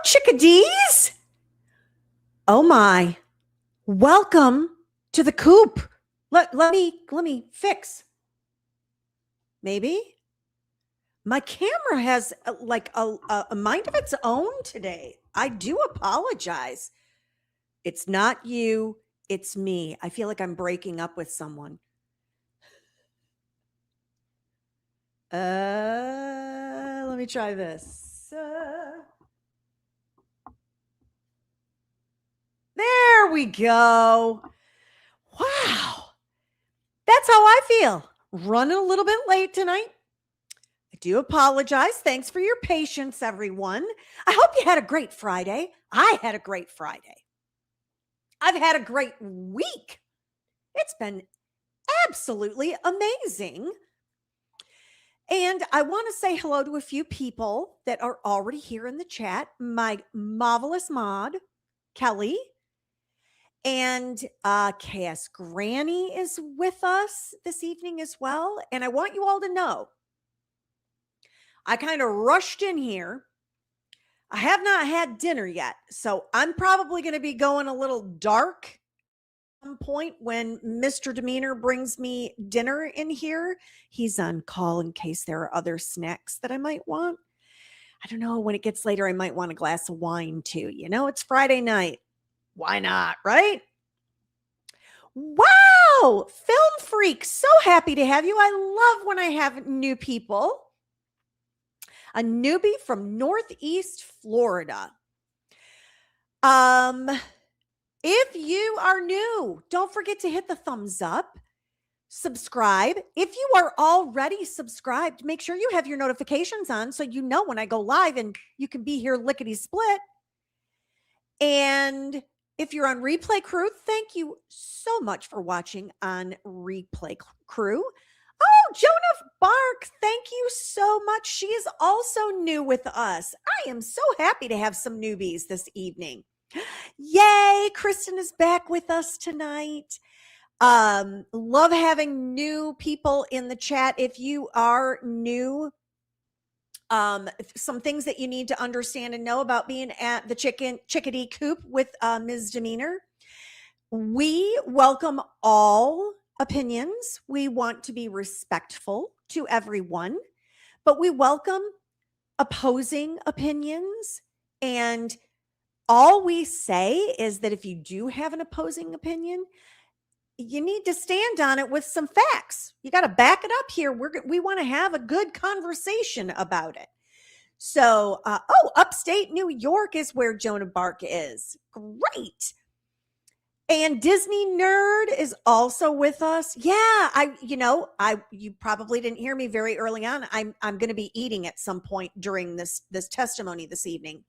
chickadees. Oh my. Welcome to the coop. Let me fix. Maybe. My camera has a mind of its own today. I do apologize. It's not you, it's me. I feel like I'm breaking up with someone. Let me try this. There we go. Wow. That's how I feel. Running a little bit late tonight. I do apologize. Thanks for your patience, everyone. I hope you had a great Friday. I had a great Friday. I've had a great week. It's been absolutely amazing. And I want to say hello to a few people that are already here in the chat. My marvelous mod, Kelly, and KS Granny is with us this evening as well. And I want you all to know, I kind of rushed in here. I have not had dinner yet, so I'm probably going to be going a little dark at some point when Mr. Demeanor brings me dinner in here. He's on call in case there are other snacks that I might want. I don't know, when it gets later, I might want a glass of wine too. You know, it's Friday night. Why not, right? Wow, Film Freak, so happy to have you. I love when I have new people. A newbie from Northeast Florida. If you are new, don't forget to hit the thumbs up, subscribe. If you are already subscribed, make sure you have your notifications on so you know when I go live and you can be here lickety split. And if you're on Replay Crew, thank you so much for watching on Replay Crew. Oh, Jonah Bark, thank you so much. She is also new with us. I am so happy to have some newbies this evening. Yay, Kristen is back with us tonight. Love having new people in the chat. If you are new, some things that you need to understand and know about being at the chickadee coop with Ms. Demeanor. We welcome all opinions. We want to be respectful to everyone, but we welcome opposing opinions. And all we say is that if you do have an opposing opinion, you need to stand on it with some facts. You got to back it up here. We want to have a good conversation about it. So, upstate New York is where Jonah Bark is. Great. And Disney Nerd is also with us. Yeah, you probably didn't hear me very early on. I'm going to be eating at some point during this testimony this evening.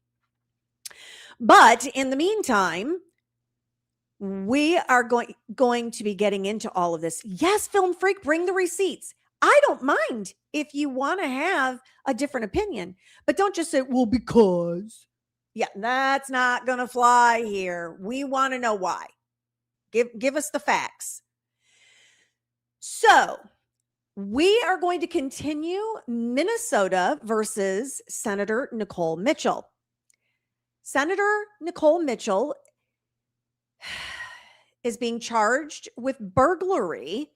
But in the meantime, we are going to be getting into all of this. Yes, Film Freak, bring the receipts. I don't mind if you want to have a different opinion, but don't just say, well, because. Yeah, that's not going to fly here. We want to know why. Give us the facts. So we are going to continue Minnesota versus Senator Nicole Mitchell. Senator Nicole Mitchell is being charged with burglary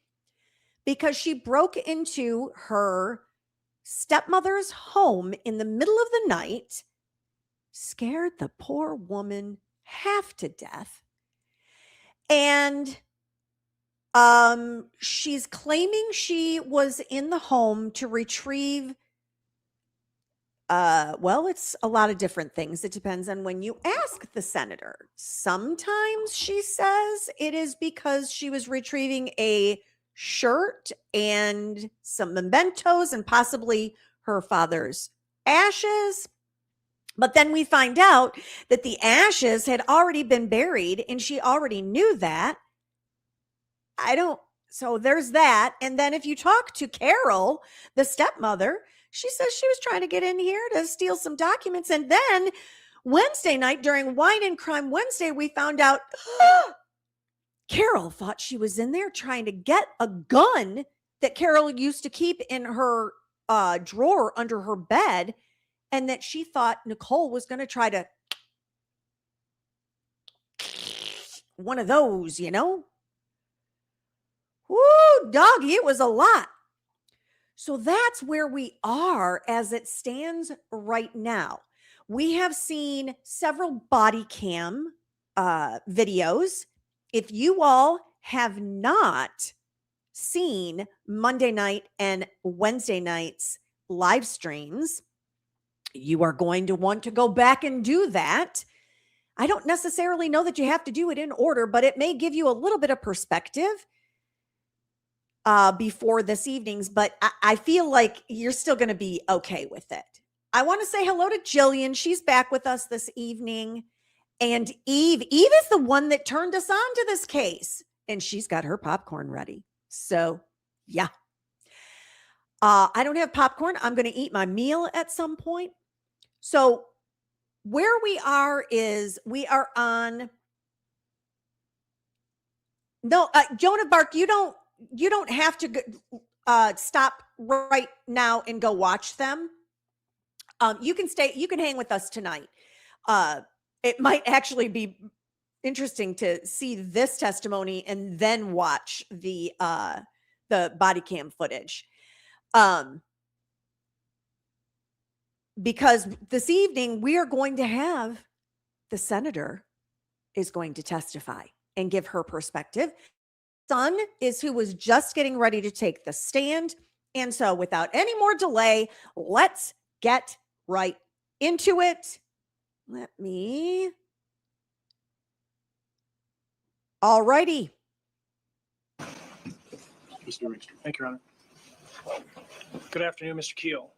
because she broke into her stepmother's home in the middle of the night, scared the poor woman half to death. And she's claiming she was in the home to retrieve, it's a lot of different things. It depends on when you ask the senator. Sometimes she says it is because she was retrieving a shirt and some mementos and possibly her father's ashes. But then we find out that the ashes had already been buried and she already knew that. So there's that. And then if you talk to Carol, the stepmother, she says she was trying to get in here to steal some documents. And then Wednesday night during Wine and Crime Wednesday, we found out Carol thought she was in there trying to get a gun that Carol used to keep in her drawer under her bed. And that she thought Nicole was going to try to one of those, Woo, doggy, it was a lot. So that's where we are as it stands right now. We have seen several body cam videos. If you all have not seen Monday night and Wednesday night's live streams, you are going to want to go back and do that. I don't necessarily know that you have to do it in order, but it may give you a little bit of perspective before this evening's, but I feel like you're still going to be okay with it. I want to say hello to Jillian. She's back with us this evening. And Eve is the one that turned us on to this case, and she's got her popcorn ready. So yeah. I don't have popcorn. I'm going to eat my meal at some point. So where we are is we are on. No, Joan of Arc, you don't have to stop right now and go watch them. You can hang with us tonight. It might actually be interesting to see this testimony and then watch the body cam footage. Because this evening we are going to have the senator is going to testify and give her perspective. Son is who was just getting ready to take the stand. And so without any more delay, let's get right into it. All righty. Mr. Ringster. Thank you, Your Honor. Good afternoon, Mr. Keel.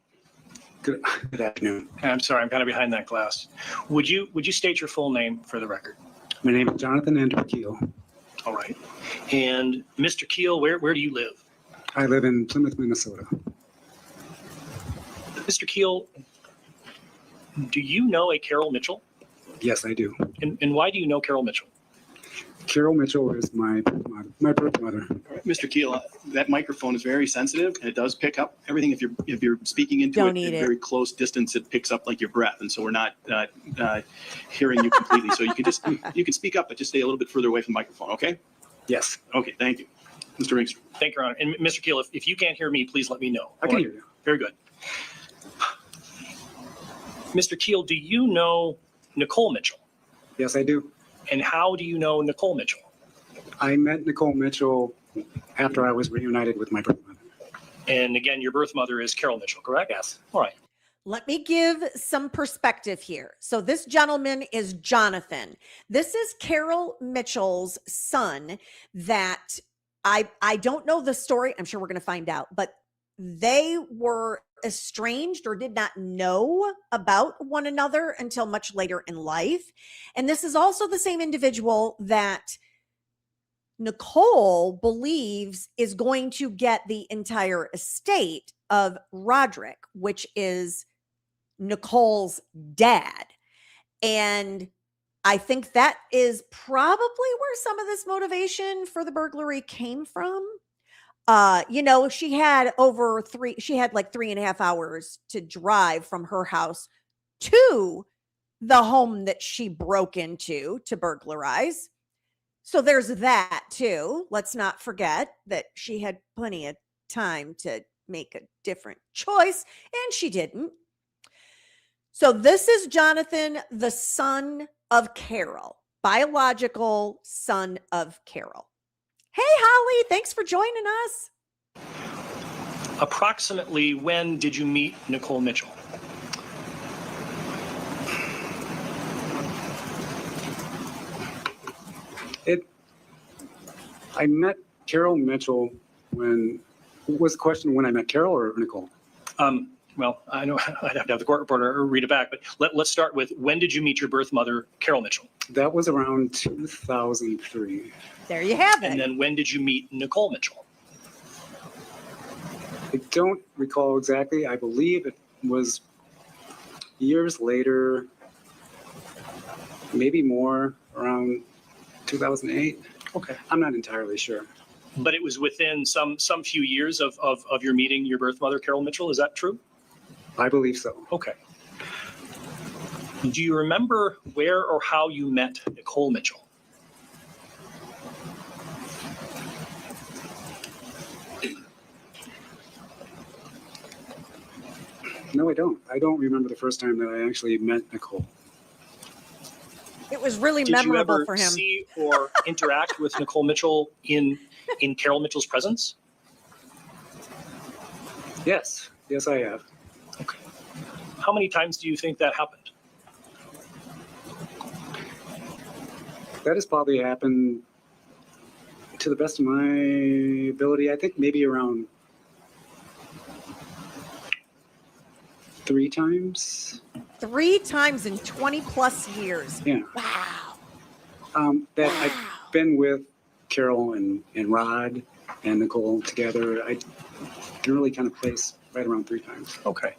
Good afternoon. I'm sorry, I'm kind of behind that glass. Would you state your full name for the record? My name is Jonathan Andrew Keel. All right. And Mr. Keel, where do you live? I live in Plymouth, Minnesota. Mr. Keel, do you know a Carol Mitchell? Yes, I do. And why do you know Carol Mitchell? Carol Mitchell is my birth mother. Mr. Keel, that microphone is very sensitive and it does pick up everything. If you're speaking into Don't it eat at it. very close distance, it picks up like your breath, and so we're not hearing you completely. So you can speak up, but just stay a little bit further away from the microphone. Okay? Yes. Okay. Thank you, Mr. Ringster. Thank you, Your Honor. And Mr. Keel, if you can't hear me, please let me know. I can hear you. Very good. Mr. Keel, do you know Nicole Mitchell? Yes, I do. And how do you know Nicole Mitchell? I met Nicole Mitchell after I was reunited with my birth mother. And again, your birth mother is Carol Mitchell, correct? Yes. All right. Let me give some perspective here. So this gentleman is Jonathan. This is Carol Mitchell's son that I don't know the story. I'm sure we're going to find out, but they were estranged or did not know about one another until much later in life. And this is also the same individual that Nicole believes is going to get the entire estate of Roderick, which is Nicole's dad. And I think that is probably where some of this motivation for the burglary came from. She had like 3.5 hours to drive from her house to the home that she broke into to burglarize. So there's that too. Let's not forget that she had plenty of time to make a different choice, and she didn't. So this is Jonathan, the son of Carol, biological son of Carol. Hey, Holly, thanks for joining us. Approximately when did you meet Nicole Mitchell? I met Carol Mitchell when was the question when I met Carol or Nicole? Well, I know I'd have to have the court reporter read it back, but let's start with when did you meet your birth mother, Carol Mitchell? That was around 2003. There you have it. And then when did you meet Nicole Mitchell? I don't recall exactly. I believe it was years later, maybe more, around 2008. Okay. I'm not entirely sure. But it was within some few years of your meeting your birth mother, Carol Mitchell. Is that true? I believe so. Okay. Do you remember where or how you met Nicole Mitchell? No, I don't. I don't remember the first time that I actually met Nicole. It was really Did you memorable ever for him. see or interact with Nicole Mitchell in Carol Mitchell's presence? Yes, yes, I have. Okay. How many times do you think that happened? That has probably happened, to the best of my ability, I think maybe around 3 times. 3 times in 20 plus years. Yeah. Wow. That Wow. I've been with Carol and Rod and Nicole together. I can really kind of place right around 3 times. Okay.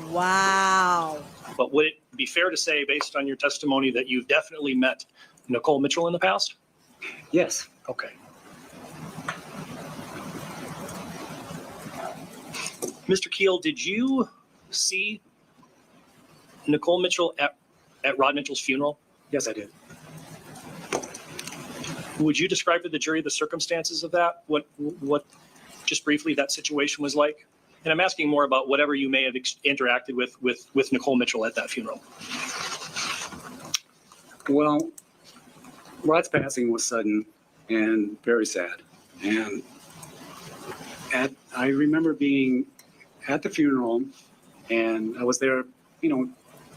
Wow. But would it be fair to say, based on your testimony, that you've definitely met Nicole Mitchell in the past? Yes. Okay. Mr. Keel, did you see Nicole Mitchell at Rod Mitchell's funeral? Yes, I did. Would you describe to the jury the circumstances of that? What just briefly that situation was like? And I'm asking more about whatever you may have interacted with Nicole Mitchell at that funeral. Well, Rod's passing was sudden and very sad. And I remember being at the funeral, and I was there,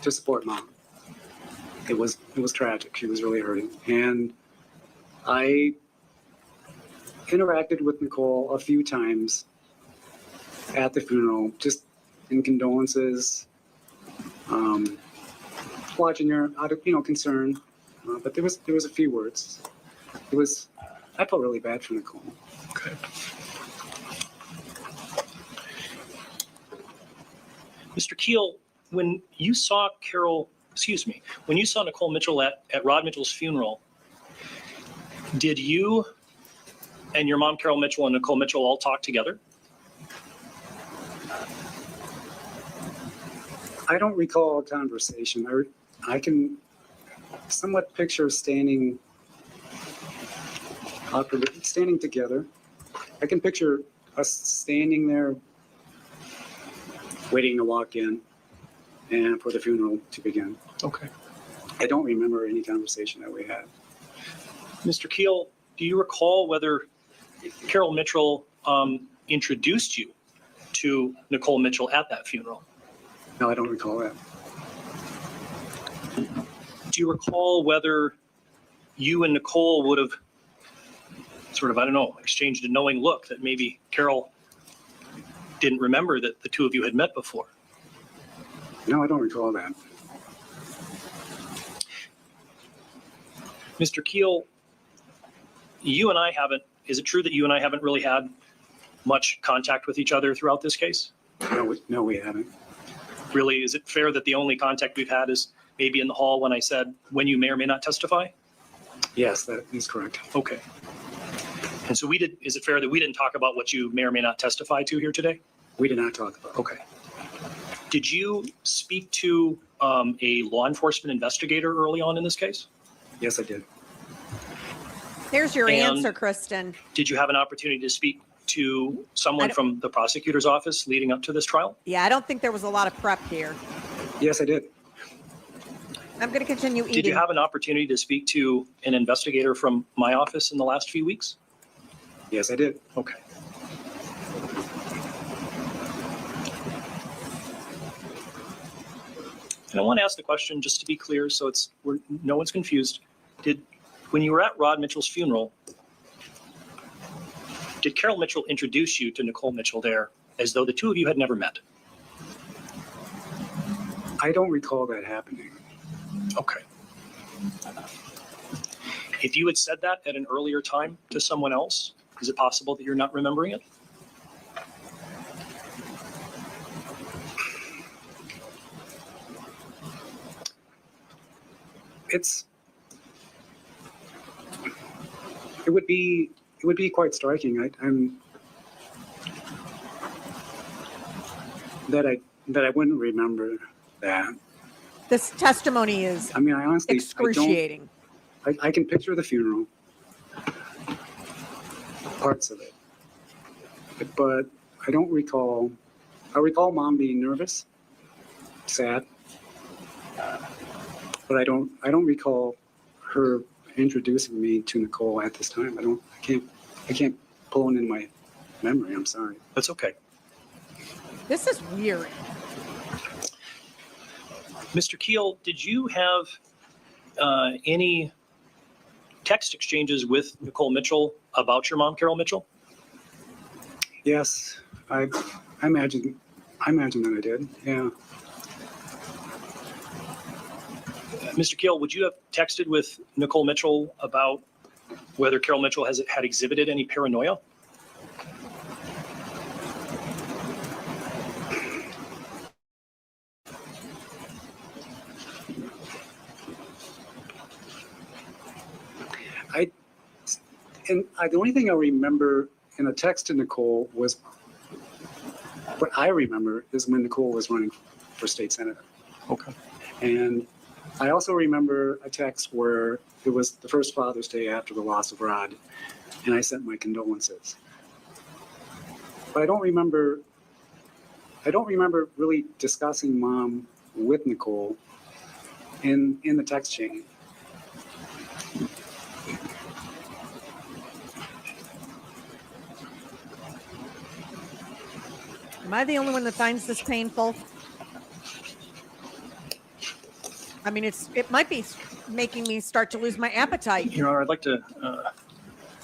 to support Mom. It was tragic. She was really hurting. And I interacted with Nicole a few times at the funeral, just in condolences, watching her out of concern. But there was a few words. I felt really bad for Nicole. Okay. Mr. Keel, when you saw Nicole Mitchell at Rod Mitchell's funeral, did you and your mom, Carol Mitchell, and Nicole Mitchell all talk together? I don't recall a conversation. I can somewhat picture standing together. I can picture us standing there waiting to walk in and for the funeral to begin. Okay. I don't remember any conversation that we had. Mr. Keel, do you recall whether Carol Mitchell introduced you to Nicole Mitchell at that funeral? No, I don't recall that. Do you recall whether you and Nicole would have sort of, exchanged a knowing look that maybe Carol didn't remember that the two of you had met before? No, I don't recall that. Mr. Keel, is it true that you and I haven't really had much contact with each other throughout this case? No, we haven't. Really, is it fair that the only contact we've had is maybe in the hall when I said, when you may or may not testify? Yes, that is correct. Okay. And so is it fair that we didn't talk about what you may or may not testify to here today? We did not talk about it. Okay. Did you speak to a law enforcement investigator early on in this case? Yes, I did. There's your And answer, Kristen. Did you have an opportunity to speak to someone from the prosecutor's office leading up to this trial? Yeah, I don't think there was a lot of prep here. Yes, I did. I'm going to continue eating. Did you have an opportunity to speak to an investigator from my office in the last few weeks? Yes, I did. Okay. And I want to ask the question just to be clear, so no one's confused. When you were at Rod Mitchell's funeral, did Carol Mitchell introduce you to Nicole Mitchell there as though the two of you had never met? I don't recall that happening. Okay. If you had said that at an earlier time to someone else, is it possible that you're not remembering it? It would be quite striking. I wouldn't remember that. This testimony is I honestly, excruciating. I can picture the funeral, parts of it, but I don't recall I recall Mom being nervous, sad, but I don't recall her introducing me to Nicole at this time. I can't pull it into my memory. I'm sorry. That's okay. This is weird. Mr. Keel, did you have any text exchanges with Nicole Mitchell about your mom, Carol Mitchell? Yes, I imagine that I did. Yeah. Mr. Keel, would you have texted with Nicole Mitchell about whether Carol Mitchell had exhibited any paranoia? The only thing I remember in a text to Nicole was, what I remember is when Nicole was running for state senator. Okay. And I also remember a text where it was the first Father's Day after the loss of Rod, and I sent my condolences. But I don't remember really discussing Mom with Nicole in the text chain. Am I the only one that finds this painful? I mean, it might be making me start to lose my appetite. Your Honor, I'd like to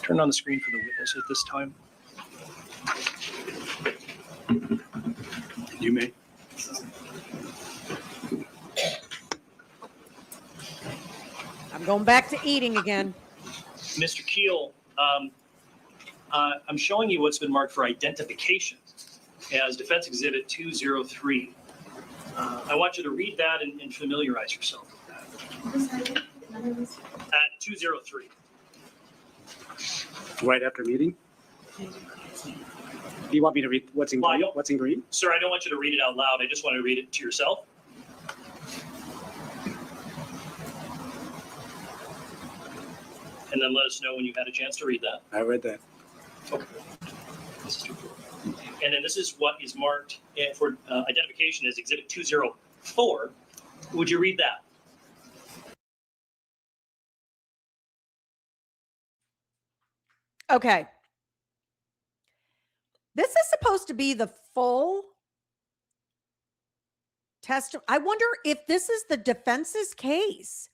turn on the screen for the witness at this time. You may. I'm going back to eating again. Mr. Keel, I'm showing you what's been marked for identification as Defense Exhibit 203. I want you to read that and familiarize yourself with that. At 203. Right after meeting? Do you want me to read what's in Well, I green? don't- What's in green? Sir, I don't want you to read it out loud. I just want to read it to yourself. And then let us know when you had a chance to read that. I read that. Okay. And then this is what is marked for identification as Exhibit 204. Would you read that? Okay. This is supposed to be the full test. I wonder if this is the defense's case.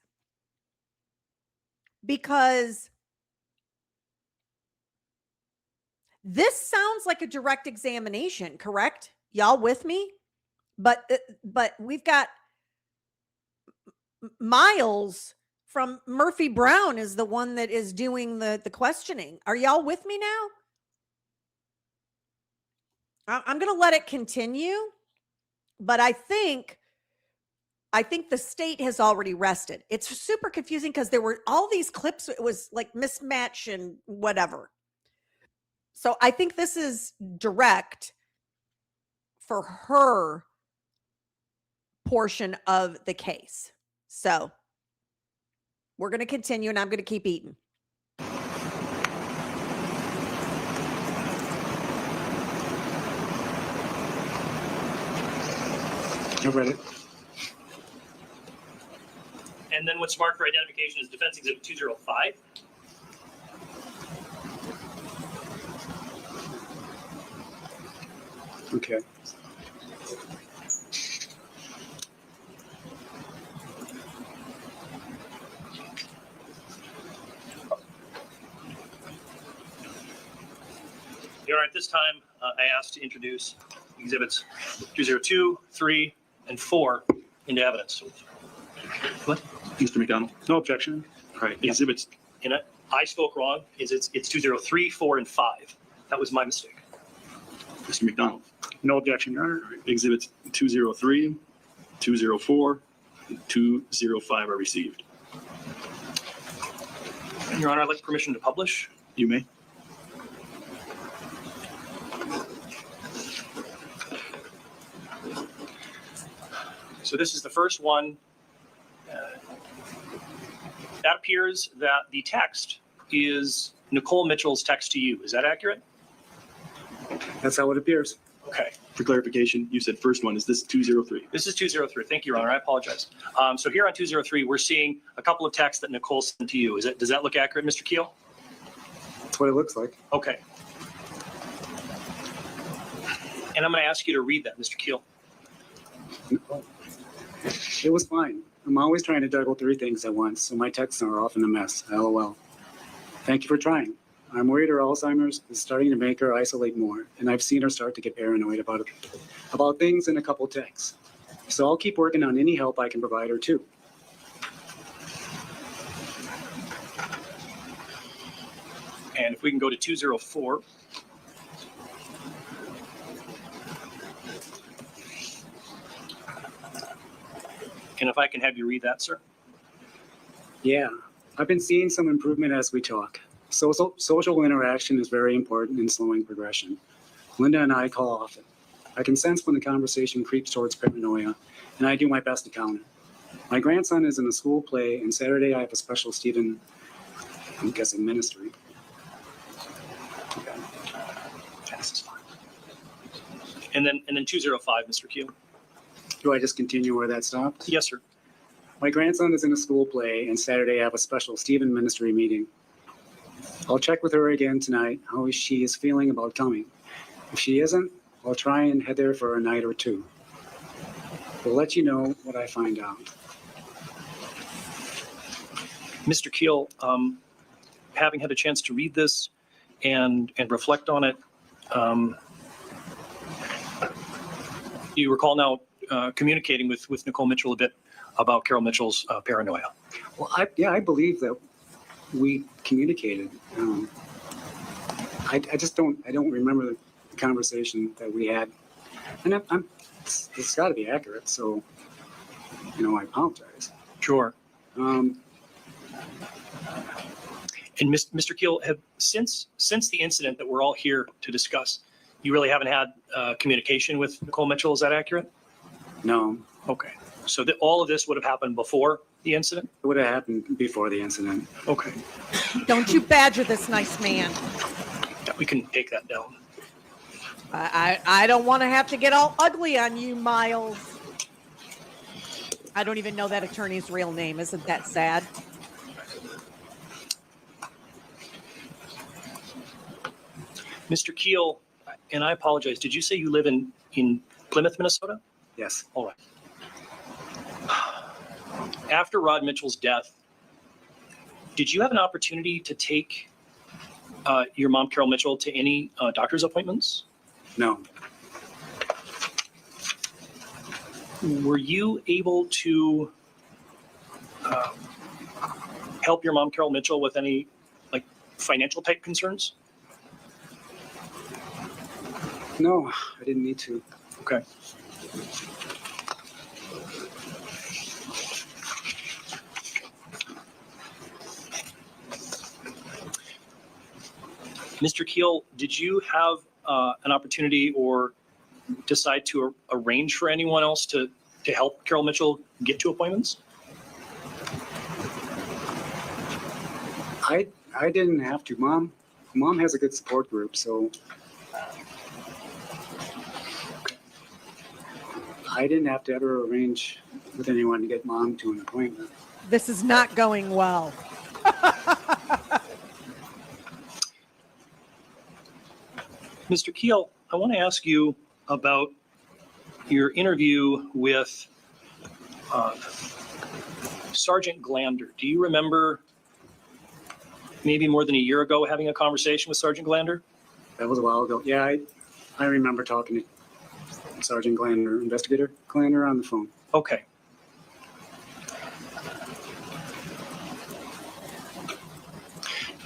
Because this sounds like a direct examination, correct? Y'all with me? But we've got Miles from Murphy Brown is the one that is doing the questioning. Are y'all with me now? I'm going to let it continue, but I think the state has already rested. It's super confusing because there were all these clips. It was like mismatch and whatever. So I think this is direct for her portion of the case. So we're going to continue and I'm going to keep eating. I read it. And then what's marked for identification is Defense Exhibit 205. Okay. Your Honor, at this time, I ask to introduce Exhibits 202, 3, and 4 into evidence. What? Mr. McDonald? No objection. All right, exhibits. And I spoke wrong. It's 203, 4, and 5. That was my mistake. Mr. McDonald? No objection, Your Honor. All right, exhibits 203, 204, and 205 are received. Your Honor, I'd like permission to publish. You may. So this is the first one. That appears that the text is Nicole Mitchell's text to you. Is that accurate? That's how it appears. Okay. For clarification, you said first one. Is this 203? This is 203. Thank you, Your Honor. I apologize. So here on 203, we're seeing a couple of texts that Nicole sent to you. Does that look accurate, Mr. Keel? That's what it looks like. Okay. And I'm going to ask you to read that, Mr. Keel. It was fine. I'm always trying to juggle 3 things at once, so my texts are often a mess. LOL. Thank you for trying. I'm worried her Alzheimer's is starting to make her isolate more, and I've seen her start to get paranoid about things in a couple texts. So I'll keep working on any help I can provide her too. And if we can go to 204. And if I can have you read that, sir. Yeah, I've been seeing some improvement as we talk. Social interaction is very important in slowing progression. Linda and I call often. I can sense when the conversation creeps towards paranoia, and I do my best to counter. My grandson is in a school play, and Saturday I have a special Stephen, I'm guessing ministry. Okay. This is fine. And then 205, Mr. Keel. Do I just continue where that stopped? Yes, sir. My grandson is in a school play, and Saturday I have a special Stephen ministry meeting. I'll check with her again tonight how she is feeling about coming. If she isn't, I'll try and head there for a night or 2. We'll let you know what I find out. Mr. Keel, having had a chance to read this and reflect on it, you recall now communicating with Nicole Mitchell a bit about Carol Mitchell's paranoia. Well, I believe that we communicated. I don't remember the conversation that we had, and it's got to be accurate. So, I apologize. Sure. Um, And Mr. Keel, since the incident that we're all here to discuss, you really haven't had communication with Nicole Mitchell. Is that accurate? no, Okay. So all of this would have happened before the incident? it would have happened before the incident. Okay. Don't you badger this nice man. Yeah, we can take that down. I don't want to have to get all ugly on you, Miles. I don't even know that attorney's real name. Isn't that sad? Mr. Keel, and I apologize, did you say you live in Plymouth, Minnesota? Yes. All right. After Rod Mitchell's death, did you have an opportunity to take your mom, Carol Mitchell, to any doctor's appointments? No. Were you able to help your mom, Carol Mitchell, with any financial type concerns? No, I didn't need to. Okay. Mr. Keel, did you have an opportunity or decide to arrange for anyone else to help Carol Mitchell get to appointments? I didn't have to. Mom has a good support group, so I didn't have to ever arrange with anyone to get Mom to an appointment. This is not going well. Mr. Keel, I want to ask you about your interview with Sergeant Glander. Do you remember maybe more than a year ago having a conversation with Sergeant Glander? That was a while ago. Yeah, I remember talking to Sergeant Glander, Investigator Glander, on the phone. Okay.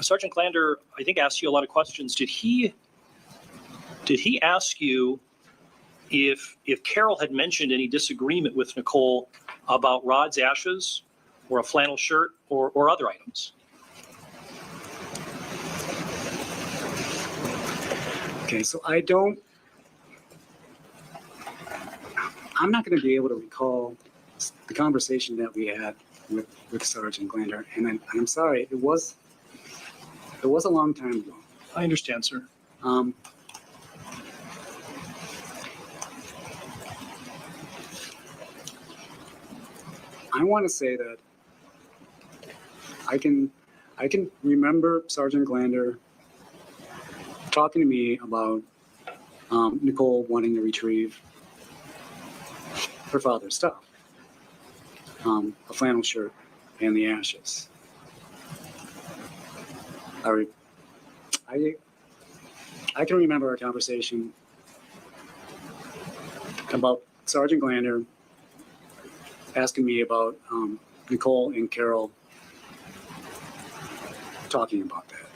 Sergeant Glander, I think, asked you a lot of questions. Did he ask you if Carol had mentioned any disagreement with Nicole about Rod's ashes or a flannel shirt or other items? Okay, so I'm not going to be able to recall the conversation that we had with Sergeant Glander, and I'm sorry, it was a long time ago. I understand, sir. I want to say that I can remember Sergeant Glander talking to me about Nicole wanting to retrieve her father's stuff, a flannel shirt and the ashes. I can remember our conversation about Sergeant Glander asking me about Nicole and Carol talking about that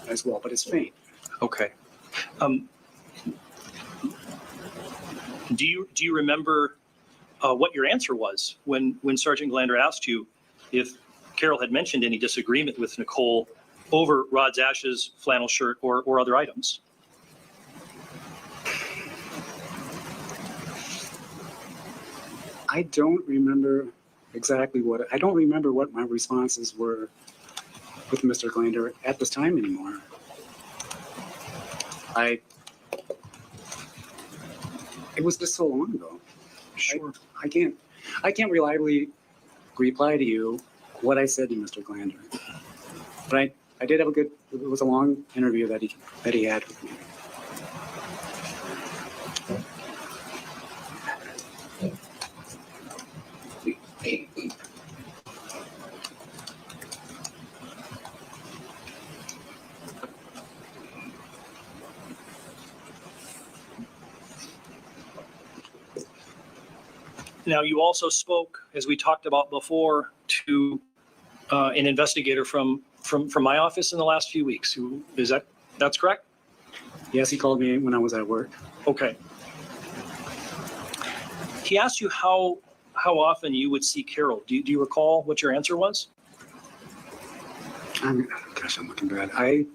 as well, but it's faint. Okay. Do you remember what your answer was when Sergeant Glander asked you if Carol had mentioned any disagreement with Nicole over Rod's ashes, flannel shirt, or other items? I don't remember exactly I don't remember what my responses were with Mr. Glander at this time anymore. It was just so long ago. Sure. I can't reliably reply to you what I said to Mr. Glander. But I did have it was a long interview that he had with me. Now, you also spoke, as we talked about before, to an investigator from my office in the last few weeks. That's correct? Yes, he called me when I was at work. Okay. He asked you how often you would see Carol. Do you recall what your answer was? I'm looking bad.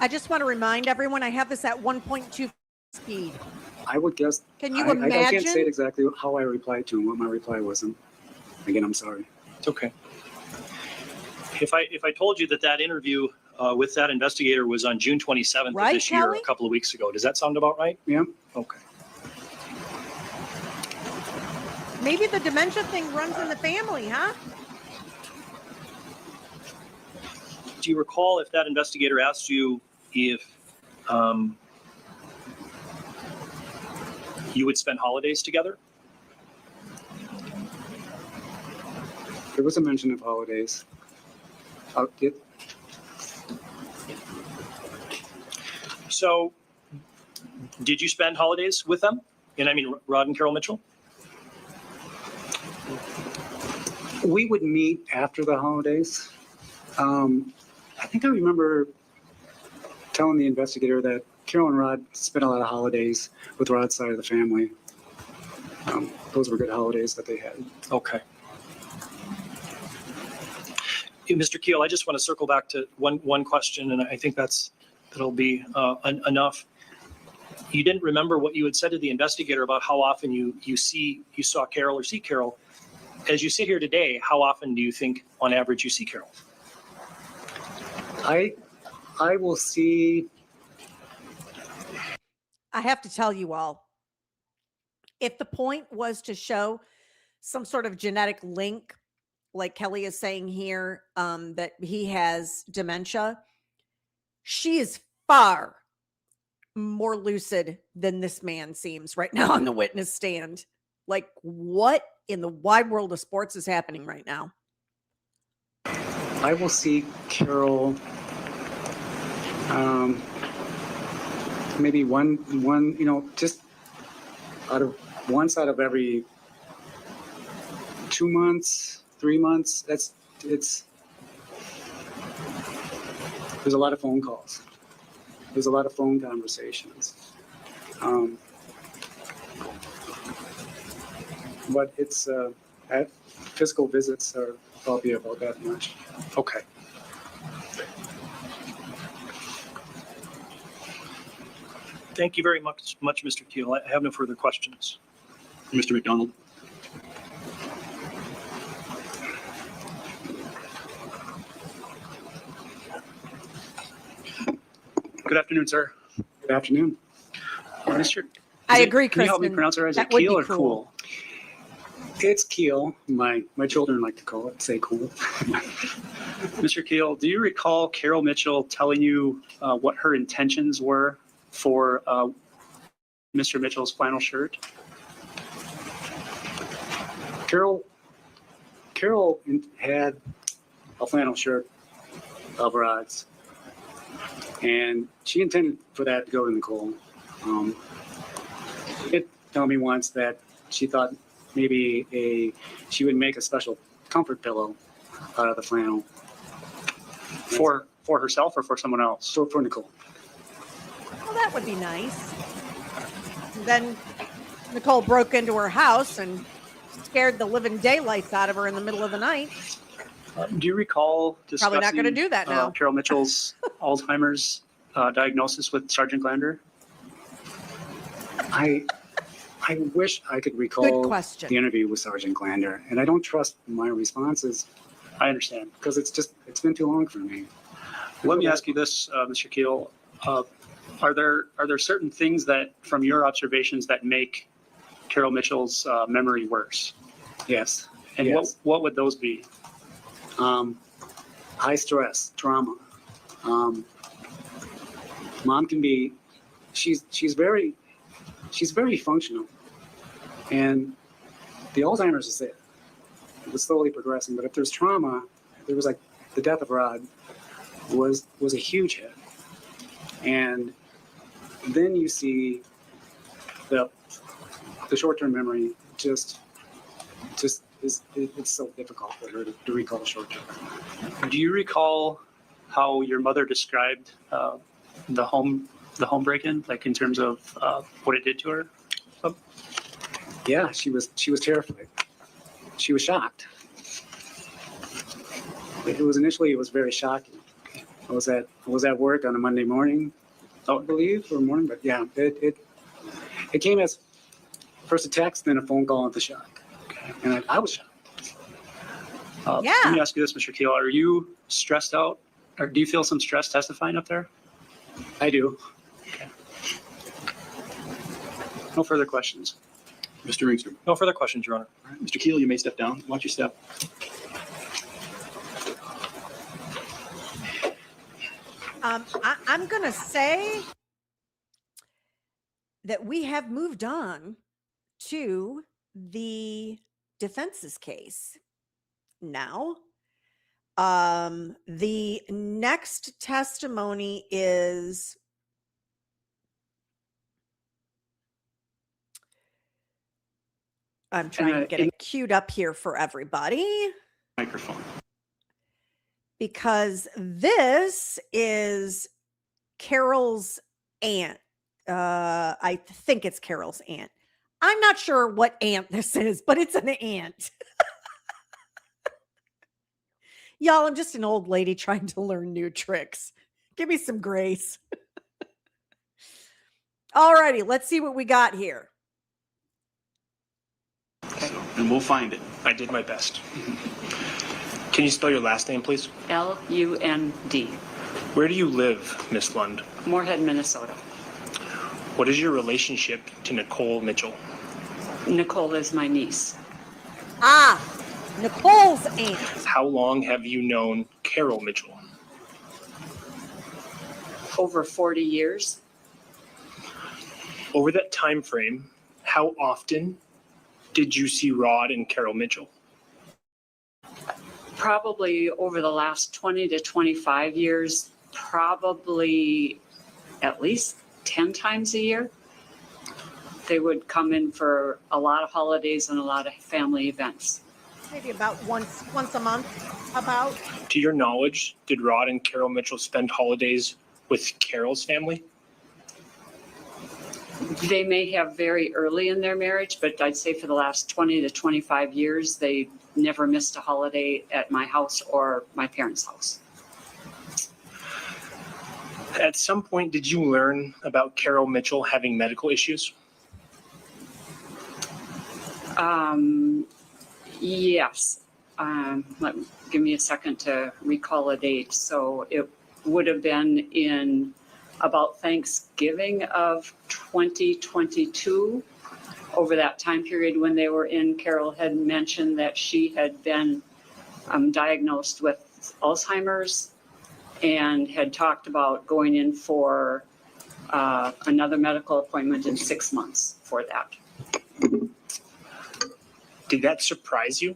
I just want to remind everyone I have this at 1.2 speed. I would guess. Can you I imagine? can't say it exactly how I replied to him, what my reply was. Again, I'm sorry. It's okay. If I told you that interview with that investigator was on June 27th Right, of this year, Kelly? a couple of weeks ago, does that sound about right? Yeah. Okay. Maybe the dementia thing runs in the family, huh? Do you recall if that investigator asked you if you would spend holidays together? There was a mention of holidays. So, did you spend holidays with them? And I mean, Rod and Carol Mitchell? We would meet after the holidays. I think I remember telling the investigator that Carol and Rod spent a lot of holidays with Rod's side of the family. Those were good holidays that they had. Okay. Mr. Keel, I just want to circle back to one question, and I think that'll be enough. You didn't remember what you had said to the investigator about how often you saw Carol or see Carol. As you sit here today, how often do you think, on average, you see Carol? I will see. I have to tell you all, if the point was to show some sort of genetic link, like Kelly is saying here, that he has dementia, she is far more lucid than this man seems right now on the witness stand. Like, what in the wide world of sports is happening right now? I will see Carol maybe one, just once out of every 2 months, 3 months. There's a lot of phone calls. There's a lot of phone conversations. But it's physical visits are probably about that much. Okay. Thank you very much, Mr. Keel. I have no further questions. Mr. McDonald? Good afternoon, sir. Good afternoon. Mr. I is it- agree, Can you help me Kristen. pronounce it right? Is That it would be Keel or cool. Cool? It's Keel. My children like to call it, say cool. Mr. Keel, do you recall Carol Mitchell telling you what her intentions were for Mr. Mitchell's flannel shirt? Carol had a flannel shirt of Rod's, and she intended for that to go to Nicole. She did tell me once that she thought maybe she would make a special comfort pillow out of the flannel For herself or for someone else? for Nicole. Well, that would be nice. Then Nicole broke into her house and scared the living daylights out of her in the middle of the night. Do you recall discussing Probably not going to do that now. Carol Mitchell's Alzheimer's diagnosis with Sergeant Glander? I wish I could Good recall question. the interview with Sergeant Glander, and I don't trust my responses I understand. because it's been too long for me. Let me ask you this, Mr. Keel. Are there certain things that, from your observations, that make Carol Mitchell's memory worse? Yes. And Yes. what would those be? High stress, trauma. Mom can be, she's very functional, and the Alzheimer's is there. It was slowly progressing, but if there's trauma, there was like the death of Rod was a huge hit, and then you see the short-term memory just is it's so difficult for her to recall short-term. Do you recall how your mother described the home break-in, like in terms of what it did to her? Yeah, she was terrified. She was shocked. It was very shocking. I was at work on a Monday morning, I believe, or morning, but yeah, it came as first a text, then a phone call at the shock. And I was shocked. Yeah. Let me ask you this, Mr. Keel. Are you stressed out, or do you feel some stress testifying up there? I do. No further questions. Mr. Ringster. No further questions, Your Honor. All right, Mr. Keel, you may step down. Watch your step. I'm going to say that we have moved on to the defense's case now. The next testimony is I'm trying to get it queued up here for everybody Microphone. because this is Carol's aunt. I think it's Carol's aunt. I'm not sure what aunt this is, but it's an aunt. Y'all, I'm just an old lady trying to learn new tricks. Give me some grace. All righty, let's see what we got here. And we'll find it. I did my best. Can you spell your last name, please? L-U-N-D, Where do you live, Miss Lund? Moorhead, Minnesota. What is your relationship to Nicole Mitchell? Nicole is my niece. Ah, Nicole's aunt. How long have you known Carol Mitchell? Over 40 years. Over that time frame, how often did you see Rod and Carol Mitchell? Probably over the last 20 to 25 years, probably at least 10 times a year. They would come in for a lot of holidays and a lot of family events. Maybe about once a month, about. To your knowledge, did Rod and Carol Mitchell spend holidays with Carol's family? They may have very early in their marriage, but I'd say for the last 20 to 25 years, they never missed a holiday at my house or my parents' house. At some point, did you learn about Carol Mitchell having medical issues? Yes. Give me a second to recall a date. So it would have been in about Thanksgiving of 2022. Over that time period when they were in, Carol had mentioned that she had been diagnosed with Alzheimer's and had talked about going in for another medical appointment in 6 months for that. Did that surprise you?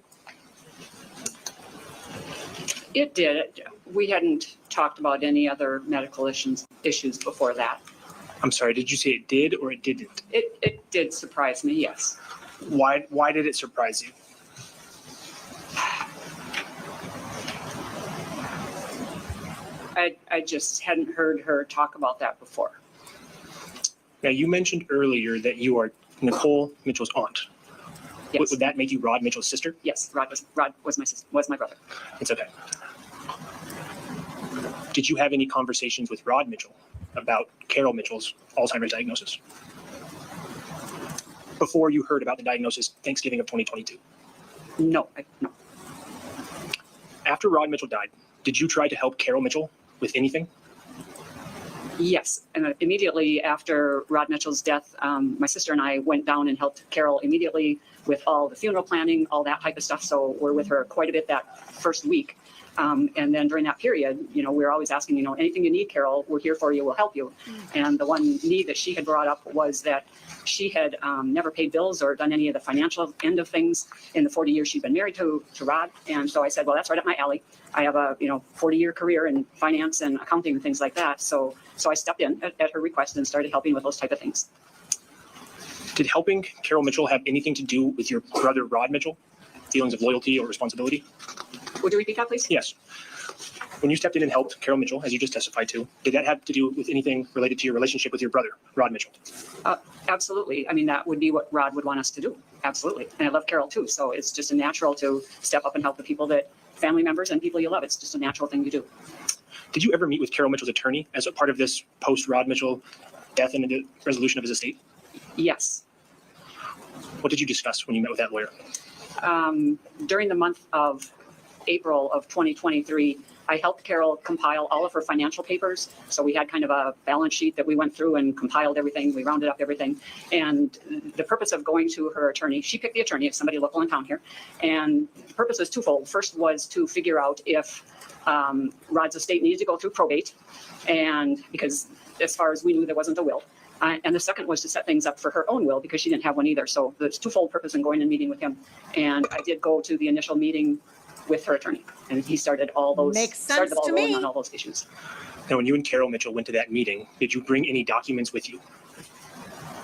It did. We hadn't talked about any other medical issues before that. I'm sorry, did you say it did or it didn't? It did surprise me, yes. Why did it surprise you? I just hadn't heard her talk about that before. Now, you mentioned earlier that you are Nicole Mitchell's aunt. Yes. Would that make you Rod Mitchell's sister? Yes, Rod was my brother. It's okay. Did you have any conversations with Rod Mitchell about Carol Mitchell's Alzheimer's diagnosis before you heard about the diagnosis Thanksgiving of 2022? No. After Rod Mitchell died, did you try to help Carol Mitchell with anything? Yes, and immediately after Rod Mitchell's death, my sister and I went down and helped Carol immediately with all the funeral planning, all that type of stuff. So we're with her quite a bit that first week. And then during that period, we were always asking, anything you need, Carol, we're here for you, we'll help you. And the one need that she had brought up was that she had never paid bills or done any of the financial end of things in the 40 years she'd been married to Rod. And so I said, well, that's right up my alley. I have a 40-year career in finance and accounting and things like that. So I stepped in at her request and started helping with those type of things. Did helping Carol Mitchell have anything to do with your brother Rod Mitchell? Feelings of loyalty or responsibility? Would you repeat that, please? Yes. When you stepped in and helped Carol Mitchell, as you just testified to, did that have to do with anything related to your relationship with your brother, Rod Mitchell? Absolutely. I mean, that would be what Rod would want us to do. Absolutely. And I love Carol too. So it's just a natural to step up and help the people family members and people you love. It's just a natural thing to do. Did you ever meet with Carol Mitchell's attorney as a part of this post-Rod Mitchell death and the resolution of his estate? Yes. What did you discuss when you met with that lawyer? During the month of April of 2023, I helped Carol compile all of her financial papers. So we had kind of a balance sheet that we went through and compiled everything. We rounded up everything. And the purpose of going to her attorney, she picked the attorney, it's somebody local in town here. And the purpose was twofold. First was to figure out if Rod's estate needed to go through probate. And because as far as we knew, there wasn't a will. And the second was to set things up for her own will because she didn't have one either. So there's twofold purpose in going and meeting with him. And I did go to the initial meeting with her attorney, and he started all those Makes sense the ball to rolling me. on all those issues. Now, when you and Carol Mitchell went to that meeting, did you bring any documents with you?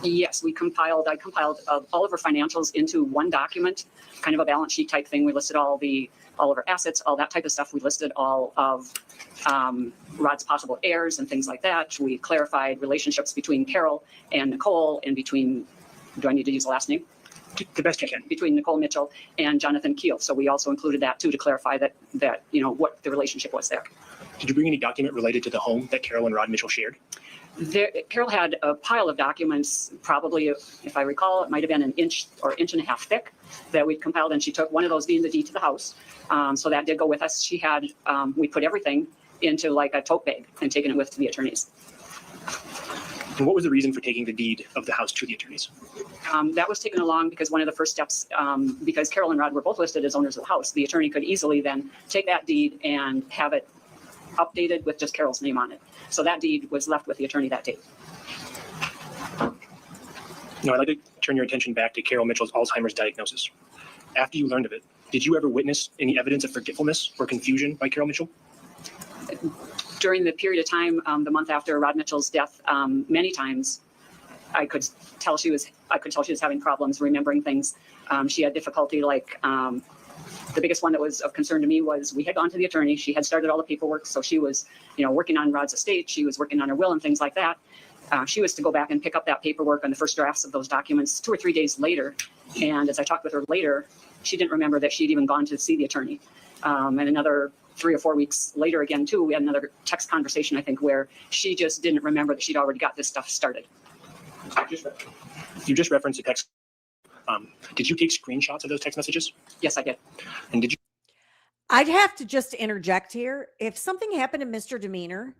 Yes, I compiled all of her financials into one document, kind of a balance sheet type thing. We listed all of her assets, all that type of stuff. We listed all of Rod's possible heirs and things like that. We clarified relationships between Carol and Nicole and between, do I need to use the last name? The best you can. Between Nicole Mitchell and Jonathan Keel. So we also included that too to clarify that what the relationship was there. Did you bring any document related to the home that Carol and Rod Mitchell shared? Carol had a pile of documents, probably, if I recall, it might have been an inch or inch and a half thick that we'd compiled, and she took one of those being the deed to the house. So that did go with us. She had, we put everything into like a tote bag and taken it with to the attorneys. And what was the reason for taking the deed of the house to the attorneys? That was taken along because one of the first steps, because Carol and Rod were both listed as owners of the house, the attorney could easily then take that deed and have it updated with just Carol's name on it. So that deed was left with the attorney that day. Now, I'd like to turn your attention back to Carol Mitchell's Alzheimer's diagnosis. After you learned of it, did you ever witness any evidence of forgetfulness or confusion by Carol Mitchell? During the period of time, the month after Rod Mitchell's death, many times I could tell she was having problems remembering things. She had difficulty, the biggest one that was of concern to me was we had gone to the attorney. She had started all the paperwork. So she was, working on Rod's estate. She was working on her will and things like that. She was to go back and pick up that paperwork and the first drafts of those documents 2 or 3 days later. And as I talked with her later, she didn't remember that she'd even gone to see the attorney. And another 3 or 4 weeks later again, too, we had another text conversation, I think, where she just didn't remember that she'd already got this stuff started. You just referenced a text. Did you take screenshots of those text messages? Yes, I did. And did you? I'd have to just interject here. If something happened to Mr. Demeanor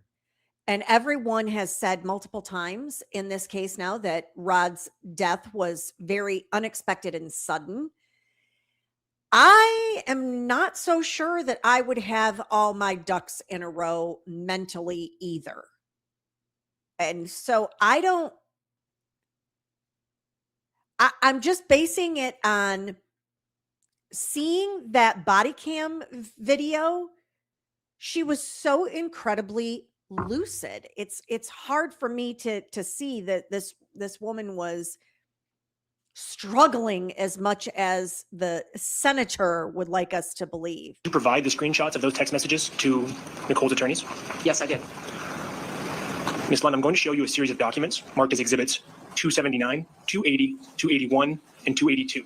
And everyone has said multiple times in this case now that Rod's death was very unexpected and sudden. I am not so sure that I would have all my ducks in a row mentally either. And so I'm just basing it on seeing that body cam video. She was so incredibly lucid. It's hard for me to see that this woman was struggling as much as the senator would like us to believe. Did you provide the screenshots of those text messages to Nicole's attorneys? Yes, I did. Ms. Lund, I'm going to show you a series of documents marked as exhibits 279, 280, 281, and 282.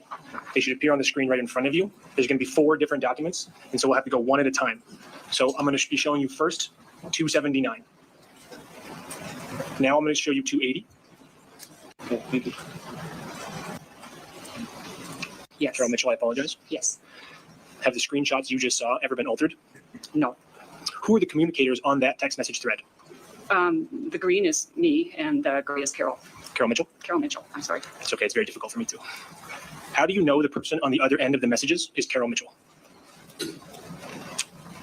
They should appear on the screen right in front of you. There's going to be 4 different documents, and so we'll have to go one at a time. So I'm going to be showing you first 279. Now I'm going to show you 280. Okay, thank you. Yes. Carol Mitchell, I apologize. Yes. Have the screenshots you just saw ever been altered? No. Who are the communicators on that text message thread? The green is me and the gray is Carol. Carol Mitchell? Carol Mitchell. I'm sorry. It's okay. It's very difficult for me too. How do you know the person on the other end of the messages is Carol Mitchell?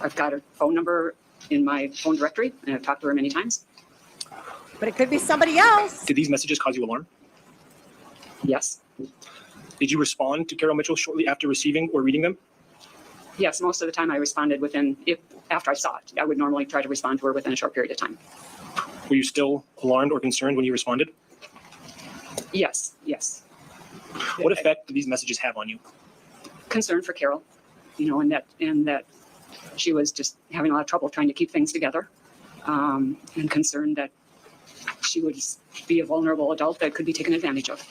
I've got her phone number in my phone directory, and I've talked to her many times. But it could be somebody else. Did these messages cause you alarm? Yes. Did you respond to Carol Mitchell shortly after receiving or reading them? Yes, most of the time I responded after I saw it. I would normally try to respond to her within a short period of time. Were you still alarmed or concerned when you responded? Yes, yes. What effect do these messages have on you? Concern for Carol, and that she was just having a lot of trouble trying to keep things together, and concerned that she would be a vulnerable adult that could be taken advantage of.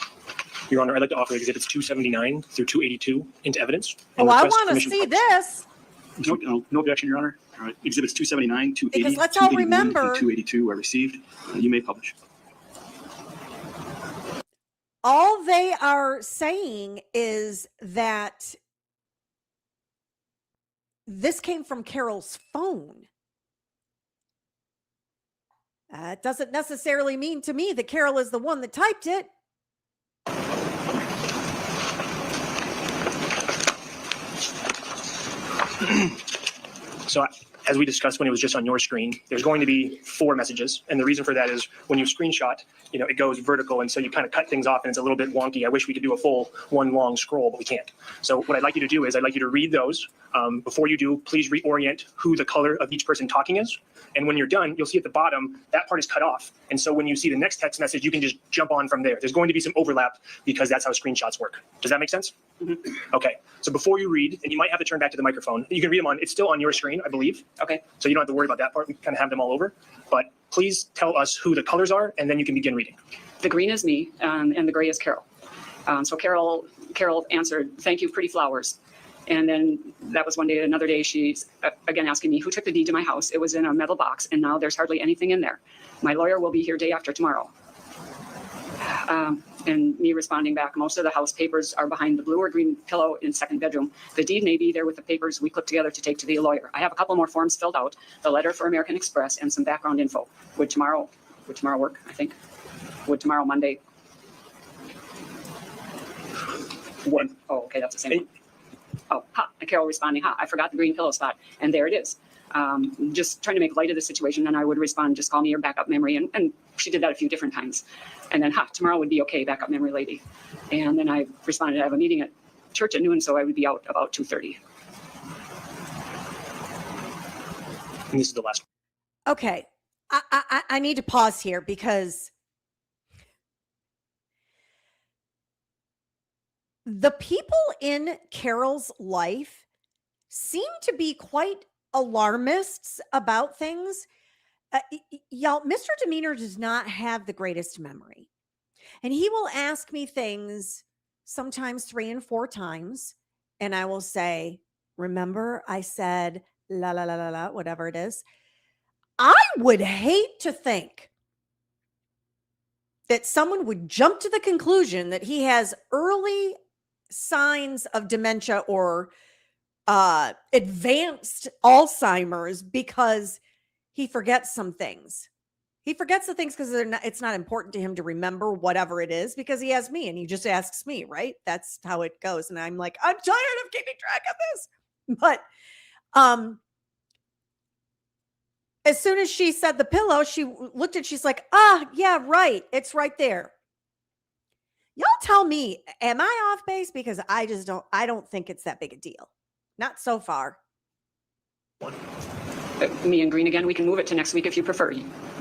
Your Honor, I'd like to offer exhibits 279 through 282 into evidence. Oh, and I request want to permission see for- this. No objection, Your Honor. All right, exhibits 279, 280, Because let's all 281, and remember- 282 are received. You may publish. All they are saying is that this came from Carol's phone. It doesn't necessarily mean to me that Carol is the one that typed it. So as we discussed when it was just on your screen, there's going to be 4 messages. And the reason for that is when you screenshot, it goes vertical. And so you kind of cut things off and it's a little bit wonky. I wish we could do a full one long scroll, but we can't. So what I'd like you to do is I'd like you to read those. Before you do, please reorient who the color of each person talking is. And when you're done, you'll see at the bottom, that part is cut off. And so when you see the next text message, you can just jump on from there. There's going to be some overlap because that's how screenshots work. Does that make sense? Mm-hmm. Okay. So before you read, and you might have to turn back to the microphone, you can read them it's still on your screen, I believe. Okay. So you don't have to worry about that part. We kind of have them all over. But please tell us who the colors are, and then you can begin reading. The green is me, and the gray is Carol. So Carol answered, "Thank you, pretty flowers." And then that was one day. Another day, she's again asking me, "Who took the deed to my house? It was in a metal box, and now there's hardly anything in there. My lawyer will be here day after tomorrow." And me responding back, "Most of the house papers are behind the blue or green pillow in second bedroom. The deed may be there with the papers we clipped together to take to the lawyer. I have a couple more forms filled out, the letter for American Express, and some background info. Would tomorrow work, I think? Would tomorrow, Monday?" What? Oh, okay, that's the same one. Oh, and Carol responding, I forgot the green pillow spot. And there it is. Just trying to make light of the situation. And I would respond, "Just call me your backup memory." And she did that a few different times. And then, tomorrow would be okay, backup memory lady. And then I responded, "I have a meeting at church at noon, so I would be out about 2:30. And this is the last one. Okay. I need to pause here because the people in Carol's life seem to be quite alarmists about things. Y'all, Mr. Demeanor does not have the greatest memory. And he will ask me things sometimes 3 and 4 times. And I will say, "Remember, I said la, la, la, la, la," whatever it is. I would hate to think that someone would jump to the conclusion that he has early signs of dementia or advanced Alzheimer's because he forgets some things. He forgets the things because it's not important to him to remember whatever it is because he has me and he just asks me, right? That's how it goes. And I'm like, I'm tired of keeping track of this. But as soon as she said the pillow, she looked at, she's like, yeah, right. It's right there. Y'all tell me, am I off base? Because I don't think it's that big a deal. Not so far. Me and Green again, we can move it to next week if you prefer.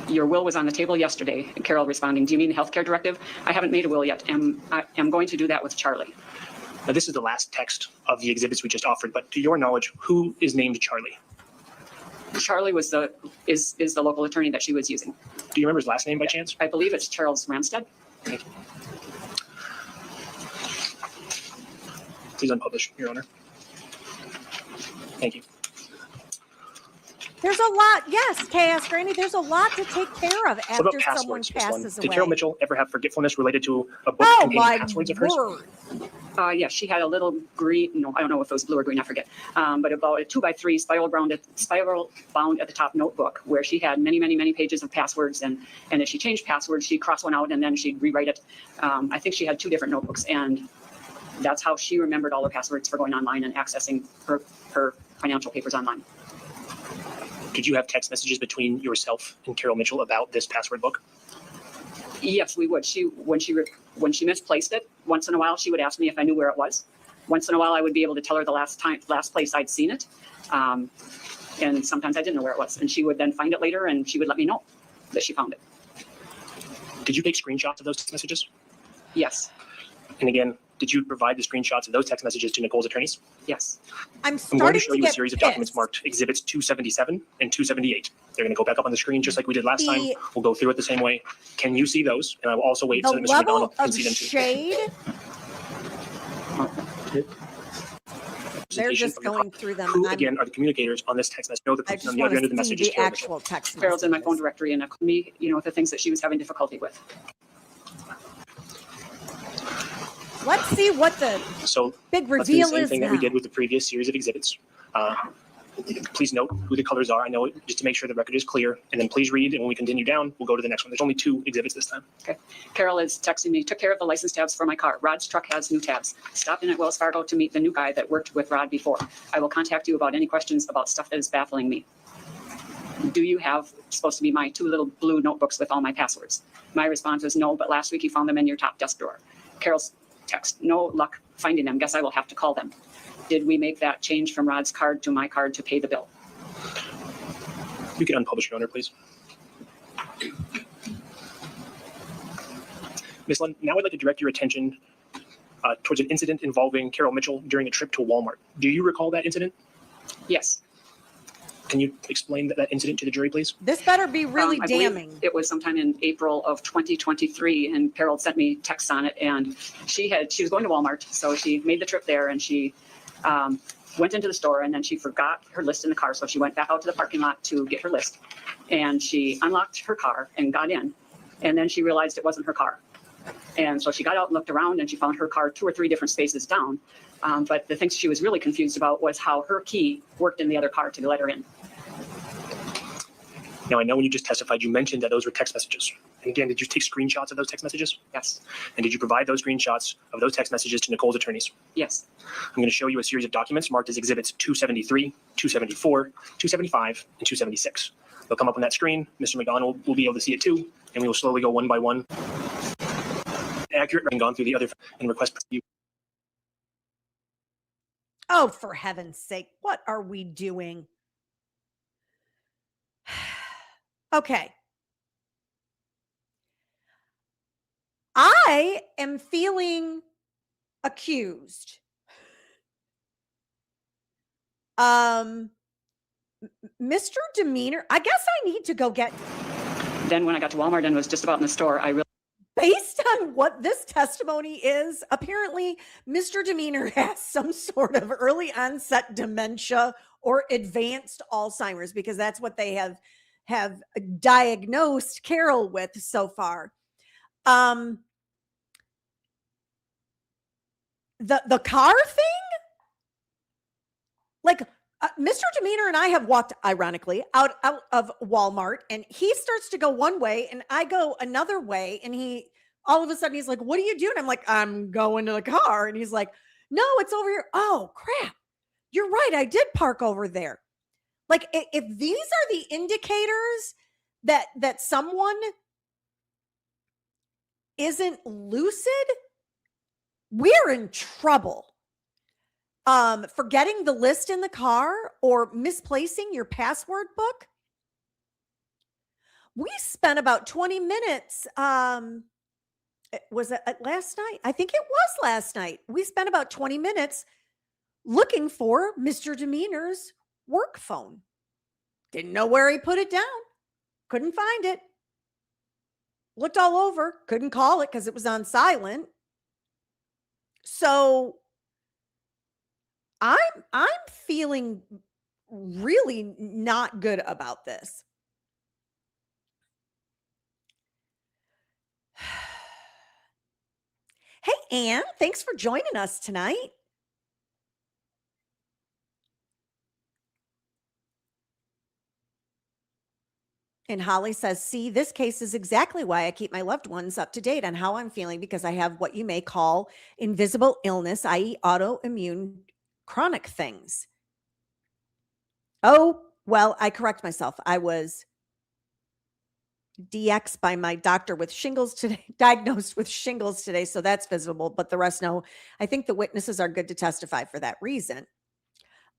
Your will was on the table yesterday. Carol responding, do you mean the healthcare directive? I haven't made a will yet. I am going to do that with Charlie. Now, this is the last text of the exhibits we just offered, but to your knowledge, who is named Charlie? Charlie was is the local attorney that she was using. Do you remember his last name by chance? I believe it's Charles Ramstead. Thank you. Please unpublish, Your Honor. Thank you. There's a lot. Yes, Chaos Granny, there's a lot to take care of What about after someone passwords, Ms. Lund? passes away. Did Carol Mitchell ever have forgetfulness related to a book Oh, containing my passwords of hers? word. Yeah, she had a little green, no, I don't know if it was blue or green, I forget. But about a 2x3 spiral bound at the top notebook where she had many pages of passwords. And if she changed passwords, she'd cross one out and then she'd rewrite it. I think she had 2 different notebooks, and that's how she remembered all the passwords for going online and accessing her financial papers online. Did you have text messages between yourself and Carol Mitchell about this password book? Yes, we would. When she misplaced it, once in a while she would ask me if I knew where it was. Once in a while I would be able to tell her the last place I'd seen it. And sometimes I didn't know where it was. And she would then find it later and she would let me know that she found it. Did you take screenshots of those text messages? Yes. And again, did you provide the screenshots of those text messages to Nicole's attorneys? Yes. I'm I'm going starting to show you a get series of pissed. documents marked Exhibits 277 and 278. They're going to go back up on the screen just like we did last time. The- We'll go through it the same way. Can you see those? And I will also wait so The that Mr. level McDonald can of see them too. shade, they're Presentation just of the going through them. Who, I'm- again, are the communicators on this text message? Know the I person just on the want other end of the to see message is the Carol Mitchell. actual text Carol's in my phone messages. directory and called me, the things that she was having difficulty with. Let's see what the So big let's do the reveal same is thing now. that we did with the previous series of exhibits. Please note who the colors are. I know it, just to make sure the record is clear. And then please read, and when we continue down, we'll go to the next one. There's only 2 exhibits this time. Carol is texting me, took care of the license tabs for my car. Rod's truck has new tabs. Stopped in at Wells Fargo to meet the new guy that worked with Rod before. I will contact you about any questions about stuff that is baffling me. Do you have supposed to be my 2 little blue notebooks with all my passwords? My response was no, but last week you found them in your top desk drawer. Carol's text, no luck finding them. Guess I will have to call them. Did we make that change from Rod's card to my card to pay the bill? You can unpublish, Your Honor, please. Ms. Lund, now I'd like to direct your attention towards an incident involving Carol Mitchell during a trip to Walmart. Do you recall that incident? Yes. Can you explain that incident to the jury, please? This better be really I believe damning. It was sometime in April of 2023, and Carol sent me texts on it. And she was going to Walmart, so she made the trip there, and she went into the store, and then she forgot her list in the car. So she went back out to the parking lot to get her list, and she unlocked her car and got in, and then she realized it wasn't her car. And so she got out and looked around, and she found her car 2 or 3 different spaces down. But the thing she was really confused about was how her key worked in the other car to let her in. Now, I know when you just testified, you mentioned that those were text messages. And again, did you take screenshots of those text messages? Yes. And did you provide those screenshots of those text messages to Nicole's attorneys? Yes. I'm going to show you a series of documents marked as Exhibits 273, 274, 275, and 276. They'll come up on that screen. Mr. McDonald will be able to see it too, and we will slowly go one by one. Accurate, and gone through the other and request you. Oh, for heaven's sake, what are we doing? Okay. I am feeling accused. Mr. Demeanor, I guess I need to go get, Then when I got to Walmart and was just about in the store, I realized based on what this testimony is, apparently Mr. Demeanor has some sort of early onset dementia or advanced Alzheimer's, because that's what they have diagnosed Carol with so far. The car thing? Like, Mr. Demeanor and I have walked, ironically, out of Walmart, and he starts to go one way and I go another way. And all of a sudden he's like, what are you doing? I'm like, I'm going to the car. And he's like, no, it's over here. Oh, crap. You're right. I did park over there. Like, if these are the indicators that someone isn't lucid, we're in trouble. Forgetting the list in the car or misplacing your password book. We spent about 20 minutes. Was it last night? I think it was last night. We spent about 20 minutes looking for Mr. Demeanor's work phone. Didn't know where he put it down. Couldn't find it. Looked all over. Couldn't call it because it was on silent. So I'm feeling really not good about this. Hey, Ann, thanks for joining us tonight. And Holly says, see, this case is exactly why I keep my loved ones up to date on how I'm feeling, because I have what you may call invisible illness, i.e. autoimmune chronic things. Oh, well, I correct myself. I was DX by my doctor with shingles today, diagnosed with shingles today. So that's visible, but the rest, no. I think the witnesses are good to testify for that reason.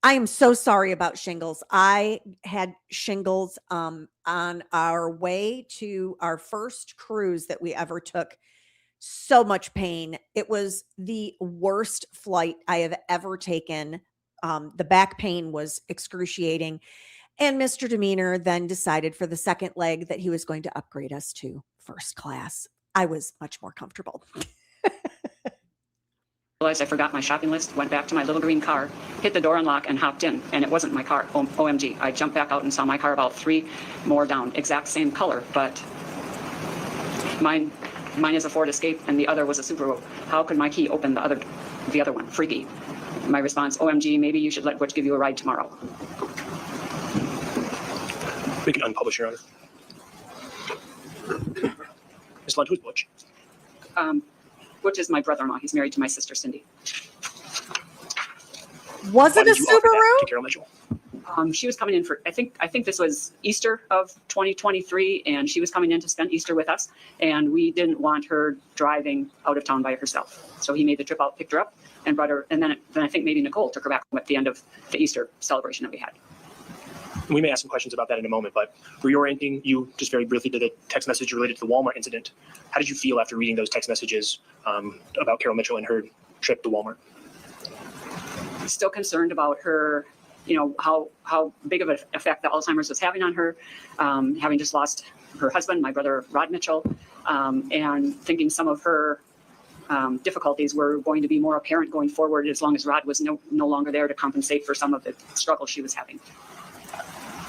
I am so sorry about shingles. I had shingles on our way to our first cruise that we ever took. So much pain. It was the worst flight I have ever taken. The back pain was excruciating. And Mr. Demeanor then decided for the second leg that he was going to upgrade us to first class. I was much more comfortable. Realized I forgot my shopping list, went back to my little green car, hit the door unlock and hopped in, and it wasn't my car. OMG. I jumped back out and saw my car about 3 more down, exact same color, but mine is a Ford Escape and the other was a Subaru. How could my key open the other one? Freaky. My response, OMG, maybe you should let Butch give you a ride tomorrow. We can unpublish, Your Honor. Ms. Lund, who's Butch? Butch is my brother-in-law. He's married to my sister, Cindy. Was Why it a did you offer that to Subaru? Carol Mitchell? She was coming in for, I think this was Easter of 2023, and she was coming in to spend Easter with us, and we didn't want her driving out of town by herself. So he made the trip out, picked her up, and brought her, and then I think maybe Nicole took her back home at the end of the Easter celebration that we had. We may ask some questions about that in a moment, but reorienting you just very briefly to the text message related to the Walmart incident. How did you feel after reading those text messages about Carol Mitchell and her trip to Walmart? Still concerned about her, you know, how big of an effect the Alzheimer's was having on her, having just lost her husband, my brother Rod Mitchell, and thinking some of her difficulties were going to be more apparent going forward as long as Rod was no longer there to compensate for some of the struggles she was having.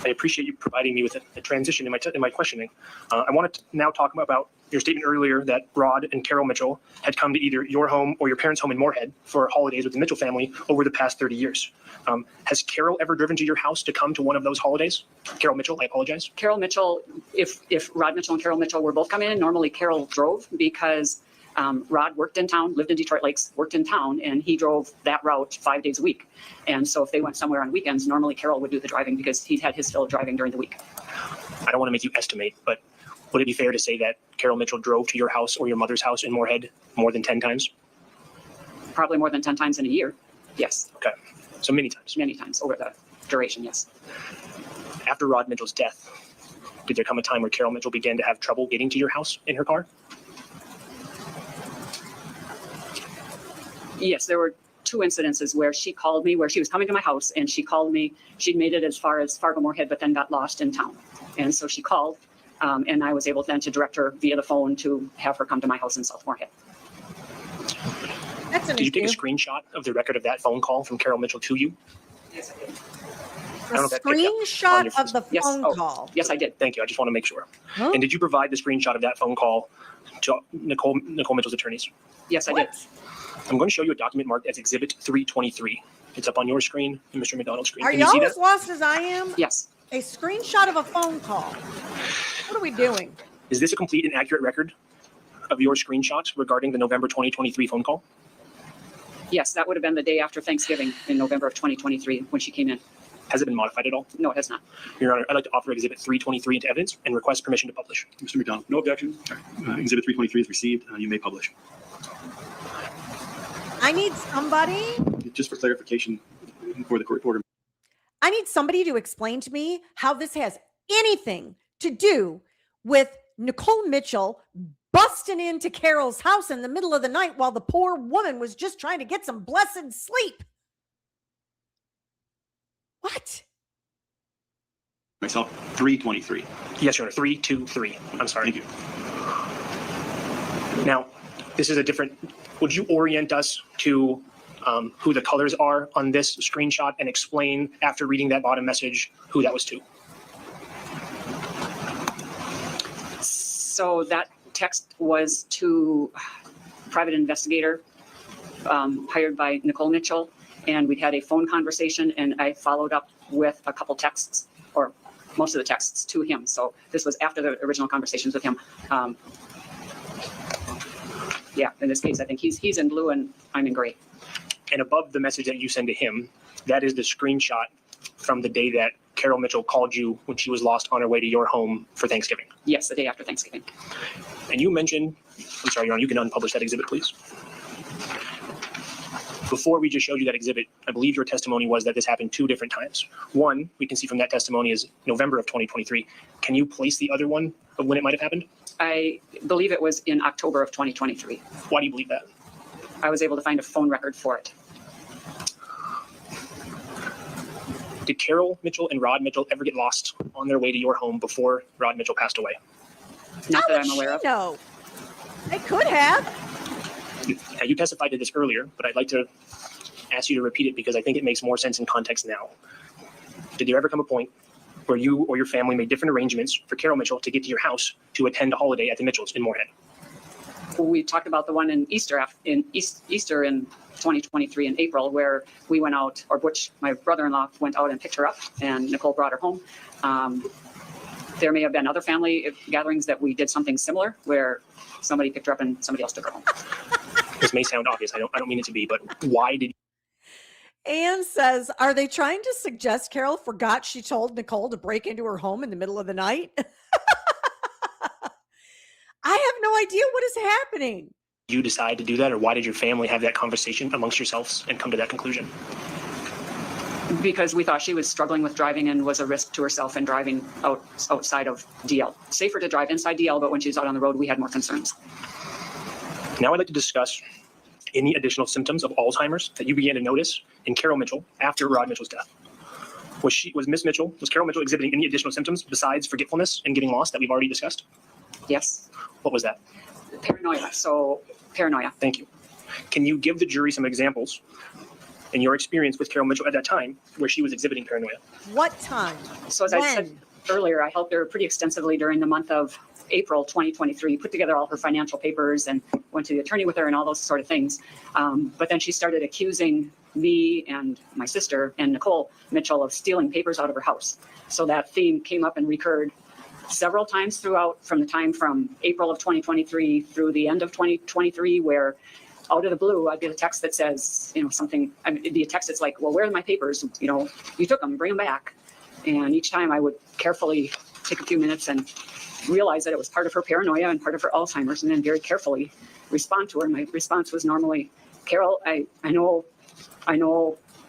I appreciate you providing me with a transition in my questioning. I want to now talk about your statement earlier that Rod and Carol Mitchell had come to either your home or your parents' home in Moorhead for holidays with the Mitchell family over the past 30 years. Has Carol ever driven to your house to come to one of those holidays? Carol Mitchell, I apologize. Carol Mitchell, if Rod Mitchell and Carol Mitchell were both coming in, normally Carol drove because Rod worked in town, lived in Detroit Lakes, worked in town, and he drove that route 5 days a week. And so if they went somewhere on weekends, normally Carol would do the driving because he'd had his fill of driving during the week. I don't want to make you estimate, but would it be fair to say that Carol Mitchell drove to your house or your mother's house in Moorhead more than 10 times? Probably more than 10 times in a year. Yes. Okay. So many times. Many times over the duration, yes. After Rod Mitchell's death, did there come a time where Carol Mitchell began to have trouble getting to your house in her car? Yes, there were 2 incidences where she called me, where she was coming to my house and she called me. She'd made it as far as Fargo Moorhead, but then got lost in town. And so she called, and I was able then to direct her via the phone to have her come to my house in South Moorhead. That's an Did you take a issue. screenshot of the record of that phone call from Carol Mitchell to you? Yes, I did. I don't know A if that picked up on screenshot your- of the Yes. phone Oh. call. Yes, I did. Thank you. I just want to make sure. Huh? And did you provide the screenshot of that phone call to Nicole Mitchell's attorneys? Yes, I did. What? I'm going to show you a document marked as Exhibit 323. It's up on your screen and Mr. McDonald's screen. Are Can you you see all that? as lost as I am? Yes. A screenshot of a phone call. What are we doing? Is this a complete and accurate record of your screenshots regarding the November 2023 phone call? Yes, that would have been the day after Thanksgiving in November of 2023 when she came in. Has it been modified at all? No, it has not. Your Honor, I'd like to offer Exhibit 323 into evidence and request permission to publish. Mr. McDonald? No objection. All right. Exhibit 323 is received. You may publish. I need somebody. Just for clarification for the court reporter. I need somebody to explain to me how this has anything to do with Nicole Mitchell busting into Carol's house in the middle of the night while the poor woman was just trying to get some blessed sleep. What? Myself, 323. Yes, Your Honor, 323. I'm sorry. Thank you. Now, this is a different, would you orient us to who the colors are on this screenshot and explain, after reading that bottom message, who that was to? So that text was to a private investigator hired by Nicole Mitchell. And we had a phone conversation and I followed up with a couple texts, or most of the texts, to him. So this was after the original conversations with him. Yeah, in this case, I think he's in blue and I'm in gray. And above the message that you send to him, that is the screenshot from the day that Carol Mitchell called you when she was lost on her way to your home for Thanksgiving. Yes, the day after Thanksgiving. And you mentioned, I'm sorry, Your Honor, you can unpublish that exhibit, please. Before we just showed you that exhibit, I believe your testimony was that this happened 2 different times. One, we can see from that testimony, is November of 2023. Can you place the other one of when it might have happened? I believe it was in October of 2023. Why do you believe that? I was able to find a phone record for it. Did Carol Mitchell and Rod Mitchell ever get lost on their way to your home before Rod Mitchell passed away? Not How that would I'm aware of. she know? They could have. Now, you testified to this earlier, but I'd like to ask you to repeat it because I think it makes more sense in context now. Did there ever come a point where you or your family made different arrangements for Carol Mitchell to get to your house to attend a holiday at the Mitchells in Moorhead? We talked about the one in Easter in 2023 in April, where we went out, or which my brother-in-law went out and picked her up, and Nicole brought her home. There may have been other family gatherings that we did something similar, where somebody picked her up and somebody else took her home. This may sound obvious. I don't mean it to be, but why did Anne says, are they trying to suggest Carol forgot she told Nicole to break into her home in the middle of the night? I have no idea what is happening. you decide to do that, or why did your family have that conversation amongst yourselves and come to that conclusion? Because we thought she was struggling with driving and was a risk to herself and driving outside of DL. Safer to drive inside DL, but when she's out on the road, we had more concerns. Now I'd like to discuss any additional symptoms of Alzheimer's that you began to notice in Carol Mitchell after Rod Mitchell's death. Was Carol Mitchell exhibiting any additional symptoms besides forgetfulness and getting lost that we've already discussed? Yes. What was that? Paranoia. So paranoia. Thank you. Can you give the jury some examples in your experience with Carol Mitchell at that time where she was exhibiting paranoia? What time? So as I said earlier, I helped her pretty extensively during the month of April 2023, put together all her financial papers and went to the attorney with her and all those sort of things. But then she started accusing me and my sister and Nicole Mitchell of stealing papers out of her house. So that theme came up and recurred several times throughout, from the time from April of 2023 through the end of 2023, where out of the blue, I'd get a text that says, something, it'd be a text that's like, well, where are my papers? You took them, bring them back. And each time I would carefully take a few minutes and realize that it was part of her paranoia and part of her Alzheimer's, and then very carefully respond to her. My response was normally, Carol, I know,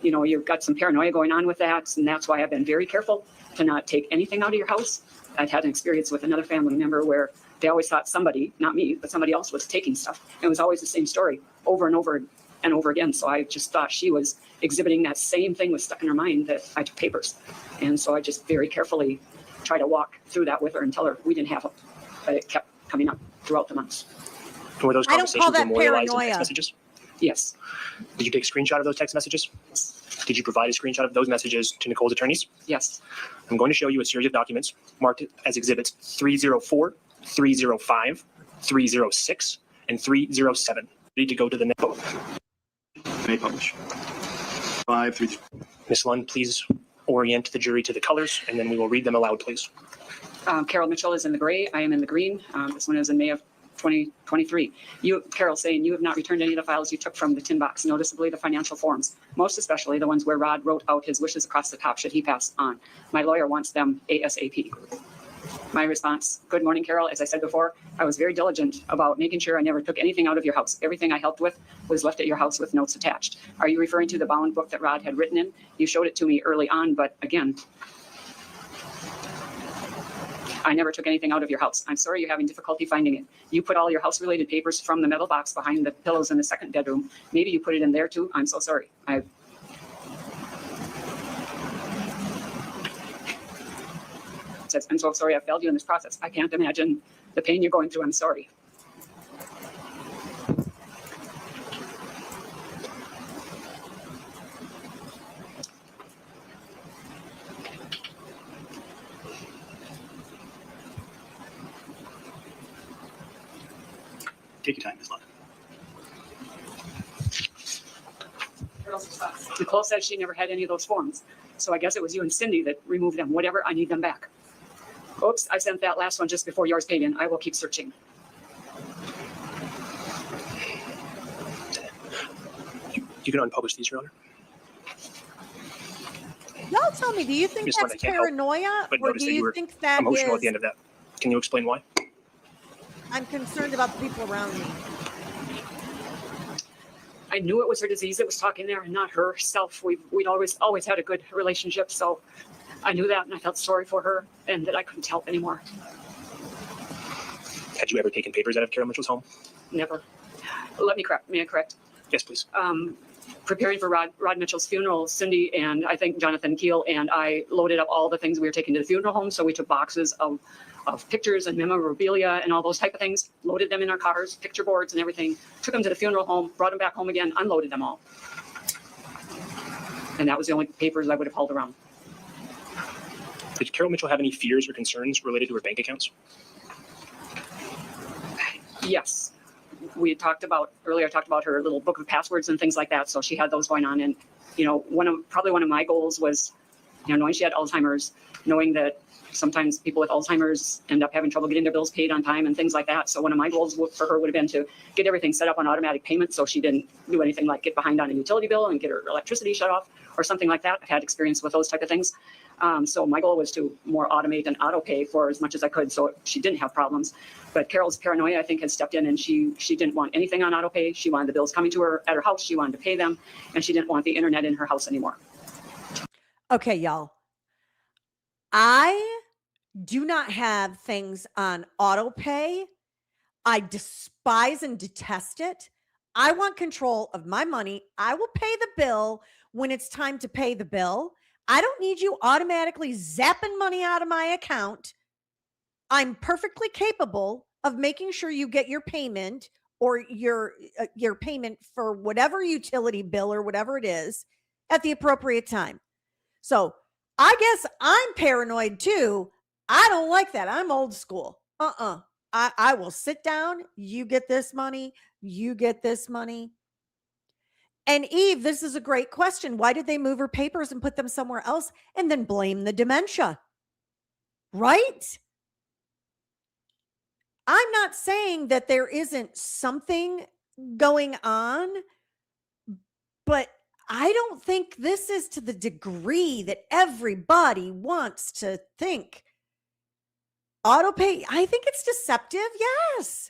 you've got some paranoia going on with that, and that's why I've been very careful to not take anything out of your house. I'd had an experience with another family member where they always thought somebody, not me, but somebody else was taking stuff. It was always the same story over and over and over again. So I just thought she was exhibiting that same thing was stuck in her mind, that I took papers. And so I just very carefully try to walk through that with her and tell her we didn't have them, but it kept coming up throughout the months. Were those I don't call conversations that memorialized in paranoia. text messages? Yes. Did you take a screenshot of those text messages? Did you provide a screenshot of those messages to Nicole's attorneys? Yes. I'm going to show you a series of documents marked as exhibits 304, 305, 306, and 307. Ready to go to the next vote. May publish. 5 through Ms. Lund, please orient the jury to the colors, and then we will read them aloud, please. Carol Mitchell is in the gray. I am in the green. This one is in May of 2023. Carol, saying you have not returned any of the files you took from the tin box, noticeably the financial forms, most especially the ones where Rod wrote out his wishes across the top should he pass on. My lawyer wants them ASAP. My response, good morning, Carol. As I said before, I was very diligent about making sure I never took anything out of your house. Everything I helped with was left at your house with notes attached. Are you referring to the bound book that Rod had written in? You showed it to me early on, but again, I never took anything out of your house. I'm sorry you're having difficulty finding it. You put all your house-related papers from the metal box behind the pillows in the second bedroom. Maybe you put it in there too. I'm so sorry. Says, I'm so sorry I failed you in this process. I can't imagine the pain you're going through. I'm sorry. Take your time, Ms. Lund. Nicole said she never had any of those forms. So I guess it was you and Cindy that removed them. Whatever, I need them back. Oops, I sent that last one just before yours paid in. I will keep searching. You can unpublish these, Your Honor. Y'all tell me, do you think Ms. Lund, that's I can't help paranoia, but or notice do that you you were think that emotional at the is? end of that. Can you explain why? I'm concerned about the people around me. I knew it was her disease that was talking there and not herself. We'd always had a good relationship, so I knew that, and I felt sorry for her and that I couldn't help anymore. Had you ever taken papers out of Carol Mitchell's home? Never. May I correct? Yes, please. Preparing for Rod Mitchell's funeral, Cindy and I think Jonathan Keel and I loaded up all the things we were taking to the funeral home. So we took boxes of pictures and memorabilia and all those type of things, loaded them in our cars, picture boards and everything, took them to the funeral home, brought them back home again, unloaded them all. And that was the only papers I would have hauled around. Did Carol Mitchell have any fears or concerns related to her bank accounts? Yes. We had talked about earlier, I talked about her little book of passwords and things like that. So she had those going on. And, you know, probably one of my goals was, you know, knowing she had Alzheimer's, knowing that sometimes people with Alzheimer's end up having trouble getting their bills paid on time and things like that. So one of my goals for her would have been to get everything set up on automatic payment so she didn't do anything like get behind on a utility bill and get her electricity shut off or something like that. I've had experience with those type of things. So my goal was to more automate and auto pay for as much as I could so she didn't have problems. But Carol's paranoia, I think, had stepped in and she didn't want anything on auto pay. She wanted the bills coming to her at her house. She wanted to pay them and she didn't want the internet in her house anymore. Okay, y'all. I do not have things on auto pay. I despise and detest it. I want control of my money. I will pay the bill when it's time to pay the bill. I don't need you automatically zapping money out of my account. I'm perfectly capable of making sure you get your payment or your payment for whatever utility bill or whatever it is at the appropriate time. So I guess I'm paranoid too. I don't like that. I'm old school. I will sit down. You get this money. You get this money. And Eve, this is a great question. Why did they move her papers and put them somewhere else and then blame the dementia? Right? I'm not saying that there isn't something going on, but I don't think this is to the degree that everybody wants to think. Auto pay, I think it's deceptive. Yes.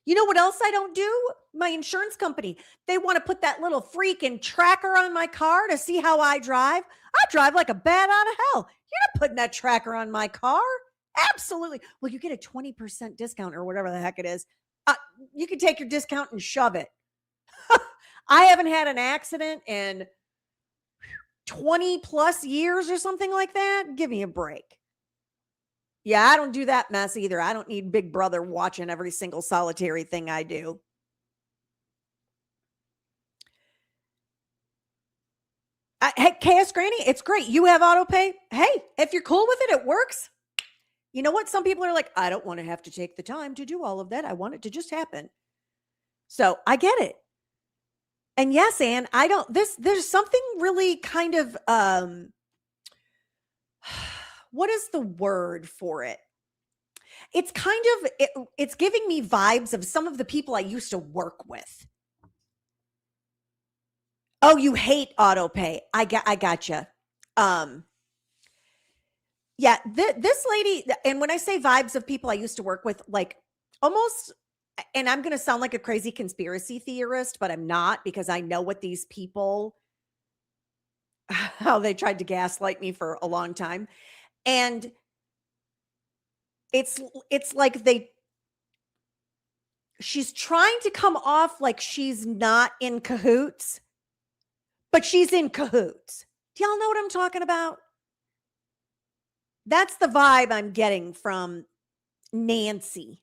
You know what else I don't do? My insurance company. They want to put that little freaking tracker on my car to see how I drive. I drive like a bat out of hell. You're not putting that tracker on my car. Absolutely. Well, you get a 20% discount or whatever the heck it is. You can take your discount and shove it. I haven't had an accident in 20 plus years or something like that. Give me a break. Yeah, I don't do that mess either. I don't need Big Brother watching every single solitary thing I do. Hey, KS Granny, it's great. You have auto pay. Hey, if you're cool with it, it works. You know what? Some people are like, I don't want to have to take the time to do all of that. I want it to just happen. So I get it. And yes, Anne, there's something really kind of, what is the word for it? It's kind of, it's giving me vibes of some of the people I used to work with. Oh, you hate auto pay. I gotcha. Yeah, this lady, and when I say vibes of people I used to work with, like almost, and I'm going to sound like a crazy conspiracy theorist, but I'm not, because I know what these people, how they tried to gaslight me for a long time. And it's like she's trying to come off like she's not in cahoots, but she's in cahoots. Do y'all know what I'm talking about? That's the vibe I'm getting from Nancy.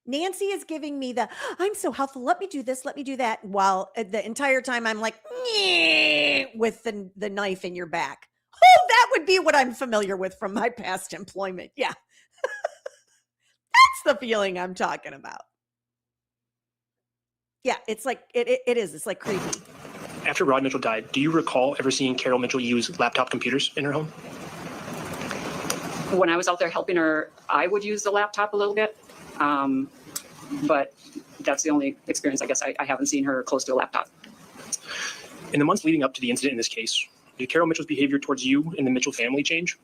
Nancy is giving me the, I'm so helpful, let me do this, let me do that, while the entire time I'm like, with the knife in your back. Oh, that would be what I'm familiar with from my past employment. Yeah. That's the feeling I'm talking about. Yeah, it's like, it is. It's like creepy. After Rod Mitchell died, do you recall ever seeing Carol Mitchell use laptop computers in her home? When I was out there helping her, I would use the laptop a little bit. But that's the only experience, I guess. I haven't seen her close to a laptop. In the months leading up to the incident in this case, did Carol Mitchell's behavior towards you and the Mitchell family change?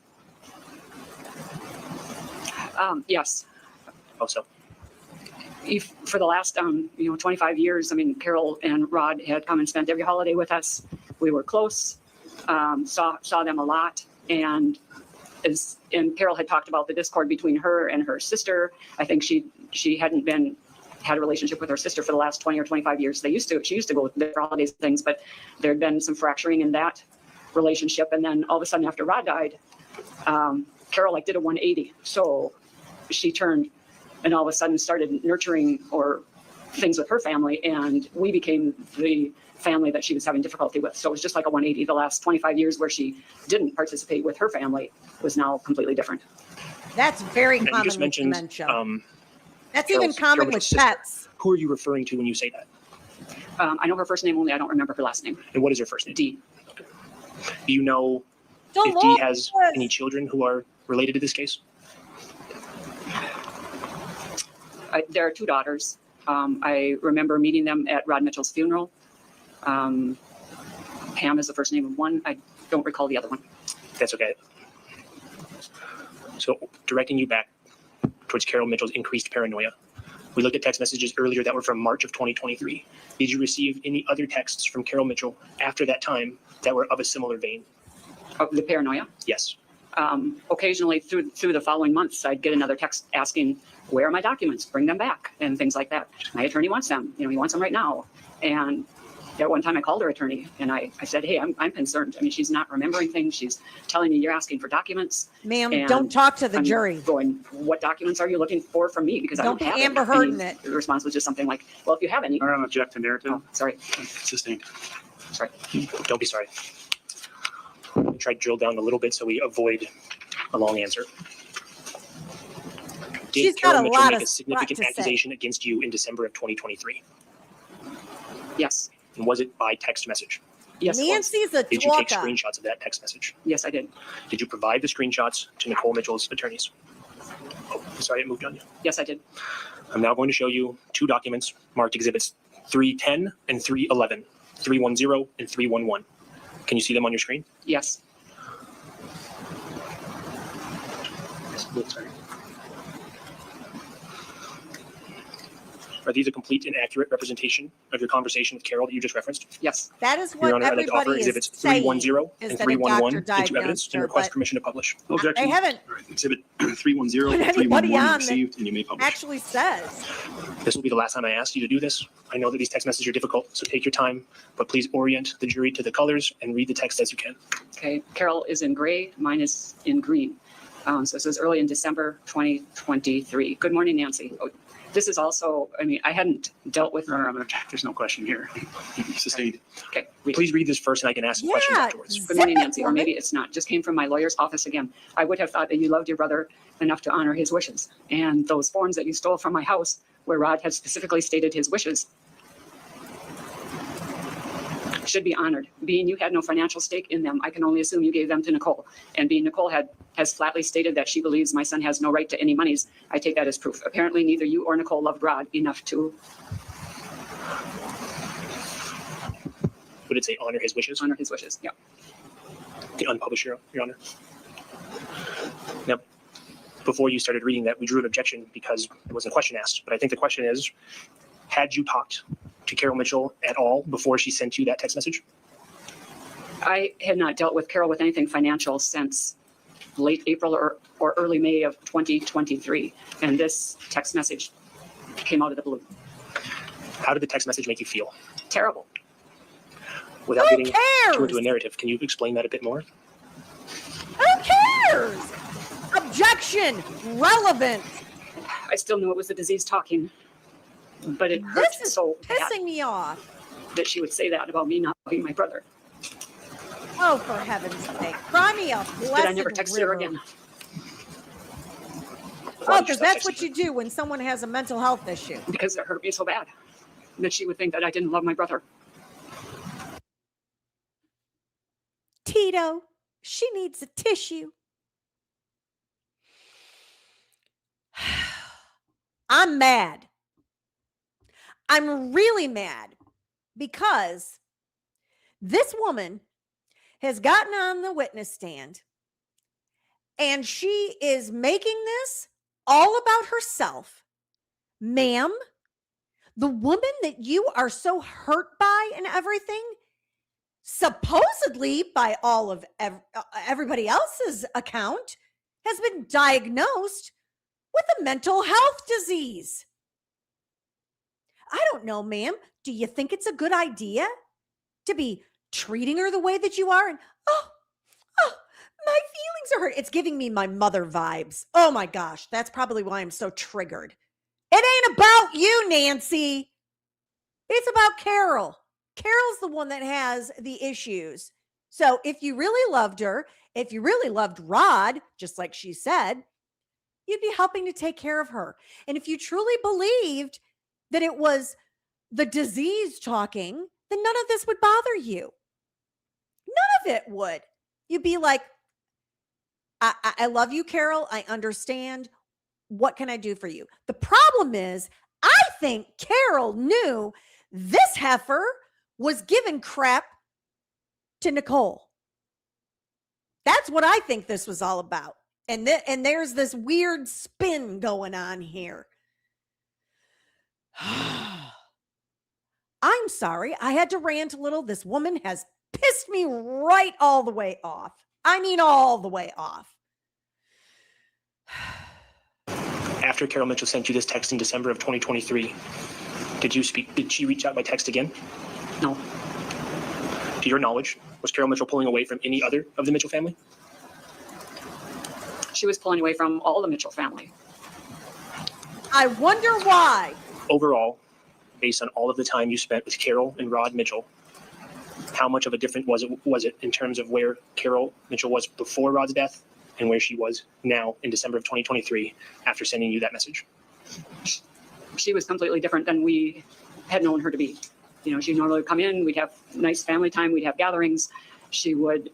Yes. Also. For the last 25 years, I mean, Carol and Rod had come and spent every holiday with us. We were close, saw them a lot, and Carol had talked about the discord between her and her sister. I think she hadn't had a relationship with her sister for the last 20 or 25 years. She used to go with their holidays and things, but there had been some fracturing in that relationship. And then all of a sudden, after Rod died, Carol did a 180. So she turned and all of a sudden started nurturing things with her family, and we became the family that she was having difficulty with. So it was just like a 180. The last 25 years where she didn't participate with her family was now completely different. That's very common just with mentioned, dementia. That's Carol's- even common Carol with Mitchell's pets. sister. Who are you referring to when you say that? I know her first name only. I don't remember her last name. And what is her first name? Dee. Do you know Don't if Dee look has at any children who are related to this case? There are two daughters. I remember meeting them at Rod Mitchell's funeral. Pam is the first name of one. I don't recall the other one. That's okay. So directing you back towards Carol Mitchell's increased paranoia. We looked at text messages earlier that were from March of 2023. Did you receive any other texts from Carol Mitchell after that time that were of a similar vein? The paranoia? Yes. Occasionally through the following months, I'd get another text asking, where are my documents? Bring them back, and things like that. My attorney wants them. He wants them right now. And at one time I called her attorney and I said, hey, I'm concerned. I mean, she's not remembering things. She's telling me you're asking for documents. Ma'am, And don't talk to the I'm jury. Going, what documents are you looking for from me? Because I Don't don't have Amber any. Hearding it. The response was just something like, well, if you have any. I don't object to narrative. Oh, sorry. Sustained. Sorry. Don't be sorry. Try to drill down a little bit so we avoid a long answer. Did She's got Carol a Mitchell lot make a of significant lot to say. accusation against you in December of 2023? Yes. And was it by text message? Yes. it was. Nancy's a Did you take talker. screenshots of that text message? Yes, I did. Did you provide the screenshots to Nicole Mitchell's attorneys? Oh, I'm sorry, it moved on you. Yes, I did. I'm now going to show you two documents marked exhibits 310 and 311, 310 and 311. Can you see them on your screen? Yes. Sorry. Are these a complete and accurate representation of your conversation with Carol that you just referenced? Yes. That is Your what Honor, I'd like to offer everybody is exhibits saying. 310 is and that a doctor 311 into evidence diagnosed and her, request but permission to publish. No objection. They haven't All right. Exhibit 310 put and anybody 311 on that received, and you may publish. actually says. This will be the last time I ask you to do this. I know that these text messages are difficult, so take your time, but please orient the jury to the colors and read the text as you can. Okay. Carol is in gray. Mine is in green. So this was early in December 2023. Good morning, Nancy. Oh, this is also, I mean, I hadn't dealt with Your Honor, her. I'm going to object. There's no question here. Sustained. Okay. Please read this first and I can ask some questions Yeah. afterwards. Good morning, Zip it, Nancy, or woman. maybe it's not. Just came from my lawyer's office again. I would have thought that you loved your brother enough to honor his wishes. And those forms that you stole from my house where Rod had specifically stated his wishes. should be honored. Being you had no financial stake in them, I can only assume you gave them to Nicole. And being Nicole has flatly stated that she believes my son has no right to any monies, I take that as proof. Apparently, neither you or Nicole loved Rod enough to Would it say honor his wishes? honor his wishes. Yeah. The unpublished, Your Honor. Now, before you started reading that, we drew an objection because there wasn't a question asked. But I think the question is, had you talked to Carol Mitchell at all before she sent you that text message? I had not dealt with Carol with anything financial since late April or early May of 2023. And this text message came out of the blue. How did the text message make you feel? Terrible. Without Who getting cares? too into a narrative, can you explain that a bit more? Who cares? Objection. Relevant. I still knew it was the disease talking, but it hurt This is so bad pissing me off. that she would say that about me not being my brother. Oh, for heaven's sake. Cry me a blessed Did I never text her river. again? Oh, because that's what you do when someone has a mental health issue. Because it hurt me so bad that she would think that I didn't love my brother. Tito, she needs a tissue. I'm mad. I'm really mad because this woman has gotten on the witness stand and she is making this all about herself. Ma'am, the woman that you are so hurt by and everything, supposedly by all of everybody else's account, has been diagnosed with a mental health disease. I don't know, ma'am. Do you think it's a good idea to be treating her the way that you are? And oh, my feelings are hurt. It's giving me my mother vibes. Oh my gosh, that's probably why I'm so triggered. It ain't about you, Nancy. It's about Carol. Carol's the one that has the issues. So if you really loved her, if you really loved Rod, just like she said, you'd be helping to take care of her. And if you truly believed that it was the disease talking, then none of this would bother you. None of it would. You'd be like, I love you, Carol. I understand. What can I do for you? The problem is, I think Carol knew this heifer was giving crap to Nicole. That's what I think this was all about. And there's this weird spin going on here. I'm sorry. I had to rant a little. This woman has pissed me right all the way off. I mean, all the way off. After Carol Mitchell sent you this text in December of 2023, did she reach out by text again? No. To your knowledge, was Carol Mitchell pulling away from any other of the Mitchell family? She was pulling away from all the Mitchell family. I wonder why. Overall, based on all of the time you spent with Carol and Rod Mitchell, how much of a difference was it in terms of where Carol Mitchell was before Rod's death and where she was now in December of 2023 after sending you that message? She was completely different than we had known her to be. You know, she'd normally come in, we'd have nice family time, we'd have gatherings. She would,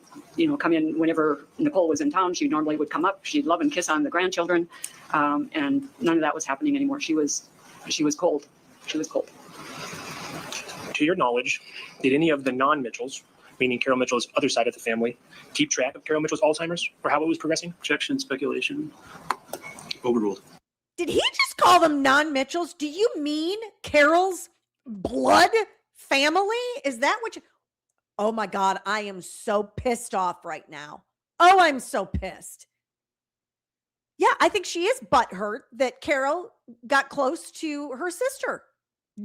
come in whenever Nicole was in town. She normally would come up. She'd love and kiss on the grandchildren. And none of that was happening anymore. She was cold. She was cold. To your knowledge, did any of the non-Mitchells, meaning Carol Mitchell's other side of the family, keep track of Carol Mitchell's Alzheimer's or how it was progressing? Objection, speculation. Overruled. Did he just call them non-Mitchells? Do you mean Carol's blood family? Is that what you... Oh my God, I am so pissed off right now. Oh, I'm so pissed. Yeah, I think she is butthurt that Carol got close to her sister.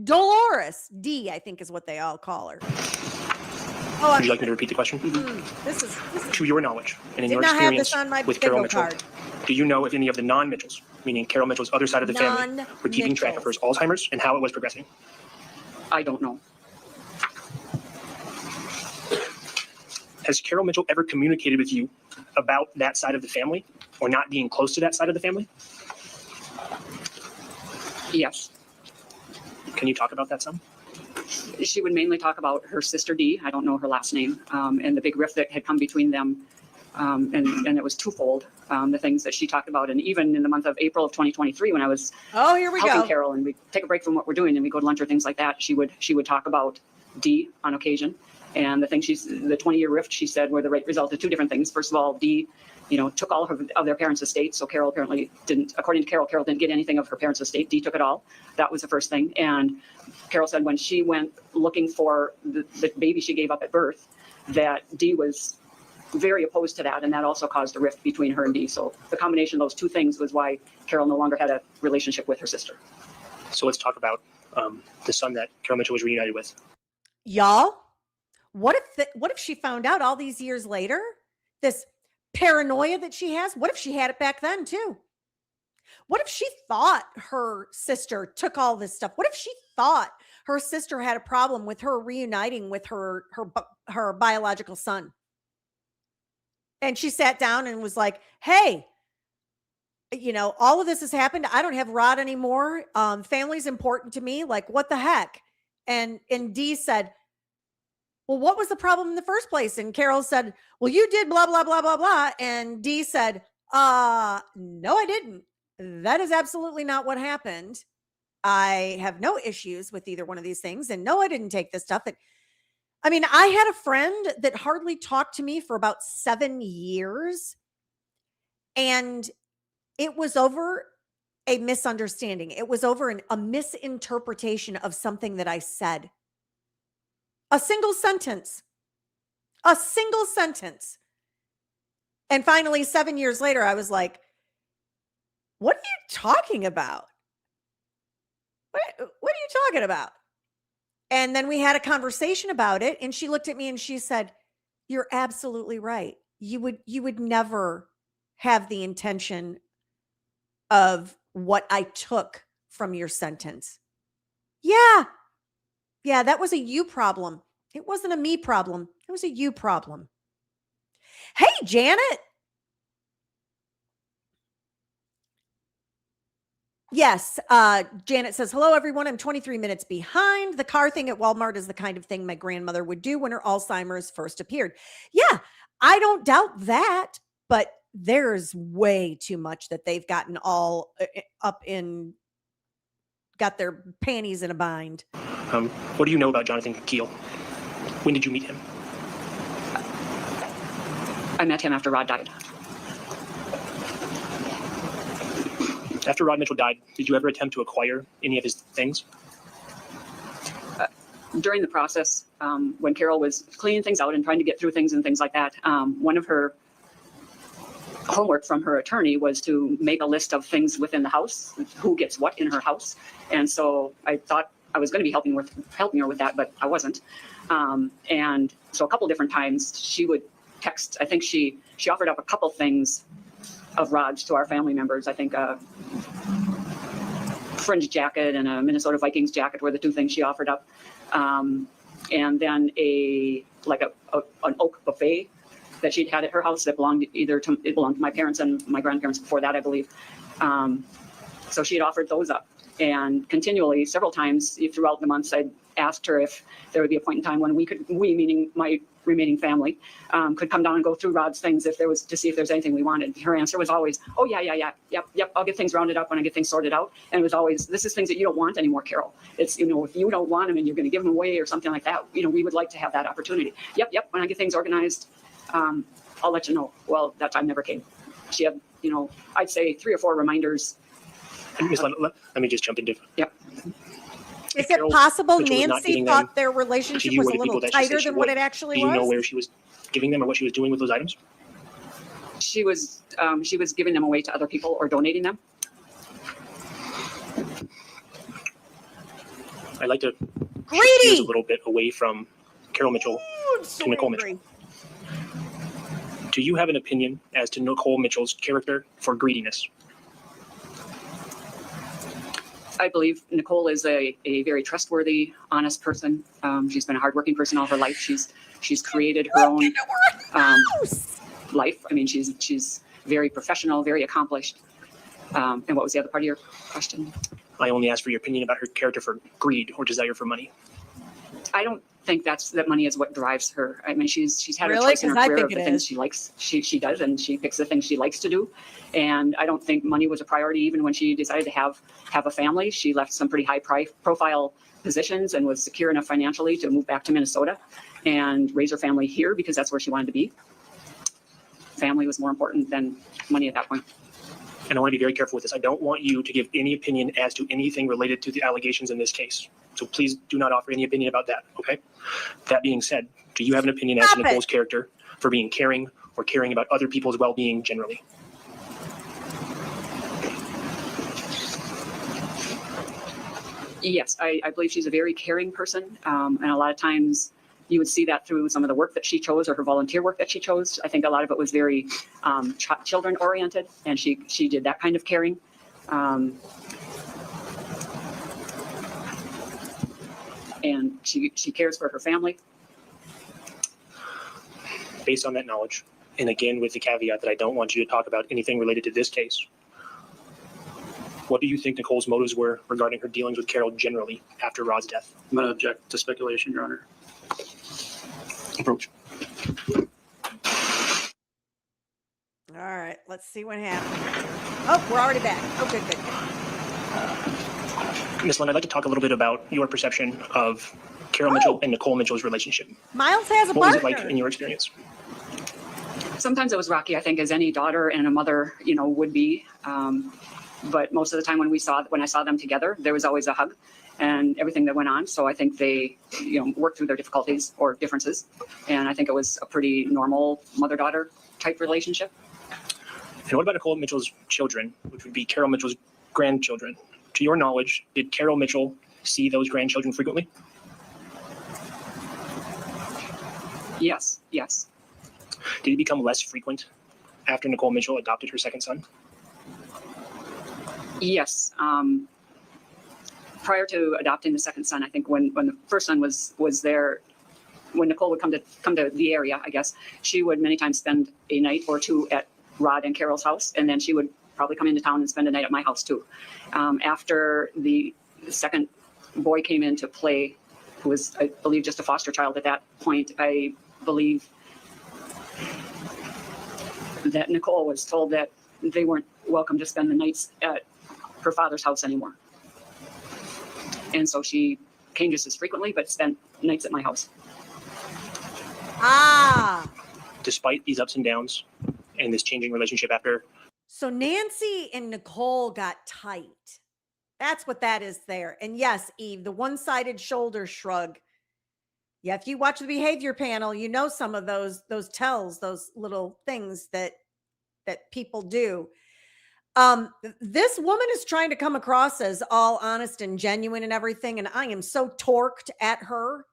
Dolores, D, I think is what they all call her. Oh, Would you like me to repeat the question? This is To your knowledge and in did your not have experience this on my with Carol bingo Mitchell, card. do you know if any of the non-Mitchells, meaning Carol Mitchell's other side of the family, were keeping track of her Alzheimer's and how it was progressing? I don't know. Has Carol Mitchell ever communicated with you about that side of the family or not being close to that side of the family? Yes. Can you talk about that some? she would mainly talk about her sister Dee. I don't know her last name, and the big rift that had come between them. And it was twofold, the things that she talked about. And even in the month of April of 2023, when I was Oh, here we helping go. Carol and we take a break from what we're doing and we go to lunch or things like that, she would talk about Dee on occasion. And the 20-year rift, she said, were the result of two different things. First of all, Dee, took all of their parents' estate. So Carol apparently didn't, according to Carol didn't get anything of her parents' estate. Dee took it all. That was the first thing. And Carol said when she went looking for the baby she gave up at birth, that Dee was very opposed to that. And that also caused a rift between her and Dee. So the combination of those two things was why Carol no longer had a relationship with her sister. So let's talk about the son that Carol Mitchell was reunited with. Y'all, what if she found out all these years later, this paranoia that she has? What if she had it back then too? What if she thought her sister took all this stuff? What if she thought her sister had a problem with her reuniting with her biological son? And she sat down and was like, hey, all of this has happened. I don't have Rod anymore. Family's important to me. Like, what the heck? And Dee said, well, what was the problem in the first place? And Carol said, well, you did blah, blah, blah, blah, blah. And Dee said, no, I didn't. That is absolutely not what happened. I have no issues with either one of these things. And no, I didn't take this stuff. I had a friend that hardly talked to me for about 7 years. And it was over a misunderstanding. It was over a misinterpretation of something that I said. A single sentence. And finally, 7 years later, I was like, what are you talking about? What are you talking about? And then we had a conversation about it. And she looked at me and she said, you're absolutely right. You would never have the intention of what I took from your sentence. Yeah, that was a you problem. It wasn't a me problem. It was a you problem. Hey, Janet. Yes. Janet says, hello, everyone. I'm 23 minutes behind. The car thing at Walmart is the kind of thing my grandmother would do when her Alzheimer's first appeared. Yeah, I don't doubt that, but there's way too much that they've gotten all up in, got their panties in a bind. What do you know about Jonathan Keel? When did you meet him? I met him after Rod died. After Rod Mitchell died, did you ever attempt to acquire any of his things? During the process, when Carol was cleaning things out and trying to get through things and things like that, one of her homework from her attorney was to make a list of things within the house, who gets what in her house. And so I thought I was going to be helping her with that, but I wasn't. And so a couple different times she would text. I think she offered up a couple things of Rod's to our family members. I think a fringe jacket and a Minnesota Vikings jacket were the two things she offered up. And then an oak buffet that she'd had at her house that belonged to my parents and my grandparents before that, I believe. So she had offered those up. And continually, several times throughout the months, I'd asked her if there would be a point in time when we, meaning my remaining family, could come down and go through Rod's things to see if there's anything we wanted. Her answer was always, oh, yeah, yep, I'll get things rounded up when I get things sorted out. And it was always, this is things that you don't want anymore, Carol. It's, if you don't want them and you're going to give them away or something like that, we would like to have that opportunity. Yep, when I get things organized, I'll let you know. Well, that time never came. She had, I'd say 3 or 4 reminders. Let me just jump into. Yep. Is it possible Mitchell was not Nancy giving thought them their relationship to you was or a the little people that she tighter said she than what would? it actually Do you know was? where she was giving them or what she was doing with those items? She was giving them away to other people or donating them. I'd like to Greedy! shift gears a little bit away from Carol Mitchell Ooh, so to Nicole angry. Mitchell. Do you have an opinion as to Nicole Mitchell's character for greediness? I believe Nicole is a very trustworthy, honest person. She's been a hardworking person all her life. She's created her own life. I mean, she's very professional, very accomplished. And what was the other part of your question? I only asked for your opinion about her character for greed or desire for money. I don't think that money is what drives her. I mean, she's had Really? a choice in her 'Cause I career think of the it things is. she likes. She does, and she picks the things she likes to do. And I don't think money was a priority even when she decided to have a family. She left some pretty high profile positions and was secure enough financially to move back to Minnesota and raise her family here because that's where she wanted to be. Family was more important than money at that point. And I want to be very careful with this. I don't want you to give any opinion as to anything related to the allegations in this case. So please do not offer any opinion about that, okay? That being said, do you have an opinion as Stop to it. Nicole's character for being caring or caring about other people's well-being generally? Yes, I believe she's a very caring person. And a lot of times you would see that through some of the work that she chose or her volunteer work that she chose. I think a lot of it was very children oriented, and she did that kind of caring. And she cares for her family. Based on that knowledge, and again with the caveat that I don't want you to talk about anything related to this case, what do you think Nicole's motives were regarding her dealings with Carol generally after Rod's death? I'm going to object to speculation, Your Honor. Approach. All right, let's see what happens. Oh, we're already back. Oh, good. Ms. Lynn, I'd like to talk a little bit about your perception of Carol Mitchell and Nicole Mitchell's relationship. Miles has a What was it partner. like in your experience? Sometimes it was rocky, I think, as any daughter and a mother, would be. But most of the time when I saw them together, there was always a hug and everything that went on. So I think they, worked through their difficulties or differences. And I think it was a pretty normal mother-daughter type relationship. And what about Nicole Mitchell's children, which would be Carol Mitchell's grandchildren? To your knowledge, did Carol Mitchell see those grandchildren frequently? Yes. Did it become less frequent after Nicole Mitchell adopted her second son? Yes. Prior to adopting the second son, I think when the first son was there, when Nicole would come to the area, I guess, she would many times spend a night or two at Rod and Carol's house, and then she would probably come into town and spend a night at my house too. After the second boy came into play, who was, I believe, just a foster child at that point, I believe that Nicole was told that they weren't welcome to spend the nights at her father's house anymore. And so she came just as frequently, but spent nights at my house. Despite these ups and downs and this changing relationship after. So Nancy and Nicole got tight. That's what that is there. And yes, Eve, the one-sided shoulder shrug. Yeah, if you watch the behavior panel, you know some of those tells, those little things that people do. This woman is trying to come across as all honest and genuine and everything, and I am so torqued at her.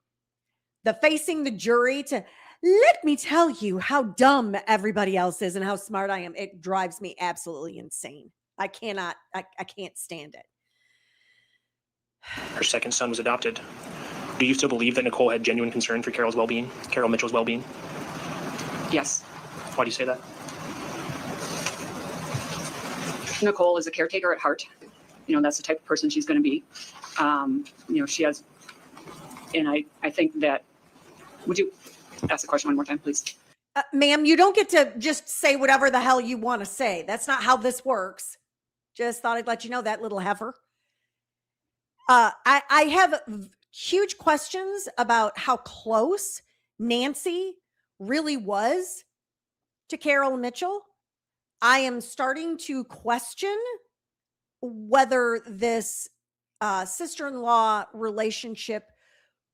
The facing the jury to let me tell you how dumb everybody else is and how smart I am. It drives me absolutely insane. I can't stand it. Her second son was adopted. Do you still believe that Nicole had genuine concern for Carol Mitchell's well-being? Yes. Why do you say that? Nicole is a caretaker at heart. That's the type of person she's going to be. She has, and I think that, would you ask the question one more time, please? Ma'am, you don't get to just say whatever the hell you want to say. That's not how this works. Just thought I'd let you know that, little heifer. I have huge questions about how close Nancy really was to Carol Mitchell. I am starting to question whether this sister-in-law relationship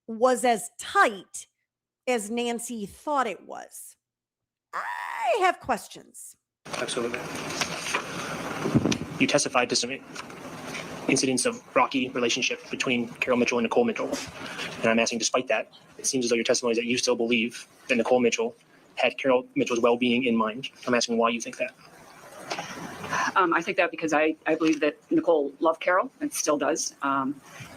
was as tight as Nancy thought it was. I have questions. Absolutely. You testified to some incidents of rocky relationship between Carol Mitchell and Nicole Mitchell. And I'm asking, despite that, it seems as though your testimony is that you still believe that Nicole Mitchell had Carol Mitchell's well-being in mind. I'm asking why you think that. I think that because I believe that Nicole loved Carol and still does.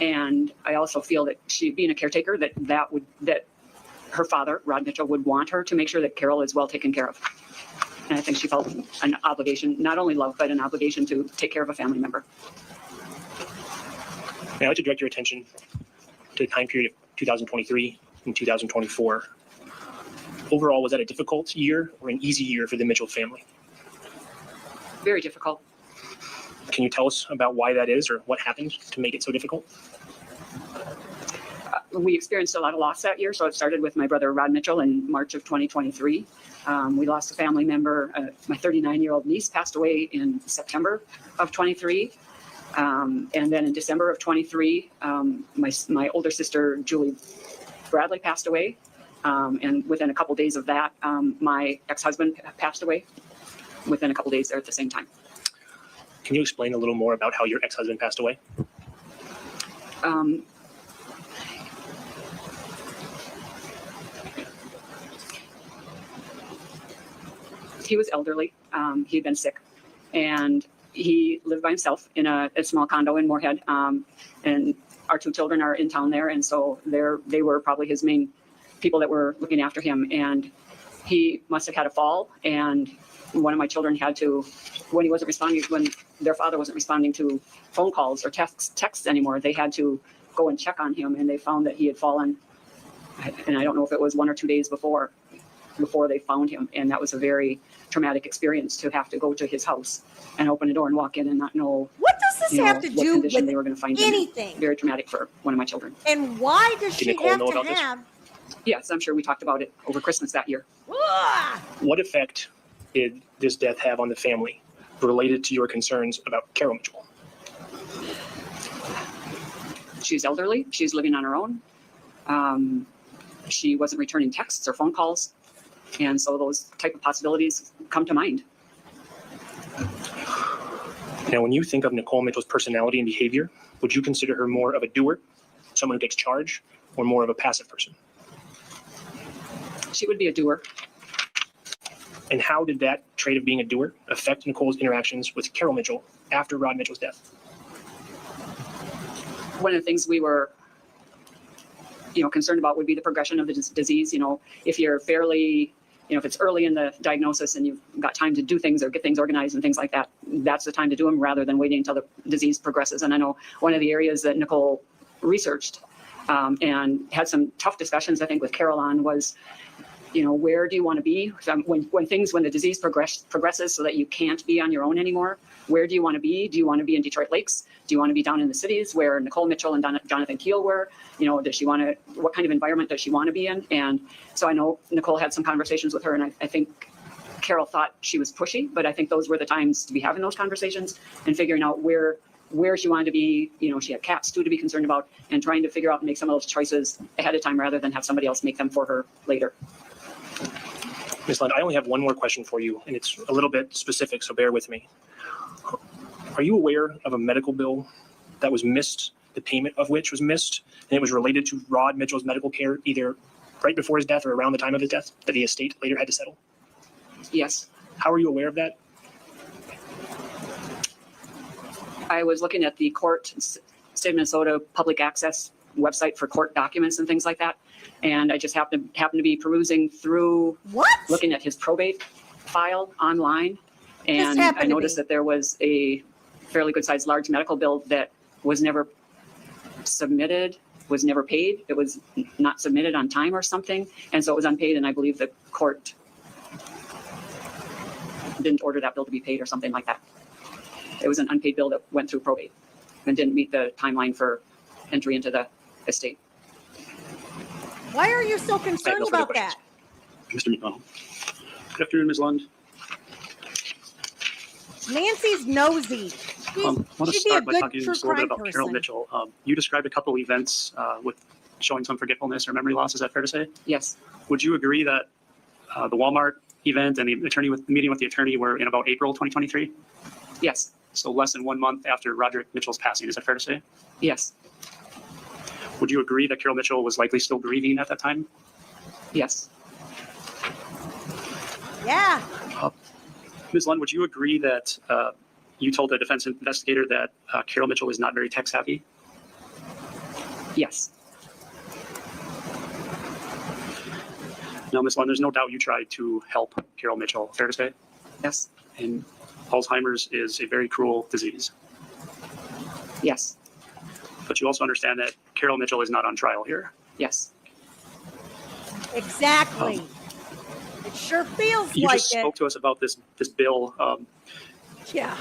And I also feel that she, being a caretaker, that her father, Rod Mitchell, would want her to make sure that Carol is well taken care of. And I think she felt an obligation, not only love, but an obligation to take care of a family member. I'd like to direct your attention to the time period 2023, and 2024. Overall, was that a difficult year or an easy year for the Mitchell family? Very difficult. Can you tell us about why that is or what happened to make it so difficult? We experienced a lot of loss that year. So it started with my brother Rod Mitchell in March of 2023. We lost a family member. My 39-year-old niece passed away in September of 23. And then in December of 23, my older sister, Julie Bradley, passed away. And within a couple days of that, my ex-husband passed away within a couple days there at the same time. Can you explain a little more about how your ex-husband passed away? He was elderly. He'd been sick, and he lived by himself in a small condo in Moorhead. And our two children are in town there, and so they were probably his main people that were looking after him. And he must have had a fall, and one of my children had to, when he wasn't responding, when their father wasn't responding to phone calls or texts anymore, they had to go and check on him, and they found that he had fallen. And I don't know if it was 1 or 2 days before they found him. And that was a very traumatic experience to have to go to his house and open the door and walk in and not know What does this have to what do condition they with were going to find him in. anything? Very traumatic for one of my children. And why does Did she Nicole have know to about this? have? Yes, I'm sure we talked about it over Christmas that year. Ugh! What effect did this death have on the family related to your concerns about Carol Mitchell? She's elderly. She's living on her own. She wasn't returning texts or phone calls. And so those type of possibilities come to mind. Now, when you think of Nicole Mitchell's personality and behavior, would you consider her more of a doer, someone who takes charge, or more of a passive person? She would be a doer. And how did that trait of being a doer affect Nicole's interactions with Carol Mitchell after Rod Mitchell's death? One of the things we were concerned about would be the progression of the disease. If you're fairly, if it's early in the diagnosis and you've got time to do things or get things organized and things like that, that's the time to do them rather than waiting until the disease progresses. And I know one of the areas that Nicole researched and had some tough discussions, I think, with Carol on was, where do you want to be when the disease progresses so that you can't be on your own anymore? Where do you want to be? Do you want to be in Detroit Lakes? Do you want to be down in the cities where Nicole Mitchell and Jonathan Keel were? Does she want to, what kind of environment does she want to be in? And so I know Nicole had some conversations with her, and I think Carol thought she was pushy, but I think those were the times to be having those conversations and figuring out where she wanted to be. She had cats too to be concerned about, and trying to figure out and make some of those choices ahead of time rather than have somebody else make them for her later. Ms. Lund, I only have one more question for you, and it's a little bit specific, so bear with me. Are you aware of a medical bill that was missed, the payment of which was missed, and it was related to Rod Mitchell's medical care either right before his death or around the time of his death that the estate later had to settle? Yes. How are you aware of that? I was looking at the state of Minnesota public access website for court documents and things like that. And I just happened to be perusing through looking at his probate file online. And I noticed that there was a fairly good sized large medical bill that was never submitted, was never paid. It was not submitted on time or something. And so it was unpaid. And I believe the court didn't order that bill to be paid or something like that. It was an unpaid bill that went through probate and didn't meet the timeline for entry into the estate. Why are you so concerned about that? Mr. McDonald. Good afternoon, Ms. Lund. Nancy's nosy. I want to She'd be a start by good talking true just a little bit crime about Carol person. Mitchell. You described a couple events with showing some forgetfulness or memory loss. Is that fair to say? Yes. Would you agree that the Walmart event and the meeting with the attorney were in about April 2023? Yes. So less than 1 month after Roderick Mitchell's passing. Is that fair to say? Yes. Would you agree that Carol Mitchell was likely still grieving at that time? Yes. Yeah. Ms. Lund, would you agree that you told the defense investigator that Carol Mitchell is not very tech savvy? Yes. Now, Ms. Lund, there's no doubt you tried to help Carol Mitchell. Fair to say? Yes. And Alzheimer's is a very cruel disease. Yes. But you also understand that Carol Mitchell is not on trial here. Yes. Exactly. It sure feels You like just it. spoke to us about this bill. Yeah.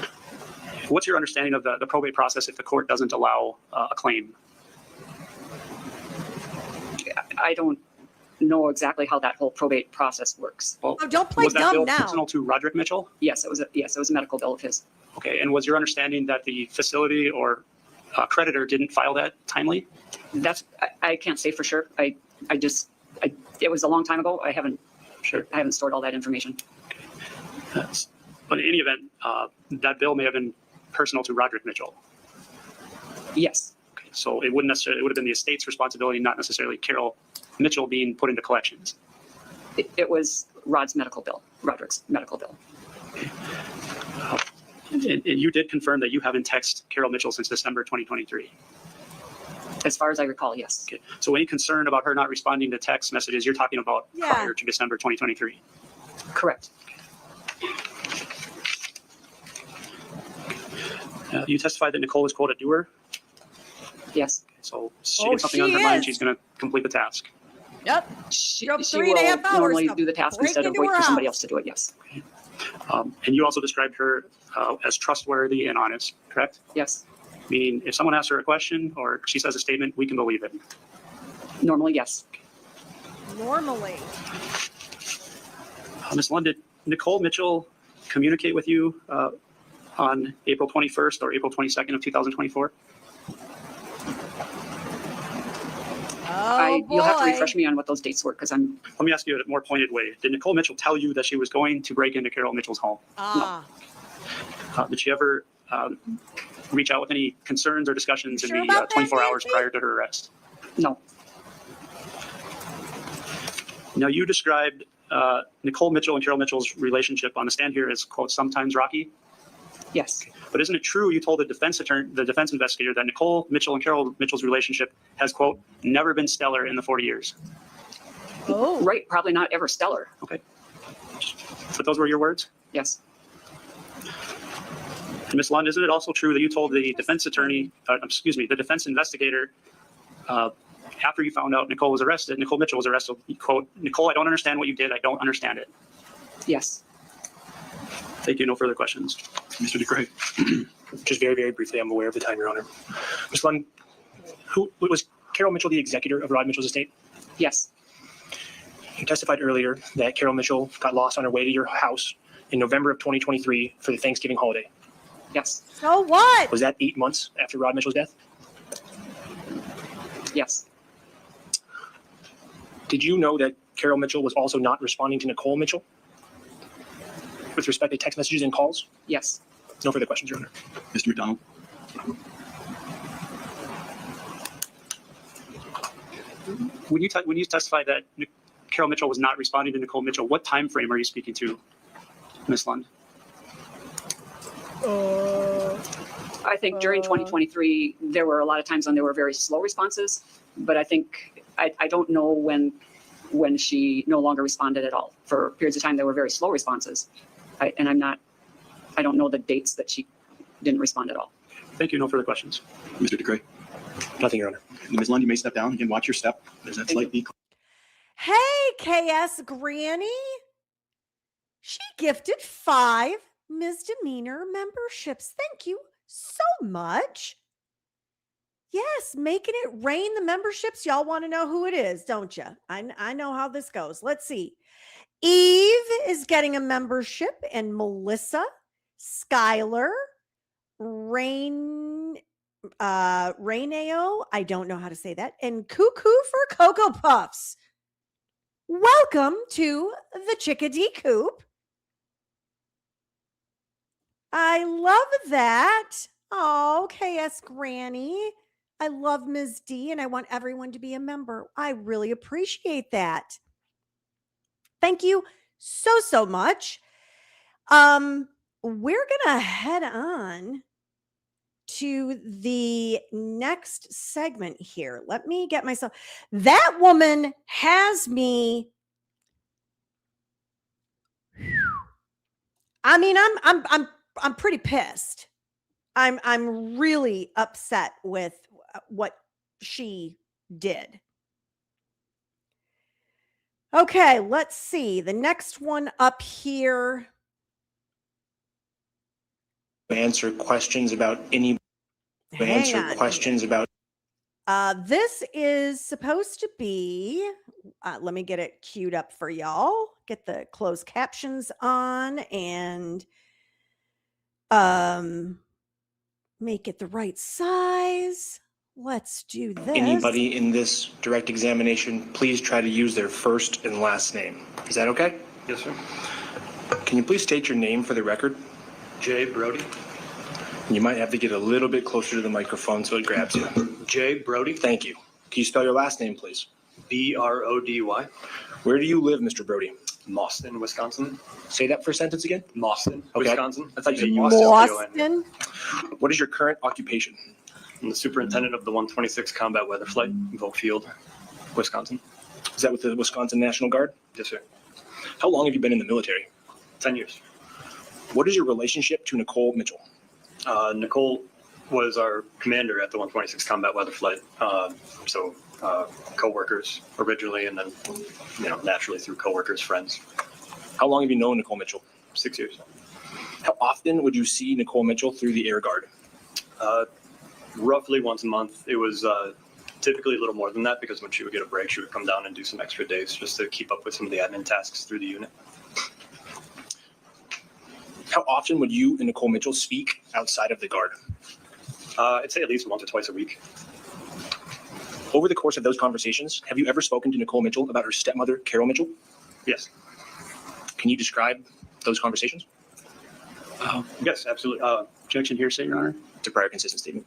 What's your understanding of the probate process if the court doesn't allow a claim? I don't know exactly how that whole probate process works. Well, Oh, don't play was that dumb bill now. personal to Roderick Mitchell? Yes, it was a medical bill of his. Okay, and was your understanding that the facility or creditor didn't file that timely? I can't say for sure. It was a long time ago. I haven't stored all that information. But in any event, that bill may have been personal to Roderick Mitchell. Yes. Okay, so it wouldn't necessarily, it would have been the estate's responsibility, not necessarily Carol Mitchell being put into collections. It was Roderick's medical bill. And you did confirm that you haven't texted Carol Mitchell since December 2023. As far as I recall, yes. Okay, so any concern about her not responding to text messages, you're talking about Yeah. prior to December 2023? Correct. You testified that Nicole was, quote, a doer. Yes. So she Oh, gets something on she her mind, is. she's going to complete the task. Yep. She Drove will 3.5 hours normally to do the task break instead of into wait her for somebody house. else to do it. Yes. And you also described her as trustworthy and honest, correct? Yes. Meaning if someone asks her a question or she says a statement, we can believe it. Normally, yes. Normally. Ms. Lund, did Nicole Mitchell communicate with you on April 21st or April 22nd of 2024? Oh, You'll have to boy. refresh me on what those dates were because I'm Let me ask you in a more pointed way. Did Nicole Mitchell tell you that she was going to break into Carol Mitchell's home? Ah. Did she ever reach out with any concerns or discussions You in sure the about that, 24 hours Nancy? prior to her arrest? no. Now, you described Nicole Mitchell and Carol Mitchell's relationship on the stand here as, quote, sometimes rocky. Yes. But isn't it true you told the defense investigator that Nicole Mitchell and Carol Mitchell's relationship has, quote, never been stellar in the 40 years? Oh. Right. Probably not ever stellar. Okay. But those were your words? Yes. And Ms. Lund, isn't it also true that you told the defense attorney, the defense investigator, after you found out Nicole Mitchell was arrested, quote, Nicole, I don't understand what you did. I don't understand it. Yes. Thank you. No further questions. Mr. DeGray. Just very, very briefly, I'm aware of the time, Your Honor. Ms. Lund, was Carol Mitchell the executor of Rod Mitchell's estate? Yes. You testified earlier that Carol Mitchell got lost on her way to your house in November of 2023 for the Thanksgiving holiday. Yes. So what? Was that 8 months after Rod Mitchell's death? Yes. Did you know that Carol Mitchell was also not responding to Nicole Mitchell with respect to text messages and calls? Yes. No further questions, Your Honor. Mr. McDonald. When you testify that Carol Mitchell was not responding to Nicole Mitchell, what time frame are you speaking to, Ms. Lund? I think during 2023, there were a lot of times when there were very slow responses, but I think I don't know when she no longer responded at all. For periods of time, there were very slow responses. I don't know the dates that she didn't respond at all. Thank you. No further questions. Mr. DeGray. Nothing, Your Honor. Ms. Lund, you may step down. Again, watch your step. There's that slight decline. Hey, KS Granny. She gifted 5 misdemeanor memberships. Thank you so much. Yes, making it rain the memberships. Y'all want to know who it is, don't you? I know how this goes. Let's see. Eve is getting a membership, and Melissa, Skylar, Raineo, I don't know how to say that, and Cuckoo for Cocoa Puffs. Welcome to the Chickadee Coop. I love that. Oh, KS Granny. I love Ms. D, and I want everyone to be a member. I really appreciate that. Thank you so much. We're going to head on to the next segment here. Let me get myself. That woman has me. I mean, I'm pretty pissed. I'm really upset with what she did. Okay, let's see. The next one up here. Answer questions about any. Hang Answer on. questions about. This is supposed to be, let me get it queued up for y'all. Get the closed captions on and make it the right size. Let's do this. Anybody in this direct examination, please try to use their first and last name. Is that okay? Yes, sir. Can you please state your name for the record? Jay Brody. You might have to get a little bit closer to the microphone so it grabs you. Jay Brody. Thank you. Can you spell your last name, please? Brody. Where do you live, Mr. Brody? Mauston, Wisconsin. Say that first sentence again. Mauston, Okay. Wisconsin. I thought you said Boston. What is your current occupation? I'm the superintendent of the 126 Combat Weather Flight, Volk Field, Wisconsin. Is that with the Wisconsin National Guard? Yes, sir. How long have you been in the military? 10 years. What is your relationship to Nicole Mitchell? Nicole was our commander at the 126 Combat Weather Flight. Co-workers originally, and then, naturally through co-workers, friends. How long have you known Nicole Mitchell? 6 years. How often would you see Nicole Mitchell through the Air Guard? Roughly once a month. It was typically a little more than that because when she would get a break, she would come down and do some extra days just to keep up with some of the admin tasks through the unit. How often would you and Nicole Mitchell speak outside of the Guard? I'd say at least once or twice a week. Over the course of those conversations, have you ever spoken to Nicole Mitchell about her stepmother, Carol Mitchell? Yes. Can you describe those conversations? Yes, absolutely. Objection hearsay, Your Honor. It's a prior consistent statement.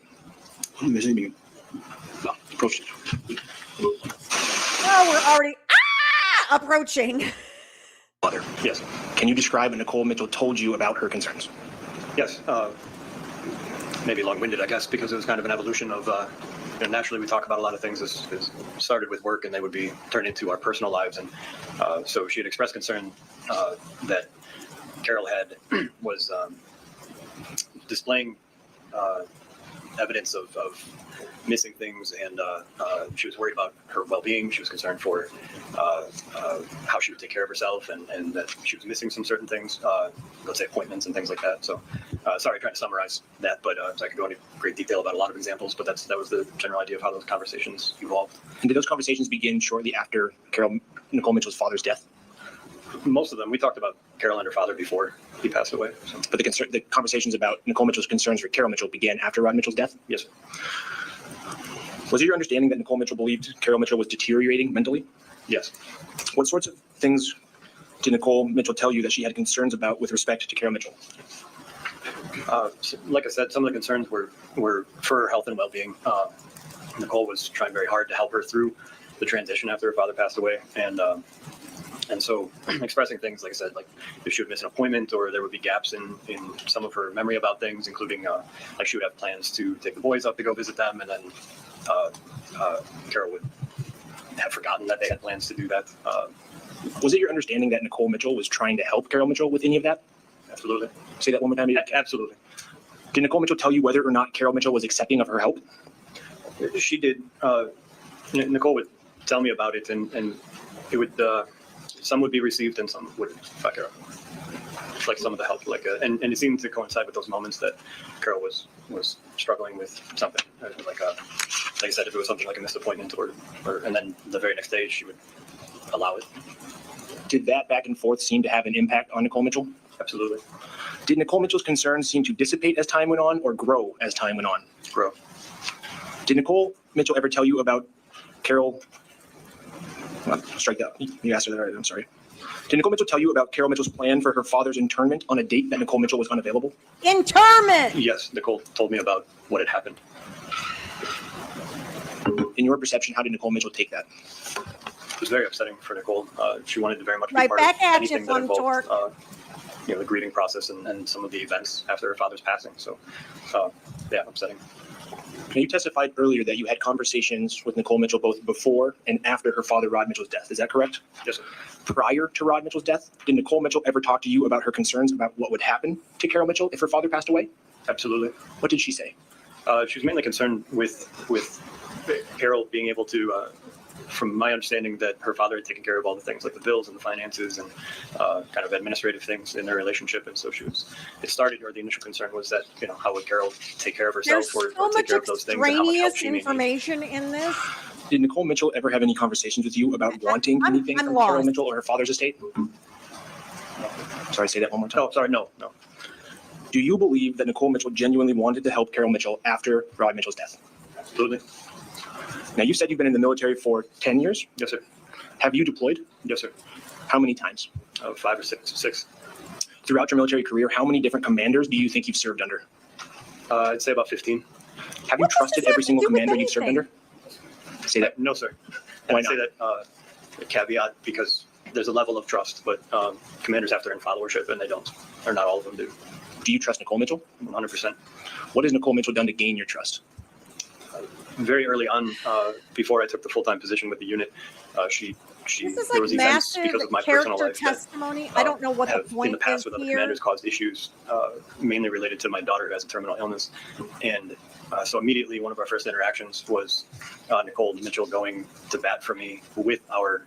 Approach. Oh, we're already approaching. Mother. Yes. Can you describe what Nicole Mitchell told you about her concerns? Yes. Maybe long-winded, I guess, because it was kind of an evolution of, naturally we talk about a lot of things that started with work and they would be turned into our personal lives. And so she had expressed concern that Carol was displaying evidence of missing things, and she was worried about her well-being. She was concerned for how she would take care of herself, and that she was missing some certain things, let's say appointments and things like that. So sorry, trying to summarize that, but so I could go into great detail about a lot of examples, but that was the general idea of how those conversations evolved. And did those conversations begin shortly after Nicole Mitchell's father's death? Most of them. We talked about Carol and her father before he passed away. So. But the conversations about Nicole Mitchell's concerns for Carol Mitchell began after Rod Mitchell's death? Yes. Was it your understanding that Nicole Mitchell believed Carol Mitchell was deteriorating mentally? Yes. What sorts of things did Nicole Mitchell tell you that she had concerns about with respect to Carol Mitchell? Like I said, some of the concerns were for her health and well-being. Nicole was trying very hard to help her through the transition after her father passed away, and so expressing things, like I said, like if she would miss an appointment or there would be gaps in some of her memory about things, including like she would have plans to take the boys up to go visit them, and then Carol would have forgotten that they had plans to do that. Was it your understanding that Nicole Mitchell was trying to help Carol Mitchell with any of that? Absolutely. Say that one more time. Absolutely. Did Nicole Mitchell tell you whether or not Carol Mitchell was accepting of her help? She did. Nicole would tell me about it, and it would. Some would be received and some wouldn't by Carol. Like some of the help, and it seemed to coincide with those moments that Carol was struggling with something. Like I said, if it was something like a missed appointment, or and then the very next day she would allow it. Did that back and forth seem to have an impact on Nicole Mitchell? Absolutely. Did Nicole Mitchell's concerns seem to dissipate as time went on or grow as time went on? Grow. Did Nicole Mitchell ever tell you about Carol? Well, strike that. You asked her that already. I'm sorry. Did Nicole Mitchell tell you about Carol Mitchell's plan for her father's internment on a date that Nicole Mitchell was unavailable? Interment! Yes, Nicole told me about what had happened. In your perception, how did Nicole Mitchell take that? It was very upsetting for Nicole. She wanted to very much be Right part back of at anything you, that involved, Fluntork. the grieving process and some of the events after her father's passing. So, yeah, upsetting. You testified earlier that you had conversations with Nicole Mitchell both before and after her father Rod Mitchell's death. Is that correct? Yes, sir. Prior to Rod Mitchell's death, did Nicole Mitchell ever talk to you about her concerns about what would happen to Carol Mitchell if her father passed away? Absolutely. What did she say? She was mainly concerned with Carol being able to from my understanding that her father had taken care of all the things like the bills and the finances and kind of administrative things in their relationship. And so it started, or the initial concern was that, how would Carol take care of herself There's or so take much care of those things and how much help extraneous she may need. information in this. Did Nicole Mitchell ever have any conversations with you about wanting I'm anything from lost. Carol Mitchell or her father's estate? Sorry, say that one more time. Oh, sorry, no. Do you believe that Nicole Mitchell genuinely wanted to help Carol Mitchell after Rod Mitchell's death? Absolutely. Now, you said you've been in the military for 10 years. Yes, sir. Have you deployed? Yes, sir. How many times? 5 or 6. Throughout your military career, how many different commanders do you think you've served under? I'd say about 15. Have you What does trusted this have every to single do with commander you've served anything? under? Say that. No, sir. Why I'd say that a caveat because there's a level of trust, but commanders have to earn followership, and they don't, or not all of them do. Do you trust Nicole Mitchell? 100%. What has Nicole Mitchell done to gain your trust? Very early on, before I took the full-time position with the unit, she This is there was like events massive because of my personal character life that testimony. I don't know what the have in point the past is with other here. commanders caused issues, mainly related to my daughter who has a terminal illness. And so immediately one of our first interactions was Nicole Mitchell going to bat for me with our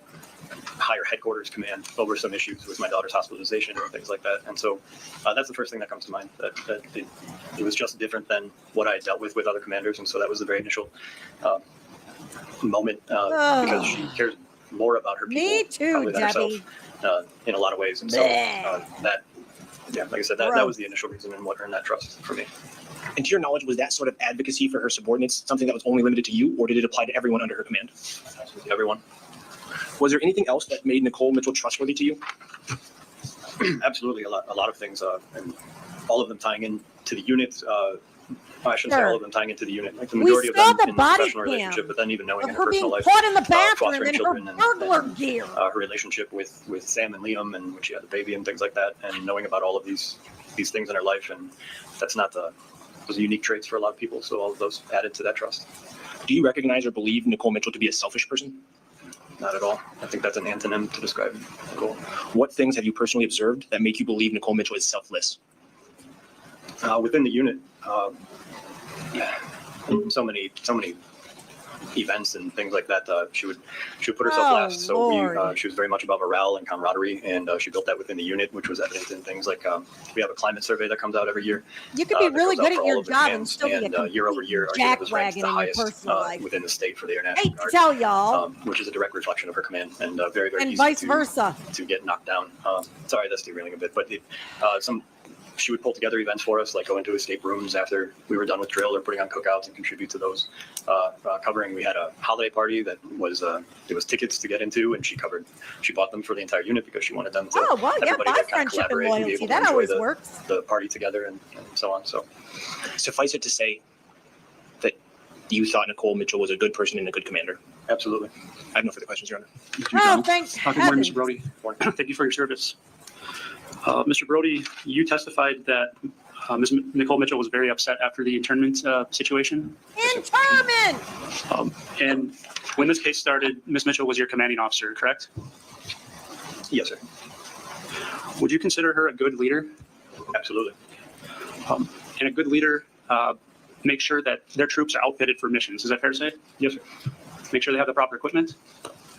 higher headquarters command over some issues with my daughter's hospitalization and things like that. And so that's the first thing that comes to mind, that it was just different than what I had dealt with other commanders. And so that was the very initial moment because she cares more about her people Me too, probably than Debbie. herself in a lot of ways. And so that, like I said, that was the initial reason and what earned that trust for me. And to your knowledge, was that sort of advocacy for her subordinates something that was only limited to you, or did it apply to everyone under her command? Everyone. Was there anything else that made Nicole Mitchell trustworthy to you? Absolutely, a lot of things, and all of them tying into the unit. I shouldn't say Sure. all of them tying into the unit. Like the We majority of saw them the in the body professional cam relationship, but then even knowing Of in her her being personal life, caught in the bathroom fostering in her children and burglar gear. her relationship with Sam and Liam, and when she had the baby and things like that, and knowing about all of these things in her life, and that's not those are unique traits for a lot of people. So all of those added to that trust. Do you recognize or believe Nicole Mitchell to be a selfish person? Not at all. I think that's an antonym to describe Nicole. What things have you personally observed that make you believe Nicole Mitchell is selfless? Within the unit, so many events and things like that. She would put herself Oh, last. So Lord. she was very much about morale and camaraderie, and she built that within the unit, which was evident in things like we have a climate survey that comes out every year. You could be that really goes out good for at all your of the job and commands, still be a and year over year, our complete unit was ranked jackwagon the in your highest personal life. within the state for the Air Hate National to Guard, tell y'all, which is a direct reflection of her command, and very, very and easy vice to, versa. to get knocked down. Sorry, that's derailing a bit, but she would pull together events for us, like go into escape rooms after we were done with drill or putting on cookouts and contribute to those. Covering, we had a holiday party that was it was tickets to get into, and she bought them for the entire unit because she wanted them to. Oh, well, yeah, everybody by to kind of friendship and collaborate and be loyalty. able to That enjoy always the, works. the party together and so on. So Suffice it to say that you thought Nicole Mitchell was a good person and a good commander. absolutely. I have no further questions, Your Honor. Oh, thank Good morning, heavens. Mr. Brody. Thank you for your service. Mr. Brody, you testified that Ms. Nicole Mitchell was very upset after the internment situation. Interment! And when this case started, Ms. Mitchell was your commanding officer, correct? Yes, sir. Would you consider her a good leader? Absolutely. And a good leader make sure that their troops are outfitted for missions. Is that fair to say? Yes, sir. Make sure they have the proper equipment.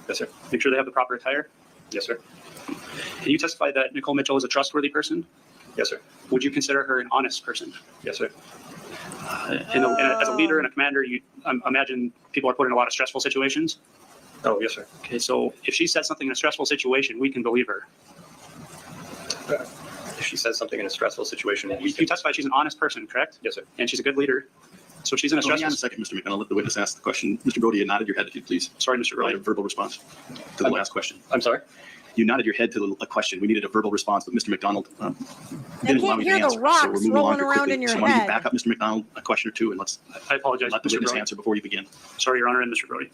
Yes, sir. Make sure they have the proper attire. Yes, sir. And you testified that Nicole Mitchell is a trustworthy person. Yes, sir. Would you consider her an honest person? Yes, sir. As a leader and a commander, you imagine people are put in a lot of stressful situations. Oh, yes, sir. Okay, so if she says something in a stressful situation, we can believe her. If she says something in a stressful situation, we You can. testified she's an honest person, correct? Yes, sir. And she's a good leader. So she's in a Oh, Oh, hang on stressful. a second, Mr. McDonald. Let the witness ask the question. Mr. Brody, you nodded your head, if you please. Sorry, Mr. Provide a Brody. verbal response to the last question. I'm sorry? You nodded your head to a question. We needed a verbal response, but Mr. McDonald didn't allow can't me to hear the answer. So rocks we're moving rolling along here around quickly. in your So why don't you head. back up, Mr. McDonald, a question or two, and let's I apologize, let the Mr. witness Brody. answer before you begin. Sorry, Your Honor, and Mr. Brody.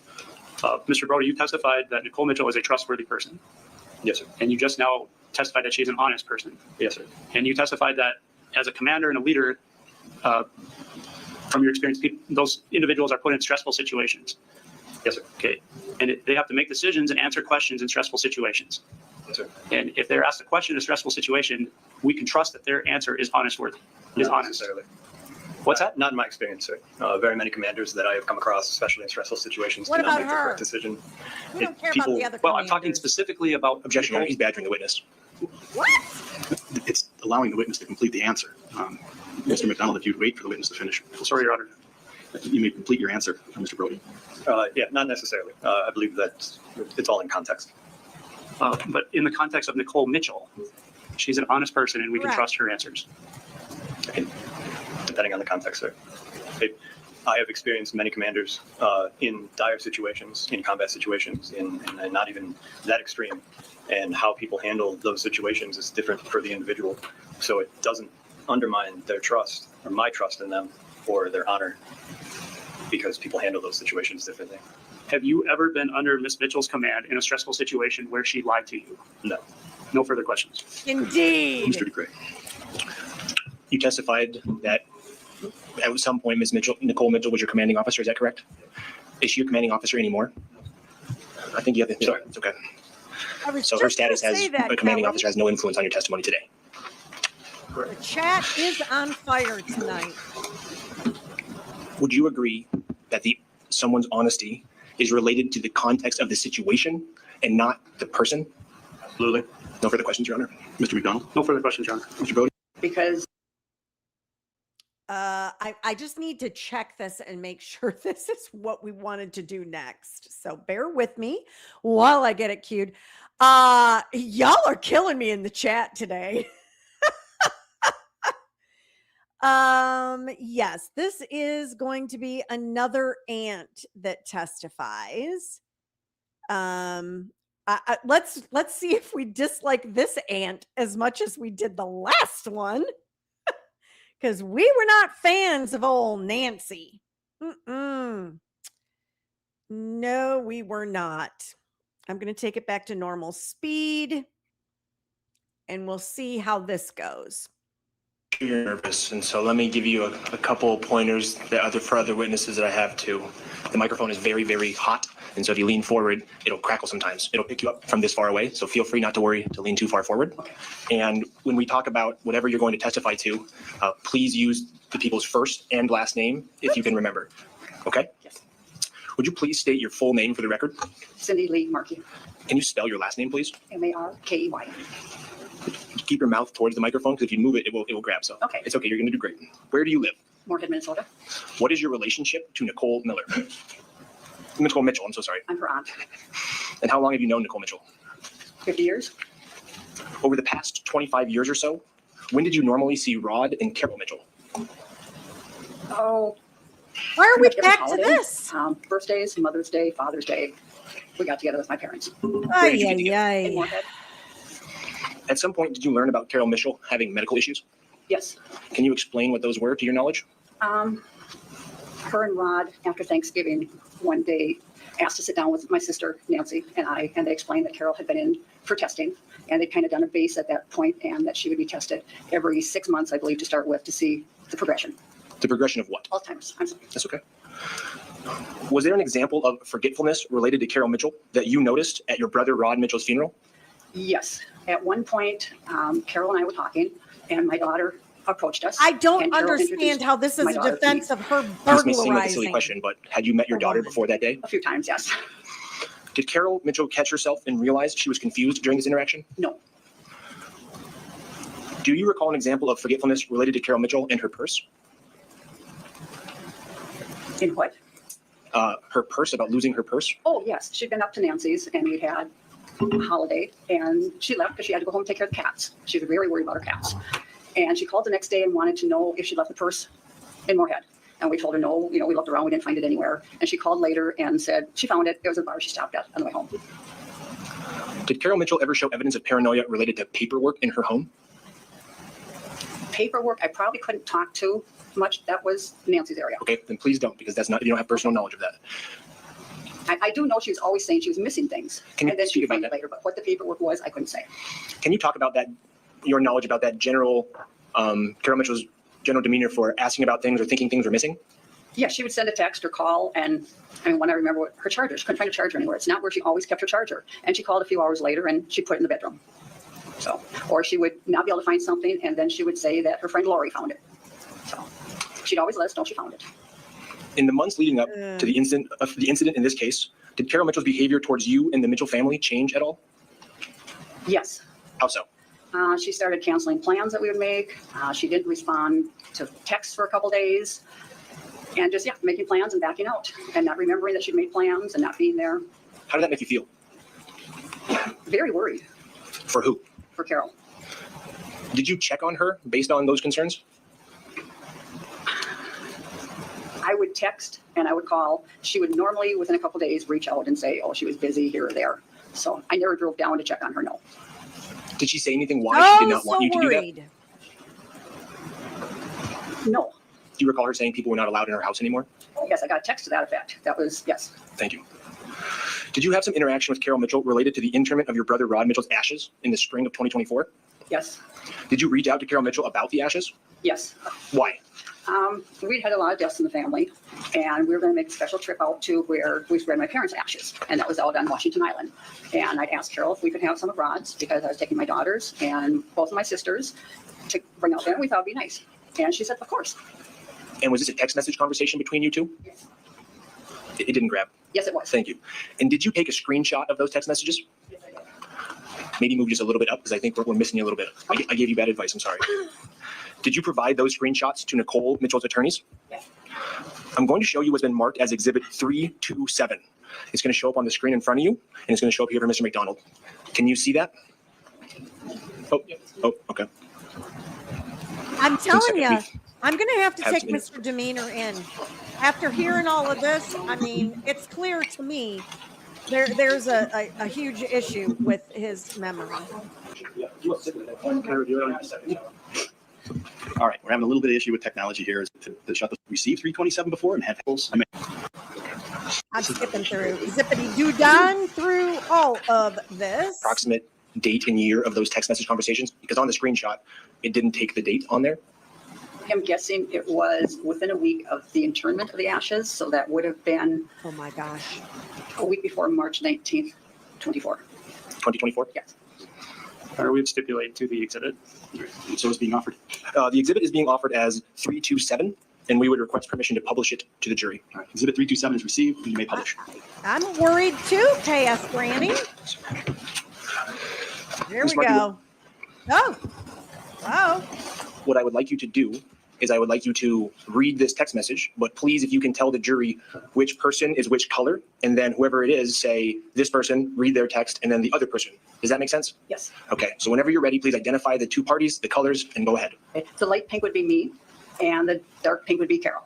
Mr. Brody, you testified that Nicole Mitchell is a trustworthy person, Yes, sir. and you just now testified that she's an honest person. Yes, sir. And you testified that as a commander and a leader, from your experience, those individuals are put in stressful situations. Yes, sir. Okay. And they have to make decisions and answer questions in stressful situations. Yes, sir. And if they're asked a question in a stressful situation, we can trust that their answer is honest. Not necessarily. What's that? Not in my experience, sir. Very many commanders that I have come across, especially in stressful situations, What do not about make the her? correct decision. We don't care people- about the other Well, I'm talking commanders. specifically about Objection, Your Honor. He's badgering the witness. What? It's allowing the witness to complete the answer. Mr. McDonald, if you'd wait for the witness to finish. Sorry, Your Honor. You may complete your answer, Mr. Brody. Yeah, not necessarily. I believe that it's all in context. But in the context of Nicole Mitchell, she's an honest person and we can Correct. trust her answers. Depending on the context, sir. I have experienced many commanders in dire situations, in combat situations, and not even that extreme. And how people handle those situations is different for the individual. So it doesn't undermine their trust or my trust in them or their honor because people handle those situations differently. Have you ever been under Miss Mitchell's command in a stressful situation where she lied to you? No. No further questions. Indeed. Mr. DeCray. You testified that at some point, Nicole Mitchell was your commanding officer. Is that correct? Is she your commanding officer anymore? I think you have. Sorry. It's okay. I was So just her status gonna as say that, a commanding Kelly. officer has no influence on your testimony today. The chat is on fire tonight. Would you agree that someone's honesty is related to the context of the situation and not the person? Absolutely. No further questions, Your Honor. Mr. McDonald. No further questions, Your Honor. Mr. Brody. Because I just need to check this and make sure this is what we wanted to do next. So bear with me while I get it queued. Y'all are killing me in the chat today. Yes, this is going to be another aunt that testifies. Let's see if we dislike this aunt as much as we did the last one. Because we were not fans of old Nancy. No, we were not. I'm going to take it back to normal speed. And we'll see how this goes. You're nervous, and so let me give you a couple of pointers for other witnesses that I have too. The microphone is very, very hot, and so if you lean forward, it'll crackle sometimes. It'll pick you up from this far away, so feel free not to worry to lean too far forward. And when we talk about whatever you're going to testify to, please use the people's first and last name if you can remember. Okay? Yes. Would you please state your full name for the record? Cindy Lee Markey, Can you spell your last name, please? Markey. Keep your mouth towards the microphone, because if you move it, it will grab. So Okay. it's okay. You're going to do great. Where do you live? Moorhead, Minnesota. What is your relationship to Nicole Mitchell, I'm so sorry. I'm her aunt. And how long have you known Nicole Mitchell? 50 years. Over the past 25 years or so, when did you normally see Rod and Carol Mitchell? Oh, Why are we pretty much every back to holiday. this? Birthdays, Mother's Day, Father's Day. We got together with my parents Where did you get Ay, together? ay, in ay. Moorhead. At some point, did you learn about Carol Mitchell having medical issues? Yes. Can you explain what those were to your knowledge? Her and Rod, after Thanksgiving, one day asked to sit down with my sister Nancy and I, and they explained that Carol had been in for testing, and they'd kind of done a base at that point, and that she would be tested every 6 months, I believe, to start with, to see the progression. The progression of what? Alzheimer's. I'm sorry. That's okay. Was there an example of forgetfulness related to Carol Mitchell that you noticed at your brother Rod Mitchell's funeral? Yes. At one point, Carol and I were talking, and my daughter approached us. I don't and Carol understand introduced how this is my a daughter to defense me. of her This may seem like a silly burglarizing. question, but had you met your daughter before that day? A few times, yes. Did Carol Mitchell catch herself and realize she was confused during this interaction? No. Do you recall an example of forgetfulness related to Carol Mitchell and her purse? In what? Her purse, about losing her purse? Oh, yes. She'd been up to Nancy's, and we'd had a holiday, and she left because she had to go home and take care of the cats. She was very worried about her cats. And she called the next day and wanted to know if she left the purse in Moorhead. And we told her, no, we looked around, we didn't find it anywhere. And she called later and said she found it. It was a bar she stopped at on the way home. Did Carol Mitchell ever show evidence of paranoia related to paperwork in her home? Paperwork, I probably couldn't talk to much. That was Nancy's area. Okay, then please don't, because that's not, you don't have personal knowledge of that. I do know she was always saying she was missing things. Can you And then speak she'd about find it that? later, but what the paperwork was, I couldn't say. Can you talk about that, your knowledge about that general, Carol Mitchell's general demeanor for asking about things or thinking things were missing? Yeah, she would send a text or call, and when I remember what her charger, she couldn't find a charger anywhere. It's not where she always kept her charger. And she called a few hours later and she put it in the bedroom. So, or she would not be able to find something, and then she would say that her friend Lori found it. So She'd always let us know she found it. In the months leading up to the incident in this case, did Carol Mitchell's behavior towards you and the Mitchell family change at all? Yes. How so? She started canceling plans that we would make. She didn't respond to texts for a couple days. And just, making plans and backing out and not remembering that she'd made plans and not being there. How did that make you feel? Very worried. For who? For Carol. Did you check on her based on those concerns? I would text and I would call. She would normally, within a couple days, reach out and say, oh, she was busy here or there. So I never drove down to check on her, no. Did she say anything why she did not want you to do that? No. Do you recall her saying people were not allowed in her house anymore? Yes, I got a text to that effect. That was, yes. Thank you. Did you have some interaction with Carol Mitchell related to the interment of your brother Rod Mitchell's ashes in the spring of 2024? Yes. Did you reach out to Carol Mitchell about the ashes? Yes. Why? We'd had a lot of deaths in the family, and we were going to make a special trip out to where we spread my parents' ashes, and that was out on Washington Island. And I asked Carol if we could have some of Rod's because I was taking my daughters and both of my sisters to bring out there, and we thought it'd be nice. And she said, of course. And was this a text message conversation between you two? Yes. It didn't grab. Yes, it was. Thank you. And did you take a screenshot of those text messages? Yes, I did. Maybe move just a little bit up because I think we're missing you a little bit. I gave you bad advice. I'm sorry. Did you provide those screenshots to Nicole Mitchell's attorneys? Yes. I'm going to show you what's been marked as Exhibit 327. It's going to show up on the screen in front of you, and it's going to show up here for Mr. McDonald. Can you see that? Oh, okay. I'm telling you, please. I'm going to have to Have take some minutes. Mr. Demeanor in. After hearing all of this, I mean, it's clear to me there's a huge issue with his memory. All right, we're having a little bit of issue with technology here. Is to shut the receive 327 before and have I'm skipping through, zippity-doo-done through all of this. Approximate date and year of those text message conversations? Because on the screenshot, it didn't take the date on there. I'm guessing it was within a week of the internment of the ashes, so that would have been Oh my gosh. a week before March 19th, 24. 2024? Yes. Or we'd stipulate to the exhibit. so it's being offered. The exhibit is being offered as 327, and we would request permission to publish it to the jury. All right, exhibit 327 is received, and you may publish. I'm worried too, KS Granny. Here Ms. we Markey, go. Oh. What I would like you to do is I would like you to read this text message, but please, if you can tell the jury which person is which color, and then whoever it is, say this person, read their text, and then the other person. Does that make sense? Yes. Okay, so whenever you're ready, please identify the two parties, the colors, and go ahead. The light pink would be me, and the dark pink would be Carol.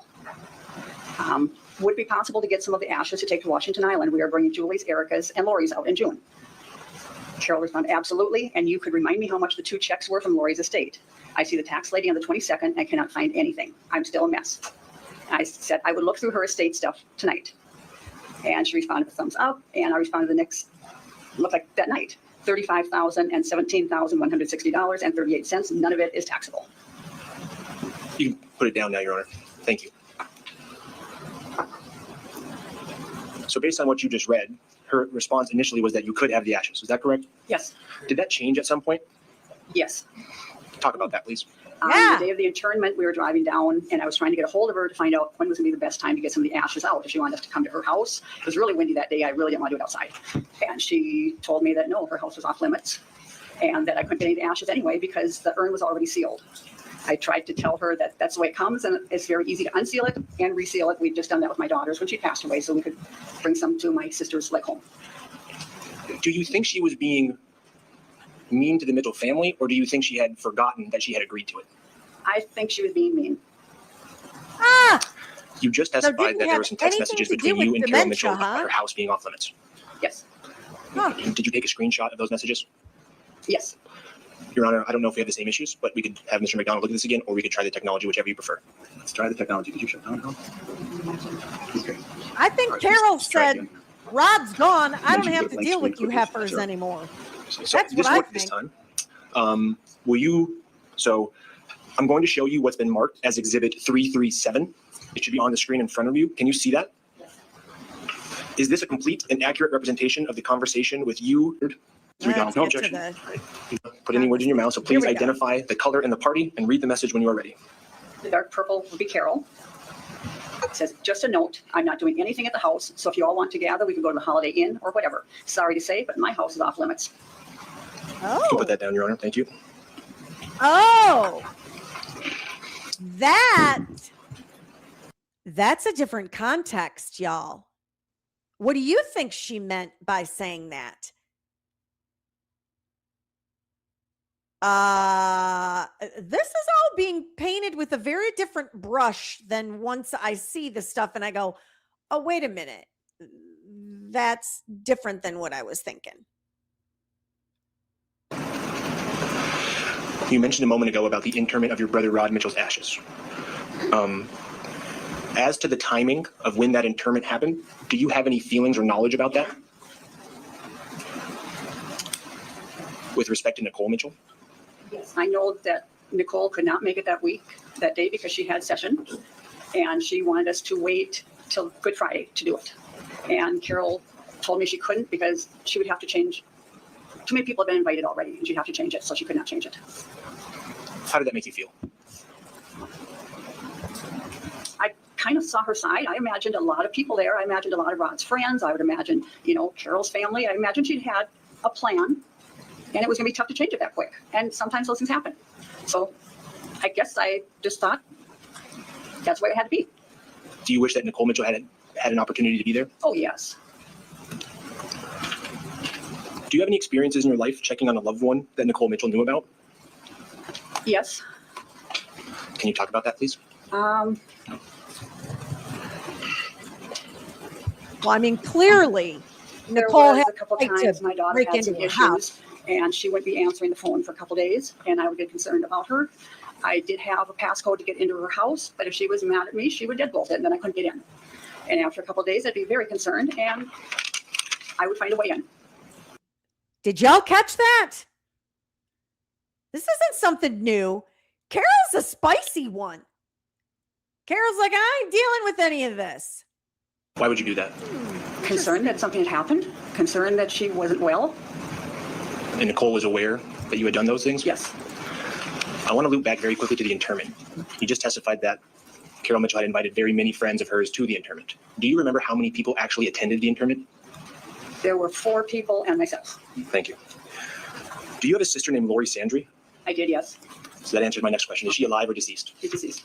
Would it be possible to get some of the ashes to take to Washington Island? We are bringing Julie's, Erica's, and Lori's out in June. Carol responded, absolutely, and you could remind me how much the two checks were from Lori's estate. I see the tax lady on the 22nd and I cannot find anything. I'm still a mess. I said I would look through her estate stuff tonight. And she responded with thumbs up, and I responded the next, looked like that night, $35,000 and $17,160.38. None of it is taxable. You can put it down now, Your Honor. Thank you. So based on what you just read, her response initially was that you could have the ashes. Is that correct? Yes. Did that change at some point? Yes. Talk about that, please. Yeah. The day of the internment, we were driving down, and I was trying to get a hold of her to find out when was going to be the best time to get some of the ashes out. If she wanted us to come to her house, it was really windy that day. I really didn't want to do it outside. And she told me that no, her house was off limits, and that I couldn't get any of the ashes anyway because the urn was already sealed. I tried to tell her that that's the way it comes, and it's very easy to unseal it and reseal it. We'd just done that with my daughters when she passed away, so we could bring some to my sister's like home. Do you think she was being mean to the Mitchell family, or do you think she had forgotten that she had agreed to it? I think she was being mean. You just So testified didn't that there have were some text anything messages to do between you with and Carol dementia, Mitchell about huh? her house being off limits. Yes. Did you take a screenshot of those messages? Yes. Your Honor, I don't know if we have the same issues, but we could have Mr. McDonald look at this again, or we could try the technology, whichever you prefer. Let's try the technology. Did you shut down? Okay. I think All right, Carol let's try said, again. Rod's gone. I don't Mention have the to blank deal with screen you footage. heifers Sure. anymore. So That's this what I worked this think. time. Will you, so I'm going to show you what's been marked as Exhibit 337. It should be on the screen in front of you. Can you see that? Is this a complete and accurate representation of the conversation with you? Let's No get to objection. the- Put any words in your mouth, so Here please we go. identify the color and the party and read the message when you are ready. The dark purple would be Carol. It says, just a note, I'm not doing anything at the house, so if you all want to gather, we can go to the Holiday Inn or whatever. Sorry to say, but my house is off limits. You can put that down, Your Honor. Thank you. Oh, that's a different context, y'all. What do you think she meant by saying that? This is all being painted with a very different brush than once I see the stuff and I go, oh, wait a minute. That's different than what I was thinking. You mentioned a moment ago about the interment of your brother Rod Mitchell's ashes. As to the timing of when that interment happened, do you have any feelings or knowledge about that? With respect to Nicole Mitchell? Yes, I know that Nicole could not make it that day because she had session, and she wanted us to wait till Good Friday to do it. And Carol told me she couldn't because she would have to change. Too many people have been invited already, and she'd have to change it, so she could not change it. How did that make you feel? I kind of saw her side. I imagined a lot of people there. I imagined a lot of Rod's friends. I would imagine, Carol's family. I imagined she'd had a plan, and it was going to be tough to change it that quick. And sometimes those things happen. So I guess I just thought that's the way it had to be. Do you wish that Nicole Mitchell had an opportunity to be there? Oh, yes. Do you have any experiences in your life checking on a loved one that Nicole Mitchell knew about? Yes. Can you talk about that, please? Well, I mean, clearly, There Nicole was had a couple right times to my daughter break had some into her house. issues, and she wouldn't be answering the phone for a couple days, and I would get concerned about her. I did have a passcode to get into her house, but if she was mad at me, she would deadbolt it, and then I couldn't get in. And after a couple of days, I'd be very concerned, and I would find a way in. Did y'all catch that? This isn't something new. Carol's a spicy one. Carol's like, I ain't dealing with any of this. Why would you do that? Concerned that something had happened, concerned that she wasn't well. And Nicole was aware that you had done those things? Yes. I want to loop back very quickly to the interment. You just testified that Carol Mitchell had invited very many friends of hers to the interment. Do you remember how many people actually attended the interment? There were 4 people and myself. Thank you. Do you have a sister named Lori Sandry? I did, yes. So that answers my next question. Is she alive or deceased? She's deceased.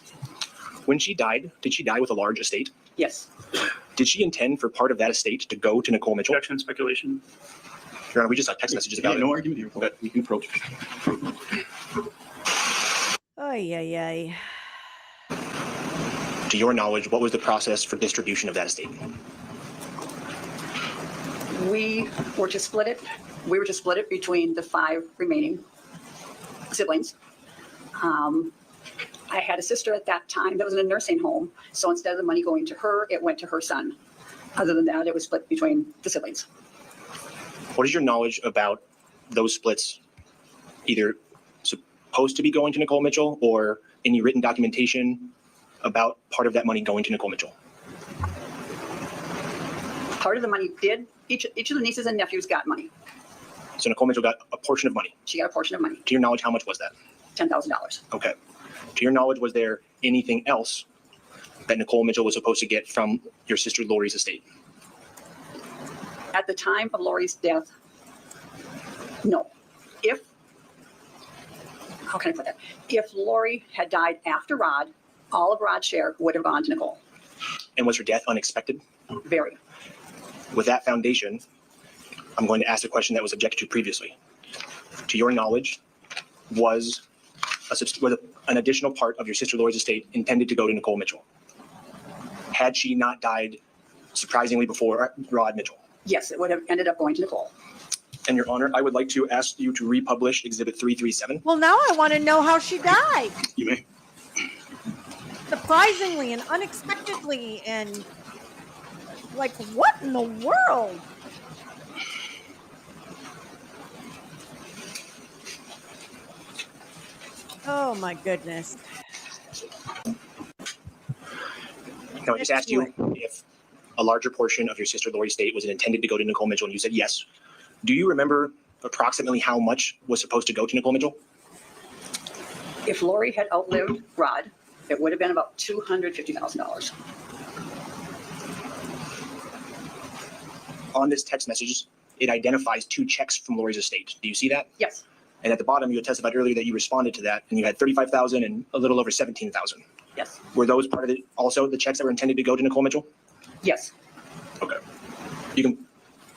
When she died, did she die with a large estate? Yes. Did she intend for part of that estate to go to Nicole Mitchell? Objection, speculation. Your Honor, we just got text messages about it. No argument here. But you can approach. Ay, ay, ay. To your knowledge, what was the process for distribution of that estate? We were to split it. We were to split it between the 5 remaining siblings. I had a sister at that time that was in a nursing home, so instead of the money going to her, it went to her son. Other than that, it was split between the siblings. What is your knowledge about those splits, either supposed to be going to Nicole Mitchell or any written documentation about part of that money going to Nicole Mitchell? Part of the money did, each of the nieces and nephews got money. So Nicole Mitchell got a portion of money. She got a portion of money, To your knowledge, how much was that? $10,000. Okay. To your knowledge, was there anything else that Nicole Mitchell was supposed to get from your sister Lori's estate? At the time of Lori's death, no. How can I put that? If Lori had died after Rod, all of Rod's share would have gone to Nicole. And was her death unexpected? Very. With that foundation, I'm going to ask a question that was objected to previously. To your knowledge, was an additional part of your sister Lori's estate intended to go to Nicole Mitchell? Had she not died surprisingly before Rod Mitchell? Yes, it would have ended up going to Nicole. And Your Honor, I would like to ask you to republish Exhibit 337. Well, now I want to know how she died. You may. Surprisingly and unexpectedly, and like, what in the world? Oh my goodness. Now, I just asked you if a larger portion of your sister Lori's estate was intended to go to Nicole Mitchell, and you said yes. Do you remember approximately how much was supposed to go to Nicole Mitchell? If Lori had outlived Rod, It would have been about $250,000. On this text message, it identifies 2 checks from Lori's estate. Do you see that? Yes, And at the bottom, you had testified earlier that you responded to that, and you had 35,000 and a little over 17,000. yes, Were those part of it, also the checks that were intended to go to Nicole Mitchell? yes. Okay. You can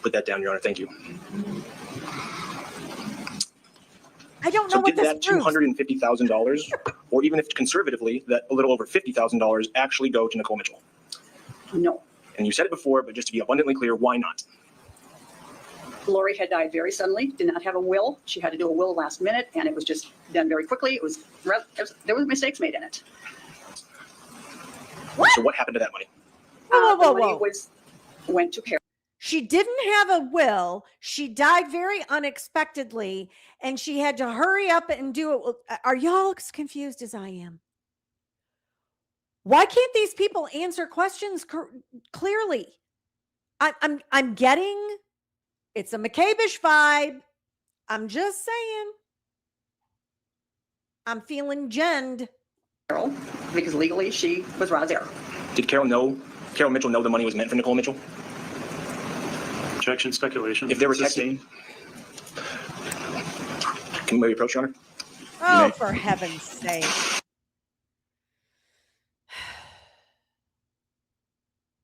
put that down, Your Honor. Thank you. I don't know So what did this that proves. $250,000, or even if conservatively, that a little over $50,000 actually go to Nicole Mitchell? No. And you said it before, but just to be abundantly clear, why not? Lori had died very suddenly, did not have a will. She had to do a will last minute, and it was just done very quickly. There were mistakes made in it. So what happened to that money? Whoa, whoa, The money whoa. went to Carol. She didn't have a will. She died very unexpectedly, and she had to hurry up and do it. Are y'all as confused as I am? Why can't these people answer questions clearly? I'm getting it's a McCabe-ish vibe. I'm just saying. I'm feeling genned. Carol, because legally she was Rod's heir. Did Carol Mitchell know the money was meant for Nicole Mitchell? Objection, speculation. If there were Sustained. Can we approach, Your Honor? Oh, may. for heaven's sake.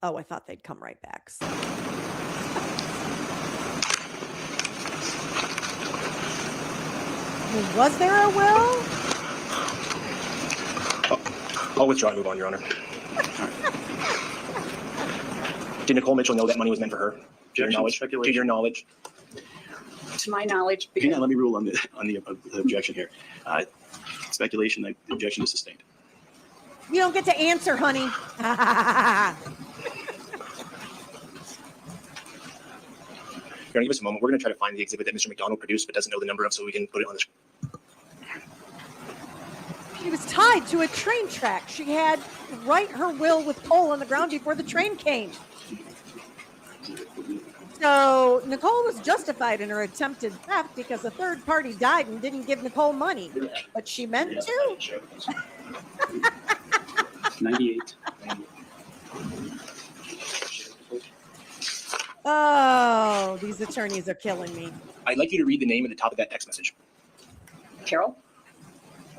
Oh, I thought they'd come right back. Was there a will? I'll withdraw and move on, Your Honor. Did Nicole Mitchell know that money was meant for her? To your Objection, knowledge? To speculation. your knowledge? To my knowledge, Hang on, let me rule on the objection here. Speculation, the objection is sustained. You don't get to answer, honey. Your Honor, give us a moment. We're going to try to find the exhibit that Mr. McDonald produced but doesn't know the number of, so we can put it on the screen. She was tied to a train track. She had to write her will with coal on the ground before the train came. So Nicole was justified in her attempted theft because a third party died and didn't give Nicole money, but she meant to. 98. Oh, these attorneys are killing me. I'd like you to read the name at the top of that text message. Carol,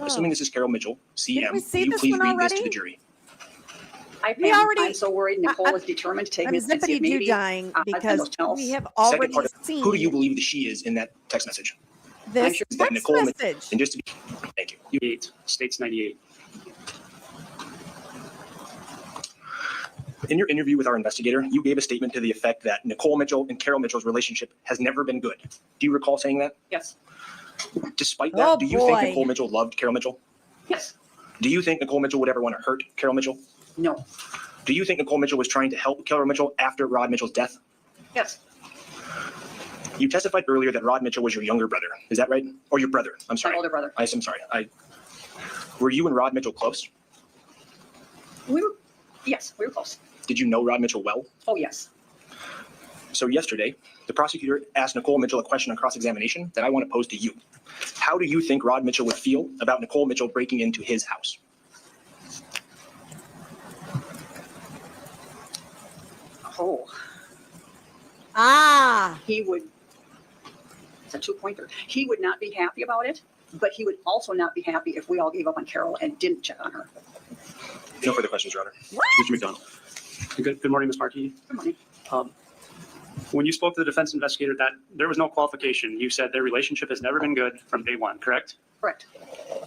Assuming this is Carol Mitchell, Didn't CM, we see will you this please one read this to already? the jury? I'm so worried. Nicole I'm- is determined to take I'm me to see zippity maybe dying because those tunnels. we have Second already part of seen who do you believe that she is in that text message? this sure that text Nicole message. And just to be, thank you. 98, states 98. In your interview with our investigator, you gave a statement to the effect that Nicole Mitchell and Carol Mitchell's relationship has never been good. Do you recall saying that? Yes, Despite that, Oh, do you boy. think Nicole Mitchell loved Carol Mitchell? yes, Do you think Nicole Mitchell would ever want to hurt Carol Mitchell? no, Do you think Nicole Mitchell was trying to help Carol Mitchell after Rod Mitchell's death? yes, You testified earlier that Rod Mitchell was your younger brother. Is that right? Or your brother? I'm my sorry. older brother. I'm sorry. Were you and Rod Mitchell close? Yes, we were close. Did you know Rod Mitchell well? Oh, yes. So yesterday, the prosecutor asked Nicole Mitchell a question on cross-examination that I want to pose to you. How do you think Rod Mitchell would feel about Nicole Mitchell breaking into his house? Oh, He would, it's a 2-pointer. He would not be happy about it, but he would also not be happy if we all gave up on Carol and didn't check on her. No further questions, Your Honor. Mr. McDonald. Good morning, Ms. Markey. Good morning. When you spoke to the defense investigator, that there was no qualification. You said their relationship has never been good from day one, correct? Correct.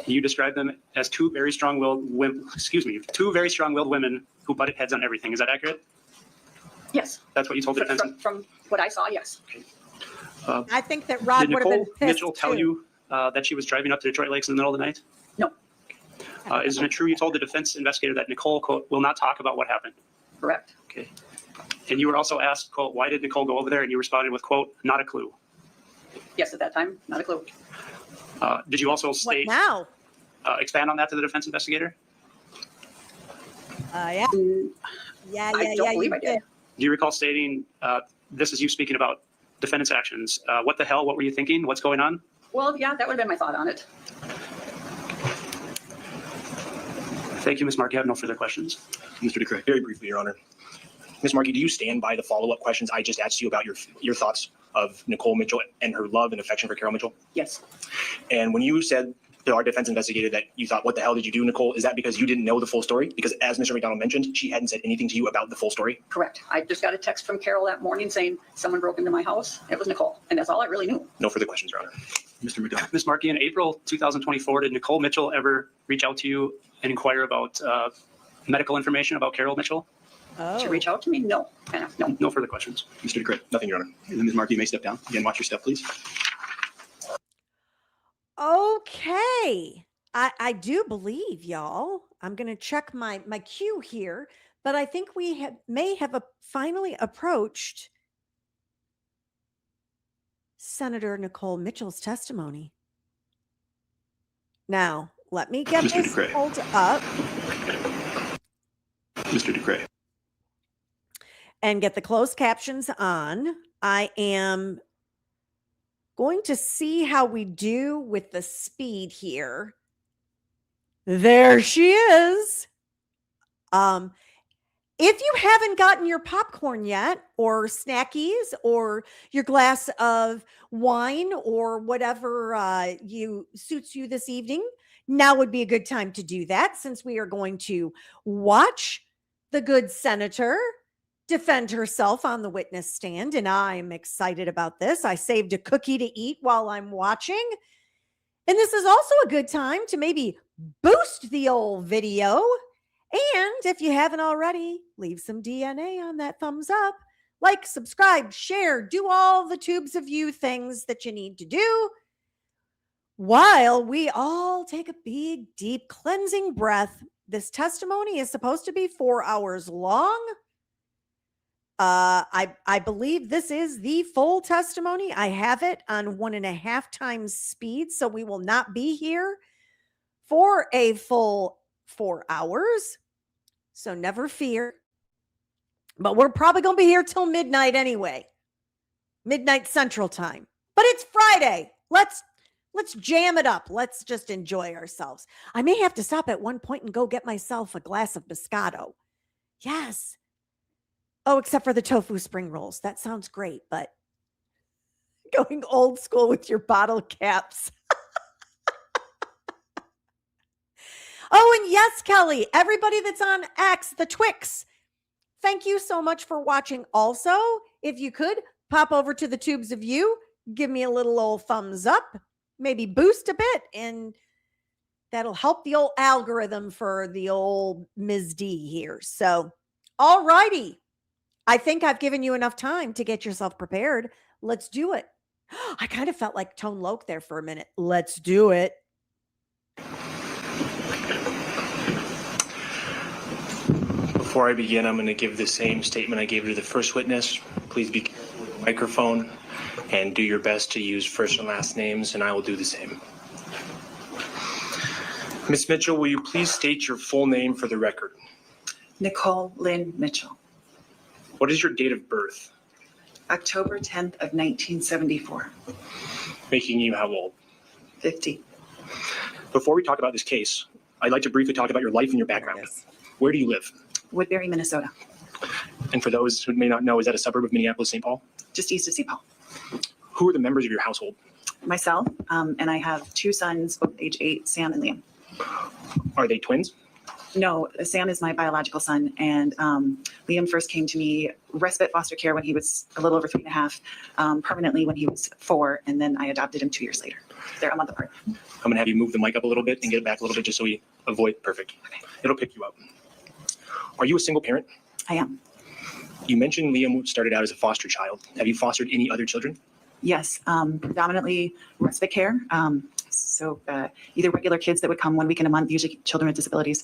You described them as two very strong-willed women who butted heads on everything. Is that accurate? Yes. That's what you told the defense? From what I saw, yes. I think that Rod Did would have been Nicole pissed Mitchell tell too. you that she was driving up to Detroit Lakes in the middle of the night? No. Isn't it true you told the defense investigator that Nicole, quote, will not talk about what happened? Correct. Okay. And you were also asked, quote, why did Nicole go over there? And you responded with, quote, not a clue. Yes, at that time, not a clue. Did you also What state, now? expand on that to the defense investigator? Yeah. Yeah, I don't believe you I did. Do you recall stating, this is you speaking about defendant's actions? What the hell? What were you thinking? What's going on? Well, yeah, that would have been my thought on it. Thank you, Ms. Markey. I have no further questions. Mr. DeCray. Very briefly, Your Honor. Ms. Markey, do you stand by the follow-up questions I just asked you about your thoughts of Nicole Mitchell and her love and affection for Carol Mitchell? Yes, And when you said to our defense investigator that you thought, what the hell did you do, Nicole? Is that because you didn't know the full story? Because as Mr. McDonald mentioned, she hadn't said anything to you about the full story. correct. I just got a text from Carol that morning saying someone broke into my house. It was Nicole, and that's all I really knew. No further questions, Your Honor. Mr. McDonald. Ms. Markey, in April 2024, did Nicole Mitchell ever reach out to you and inquire about medical information about Carol Mitchell? To reach out to me? No. No. No further questions. Mr. DeCray. Nothing, Your Honor. And then Ms. Markey, you may step down. Again, watch your step, please. Okay. I do believe, y'all. I'm going to check my queue here, but I think we may have finally approached Senator Nicole Mitchell's testimony. Now, let me get Mr. this DeCray. pulled up Mr. DeCray. and get the closed captions on. I am going to see how we do with the speed here. There she is. If you haven't gotten your popcorn yet, or snackies, or your glass of wine, or whatever suits you this evening, now would be a good time to do that, since we are going to watch the good senator defend herself on the witness stand, and I'm excited about this. I saved a cookie to eat while I'm watching, and this is also a good time to maybe boost the old video. And if you haven't already, leave some DNA on that thumbs up. Like, subscribe, share, do all the tubes of you things that you need to do while we all take a big, deep cleansing breath. This testimony is supposed to be 4 hours long. I believe this is the full testimony. I have it on 1.5 times speed, so we will not be here for a full 4 hours. So never fear. But we're probably going to be here till midnight anyway. Midnight Central Time. But it's Friday. Let's jam it up. Let's just enjoy ourselves. I may have to stop at one point and go get myself a glass of Moscato. Yes. Oh, except for the tofu spring rolls. That sounds great, but going old school with your bottle caps. Oh, and yes, Kelly, everybody that's on X, the Twix, thank you so much for watching. Also, if you could pop over to the tubes of you, give me a little old thumbs up, maybe boost a bit, and that'll help the old algorithm for the old Ms. D here. So, all righty. I think I've given you enough time to get yourself prepared. Let's do it. I kind of felt like Tone Loc there for a minute. Let's do it. Before I begin, I'm going to give the same statement I gave to the first witness. Please be careful with the microphone and do your best to use first and last names, and I will do the same. Ms. Mitchell, will you please state your full name for the record? Nicole Lynn Mitchell, What is your date of birth? October 10th of 1974, Making you how old? 50. Before we talk about this case, I'd like to briefly talk about your life and your background. Where do you live? Woodbury, Minnesota, And for those who may not know, is that a suburb of Minneapolis, St. Paul? just east of St. Paul. Who are the members of your household? Myself, and I have 2 sons, both age 8, Sam and Liam. Are they twins? No, Sam is my biological son, and Liam first came to me respite foster care when he was a little over 3.5, permanently when he was 4, and then I adopted him 2 years later. They're a month apart. I'm going to have you move the mic up a little bit and get it back a little bit just so we avoid. Perfect. It'll pick you up. Are you a single parent? I am. You mentioned Liam started out as a foster child. Have you fostered any other children? Yes, predominantly respite care. So either regular kids that would come 1 week in a month, usually children with disabilities,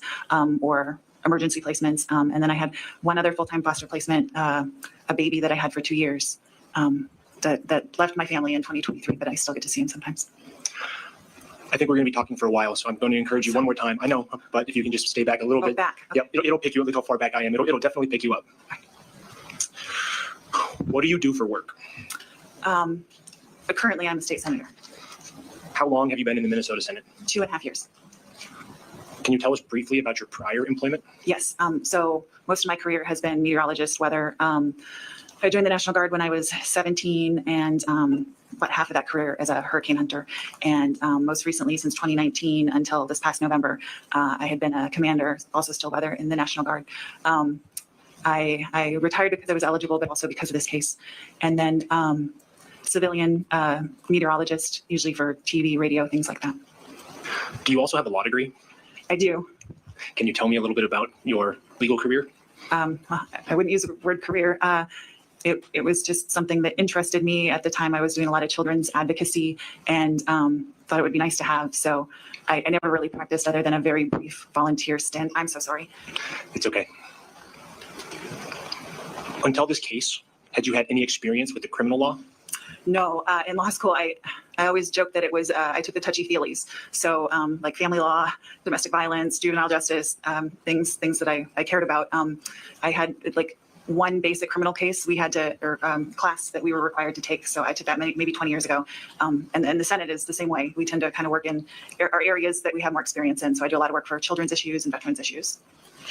or emergency placements. And then I had one other full-time foster placement, a baby that I had for 2 years that left my family in 2023, but I still get to see him sometimes. I think we're going to be talking for a while, so I'm going to encourage you one more time. I know, but if you can just stay back a little bit. Back. Okay. Yep, it'll pick you up. Look how far back I am. It'll definitely pick you up. What do you do for work? But currently I'm a state senator. How long have you been in the Minnesota Senate? 2.5 years. Can you tell us briefly about your prior employment? Yes. So most of my career has been meteorologist, weather. I joined the National Guard when I was 17 and about half of that career as a hurricane hunter. And most recently, since 2019 until this past November, I had been a commander, also still weather, in the National Guard. I retired because I was eligible, but also because of this case. And then civilian meteorologist, usually for TV, radio, things like that. Do you also have a law degree? I do. Can you tell me a little bit about your legal career? I wouldn't use the word career. It was just something that interested me at the time. I was doing a lot of children's advocacy and thought it would be nice to have. So I never really practiced other than a very brief volunteer stint. I'm so sorry. It's okay. Until this case, had you had any experience with the criminal law? No, in law school, I always joke that it was, I took the touchy-feelies. So like family law, domestic violence, juvenile justice, things that I cared about. I had like one basic criminal case we had to, or class that we were required to take. So I took that maybe 20 years ago. And the Senate is the same way. We tend to kind of work in our areas that we have more experience in. So I do a lot of work for children's issues and veterans issues.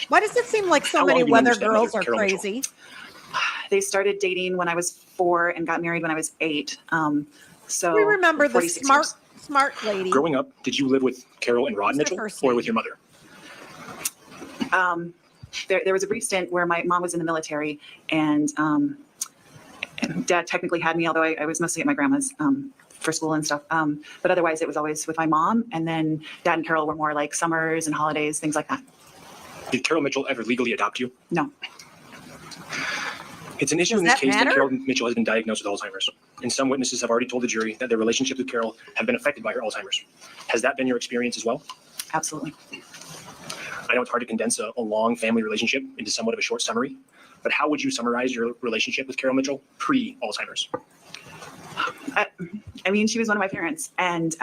Why does it seem like so How many long do you weather understand girls are Carol Mitchell? crazy? They started dating when I was 4 and got married when I was 8. So We remember the 46 smart, years. smart lady. Growing up, did you live with Carol and Rod What's their Mitchell first or name? with your mother? There was a brief stint where my mom was in the military and Dad technically had me, although I was mostly at my grandma's for school and stuff. But otherwise it was always with my mom. And then Dad and Carol were more like summers and holidays, things like that. Did Carol Mitchell ever legally adopt you? No. It's an issue Does in this that case that matter? Carol Mitchell has been diagnosed with Alzheimer's. And some witnesses have already told the jury that their relationship with Carol have been affected by her Alzheimer's. Has that been your experience as well? Absolutely. I know it's hard to condense a long family relationship into somewhat of a short summary, but how would you summarize your relationship with Carol Mitchell pre-Alzheimer's? I mean, she was one of my parents. And,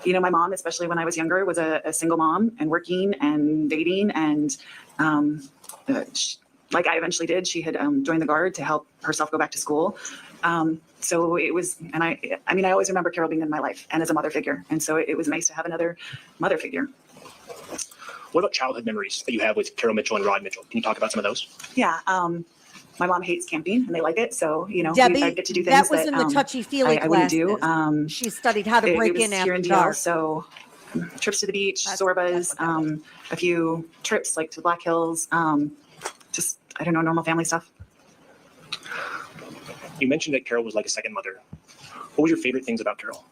you know, my mom, especially when I was younger, was a single mom and working and dating. And like I eventually did, she had joined the Guard to help herself go back to school. So it was, and I mean, I always remember Carol being in my life and as a mother figure. And so it was nice to have another mother figure. What about childhood memories that you have with Carol Mitchell and Rod Mitchell? Can you talk about some of those? Yeah. My mom hates camping and they like it. So, you know, Debbie, I get to do things that was in the touchy-feely I wouldn't do. classes. She studied how to It break was in here after in dark. DL, so trips to the beach, That's Sorbas, what that was. a few trips like to Black Hills, just, I don't know, normal family stuff. You mentioned that Carol was like a second mother. What were your favorite things about Carol?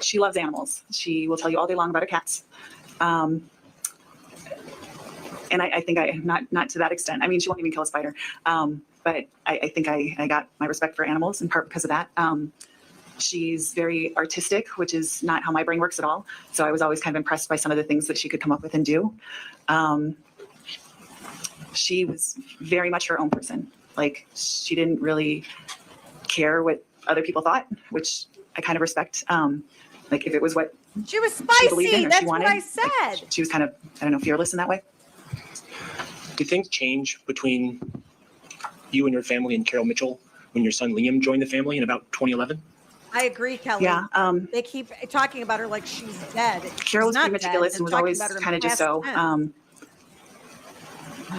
She loves animals. She will tell you all day long about her cats. And I think not to that extent. I mean, she won't even kill a spider. But I think I got my respect for animals in part because of that. She's very artistic, which is not how my brain works at all. So I was always kind of impressed by some of the things that she could come up with and do. She was very much her own person. Like, she didn't really care what other people thought, which I kind of respect. Like, if it was what She was she believed in spicy. or That's she what wanted, I said. she was kind of, I don't know, fearless in that way. Did things change between you and your family and Carol Mitchell when your son Liam joined the family in about 2011? I agree, Kelly. Yeah. They keep talking about her like she's dead. Carol was She's pretty not dead. meticulous They're and was talking always about her in kind of just past so. tense.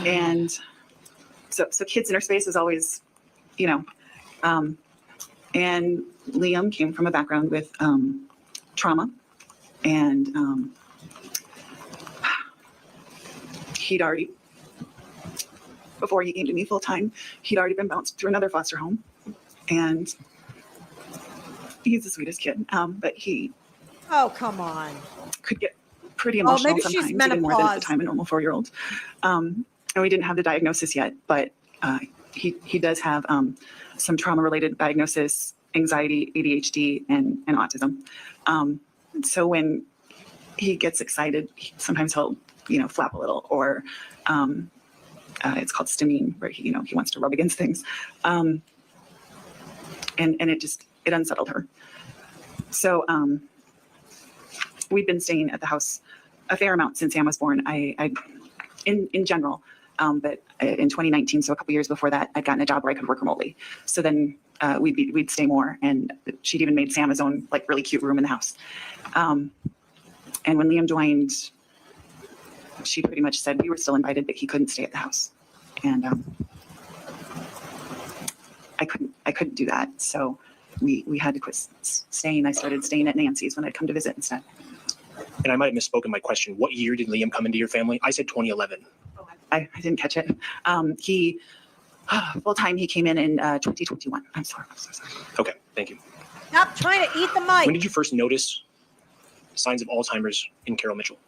And so kids inner space is always, you know, and Liam came from a background with trauma, and he'd already, before he came to me full time, he'd already been bounced through another foster home, and he's the sweetest kid, but he Oh, come on. could get pretty emotional maybe she's sometimes, even more than at menopause. the time a normal 4-year-old. And we didn't have the diagnosis yet, but he does have some trauma-related diagnosis, anxiety, ADHD, and autism. So when he gets excited, sometimes he'll, you know, flap a little, or it's called stimming, where he wants to rub against things. And it unsettled her. So we've been staying at the house a fair amount since Sam was born. In general, but in 2019, so a couple years before that, I'd gotten a job where I could work remotely. So then we'd stay more, and she'd even made Sam his own like really cute room in the house. And when Liam joined, she pretty much said we were still invited, but he couldn't stay at the house. And I couldn't do that. So we had to quit staying. I started staying at Nancy's when I'd come to visit instead. And I might have misspoken my question. What year did Liam come into your family? I said 2011. I didn't catch it. He full time. He came in 2021. I'm so sorry. Okay, thank you. Stop trying to eat the mic. When did you first notice signs of Alzheimer's in Carol Mitchell?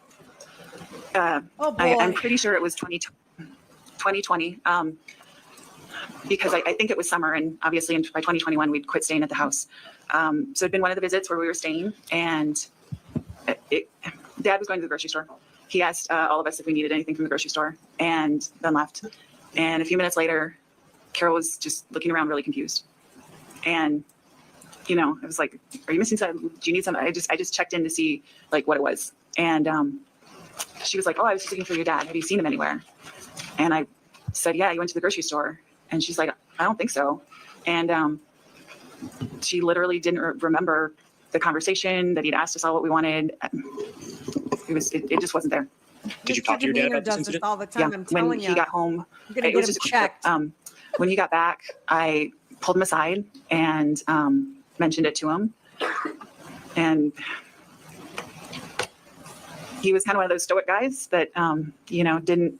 Oh boy. I'm pretty sure it was 2020. Because I think it was summer, and obviously by 2021 we'd quit staying at the house. So it'd been one of the visits where we were staying, and Dad was going to the grocery store. He asked all of us if we needed anything from the grocery store, and then left. And a few minutes later, Carol was just looking around really confused. And, you know, I was like, are you missing something? Do you need something? I just checked in to see like what it was. And she was like, oh, I was just looking for your dad. Have you seen him anywhere? And I said, yeah, he went to the grocery store. And she's like, I don't think so. And she literally didn't remember the conversation that he'd asked us all what we wanted. It just wasn't there. Did you talk to your dad about this does this incident? all the time. I'm When telling he you. got home, I'm gonna it get was him just checked. when he got back, I pulled him aside and mentioned it to him. And he was kind of one of those stoic guys that, you know, didn't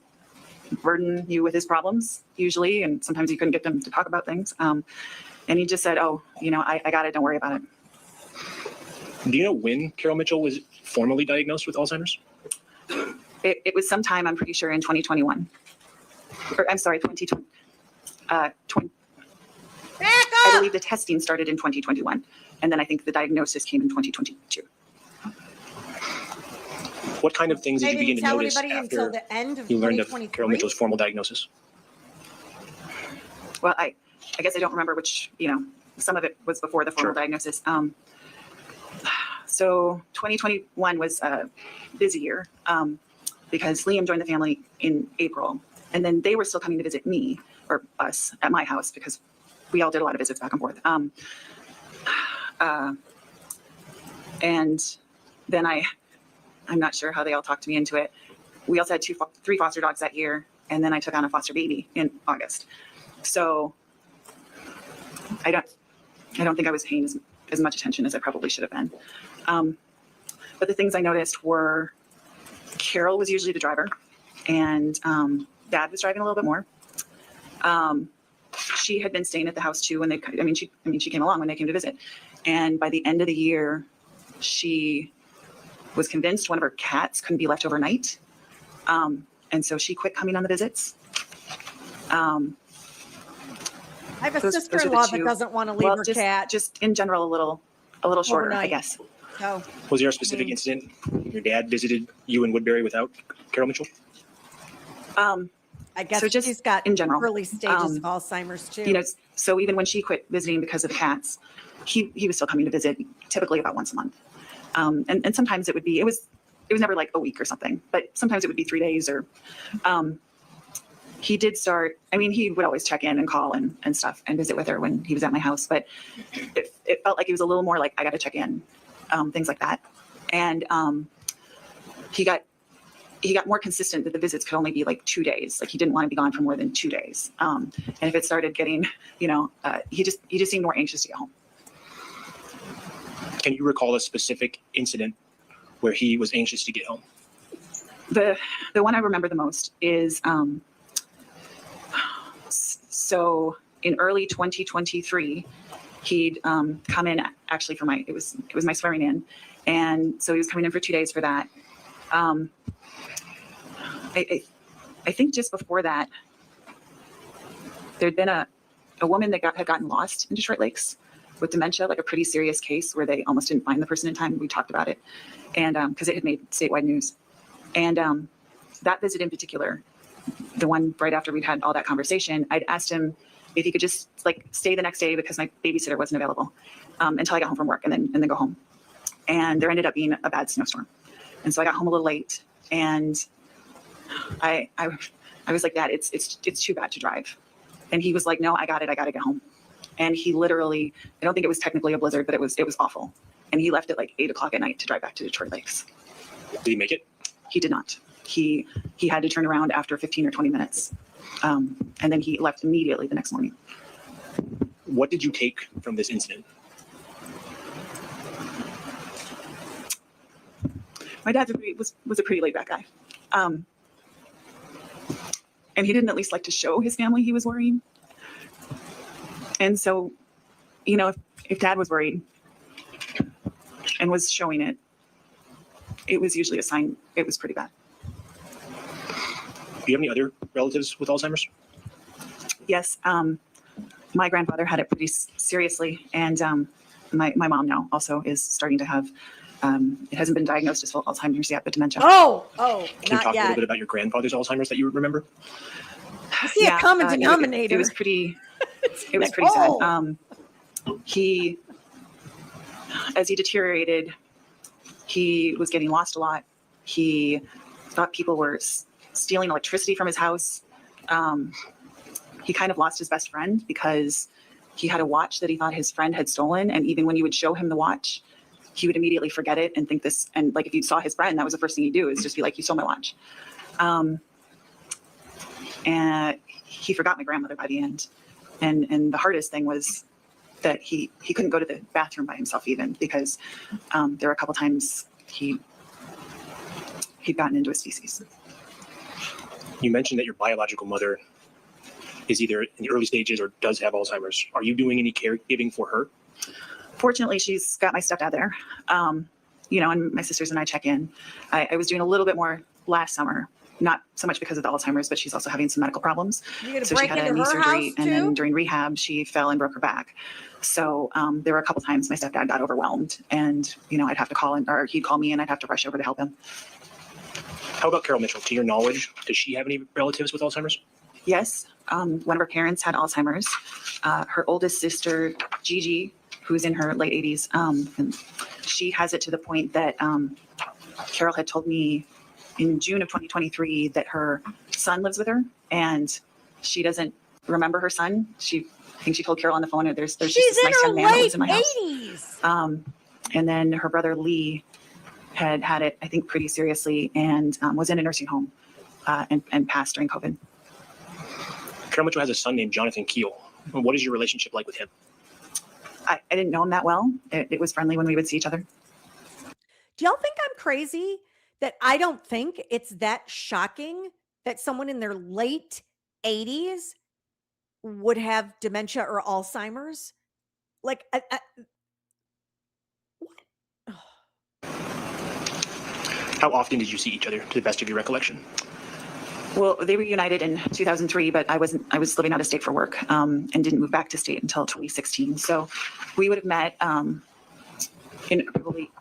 burden you with his problems usually. And sometimes you couldn't get them to talk about things. And he just said, oh, you know, I got it. Don't worry about it. Do you know when Carol Mitchell was formally diagnosed with Alzheimer's? It was sometime, I'm pretty sure, in 2021. Or I'm sorry, 2020. Back I up! believe the testing started in 2021. And then I think the diagnosis came in 2022. What kind of things did I you begin didn't to tell notice anybody until after the end of you learned of 2023. Carol Mitchell's formal diagnosis? Well, I guess I don't remember which, you know, some of it was before the formal Sure. diagnosis. So 2021 was a busy year because Liam joined the family in April, and then they were still coming to visit me or us at my house because we all did a lot of visits back and forth. And then I'm not sure how they all talked me into it. We also had three foster dogs that year, and then I took on a foster baby in August. So I don't think I was paying as much attention as I probably should have been. But the things I noticed were Carol was usually the driver, and Dad was driving a little bit more. She had been staying at the house too when she came along when they came to visit. And by the end of the year, she was convinced one of her cats couldn't be left overnight. And so she quit coming on the visits. I have a those are the sister-in-law that two. doesn't want to leave her just, cat. just in general, a little shorter, I Overnight. guess. So Was there a specific incident your dad visited you in Woodbury without Carol Mitchell? I guess So just she's got in general, early stages of Alzheimer's too. You know, so even when she quit visiting because of cats, he was still coming to visit, typically about once a month. And sometimes it was never like a week or something, but sometimes it would be 3 days or, he did start, he would always check in and call and stuff and visit with her when he was at my house, but it felt like he was a little more like, I got to check in, things like that. And he got more consistent that the visits could only be like 2 days. Like he didn't want to be gone for more than 2 days. And if it started getting, he just seemed more anxious to get home. Can you recall a specific incident where he was anxious to get home? The one I remember the most is, so in early 2023, he'd come in actually for it was my swearing in. And so he was coming in for 2 days for that. I think just before that, there'd been a woman that had gotten lost in Detroit Lakes with dementia, like a pretty serious case where they almost didn't find the person in time. We talked about it, and because it had made statewide news. And that visit in particular, the one right after we'd had all that conversation, I'd asked him if he could just like stay the next day because my babysitter wasn't available until I got home from work and then go home. And there ended up being a bad snowstorm. And so I got home a little late, and I was like, Dad, it's too bad to drive. And he was like, no, I got to get home. And he literally, I don't think it was technically a blizzard, but it was awful. And he left at like 8 o'clock at night to drive back to Detroit Lakes. Did he make it? He did not. He had to turn around after 15 or 20 minutes. And then he left immediately the next morning. What did you take from this incident? My dad was a pretty laid back guy. And he didn't at least like to show his family he was worried. And so, you know, if dad was worried and was showing it, it was usually a sign it was pretty bad. Do you have any other relatives with Alzheimer's? Yes. My grandfather had it pretty seriously. And my mom now also is starting to have, it hasn't been diagnosed as full Alzheimer's yet, but dementia. Oh, Can you not talk a little yet. bit about your grandfather's Alzheimer's that you remember? I see a common denominator. It was pretty Like, sad. He, as he deteriorated, he was getting lost a lot. He thought people were stealing electricity from his house. He kind of lost his best friend because he had a watch that he thought his friend had stolen. And even when you would show him the watch, he would immediately forget it and think this. And like, if you saw his friend, that was the first thing he'd do is just be like, you stole my watch. And he forgot my grandmother by the end. And the hardest thing was that he couldn't go to the bathroom by himself even because there were a couple times he'd gotten into his feces. You mentioned that your biological mother is either in the early stages or does have Alzheimer's. Are you doing any caregiving for her? Fortunately, she's got my stepdad there, you know, and my sisters and I check in. I was doing a little bit more last summer, not so much because of the Alzheimer's, but she's also having some medical problems. You gonna So she break had a into knee her surgery, house and then too? during rehab, she fell and broke her back. So there were a couple times my stepdad got overwhelmed, and you know, I'd have to call in, or he'd call me, and I'd have to rush over to help him. How about Carol Mitchell? To your knowledge, does she have any relatives with Alzheimer's? Yes, one of her parents had Alzheimer's. Her oldest sister, Gigi, who's in her late 80s, and she has it to the point that Carol had told me in June of 2023 that her son lives with her, and she doesn't remember her son. I think she told Carol on the phone, there's just She's this in nice her young man that late lives in my house. 80s. And then her brother Lee had it, I think, pretty seriously, and was in a nursing home and passed during COVID. Carol Mitchell has a son named Jonathan Keel. What is your relationship like with him? I didn't know him that well. It was friendly when we would see each other. Do y'all think I'm crazy that I don't think it's that shocking that someone in their late 80s would have dementia or Alzheimer's? Like, what? How often did you see each other, to the best of your recollection? Well, they were united in 2003, but I was living out of state for work and didn't move back to state until 2016. So we would have met in probably,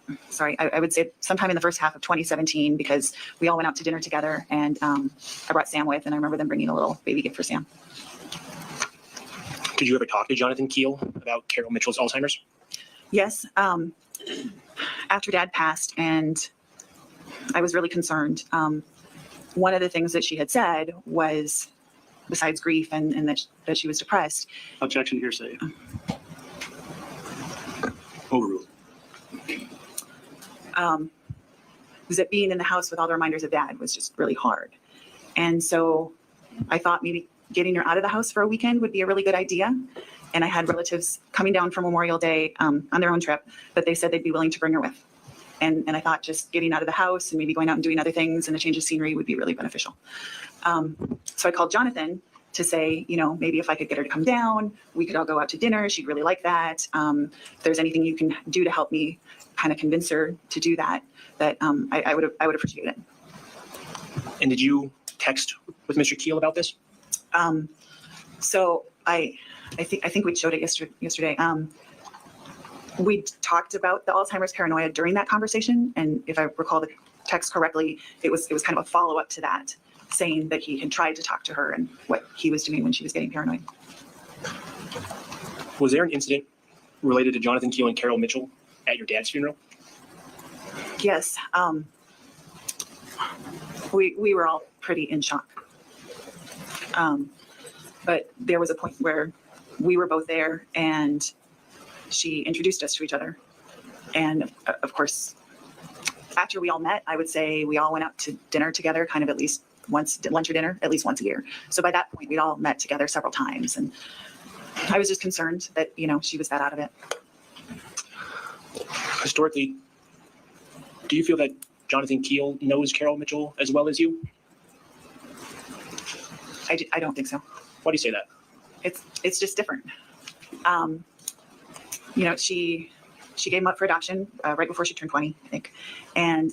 I would say sometime in the first half of 2017 because we all went out to dinner together, and I brought Sam with, and I remember them bringing a little baby gift for Sam. Did you ever talk to Jonathan Keel about Carol Mitchell's Alzheimer's? Yes. After Dad passed, and I was really concerned. One of the things that she had said was, besides grief and that she was depressed. Objection, hearsay. Overruled. Was that being in the house with all the reminders of Dad was just really hard. And so I thought maybe getting her out of the house for a weekend would be a really good idea. And I had relatives coming down for Memorial Day on their own trip, but they said they'd be willing to bring her with. And I thought just getting out of the house and maybe going out and doing other things and a change of scenery would be really beneficial. So I called Jonathan to say, you know, maybe if I could get her to come down, we could all go out to dinner. She'd really like that. If there's anything you can do to help me kind of convince her to do that, I would appreciate it. And did you text with Mr. Keel about this? So I think we showed it yesterday. We talked about the Alzheimer's paranoia during that conversation, and if I recall the text correctly, it was kind of a follow-up to that, saying that he had tried to talk to her and what he was doing when she was getting paranoid. Was there an incident related to Jonathan Keel and Carol Mitchell at your dad's funeral? Yes. We were all pretty in shock. But there was a point where we were both there, and she introduced us to each other. And of course, after we all met, I would say we all went out to dinner together, kind of at least once, lunch or dinner, at least once a year. So by that point, we'd all met together several times. And I was just concerned that, she was that out of it. Historically, do you feel that Jonathan Keel knows Carol Mitchell as well as you? I don't think so. Why do you say that? It's just different. She gave him up for adoption right before she turned 20, I think. And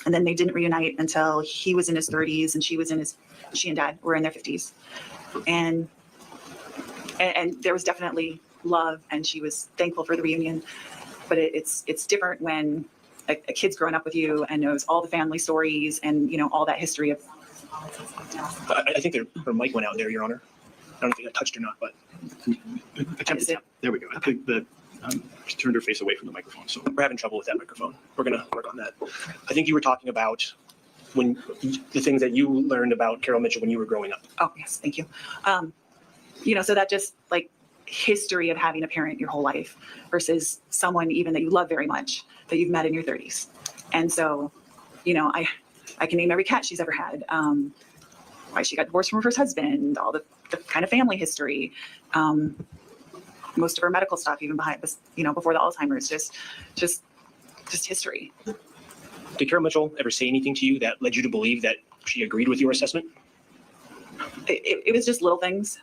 then they didn't reunite until he was in his 30s and she and dad were in their 50s. And there was definitely love, and she was thankful for the reunion. But it's different when a kid's growing up with you and knows all the family stories and, all that history of. I think her mic went out there, Your Honor. I don't know if it got touched or not, but There we go. I think that she turned her face away from the microphone. So we're having trouble with that microphone. We're going to work on that. I think you were talking about the things that you learned about Carol Mitchell when you were growing up. Oh, yes. Thank you. So that just like history of having a parent your whole life versus someone even that you love very much that you've met in your 30s. And so, I can name every cat she's ever had, why she got divorced from her first husband, all the kind of family history, most of her medical stuff, even behind, before the Alzheimer's, just history. Did Carol Mitchell ever say anything to you that led you to believe that she agreed with your assessment? It was just little things.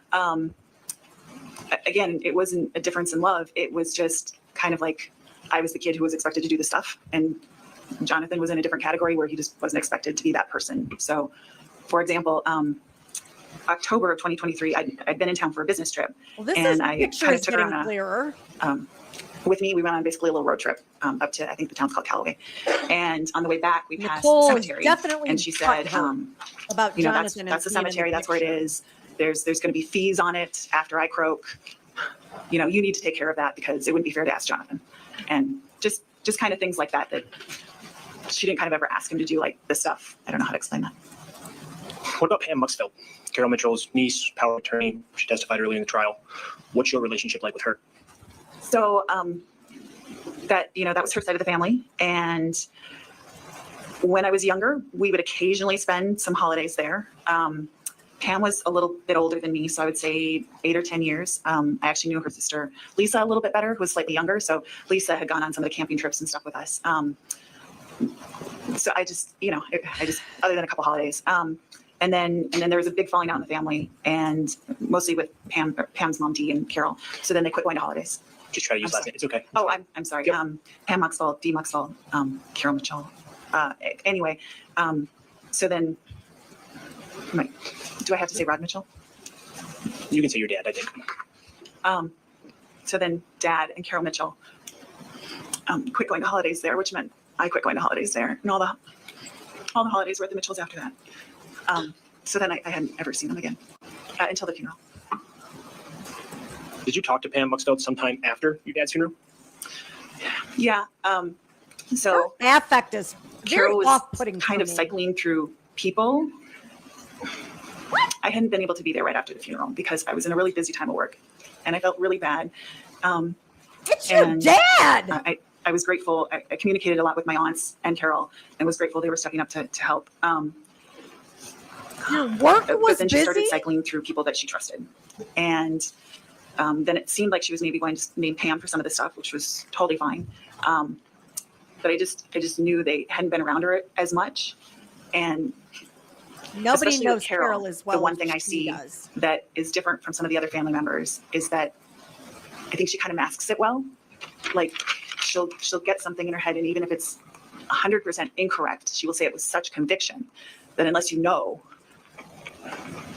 Again, it wasn't a difference in love. It was just kind of like I was the kid who was expected to do the stuff, and Jonathan was in a different category where he just wasn't expected to be that person. So, for example, October of 2023, I'd been in town for a business trip. Well, this and is I picture kind is of took her getting on clearer. with me, we went on basically a little road trip up to, I think the town's called Callaway. And on the way back, we passed Nicole the cemetery. definitely And she said, about that's Jonathan the cemetery. That's where it is. There's going to be fees on it after I croak. You need to take care of that because it wouldn't be fair to ask Jonathan. And just kind of things like that she didn't kind of ever ask him to do, like this stuff. I don't know how to explain that. What about Pam Muxfeld, Carol Mitchell's niece, power of attorney? She testified earlier in the trial. What's your relationship like with her? So that was her side of the family. And when I was younger, we would occasionally spend some holidays there. Pam was a little bit older than me, so I would say 8 or 10 years. I actually knew her sister, Lisa, a little bit better, who was slightly younger. So Lisa had gone on some of the camping trips and stuff with us. So I just, other than a couple holidays. And then there was a big falling out in the family, and mostly with Pam's mom, Dee, and Carol. So then they quit going to holidays. Just try to use last name. It's okay. Oh, I'm sorry. Yep. Pam Muxfeld, Dee Muxfeld, Carol Mitchell. Anyway, so then, do I have to say Rod Mitchell? You can say your dad, I think. So then Dad and Carol Mitchell quit going to holidays there, which meant I quit going to holidays there, and all the holidays were at the Mitchells after that. So then I hadn't ever seen them again until the funeral. Did you talk to Pam Muxfeld sometime after your dad's funeral? Yeah. So That affect is very Carol was off-putting. kind of for me. cycling through people. I hadn't been able to be there right after the funeral because I was in a really busy time of work, and I felt really bad. It's your dad. I was grateful. I communicated a lot with my aunts and Carol, and was grateful they were stepping up to help. Your work But was then she started busy. cycling through people that she trusted, and then it seemed like she was maybe going to name Pam for some of the stuff, which was totally fine. But I just knew they hadn't been around her as much, and Nobody especially knows with Carol as well. The one as thing I she see does. that is different from some of the other family members is that I think she kind of masks it well. Like she'll get something in her head, and even if it's 100% incorrect, she will say it with such conviction that unless you know.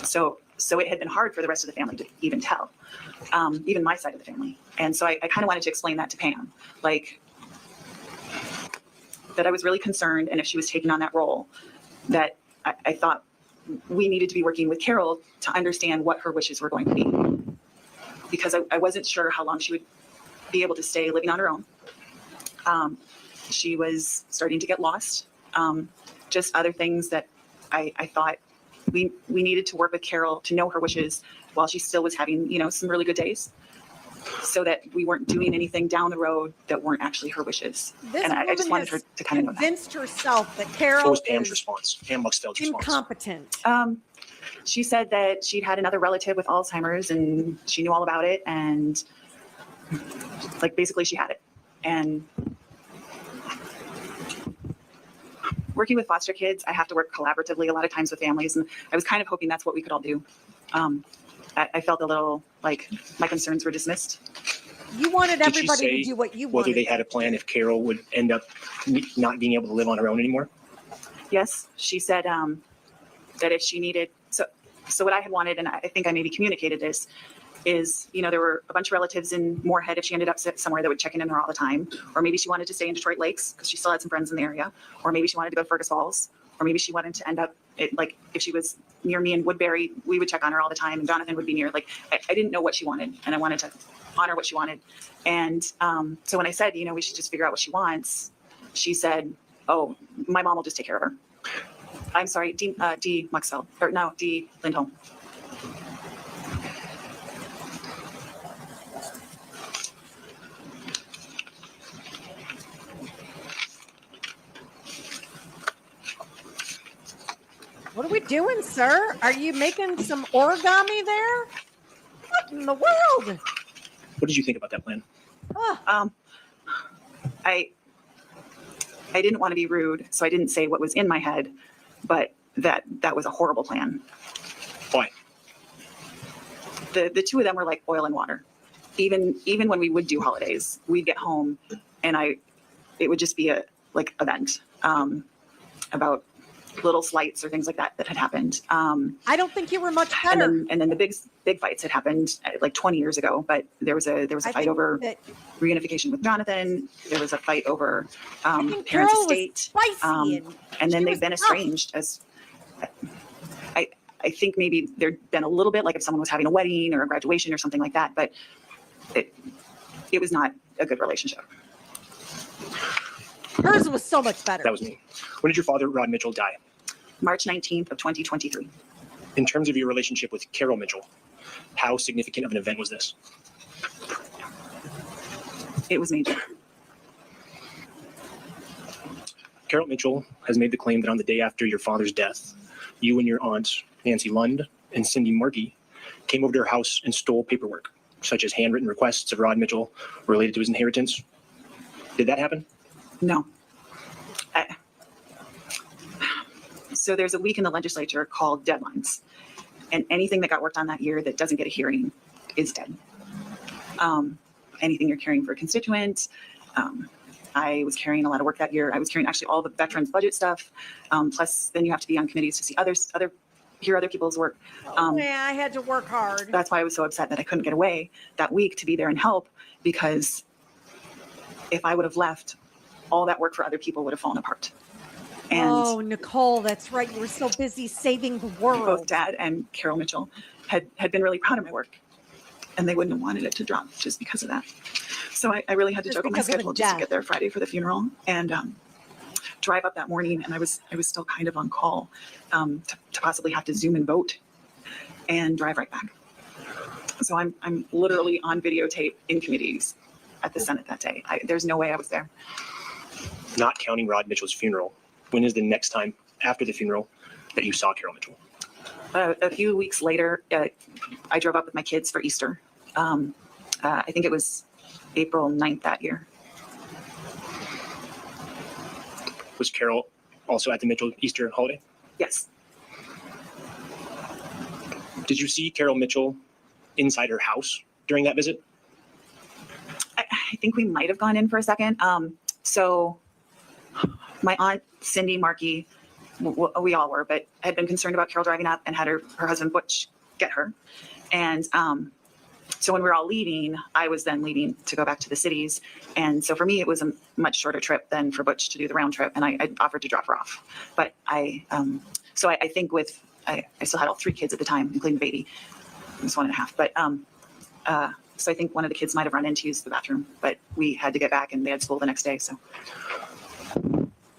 So it had been hard for the rest of the family to even tell, even my side of the family. And so I kind of wanted to explain that to Pam, like that I was really concerned, and if she was taking on that role, that I thought we needed to be working with Carol to understand what her wishes were going to be, because I wasn't sure how long she would be able to stay living on her own. She was starting to get lost. Just other things that I thought we needed to work with Carol to know her wishes while she still was having, some really good days. so that we weren't doing anything down the road that weren't actually her wishes. This And I just woman wanted her has to kind of know that. convinced herself that What Carol was Pam's is response? Pam Luxfeld's response. incompetent. She said that she'd had another relative with Alzheimer's and she knew all about it, and like basically she had it. And working with foster kids, I have to work collaboratively a lot of times with families, and I was kind of hoping that's what we could all do. I felt a little like my concerns were dismissed. You wanted Did she everybody say to do what you whether wanted. they had a plan if Carol would end up not being able to live on her own anymore? Yes, she said that if she needed, so what I had wanted, and I think I maybe communicated this, is, you know, there were a bunch of relatives in Moorhead if she ended up somewhere that would check in on her all the time, or maybe she wanted to stay in Detroit Lakes because she still had some friends in the area, or maybe she wanted to go to Fergus Falls, or maybe she wanted to end up like if she was near me in Woodbury, we would check on her all the time, and Jonathan would be near. Like I didn't know what she wanted, and I wanted to honor what she wanted. And so when I said, you know, we should just figure out what she wants, she said, "Oh, my mom will just take care of her." I'm sorry, D. Muxfeld, or no, D. Lindholm. What are we doing, sir? Are you making some origami there? What in the world? What did you think about that plan? Oh, I didn't want to be rude, so I didn't say what was in my head, but that was a horrible plan. Why? The two of them were like oil and water. Even when we would do holidays, we'd get home and it would just be a like event about little slights or things like that had happened. I don't think you were much better. And then the big fights had happened like 20 years ago, but there was a I fight think over that- reunification with Jonathan. There was a fight over I think parents' Carol was estate. spicy And then she they've was been tough. estranged as I think maybe there'd been a little bit like if someone was having a wedding or a graduation or something like that, but it was not a good relationship. Hers was so much better. That was me. When did your father, Rod Mitchell, die? March 19th of 2023. In terms of your relationship with Carol Mitchell, how significant of an event was this? It was major. Carol Mitchell has made the claim that on the day after your father's death, you and your aunt, Nancy Lund, and Cindy Markey came over to her house and stole paperwork, such as handwritten requests of Rod Mitchell related to his inheritance. Did that happen? No. So there's a week in the legislature called deadlines, and anything that got worked on that year that doesn't get a hearing is dead. Anything you're carrying for a constituent. I was carrying a lot of work that year. I was carrying actually all the veterans budget stuff. Plus, then you have to be on committees to see hear other people's work. Yeah, I had to work hard. That's why I was so upset that I couldn't get away that week to be there and help, because if I would have left, all that work for other people would have fallen apart. And Oh, Nicole, that's right. You were so busy saving the both world. Dad and Carol Mitchell had been really proud of my work, and they wouldn't have wanted it to drop just because of that. So I really had to Just juggle my because of a schedule just to death. get there Friday for the funeral and drive up that morning. And I was still kind of on call to possibly have to Zoom and vote and drive right back. So I'm literally on videotape in committees at the Senate that day. There's no way I was there. Not counting Rod Mitchell's funeral, when is the next time after the funeral that you saw Carol Mitchell? A few weeks later, I drove up with my kids for Easter. I think it was April 9th that year. Was Carol also at the Mitchell Easter holiday? Yes. Did you see Carol Mitchell inside her house during that visit? I think we might have gone in for a second. So my aunt, Cindy Markey, we all were, but had been concerned about Carol driving up and had her husband Butch get her. And so when we were all leaving, I was then leaving to go back to the cities. And so for me, it was a much shorter trip than for Butch to do the round trip. And I offered to drop her off. But I think I still had all three kids at the time, including baby. It was 1.5. But so I think one of the kids might have run in to use the bathroom, but we had to get back and they had school the next day. So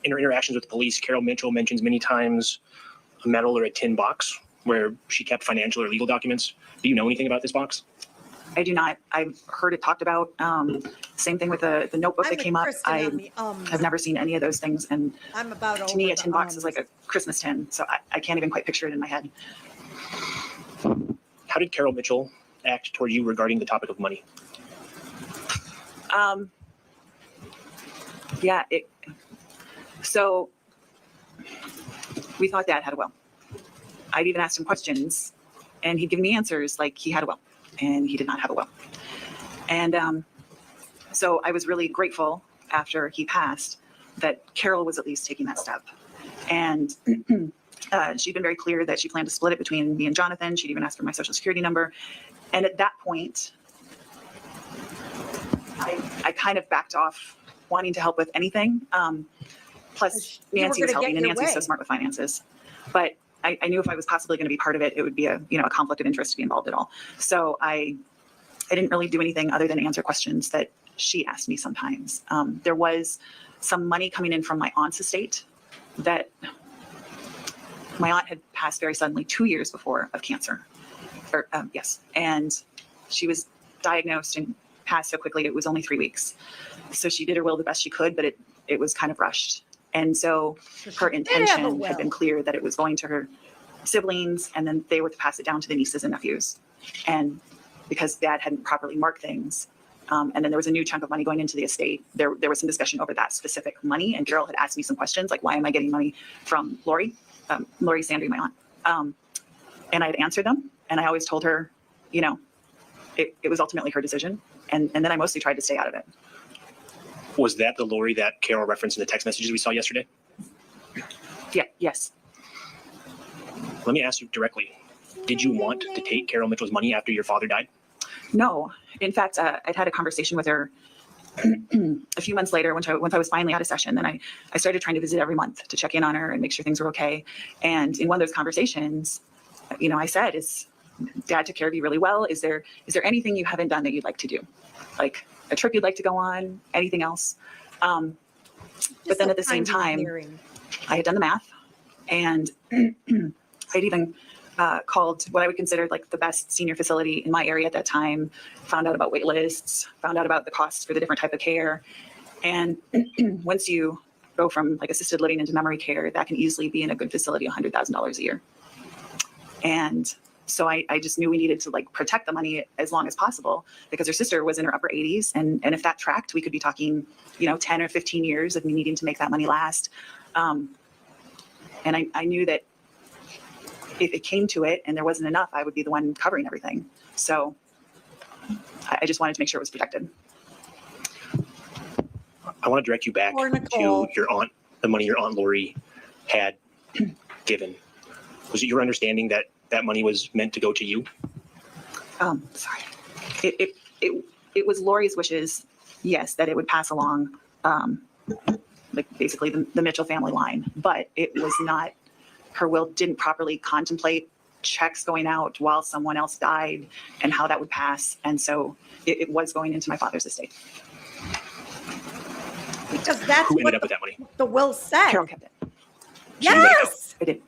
In her interactions with the police, Carol Mitchell mentions many times a metal or a tin box where she kept financial or legal documents. Do you know anything about this box? I do not. I've heard it talked about. Same thing with the notebook I'm that with came up. Kristen I on the ums. have never seen any of those things. And I'm about to me, over a the tin box is ums. like a Christmas tin. So I can't even quite picture it in my head. How did Carol Mitchell act toward you regarding the topic of money? Yeah. So we thought Dad had a will. I'd even asked him questions, and he'd give me answers like he had a will, and he did not have a will. And so I was really grateful after he passed that Carol was at least taking that step. And she'd been very clear that she planned to split it between me and Jonathan. She'd even asked for my social security number. And at that point, I kind of backed off wanting to help with anything. Plus, You were Nancy was gonna get helping, and your Nancy's so way. smart with finances. But I knew if I was possibly going to be part of it, it would be a conflict of interest to be involved at all. So I didn't really do anything other than answer questions that she asked me sometimes. There was some money coming in from my aunt's estate that my aunt had passed very suddenly 2 years before of cancer. Yes. And she was diagnosed and passed so quickly. It was only 3 weeks. So she did her will the best she could, but it was kind of rushed. And so her intention had been clear that it was going to her siblings, and then they were to pass it down to the nieces and nephews. And because Dad hadn't properly marked things, and then there was a new chunk of money going into the estate, there was some discussion over that specific money. And Carol had asked me some questions like, why am I getting money from Lori? Lori Sandry, my aunt. And I had answered them. And I always told her, it was ultimately her decision. And then I mostly tried to stay out of it. Was that the Lori that Carol referenced in the text messages we saw yesterday? Yeah, yes. Let me ask you directly. Did you want to take Carol Mitchell's money after your father died? No. In fact, I'd had a conversation with her a few months later once I was finally out of session. Then I started trying to visit every month to check in on her and make sure things were okay. And in one of those conversations, I said, is Dad took care of you really well. Is there anything you haven't done that you'd like to do? Like a trip you'd like to go on, anything else? But then at the same time, I had done the math, and I'd even called what I would consider like the best senior facility in my area at that time, found out about wait lists, found out about the costs for the different type of care. And once you go from like assisted living into memory care, that can easily be in a good facility $100,000 a year. And so I just knew we needed to like protect the money as long as possible, because her sister was in her upper 80s. And if that tracked, we could be talking, 10 or 15 years of me needing to make that money last. And I knew that if it came to it and there wasn't enough, I would be the one covering everything. So I just wanted to make sure it was protected. I want to direct you back to your aunt, the money your Aunt Lori had given. Was it your understanding that that money was meant to go to you? Sorry. It was Lori's wishes, yes, that it would pass along, like basically the Mitchell family line, but it was not, her will didn't properly contemplate checks going out while someone else died and how that would pass. And so it was going into my father's estate. Because that's Who ended what up with that money? the will said. Carol kept it. Yes. I did.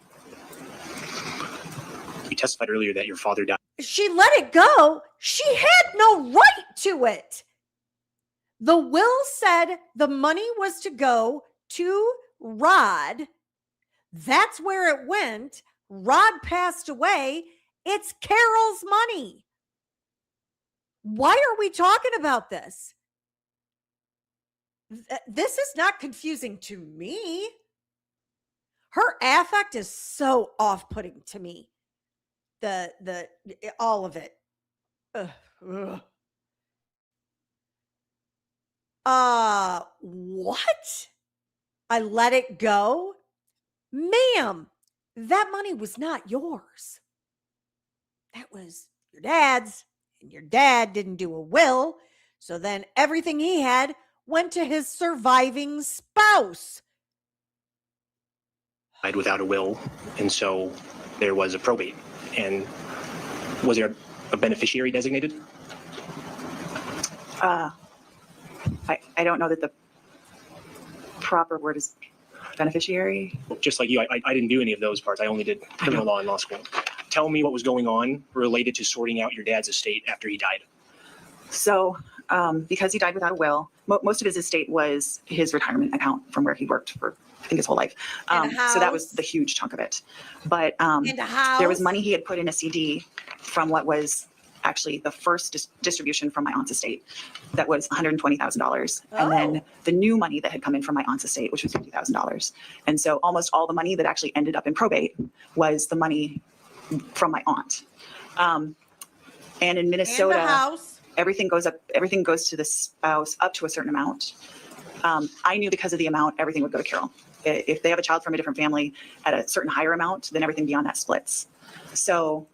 You testified earlier that your father died. She let it go. She had no right to it. The will said the money was to go to Rod. That's where it went. Rod passed away. It's Carol's money. Why are we talking about this? This is not confusing to me. Her affect is so off-putting to me. The all of it. Ugh. What? I let it go? Ma'am, that money was not yours. That was your dad's, and your dad didn't do a will. So then everything he had went to his surviving spouse. Died without a will, and so there was a probate. And was there a beneficiary designated? I don't know that the proper word is beneficiary. Just like you, I didn't do any of those parts. I only did criminal law in law school. Tell me what was going on related to sorting out your dad's estate after he died. So because he died without a will, most of his estate was his retirement account from where he worked for, I think, his whole life. And a So that was house. the huge chunk of it. But And a house. there was money he had put in a CD from what was actually the first distribution from my aunt's estate. That was $120,000. And then the new money that had come in from my aunt's estate, which was $50,000. And so almost all the money that actually ended up in probate was the money from my aunt. And in And Minnesota, a house. everything goes up, everything goes to the spouse up to a certain amount. I knew because of the amount, everything would go to Carol. If they have a child from a different family at a certain higher amount, then everything beyond that splits. So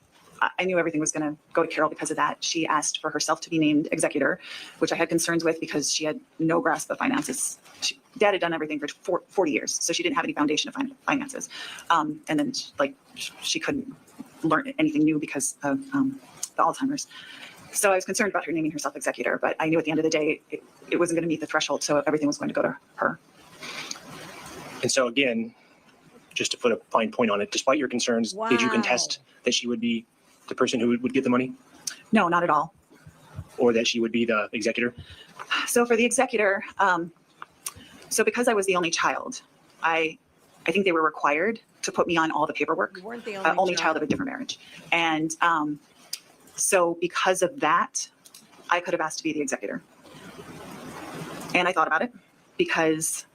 I knew everything was going to go to Carol because of that. She asked for herself to be named executor, which I had concerns with because she had no grasp of finances. Dad had done everything for 40 years, so she didn't have any foundation of finances. And then she couldn't learn anything new because of the Alzheimer's. So I was concerned about her naming herself executor, but I knew at the end of the day, it wasn't going to meet the threshold, so everything was going to go to her. And so again, just to put a fine point on it, despite your concerns, did you Wow. contest that she would be the person who would get the money, No, not at all. or that she would be the executor? So for the executor, so because I was the only child, I think they were required to put me on all the paperwork. You weren't the Only child of a different marriage. And so because of that, I could have asked to be the executor. And I thought about it because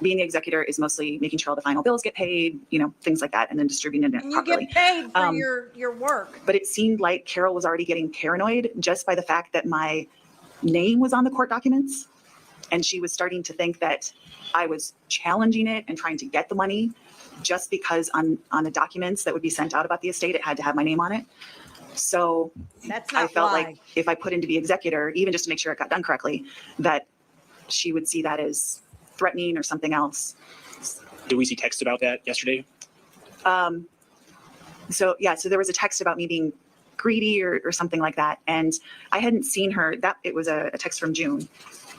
being the executor is mostly making sure all the final bills get paid, things like that, and then distributing it And you properly. get paid for your work. But it seemed like Carol was already getting paranoid just by the fact that my name was on the court documents. And she was starting to think that I was challenging it and trying to get the money just because on the documents that would be sent out about the estate, it had to have my name on it. So That's not I felt why. like if I put in to be executor, even just to make sure it got done correctly, that she would see that as threatening or something else. Did we see text about that yesterday? So there was a text about me being greedy or something like that. And I hadn't seen her, it was a text from June.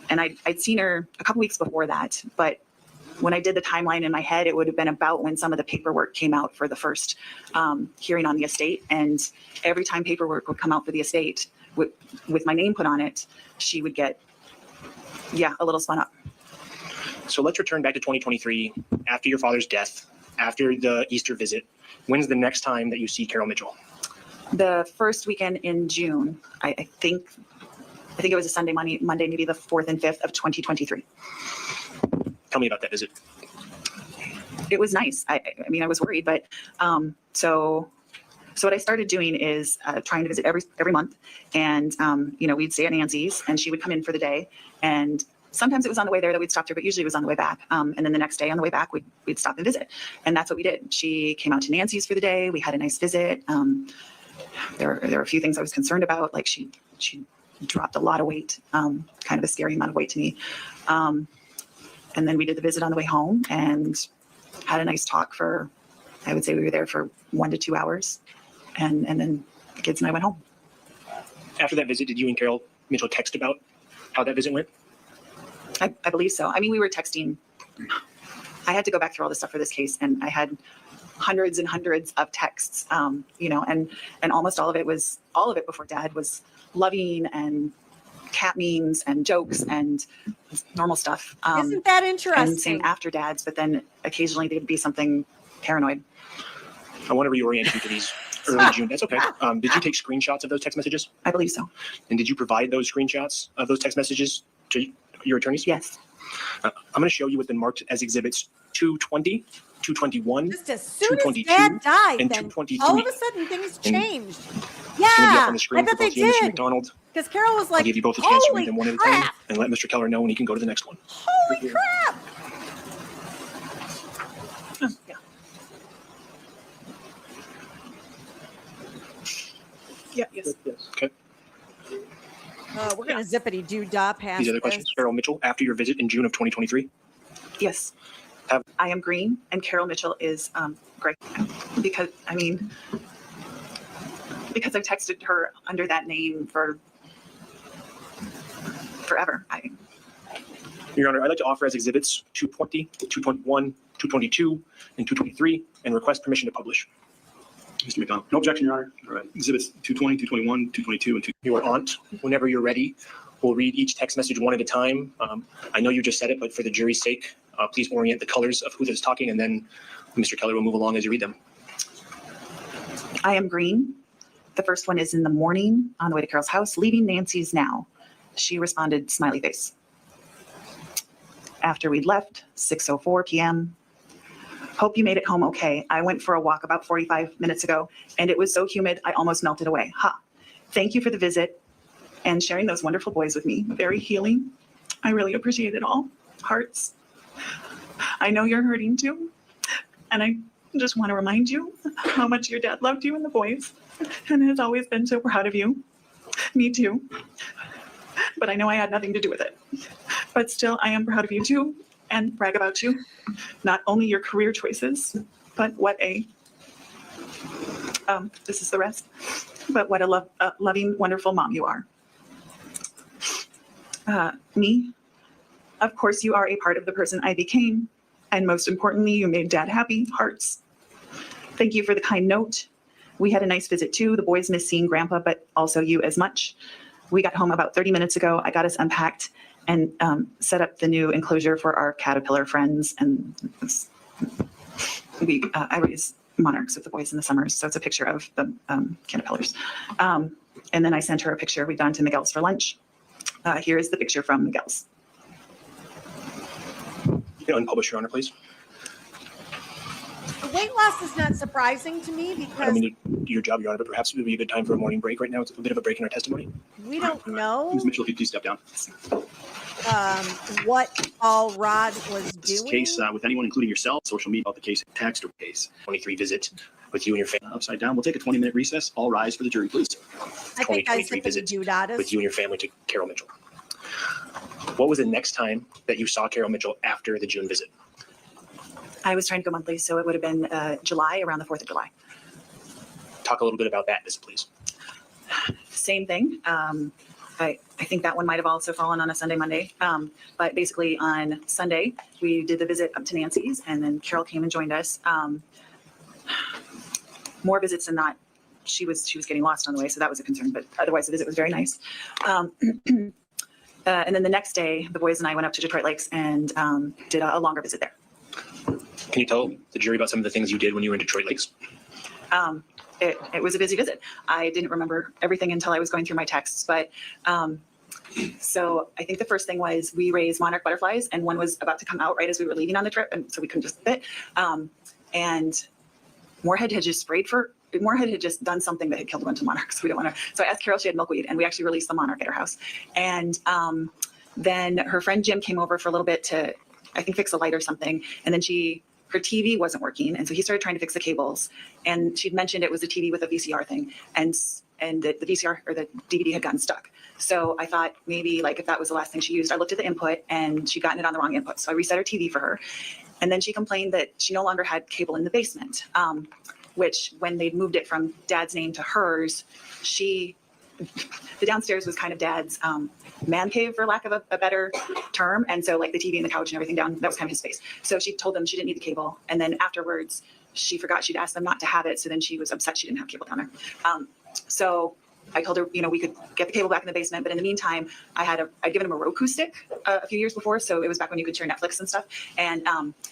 And I'd seen her a couple weeks before that. But when I did the timeline in my head, it would have been about when some of the paperwork came out for the first hearing on the estate. And every time paperwork would come out for the estate with my name put on it, she would get, a little spun up. So let's return back to 2023, after your father's death, after the Easter visit. When's the next time that you see Carol Mitchell? The first weekend in June, I think it was a Sunday, Monday, maybe the 4th and 5th of 2023. Tell me about that visit. It was nice. I mean, I was worried, but so what I started doing is trying to visit every month, and we'd stay at Nancy's, and she would come in for the day, and sometimes it was on the way there that we'd stop there, but usually it was on the way back. And then the next day on the way back, we'd stop and visit, and that's what we did. She came out to Nancy's for the day. We had a nice visit. There were a few things I was concerned about, like she dropped a lot of weight, kind of a scary amount of weight to me. And then we did the visit on the way home and had a nice talk for, I would say we were there for 1 to 2 hours. And then the kids and I went home. After that visit, did you and Carol Mitchell text about how that visit went? I believe so. I mean, we were texting. I had to go back through all the stuff for this case, and I had hundreds and hundreds of texts, and almost all of it before Dad was loving and cat memes and jokes and normal stuff. Isn't that And interesting? same after Dad's, but then occasionally there'd be something paranoid. I want to reorient you to these early June. That's okay. Did you take screenshots of those text messages? I believe so. And did you provide those screenshots of those text messages to your attorneys? Yes. I'm going to show you what's been marked as exhibits 220, 221, Just as soon as 222 Dad died, and then 223. all of a sudden things And changed. It's going to be up Yeah, on the I screen for bet they both you and Mr. did. McDonald. Because Carol was I'll like, give you both a chance to read holy them one at a time crap, and let Mr. Keller know when he can go to the next one. holy crap. Yeah. Yeah. Yes. Okay. We're going to zippity-doo-dah past These other this. questions. Carol Mitchell, after your visit in June of 2023. Yes. I am green, and Carol Mitchell is gray. Because I've texted her under that name for forever. Your Honor, I'd like to offer as exhibits 220, 221, 222, and 223, and request permission to publish. Mr. McDonald. No objection, Your Honor. All right. Exhibits 220, 221, 222, and 2. Your aunt, whenever you're ready, we'll read each text message one at a time. I know you just said it, but for the jury's sake, please orient the colors of who is talking, and then Mr. Keller will move along as you read them. I am green. The first one is in the morning on the way to Carol's house, leaving Nancy's now. She responded, smiley face. After we'd left, 6:04 p.m. Hope you made it home okay. I went for a walk about 45 minutes ago, and it was so humid, I almost melted away. Ha. Thank you for the visit and sharing those wonderful boys with me. Very healing. I really appreciate it all. Hearts. I know you're hurting too, and I just want to remind you how much your dad loved you and the boys and has always been so proud of you. Me too. But I know I had nothing to do with it. But still, I am proud of you too and brag about you. Not only your career choices, but what a, this is the rest, but what a loving, wonderful mom you are. Me, of course, you are a part of the person I became. And most importantly, you made Dad happy. Hearts. Thank you for the kind note. We had a nice visit too. The boys miss seeing Grandpa, but also you as much. We got home about 30 minutes ago. I got us unpacked and set up the new enclosure for our caterpillar friends. And I raise monarchs with the boys in the summers. So it's a picture of the caterpillars. And then I sent her a picture. We've gone to Miguel's for lunch. Here is the picture from Miguel's. You can unpublish, Your Honor, please. The weight loss is not surprising to me I don't because mean to do your job, Your Honor, but perhaps it would be a good time for a morning break right now. It's a bit of a break in our testimony. we don't know Ms. Mitchell, if you please step down. what all Rod was This doing. case with anyone, including yourself, social media about the case, text or case. 23 visit with you and your family. Upside down. We'll take a 20-minute recess. All rise for the jury, please. I think I 2023 said the visit doodadas. with you and your family to Carol Mitchell. What was the next time that you saw Carol Mitchell after the June visit? I was trying to go monthly, so it would have been July, around the 4th of July. Talk a little bit about that visit, please. Same thing. I think that one might have also fallen on a Sunday, Monday. But basically on Sunday, we did the visit up to Nancy's, and then Carol came and joined us. More visits than not. She was getting lost on the way, so that was a concern. But otherwise, the visit was very nice. And then the next day, the boys and I went up to Detroit Lakes and did a longer visit there. Can you tell the jury about some of the things you did when you were in Detroit Lakes? It was a busy visit. I didn't remember everything until I was going through my texts, but so I think the first thing was we raised monarch butterflies, and one was about to come out right as we were leaving on the trip, and so we couldn't just fit. And Moorhead had just done something that had killed a bunch of monarchs. We don't want to. So I asked Carol, she had milkweed, and we actually released the monarch at her house. And then her friend Jim came over for a little bit to, I think, fix a light or something, and then her TV wasn't working, and so he started trying to fix the cables. And she'd mentioned it was a TV with a VCR thing, and the VCR or the DVD had gotten stuck. So I thought maybe like if that was the last thing she used, I looked at the input and she'd gotten it on the wrong input. So I reset her TV for her, and then she complained that she no longer had cable in the basement, which when they'd moved it from Dad's name to hers, the downstairs was kind of Dad's man cave, for lack of a better term. And so like the TV and the couch and everything down, that was kind of his space. So she told them she didn't need the cable. And then afterwards, she forgot she'd asked them not to have it. So then she was upset she didn't have cable down there. So I told her, we could get the cable back in the basement. But in the meantime, I'd given him a Roku stick a few years before. So it was back when you could share Netflix and stuff. And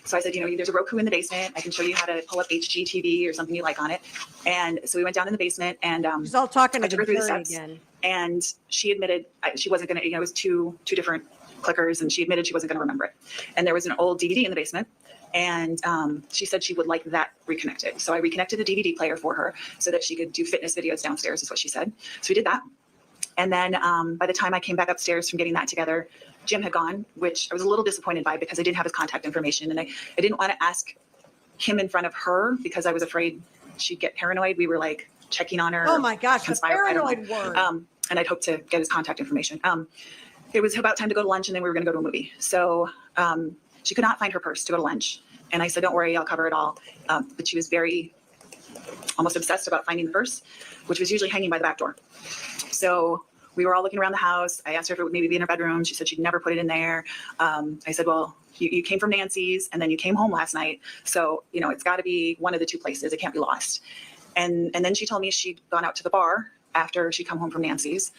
so I said, there's a Roku in the basement. I can show you how to pull up HGTV or something you like on it. And so we went down in the basement, and She's all talking to I took her through the jury steps. again. And she admitted she wasn't going to, it was two different clickers, and she admitted she wasn't going to remember it. And there was an old DVD in the basement, and she said she would like that reconnected. So I reconnected the DVD player for her so that she could do fitness videos downstairs, is what she said. So we did that. And then by the time I came back upstairs from getting that together, Jim had gone, which I was a little disappointed by because I didn't have his contact information. And I didn't want to ask him in front of her because I was afraid she'd get paranoid. We were like checking on her. Oh my gosh, the conspire, I don't know. paranoid word. And I'd hoped to get his contact information. It was about time to go to lunch, and then we were going to go to a movie. So she could not find her purse to go to lunch. And I said, don't worry, I'll cover it all. But she was almost obsessed about finding the purse, which was usually hanging by the back door. So we were all looking around the house. I asked her if it would maybe be in her bedroom. She said she'd never put it in there. I said, well, you came from Nancy's, and then you came home last night. So, it's got to be one of the two places. It can't be lost. And then she told me she'd gone out to the bar after she'd come home from Nancy's,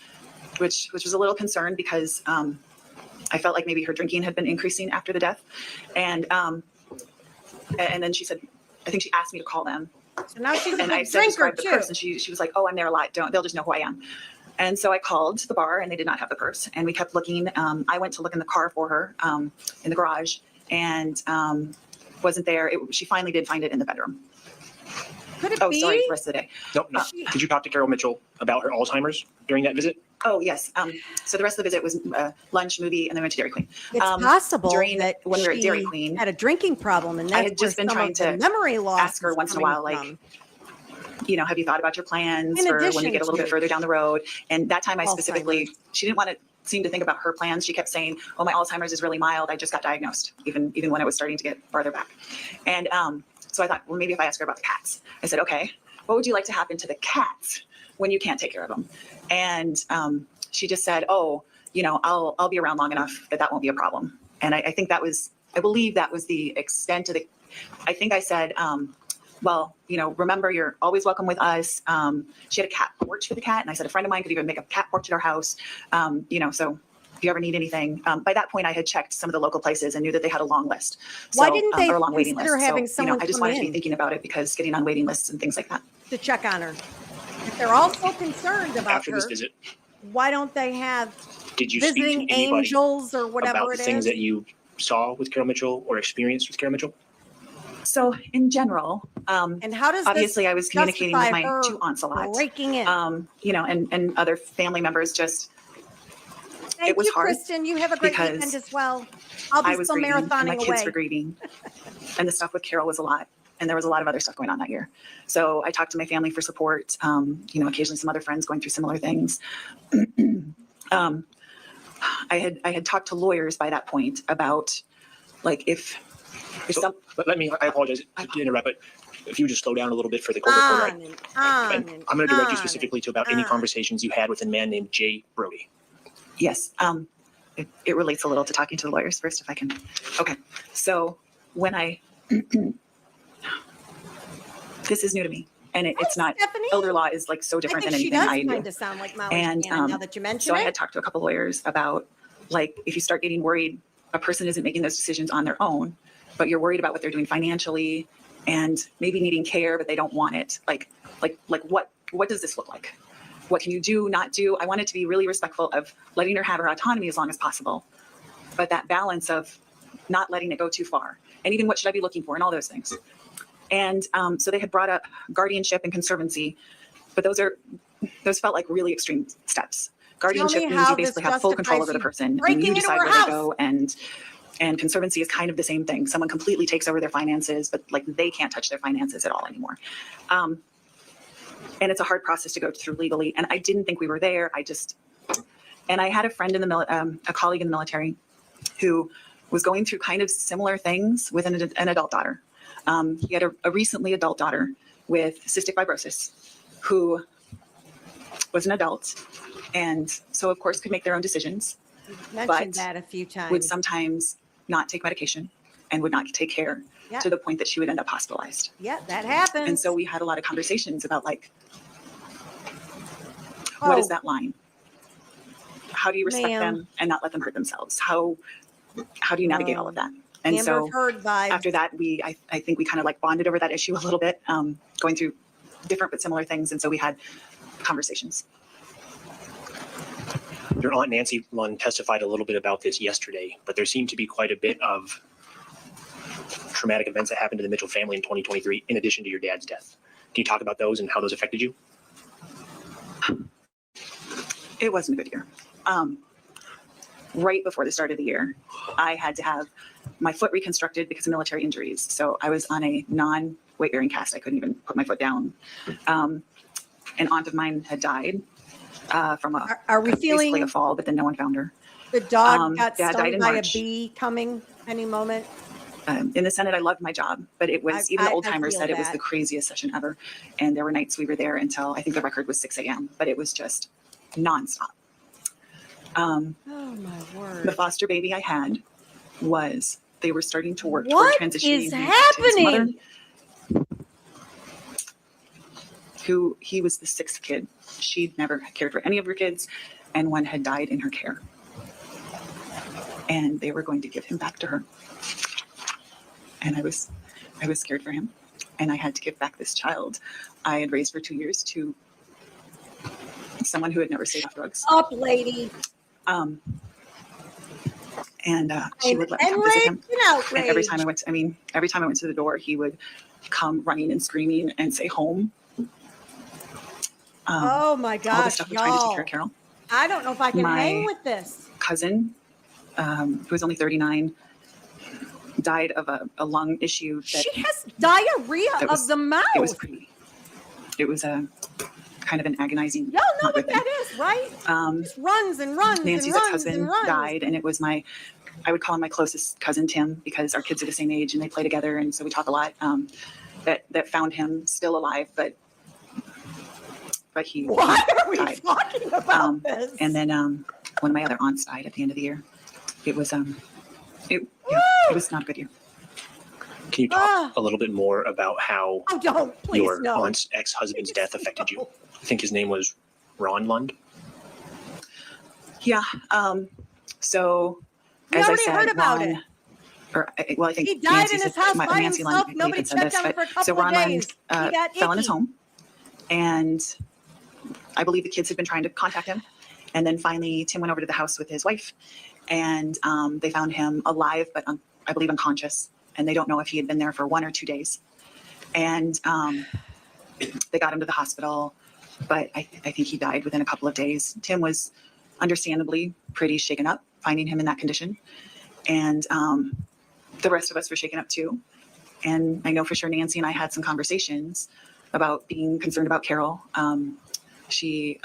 which was a little concerned because I felt like maybe her drinking had been increasing after the death. And then she said, I think she asked me to call them. So now she's a And I big said, drinker describe the too. purse. And she was like, oh, I'm there a lot. They'll just know who I am. And so I called the bar and they did not have the purse. And we kept looking. I went to look in the car for her in the garage and wasn't there. She finally did find it in the bedroom. Could it Oh, be? sorry, the rest of the day. No. Did you talk to Carol Mitchell about her Alzheimer's during that visit? Oh, yes. So the rest of the visit was lunch, movie, and then went to Dairy Queen. It's possible during that when we were at Dairy she Queen, had a drinking problem, and I that's had just where been some trying of the to memory loss ask her is once in a coming while, like, from. have you thought about your plans In for when addition we get a little bit to further down the road? And that time I Alzheimer's. specifically, she didn't want to seem to think about her plans. She kept saying, oh, my Alzheimer's is really mild. I just got diagnosed, even when it was starting to get farther back. And so I thought, well, maybe if I ask her about the cats. I said, okay, what would you like to happen to the cats when you can't take care of them? And she just said, oh, I'll be around long enough that won't be a problem. And I think I believe that was the extent of I think I said, well, remember, you're always welcome with us. She had a cat porch for the cat. And I said, a friend of mine could even make a cat porch at our house. So if you ever need anything, by that point I had checked some of the local places and knew that they had a long list. So, Why didn't they or a long waiting list. consider having So, someone I just come wanted to be in thinking about it because getting on waiting lists and things like that. to check on her? If they're all so concerned about After her, this visit, why don't they have did you speak visiting to anybody angels or whatever about it the is? things that you saw with Carol Mitchell or experienced with Carol Mitchell? So in general, and how does obviously this I was communicating with justify my her 2 aunts a lot. breaking in? And other family members just, Thank it was you, hard Kristen. You have a great because weekend as well. I'll be I was still grieving and my marathoning kids away. were grieving. And the stuff with Carol was a lot. And there was a lot of other stuff going on that year. So I talked to my family for support, occasionally some other friends going through similar things. I had talked to lawyers by that point about like if some, But I apologize to interrupt, but if you would just slow down a little bit for the court reporter. On and on And and I'm going to direct you on specifically to about and any on. conversations you had with a man named Jay Brody. yes, it relates a little to talking to the lawyers first, if I can. Okay, so when this is new to me, and it's not, Stephanie? elder law is like so I different think than she anything does I do. kind of sound like Molly And, Shannon now that you mention So I it. had talked to a couple lawyers about, like, if you start getting worried, a person isn't making those decisions on their own, but you're worried about what they're doing financially and maybe needing care, but they don't want it. Like what does this look like? What can you do, not do? I wanted to be really respectful of letting her have her autonomy as long as possible, but that balance of not letting it go too far. And even what should I be looking for and all those things. And so they had brought up guardianship and conservancy, but those felt like really extreme steps. Guardianship means how you this basically have full control over justifies the you person and breaking you into decide her where to house. go. And conservancy is kind of the same thing. Someone completely takes over their finances, but like they can't touch their finances at all anymore. And it's a hard process to go through legally. And I didn't think we were there. And I had a friend in the a colleague in the military who was going through kind of similar things with an adult daughter. He had a recently adult daughter with cystic fibrosis who was an adult. And so of course could make their own decisions, You've mentioned but that a few times. would sometimes not take medication and would not take care Yeah. to the point that she would end up hospitalized. Yeah, that happens. And so we had a lot of conversations about like, what is Oh, that line? How do you respect Ma'am. them and not let them hurt themselves? How do you navigate all of that? And Amber so Heard vibes. after that, I think we kind of like bonded over that issue a little bit, going through different but similar things. And so we had conversations. Your Aunt Nancy Lund testified a little bit about this yesterday, but there seemed to be quite a bit of traumatic events that happened to the Mitchell family in 2023, in addition to your dad's death. Can you talk about those and how those affected you? It wasn't a good year. Right before the start of the year, I had to have my foot reconstructed because of military injuries. So I was on a non-weight bearing cast. I couldn't even put my foot down. An aunt of mine had died from Are we basically feeling a fall, but then no one found her. the dog got Dad died stung in by a March. bee coming any moment? In the Senate, I loved my job, but it was, even the old timers feel said it was that. the craziest session ever. And there were nights we were there until, I think the record was 6 a.m., but it was just nonstop. Oh my word. The foster baby I had they were starting to work toward What transitioning is him to his mother. happening? he was the sixth kid. She'd never cared for any of her kids, and one had died in her care. And they were going to give him back to her. And I was scared for him. And I had to give back this child I had raised for 2 years to someone who had never stayed off drugs. Up, lady. She would let me come visit him. Outraged. And every time I went to the door, he would come running and screaming and say home. Oh my All the gosh, stuff of trying to take y'all. care of Carol. I don't know if I can My hang with this. Cousin, who was only 39, died of a lung issue. That She has diarrhea that was- of the mouth. It was a kind of an agonizing. Y'all know not good what that is, right? thing. Just runs and runs Nancy's and runs ex-husband and runs. died, and it was I would call him my closest cousin, Tim, because our kids are the same age and they play together, and so we talk a lot. That found him still alive, but he Why are we died. talking about this? And then one of my other aunts died at the end of the year. It was it was not a good year. Can you talk a little bit more about how Oh, don't. Please, your no. aunt's ex-husband's death affected you? I think his name was Ron Lund. Yeah. So We as I already said, heard about Ron, I think He died in his house by Nancy himself. Lund Nobody even said checked this, on him but- for a couple so of Ron days. Lund He got fell in his icky. home, and I believe the kids had been trying to contact him, and then finally Tim went over to the house with his wife, and they found him alive, but I believe unconscious, and they don't know if he had been there for 1 or 2 days, and they got him to the hospital, but I think he died within a couple of days. Tim was understandably pretty shaken up finding him in that condition, and the rest of us were shaken up too. And I know for sure Nancy and I had some conversations about being concerned about Carol. She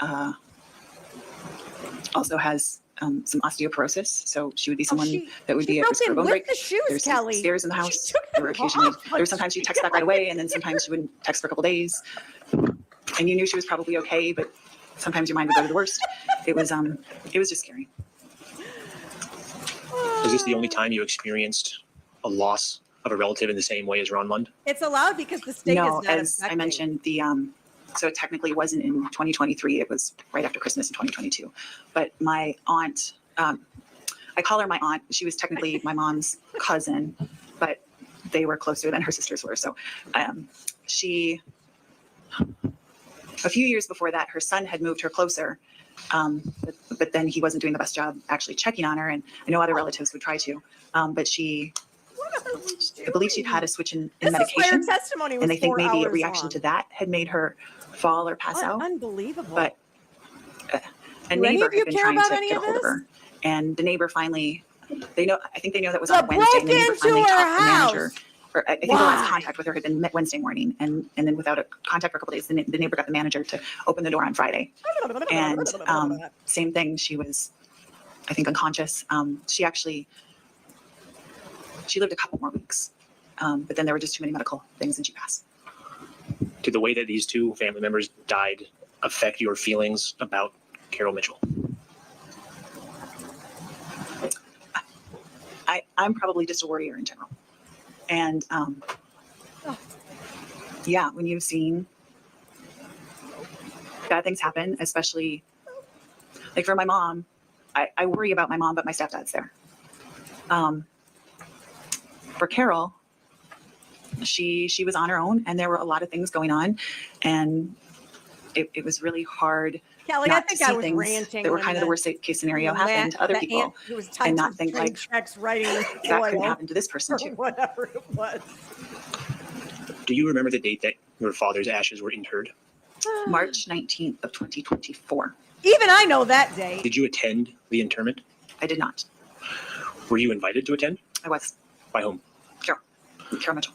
also has some osteoporosis, so she would be someone that would she be at broke risk for in bone with break. the shoes, There's Kelly. stairs in the She house. took There were them occasionally, off. there were sometimes she'd text back right away, and then sometimes she wouldn't text for a couple days. And you knew she was probably okay, but sometimes your mind would go to the worst. It was just scary. Was this the only time you experienced a loss of a relative in the same way as Ron Lund? It's allowed because the state No, is not as I affecting. mentioned, so it technically wasn't in 2023. It was right after Christmas in 2022. But my aunt, I call her my aunt. She was technically my mom's cousin, but they were closer than her sisters were. So she, a few years before that, her son had moved her closer. But then he wasn't doing the best job actually checking on her. And I know other relatives would try to, but I believe she'd had a switch in This medication. is why her testimony was And they think 4 maybe a hours reaction long. to that had made her fall or pass out. Unbelievable. But a Do any neighbor of you had been care trying about to any get a of hold of this? her. And the neighbor finally, I think they know that was So on Wednesday. And the broke neighbor into finally her talked to the house. manager. Or I think the last Why? contact with her had been Wednesday morning. And then without a contact for a couple days, the neighbor got the manager to open the door on Friday. And same thing, she was, I think, unconscious. She lived a couple more weeks. But then there were just too many medical things and she passed. Did the way that these two family members died affect your feelings about Carol Mitchell? I'm probably just a worrier in general. And yeah, when you've seen bad things happen, especially like for my mom, I worry about my mom, but my stepdad's there. For Carol, she was on her own and there were a lot of things going on, and it was really hard Kelly, I not to think I see was things ranting. that were when kind of the worst case scenario happened to other the people, aunt who was and not typing think like checks writing that couldn't oil happen to this person or too. whatever it was. Do you remember the date that your father's ashes were interred? March 19th of 2024. Even I know that day. Did you attend the interment? I did not. Were you invited to attend? I was. By whom? Carol Mitchell.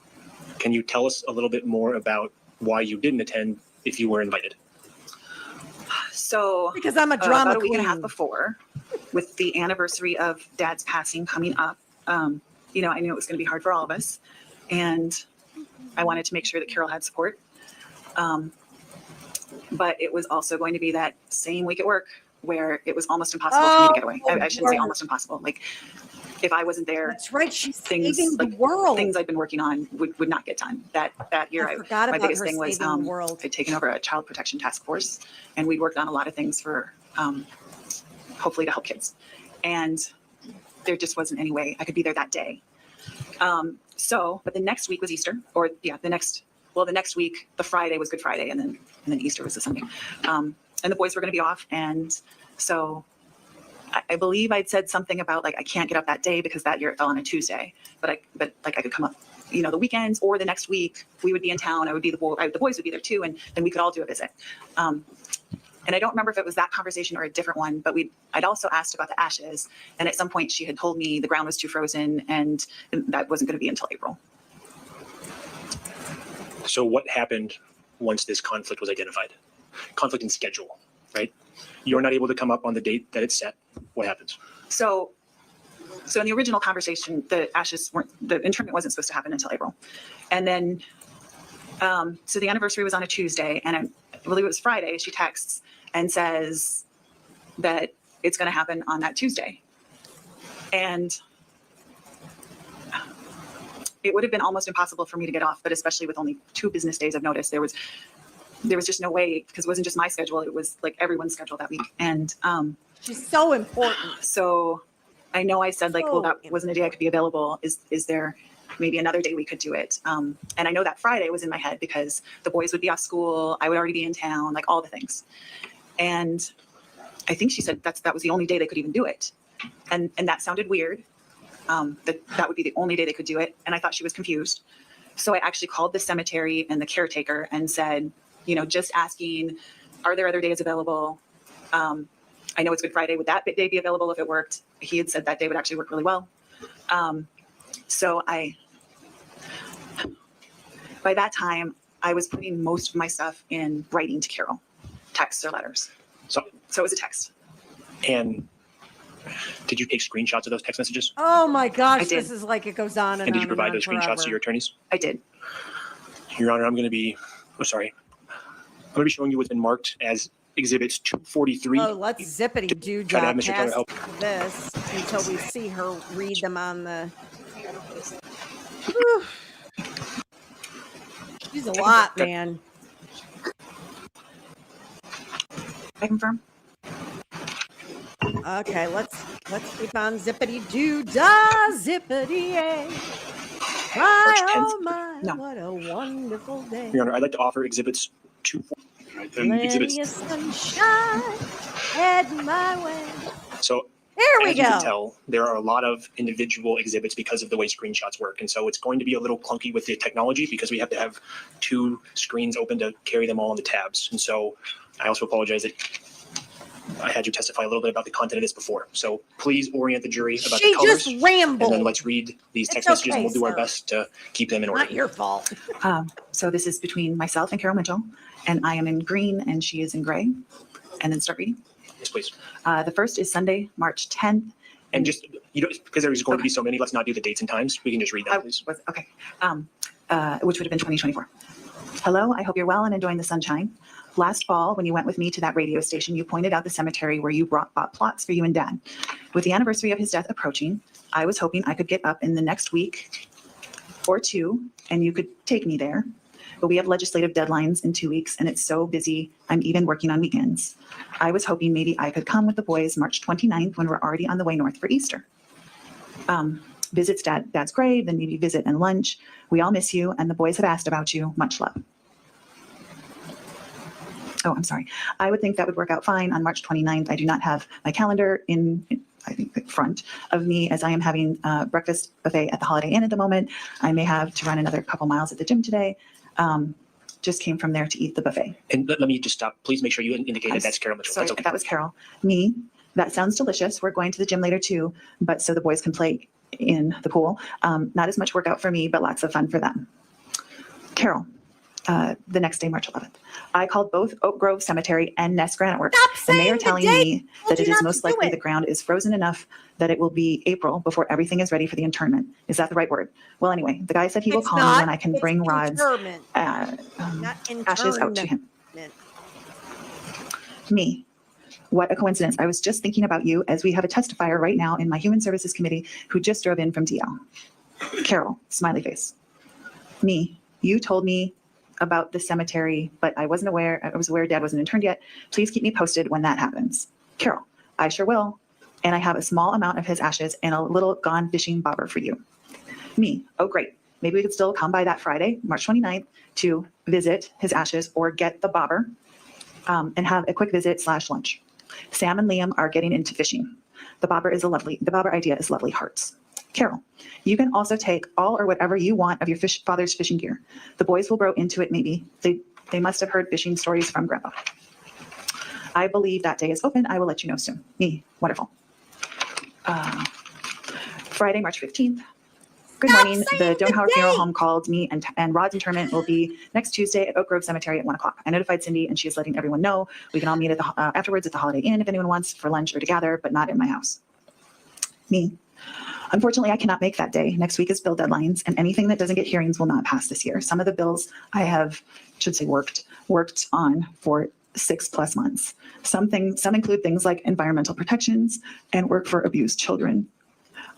Can you tell us a little bit more about why you didn't attend if you were invited? So Because I'm a drama about a week and a half queen. before, with the anniversary of Dad's passing coming up, I knew it was going to be hard for all of us, and I wanted to make sure that Carol had support. But it was also going to be that same week at work where it was almost impossible for me to get away. I shouldn't say almost impossible. Like if I wasn't there, That's right. She's things saving the like world. things I'd been working on would not get done. That year, I forgot my about biggest her thing was saving the world. I'd taken over a child protection task force, and we'd worked on a lot of things for hopefully to help kids. And there just wasn't any way I could be there that day. But the next week was Easter, the next week, the Friday was Good Friday, and then Easter was the Sunday. And the boys were going to be off, and so I believe I'd said something about like I can't get up that day because that year it fell on a Tuesday, but I could come up, the weekends or the next week we would be in town. The boys would be there too, and then we could all do a visit. And I don't remember if it was that conversation or a different one, but I'd also asked about the ashes, and at some point she had told me the ground was too frozen and that wasn't going to be until April. So what happened once this conflict was identified? Conflict in schedule, right? You're not able to come up on the date that it's set. What happens? So in the original conversation, the internment wasn't supposed to happen until April. And then, so the anniversary was on a Tuesday, and I believe it was Friday, she texts and says that it's going to happen on that Tuesday. And it would have been almost impossible for me to get off, but especially with only 2 business days of notice, there was just no way, because it wasn't just my schedule, it was like everyone's schedule that week. And she's so important. So I know I said well, that wasn't a day I could be available. Is there maybe another day we could do it? And I know that Friday was in my head because the boys would be off school, I would already be in town, like all the things. And I think she said that was the only day they could even do it. And that sounded weird. That would be the only day they could do it. And I thought she was confused. So I actually called the cemetery and the caretaker and said, just asking, are there other days available? I know it's Good Friday. Would that day be available if it worked? He had said that day would actually work really well. So by that time, I was putting most of my stuff in writing to Carol, texts or letters. So it was a text. And did you take screenshots of those text messages? Oh my gosh, I did. this is like it goes on and on. And did you provide and on those screenshots forever. to your attorneys? I did. Your Honor, I'm going to be showing you what's been marked as exhibits 243. Oh, let's zippity do Try to have Mr. Keller past help. this until we see her read them on the. Whew. She's a lot, man. I confirm. Okay, let's keep on zippity doo da zippity a. My oh my, No. what a wonderful day. Your Honor, I'd like to offer exhibits 243. Right, then exhibits. Plenty of sunshine, head my way. So There we as you can go. tell, there are a lot of individual exhibits because of the way screenshots work. And so it's going to be a little clunky with the technology because we have to have 2 screens open to carry them all on the tabs. And so I also apologize that I had you testify a little bit about the content of this before. So please orient the jury about She the colors. just rambled. And then let's read these text It's messages and we'll okay, do our sir. best to keep them in order. Not your fault. So this is between myself and Carol Mitchell, and I am in green and she is in gray. And then start reading. Yes, please. The first is Sunday, March 10th. And just, because there's going to be so many, let's not do the dates and times. We can just read that, please. Okay. Which would have been 2024. Hello, I hope you're well and enjoying the sunshine. Last fall, when you went with me to that radio station, you pointed out the cemetery where you bought plots for you and Dad. With the anniversary of his death approaching, I was hoping I could get up in the next week or 2 and you could take me there. But we have legislative deadlines in 2 weeks and it's so busy, I'm even working on weekends. I was hoping maybe I could come with the boys March 29th when we're already on the way north for Easter. Visits Dad's grave, then maybe visit and lunch. We all miss you and the boys have asked about you. Much love. Oh, I'm sorry. I would think that would work out fine on March 29th. I do not have my calendar in front of me as I am having breakfast buffet at the Holiday Inn at the moment. I may have to run another couple miles at the gym today. Just came from there to eat the buffet. And let me just stop. Please make sure you indicate that that's Carol Mitchell. Sorry, That's okay. that was Carol. Me, that sounds delicious. We're going to the gym later too, but so the boys can play in the pool. Not as much workout for me, but lots of fun for them. Carol, the next day, March 11th. I called both Oak Grove Cemetery and Nest Granite Works, Stop and they saying are the telling date. me I told that it you is not most to do likely it. the ground is frozen enough that it will be April before everything is ready for the internment. Is that the right word? Well, anyway, the guy said he will It's call not. me when I can It's bring rods, interment, not ashes out to him. internment. Me, What a coincidence. I was just thinking about you as we have a testifier right now in my Human Services Committee who just drove in from DL. Carol, smiley face. Me, you told me about the cemetery, but I wasn't aware. I was aware Dad wasn't interned yet. Please keep me posted when that happens. Carol, I sure will. And I have a small amount of his ashes and a little gone fishing bobber for you. Me, oh great. Maybe we could still come by that Friday, March 29th, to visit his ashes or get the bobber and have a quick visit / lunch. Sam and Liam are getting into fishing. The bobber idea is lovely hearts. Carol, you can also take all or whatever you want of your father's fishing gear. The boys will grow into it maybe. They must have heard fishing stories from Grandpa. I believe that day is open. I will let you know soon. Me, wonderful. Friday, March 15th. Good morning. The Donhauer Funeral Home called me and Rod's interment will be next Tuesday at Oak Grove Cemetery at 1 o'clock. I notified Cindy and she is letting everyone know. We can all meet at afterwards at the Holiday Inn if anyone wants for lunch or to gather, but not in my house. Me. Unfortunately, I cannot make that day. Next week is bill deadlines and anything that doesn't get hearings will not pass this year. Some of the bills I have, worked on for 6+ months. Some include things like environmental protections and work for abused children.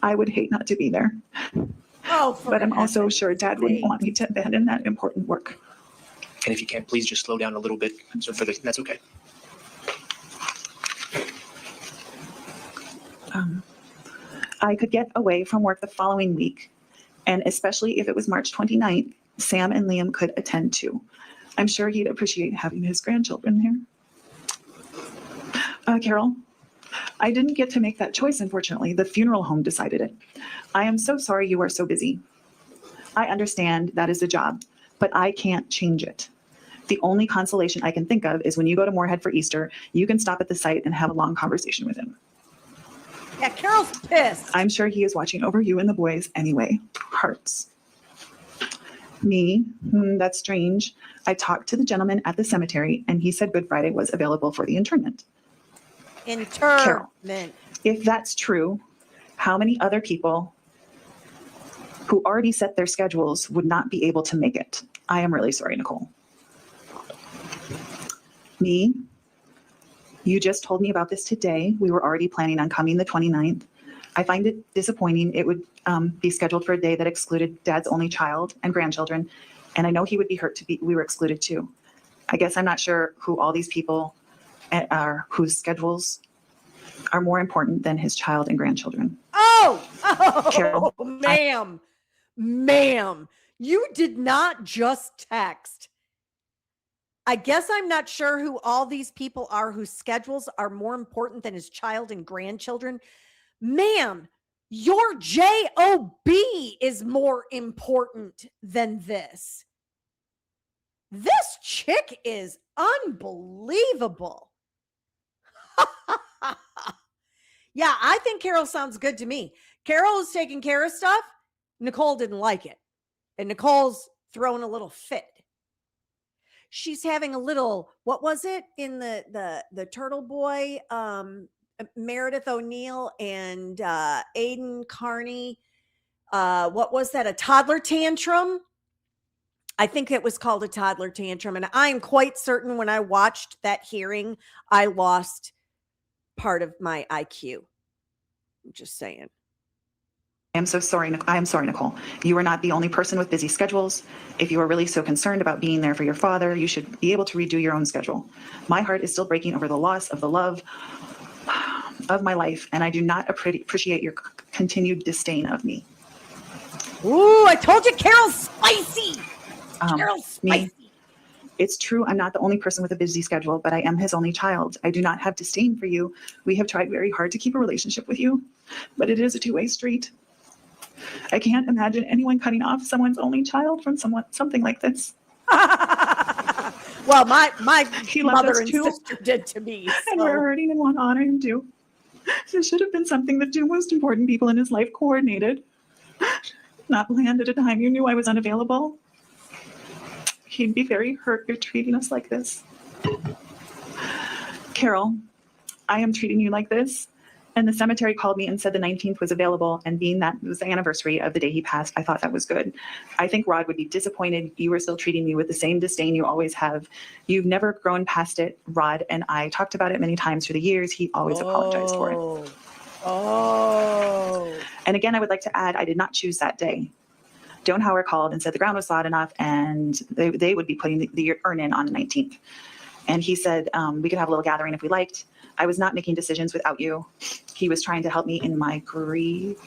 I would hate not to be there. Oh, but I'm also sure Dad wouldn't want me to abandon that important work. And if you can, please just slow down a little bit. So that's okay. I could get away from work the following week, and especially if it was March 29th, Sam and Liam could attend too. I'm sure he'd appreciate having his grandchildren there. Carol, I didn't get to make that choice, unfortunately. The funeral home decided it. I am so sorry you are so busy. I understand that is a job, but I can't change it. The only consolation I can think of is when you go to Moorhead for Easter, you can stop at the site and have a long conversation with him. Yeah, Carol's pissed. I'm sure he is watching over you and the boys anyway. Hearts. Me, that's strange. I talked to the gentleman at the cemetery and he said Good Friday was available for the internment. Carol, if that's true, how many other people who already set their schedules would not be able to make it? I am really sorry, Nicole. Me, you just told me about this today. We were already planning on coming the 29th. I find it disappointing. It would be scheduled for a day that excluded Dad's only child and grandchildren. And I know he would be hurt we were excluded too. I guess I'm not sure who all these people are whose schedules are more important than his child and grandchildren. Carol, ma'am, you did not just text. I guess I'm not sure who all these people are whose schedules are more important than his child and grandchildren. Ma'am, your job is more important than this. This chick is unbelievable. Yeah, I think Carol sounds good to me. Carol is taking care of stuff. Nicole didn't like it. And Nicole's throwing a little fit. She's having a little, what was it in the Turtle Boy, Meredith O'Neill and Aiden Carney. What was that? A toddler tantrum? I think it was called a toddler tantrum. And I'm quite certain when I watched that hearing, I lost part of my IQ. I'm just saying. I am so sorry. I am sorry, Nicole. You are not the only person with busy schedules. If you are really so concerned about being there for your father, you should be able to redo your own schedule. My heart is still breaking over the loss of the love of my life, and I do not appreciate your continued disdain of me. Ooh, I told you Carol's spicy. Carol's spicy. Me, it's true, I'm not the only person with a busy schedule, but I am his only child. I do not have disdain for you. We have tried very hard to keep a relationship with you, but it is a two-way street. I can't imagine anyone cutting off someone's only child from something like this. Well, my mother and too, sister did to me. So. And we're hurting and want to honor him too. This should have been something the two most important people in his life coordinated. Not planned at a time you knew I was unavailable. He'd be very hurt you're treating us like this. Carol, I am treating you like this And the cemetery called me and said the 19th was available. And being that it was the anniversary of the day he passed, I thought that was good. I think Rod would be disappointed. You were still treating me with the same disdain you always have. You've never grown past it. Rod and I talked about it many times through the years. He always apologized for it. Oh. And again, I would like to add, I did not choose that day. Joan Howard called and said the ground was thawed enough and they would be putting the urn in on the 19th. And he said, we could have a little gathering if we liked. I was not making decisions without you. He was trying to help me in my grief.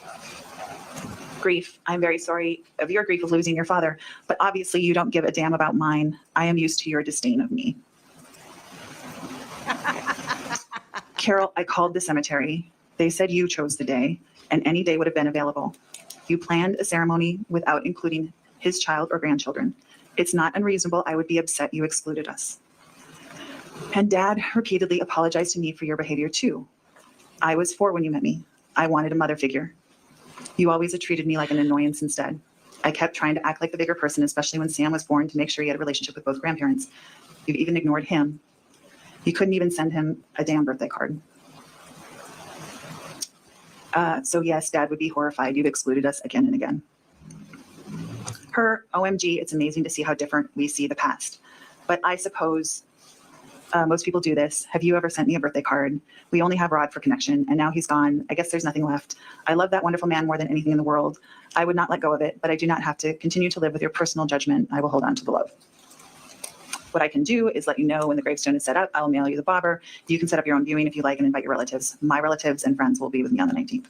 I'm very sorry of your grief of losing your father, but obviously you don't give a damn about mine. I am used to your disdain of me. Carol, I called the cemetery. They said you chose the day, and any day would have been available. You planned a ceremony without including his child or grandchildren. It's not unreasonable. I would be upset you excluded us. And Dad repeatedly apologized to me for your behavior too. I was 4 when you met me. I wanted a mother figure. You always had treated me like an annoyance instead. I kept trying to act like the bigger person, especially when Sam was born, to make sure he had a relationship with both grandparents. You've even ignored him. You couldn't even send him a damn birthday card. So yes, Dad would be horrified. You've excluded us again and again. Her, OMG, it's amazing to see how different we see the past. But I suppose most people do this. Have you ever sent me a birthday card? We only have Rod for connection, and now he's gone. I guess there's nothing left. I love that wonderful man more than anything in the world. I would not let go of it, but I do not have to continue to live with your personal judgment. I will hold on to the love. What I can do is let you know when the gravestone is set up. I'll mail you the bobber. You can set up your own viewing if you like and invite your relatives. My relatives and friends will be with me on the 19th.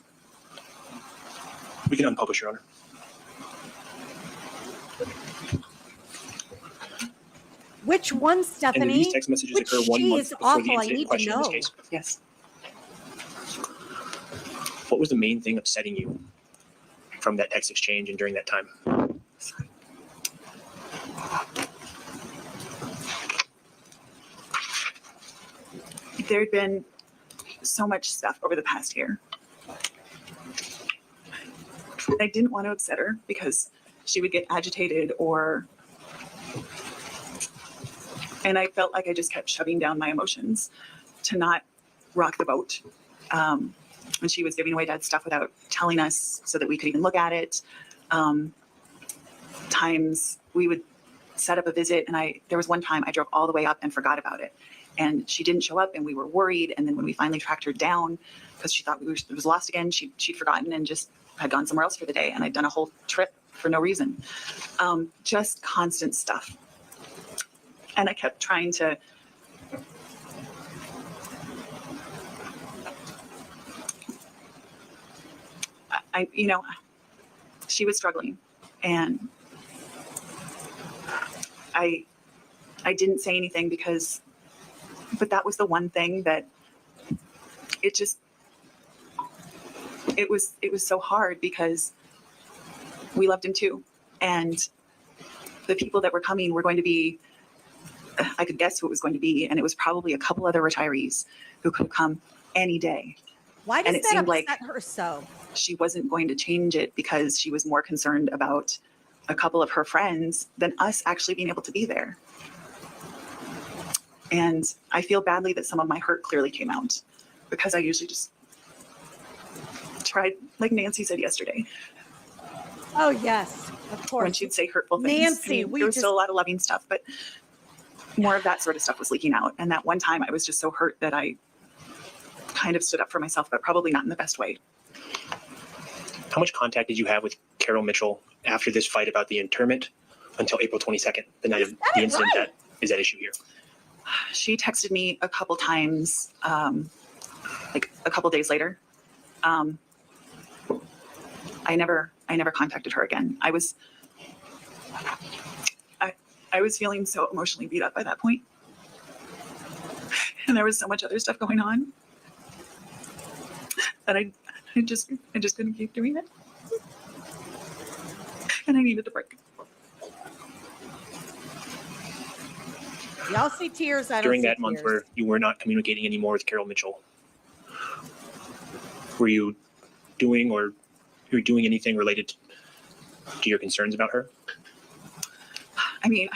We can unpublish, Your Honor. Which one, And did Stephanie? these text messages Which occur 1 she month is before awful. the I incident in need to question in this know. case? Yes. What was the main thing upsetting you from that text exchange and during that time? There had been so much stuff over the past year. I didn't want to upset her because she would get agitated and I felt like I just kept shoving down my emotions to not rock the boat. When she was giving away Dad's stuff without telling us so that we could even look at it. Times we would set up a visit and there was one time I drove all the way up and forgot about it. And she didn't show up and we were worried. And then when we finally tracked her down, because she thought it was lost again, she'd forgotten and just had gone somewhere else for the day. And I'd done a whole trip for no reason. Just constant stuff. And I kept trying to she was struggling and I didn't say anything but that was the one thing that it was so hard because we loved him too. And the people that were coming were going to be, I could guess who it was going to be. And it was probably a couple other retirees who could have come any day. Why does And it that seemed upset like her so? she wasn't going to change it because she was more concerned about a couple of her friends than us actually being able to be there. And I feel badly that some of my hurt clearly came out because I usually just tried, like Nancy said yesterday, Oh, yes, of when course. she'd say hurtful things. Nancy, we there was just- still a lot of loving stuff, but more of that sort of stuff was leaking out. And that one time I was just so hurt that I kind of stood up for myself, but probably not in the best way. How much contact did you have with Carol Mitchell after this fight about the interment until April 22nd, the night of the incident that is at issue here? She texted me a couple times, like a couple days later. I never contacted her again. I was feeling so emotionally beat up by that point. And there was so much other stuff going on that I just couldn't keep doing it. And I needed a break. Y'all see tears. I don't During see that month tears. where you were not communicating anymore with Carol Mitchell, were you doing anything related to your concerns about her? I mean,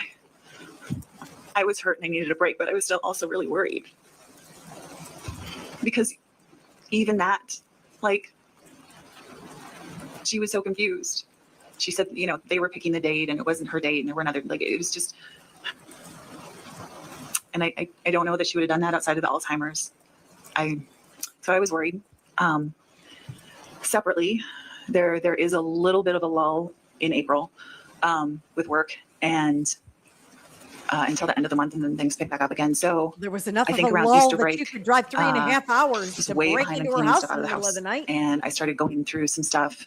I was hurt and I needed a break, but I was still also really worried because even that, like, she was so confused. She said, you know, they were picking the date and it wasn't her date and there were another, like, it was just, and I don't know that she would have done that outside of the Alzheimer's. So I was worried. Separately, there is a little bit of a lull in April with work and until the end of the month, and then things pick back up again. So There was enough I of think a around lull Easter that break, you could drive 3.5 hours just to way break behind and into her cleaning house stuff in out the of the middle of house. the night. And I started going through some stuff,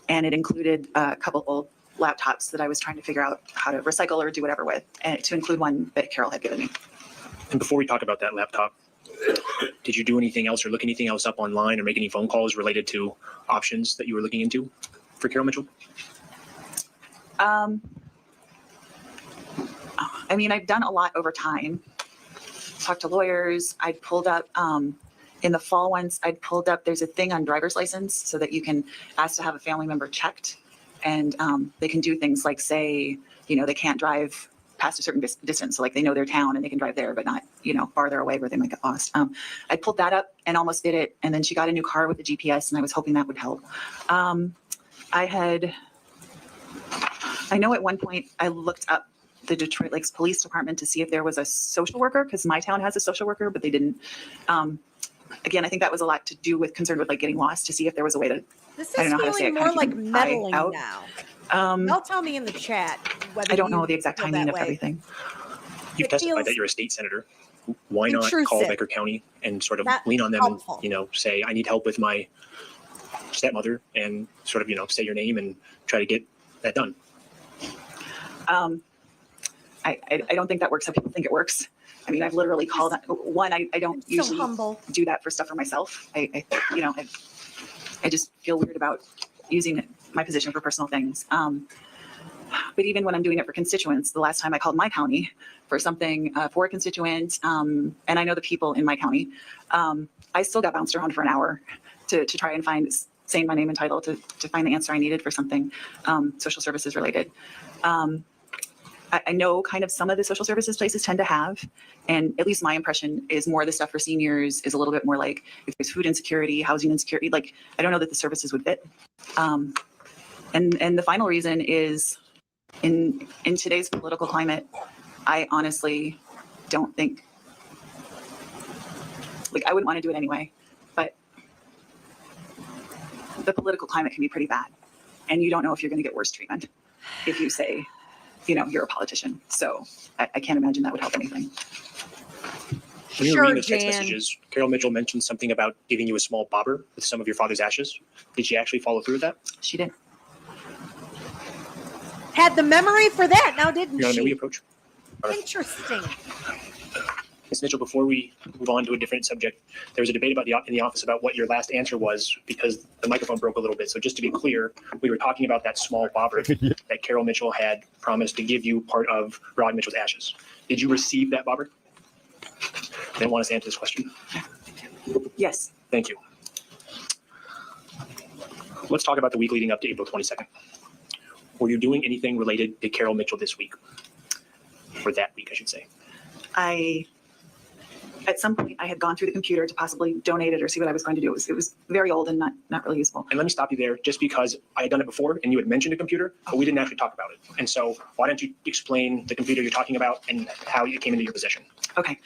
and it included a couple of laptops that I was trying to figure out how to recycle or do whatever with, and to include one that Carol had given me. And before we talk about that laptop, did you do anything else or look anything else up online or make any phone calls related to options that you were looking into for Carol Mitchell? I mean, I've done a lot over time. Talked to lawyers. I pulled up in the fall once. I pulled up. There's a thing on driver's license so that you can ask to have a family member checked, and they can do things like say, you know, they can't drive past a certain distance, so like they know their town and they can drive there, but not, you know, farther away where they might get lost. I pulled that up and almost did it, and then she got a new car with the GPS, and I was hoping that would help. I know at one point I looked up the Detroit Lakes Police Department to see if there was a social worker, because my town has a social worker, but they didn't. Again, I think that was a lot to do with concern with like getting lost, to see if there was a way to. This I is don't know how to say feeling it, more kind of like keep an eye meddling out. now. Y'all tell me in the chat whether I don't you know the exact feel timing that of way. everything. You've It testified feels that you're a state senator. Why not call intrusive. Becker County and sort of Not lean on them helpful. and, you know, say, I need help with my stepmother, and sort of, you know, say your name and try to get that done? I don't think that works how people think it works. I mean, I've literally called one. I don't So usually humble. do that for stuff for myself. You know, I just feel weird about using my position for personal things. But even when I'm doing it for constituents, the last time I called my county for something for a constituent, and I know the people in my county, I still got bounced around for an hour to try and find, saying my name and title to find the answer I needed for something social services related. I know kind of some of the social services places tend to have, and at least my impression is more of the stuff for seniors is a little bit more like if there's food insecurity, housing insecurity, like I don't know that the services would fit. And the final reason is in today's political climate, I honestly don't think, like I wouldn't want to do it anyway, but the political climate can be pretty bad, and you don't know if you're going to get worse treatment if you say, you know, you're a politician. So I can't imagine that would help anything. When you were Sure, reading those text Jan. messages, Carol Mitchell mentioned something about giving you a small bobber with some of your father's ashes. Did she actually follow through with that? She did. Had the memory for that now, didn't Your Honor, may we she? approach? Interesting. Ms. Mitchell, before we move on to a different subject, there was a debate about in the office about what your last answer was because the microphone broke a little bit. So just to be clear, we were talking about that small bobber that Carol Mitchell had promised to give you part of Rod Mitchell's ashes. Did you receive that bobber? They want us to answer this question. Yes. Thank you. Let's talk about the week leading up to April 22nd. Were you doing anything related to Carol Mitchell this week? Or that week, I should say. At some point, I had gone through the computer to possibly donate it or see what I was going to do. It was very old and not really useful. And let me stop you there just because I had done it before and you had mentioned a computer, but we didn't actually talk about it. And so why don't you explain the computer you're talking about and how you came into your position? Okay.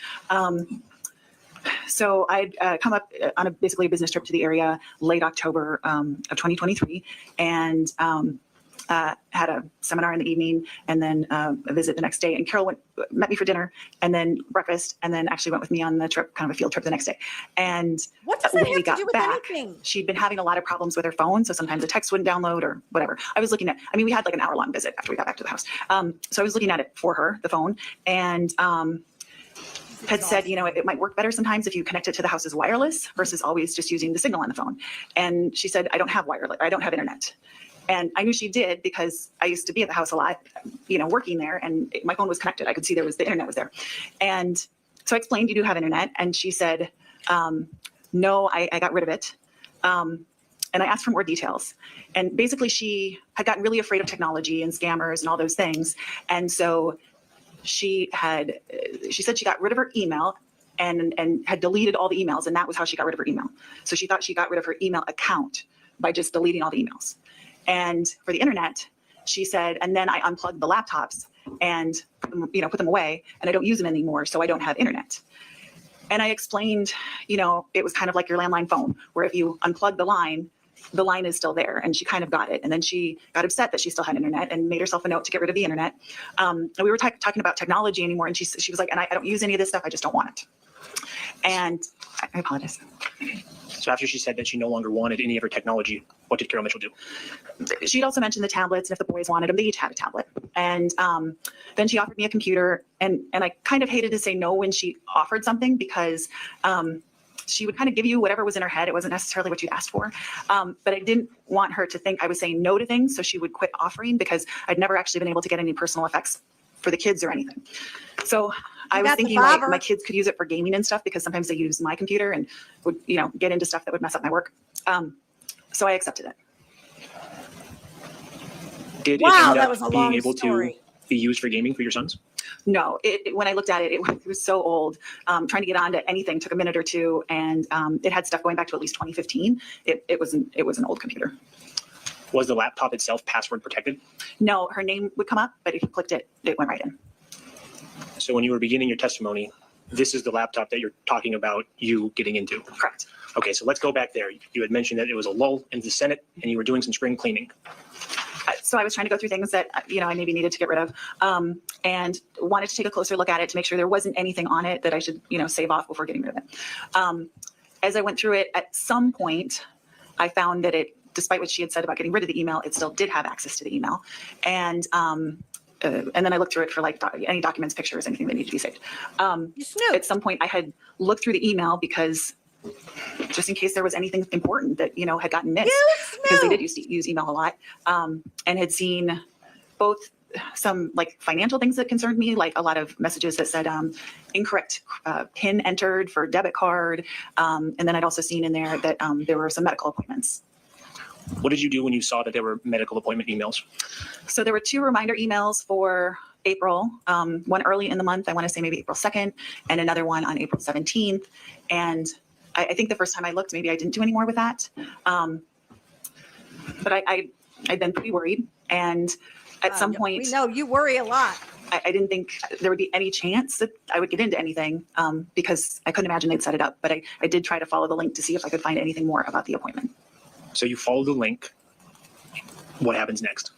So I'd come up on basically a business trip to the area late October of 2023 and had a seminar in the evening and then a visit the next day. And Carol met me for dinner and then breakfast and then actually went with me on the trip, kind of a field trip the next day. And What does that when we have to got do with back, anything? she'd been having a lot of problems with her phone. So sometimes the text wouldn't download or whatever. I was looking at, I mean, we had like an hour-long visit after we got back to the house. So I was looking at it for her, the phone, and had said, you know, it might work better sometimes if you connect it to the house's wireless versus always just using the signal on the phone. And she said, I don't have wireless, I don't have internet. And I knew she did because I used to be at the house a lot, you know, working there, and my phone was connected. I could see the internet was there. And so I explained, you do have internet. And she said, no, I got rid of it. And I asked for more details. And basically she had gotten really afraid of technology and scammers and all those things. And so she said she got rid of her email and had deleted all the emails, and that was how she got rid of her email. So she thought she got rid of her email account by just deleting all the emails. And for the internet, she said, and then I unplugged the laptops and put them away, and I don't use them anymore, so I don't have internet. And I explained, it was kind of like your landline phone, where if you unplug the line is still there. And she kind of got it. And then she got upset that she still had internet and made herself a note to get rid of the internet. And we were talking about technology anymore. And she was like, and I don't use any of this stuff. I just don't want it. And I apologize. So after she said that she no longer wanted any of her technology, what did Carol Mitchell do? She'd also mentioned the tablets, and if the boys wanted them, they each had a tablet. And then she offered me a computer, and I kind of hated to say no when she offered something, because she would kind of give you whatever was in her head. It wasn't necessarily what you'd asked for. But I didn't want her to think I was saying no to things, so she would quit offering, because I'd never actually been able to get any personal effects for the kids or anything. So I was thinking my kids could use it for gaming and stuff, because sometimes they use my computer and would, get into stuff that would mess up my work. So I accepted it. Did Wow, it end that up was a being long able story. to be used for gaming for your sons? No, when I looked at it, it was so old. Trying to get onto anything took a minute or two, and it had stuff going back to at least 2015. It was an old computer. Was the laptop itself password protected? No, her name would come up, but if you clicked it, it went right in. So when you were beginning your testimony, this is the laptop that you're talking about you getting into? Correct. Okay, so let's go back there. You had mentioned that it was a lull in the Senate and you were doing some spring cleaning. So I was trying to go through things that, I maybe needed to get rid of, and wanted to take a closer look at it to make sure there wasn't anything on it that I should, save off before getting rid of it. As I went through it, at some point, I found that despite what she had said about getting rid of the email, it still did have access to the email. And then I looked through it for any documents, pictures, anything that needed to be saved. At some point I had looked through the email, because just in case there was anything important that, had gotten missed, because they did use email a lot, and had seen both some financial things that concerned me, like a lot of messages that said incorrect PIN entered for debit card. And then I'd also seen in there that there were some medical appointments. What did you do when you saw that there were medical appointment emails? So there were 2 reminder emails for April, one early in the month, I want to say maybe April 2nd, and another one on April 17th. And I think the first time I looked, maybe I didn't do any more with that. But I'd been pretty worried. And at some point, we know you worry a lot. I didn't think there would be any chance that I would get into anything, because I couldn't imagine they'd set it up. But I did try to follow the link to see if I could find anything more about the appointment. So you follow the link. What happens next?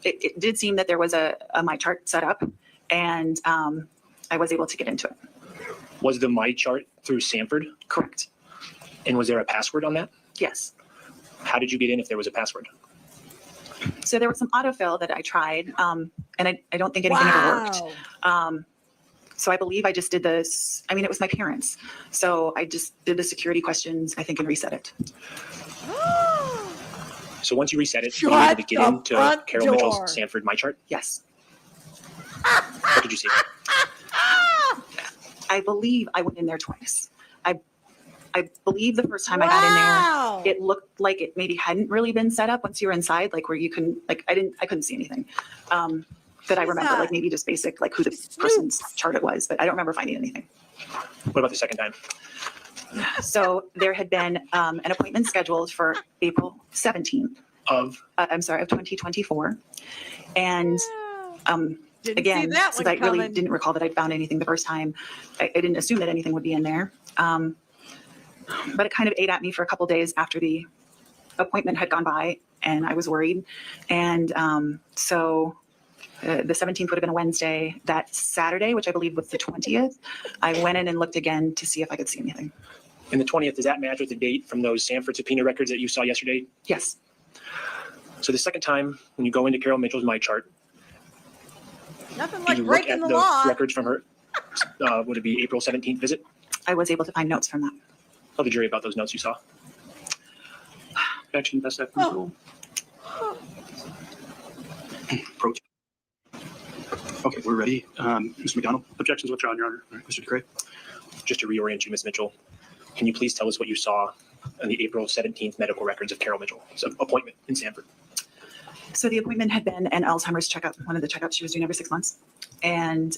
It did seem that there was a My Chart set up, and I was able to get into it. Was the My Chart through Sanford? Correct. And was there a password on that? Yes. How did you get in if there was a password? So there was some autofill that I tried, and I don't think anything ever worked. So I believe I just did this. I mean, it was my parents. So I just did the security questions, I think, and reset it. So once you reset it, you were able to get into Carol Mitchell's Sanford My Chart? Yes. What did you see? I believe I went in there twice. I believe the first time I got in there, it looked like it maybe hadn't really been set up once you were inside, where you can, I couldn't see anything. That I remember, maybe just basic, who the person's chart it was, but I don't remember finding anything. What about the second time? So there had been an appointment scheduled for April 17th of 2024. And again, since I really didn't recall that I'd found anything the first time, I didn't assume that anything would be in there. But it kind of ate at me for a couple days after the appointment had gone by, and I was worried. And so the 17th would have been a Wednesday. That Saturday, which I believe was the 20th, I went in and looked again to see if I could see anything. And the 20th, does that match with the date from those Sanford subpoena records that you saw yesterday? Yes. So the second time, when you go into Carol Mitchell's My Chart, Nothing like you look breaking at the the law. records from her, would it be April 17th visit? I was able to find notes from that. Tell the jury about those notes you saw. Objection, best evidence rule. Approach. Okay, we're ready. Mr. McDonald? Objections withdrawn, Your Honor. All right, Mr. DeCray? Just to reorient you, Ms. Mitchell, can you please tell us what you saw on the April 17th medical records of Carol Mitchell's appointment in Sanford? So the appointment had been an Alzheimer's checkup, one of the checkups she was doing every 6 months. And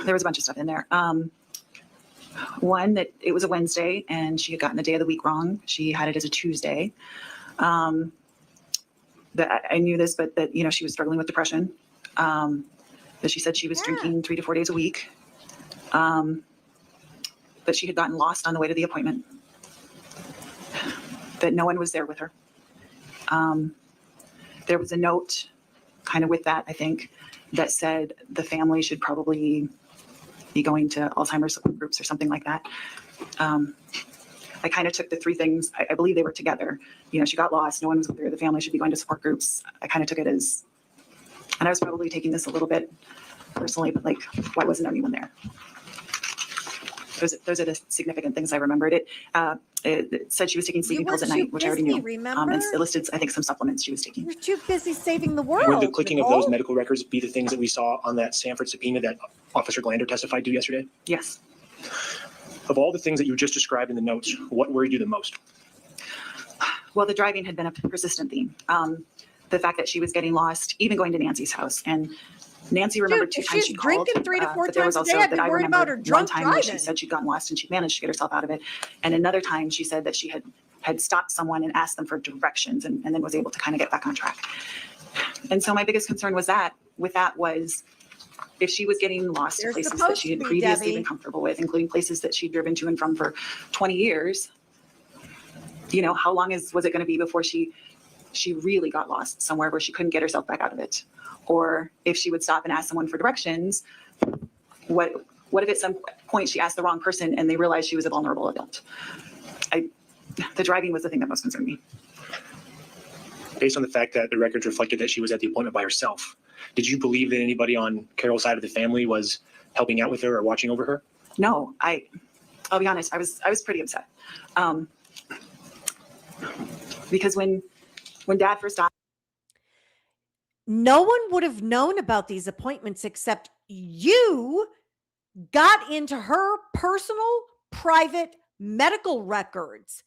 there was a bunch of stuff in there. One, that it was a Wednesday and she had gotten the day of the week wrong. She had it as a Tuesday. That I knew this, but that, you know, she was struggling with depression. That she said she was drinking 3 to 4 days a week. That she had gotten lost on the way to the appointment. That no one was there with her. There was a note kind of with that, I think, that said the family should probably be going to Alzheimer's support groups or something like that. I kind of took the three things, I believe they were together. You know, she got lost, no one was with her, the family should be going to support groups. I kind of took it as, and I was probably taking this a little bit personally, but like, why wasn't anyone there? Those are the significant things I remembered. It said she was taking sleeping pills at night, which I already knew. Remember? It listed, I think, some supplements she was taking. You're too busy saving the world. Would the clicking of Nicole. those medical records be the things that we saw on that Sanford subpoena that Officer Glander testified to yesterday? Yes. Of all the things that you just described in the notes, what worried you the most? Well, the driving had been a persistent theme. The fact that she was getting lost, even going to Nancy's house. And Nancy remembered Dude, 2 if times she's she called. drinking 3 to 4 but there was times a also day, I'd be that I worried about her remembered drunk one time where she driving. said she'd gotten lost and she managed to get herself out of it. And another time she said that she had stopped someone and asked them for directions and then was able to kind of get back on track. And so my biggest concern was was if she was getting lost to There's places that supposed she had to be, previously Debbie. been comfortable with, including places that she'd driven to and from for 20 years, you know, how long was it going to be before she really got lost somewhere where she couldn't get herself back out of it? Or if she would stop and ask someone for directions, what if at some point she asked the wrong person and they realized she was a vulnerable adult? The driving was the thing that most concerned me. Based on the fact that the records reflected that she was at the appointment by herself, did you believe that anybody on Carol's side of the family was helping out with her or watching over her? No, I'll be honest, I was pretty upset. Because when Dad first died, No one would have known about these appointments except you got into her personal, private medical records.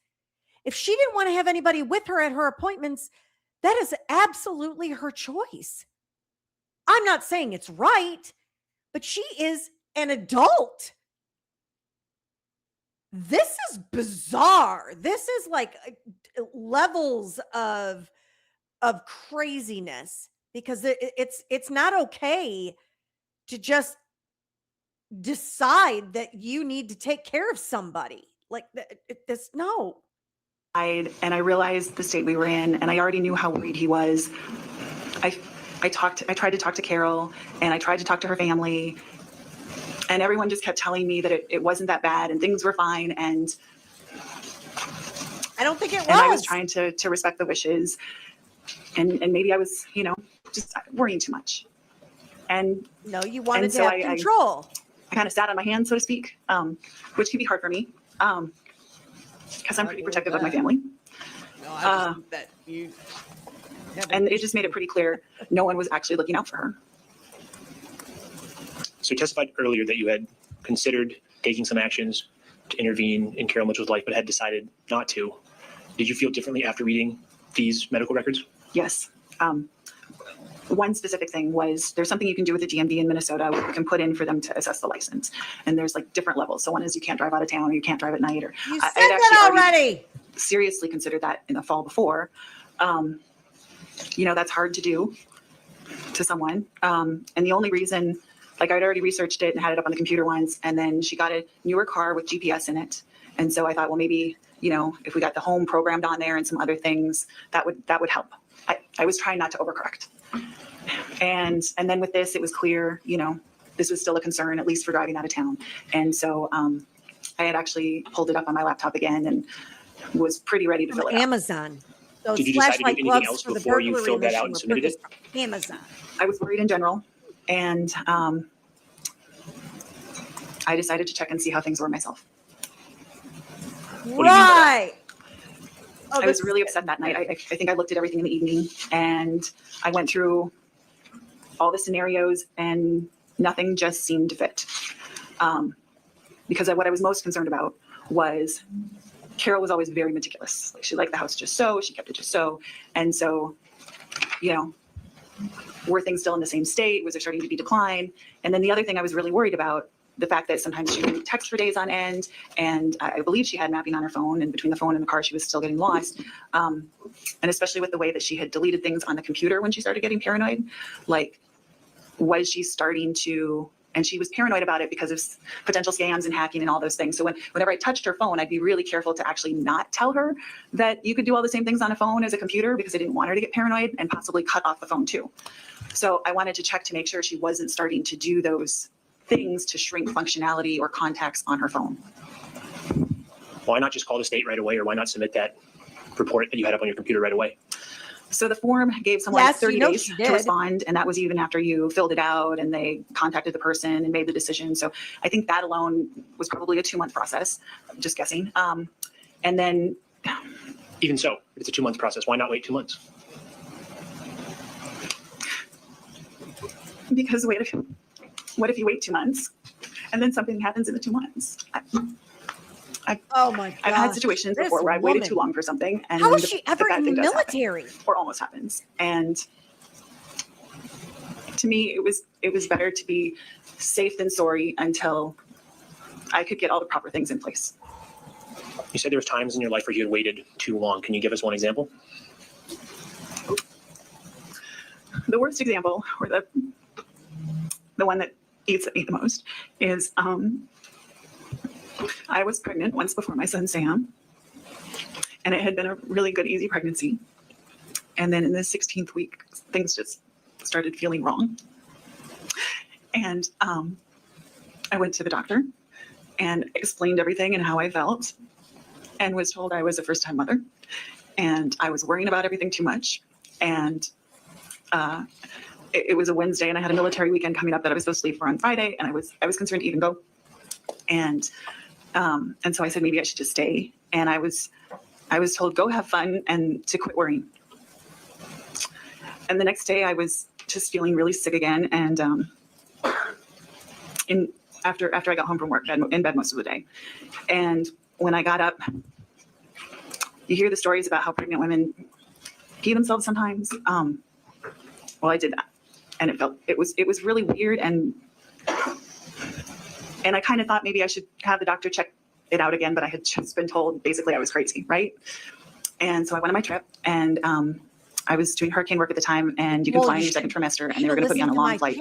If she didn't want to have anybody with her at her appointments, that is absolutely her choice. I'm not saying it's right, but she is an adult. This is bizarre. This is like levels of craziness, because it's not okay to just decide that you need to take care of somebody like this. No. and I realized the state we were in, and I already knew how worried he was. I tried to talk to Carol, and I tried to talk to her family, and everyone just kept telling me that it wasn't that bad and things were fine. And I don't think it was. And I was trying to respect the wishes, and maybe I was, just worrying too much. And no, you wanted so to have control. I kind of sat on my hands, so to speak, which can be hard for me, because I'm pretty protective of my family. No, I just, that you. And it just made it pretty clear no one was actually looking out for her. So you testified earlier that you had considered taking some actions to intervene in Carol Mitchell's life, but had decided not to. Did you feel differently after reading these medical records? Yes. One specific thing was there's something you can do with the DMV in Minnesota where you can put in for them to assess the license. And there's like different levels. So one is you can't drive out of town, or you can't drive at night, or You I said had that actually already. seriously considered that in the fall before. That's hard to do to someone. And the only reason, like I'd already researched it and had it up on the computer once, and then she got a newer car with GPS in it. And so I thought, well, maybe, if we got the home programmed on there and some other things, that would help. I was trying not to overcorrect. And then with this, it was clear, this was still a concern, at least for driving out of town. And so I had actually pulled it up on my laptop again and was pretty ready to fill it out. Amazon. Those Did you decide to do flashlight anything gloves else for the before you burglary filled that out mission and were submitted it? purchased from Amazon. I was worried in general, and I decided to check and see how things were myself. Right. Oh, I was really upset that night. I think I looked at everything in the evening, and I went through all the scenarios, and nothing just seemed to fit. Because what I was most concerned about was Carol was always very meticulous. Like, she liked the house just so, she kept it just so. And so, were things still in the same state? Was there starting to be decline? And then the other thing I was really worried about, the fact that sometimes she would text for days on end, and I believe she had mapping on her phone, and between the phone and the car, she was still getting lost. And especially with the way that she had deleted things on the computer when she started getting paranoid, like, was she starting to, and she was paranoid about it because of potential scams and hacking and all those things. So whenever I touched her phone, I'd be really careful to actually not tell her that you could do all the same things on a phone as a computer, because I didn't want her to get paranoid and possibly cut off the phone too. So I wanted to check to make sure she wasn't starting to do those things to shrink functionality or contacts on her phone. Why not just call the state right away, or why not submit that report that you had up on your computer right away? So the form gave someone Yes, 30 you know days she to did. respond, and that was even after you filled it out and they contacted the person and made the decision. So I think that alone was probably a 2-month process, I'm just guessing. And then, Even so, it's a 2-month process. Why not wait 2 months? because what if you wait 2 months and then something happens in the 2 months? Oh my God. I've had situations This before where I've waited woman. too long for something, and How is the- she the ever bad in the thing does happen, military? or almost happens. And to me, it was better to be safe than sorry until I could get all the proper things in place. You said there was times in your life where you had waited too long. Can you give us one example? The worst example, or the one that eats at me the most, is I was pregnant once before my son Sam, and it had been a really good, easy pregnancy. And then in the 16th week, things just started feeling wrong. And I went to the doctor and explained everything and how I felt, and was told I was a first-time mother, and I was worrying about everything too much. And it was a Wednesday, and I had a military weekend coming up that I was supposed to leave for on Friday, and I was concerned to even go. And so I said maybe I should just stay. And I was told, go have fun and to quit worrying. And the next day I was just feeling really sick again. And after I got home from work, in bed most of the day. And when I got up, you hear the stories about how pregnant women pee themselves sometimes. Well, I did that, and it was really weird, and I kind of thought maybe I should have the doctor check it out again, but I had just been told basically I was crazy, right? And so I went on my trip, and I was doing hurricane work at the time, and you can fly in your second trimester, and they were going to put me on a long flight,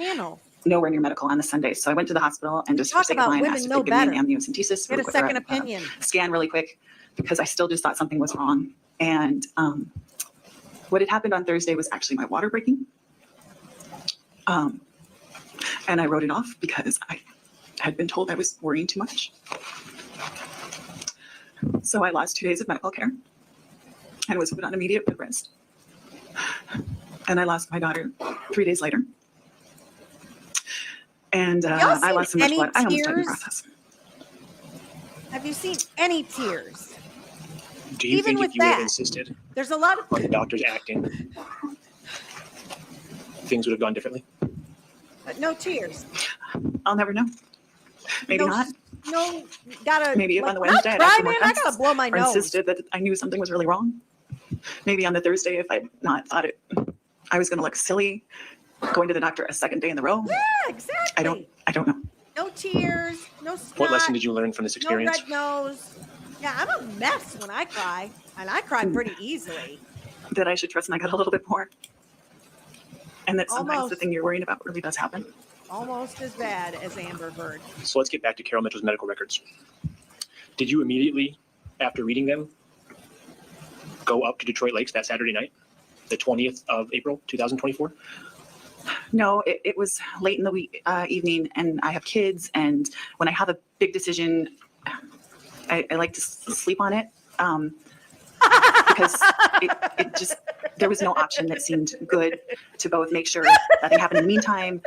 nowhere near medical on the Sunday. So I went to the hospital and just for Talk sake of about mine women asked if know they'd give me better. an amniocentesis, Get a second opinion. scan really quick, because I still just thought something was wrong. And what had happened on Thursday was actually my water breaking. And I wrote it off because I had been told I was worrying too much. So I lost 2 days of medical care and was put on immediate bed rest. And I lost my daughter 3 days later. And I lost so much blood, I almost died in the process. Have you seen any tears? Do you Even think with if you would have that, insisted There's a lot of on the doctors acting, things would have gone differently? but no tears. I'll never know. Maybe No, not. No, gotta. Maybe like, on the Wednesday I'd not asked cry, for more man. I tests gotta blow my or nose. insisted that I knew something was really wrong. Maybe on the Thursday, if I'd not thought I was going to look silly going to the doctor a second day in the row. Yeah, exactly. I don't know. No tears. No snot. What lesson did you learn from this No experience? red nose. Yeah, I'm a mess when I cry, and I cry pretty easily. That I should trust my gut a little bit more. And that sometimes the Almost. thing you're worrying about really does happen. Almost as bad as Amber Heard. So let's get back to Carol Mitchell's medical records. Did you immediately, after reading them, go up to Detroit Lakes that Saturday night, the 20th of April, 2024? No, it was late in the week, evening, and I have kids. And when I have a big decision, I like to sleep on it because it just, there was no option that seemed good to both make sure nothing happened in the meantime,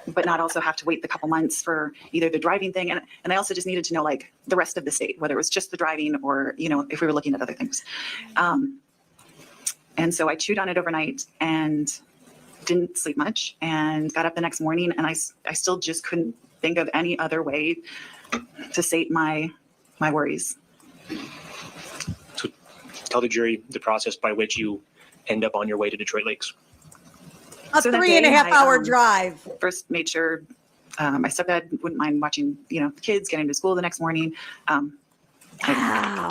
but not also have to wait the couple months for either the driving thing. And I also just needed to know like the rest of the state, whether it was just the driving or, you know, if we were looking at other things. And so I chewed on it overnight and didn't sleep much and got up the next morning, and I still just couldn't think of any other way to sate my worries. So tell the jury the process by which you end up on your way to Detroit Lakes. A So that 3.5 day, hour I, drive. First made sure my stepdad wouldn't mind watching, the kids getting to school the next morning. Wow.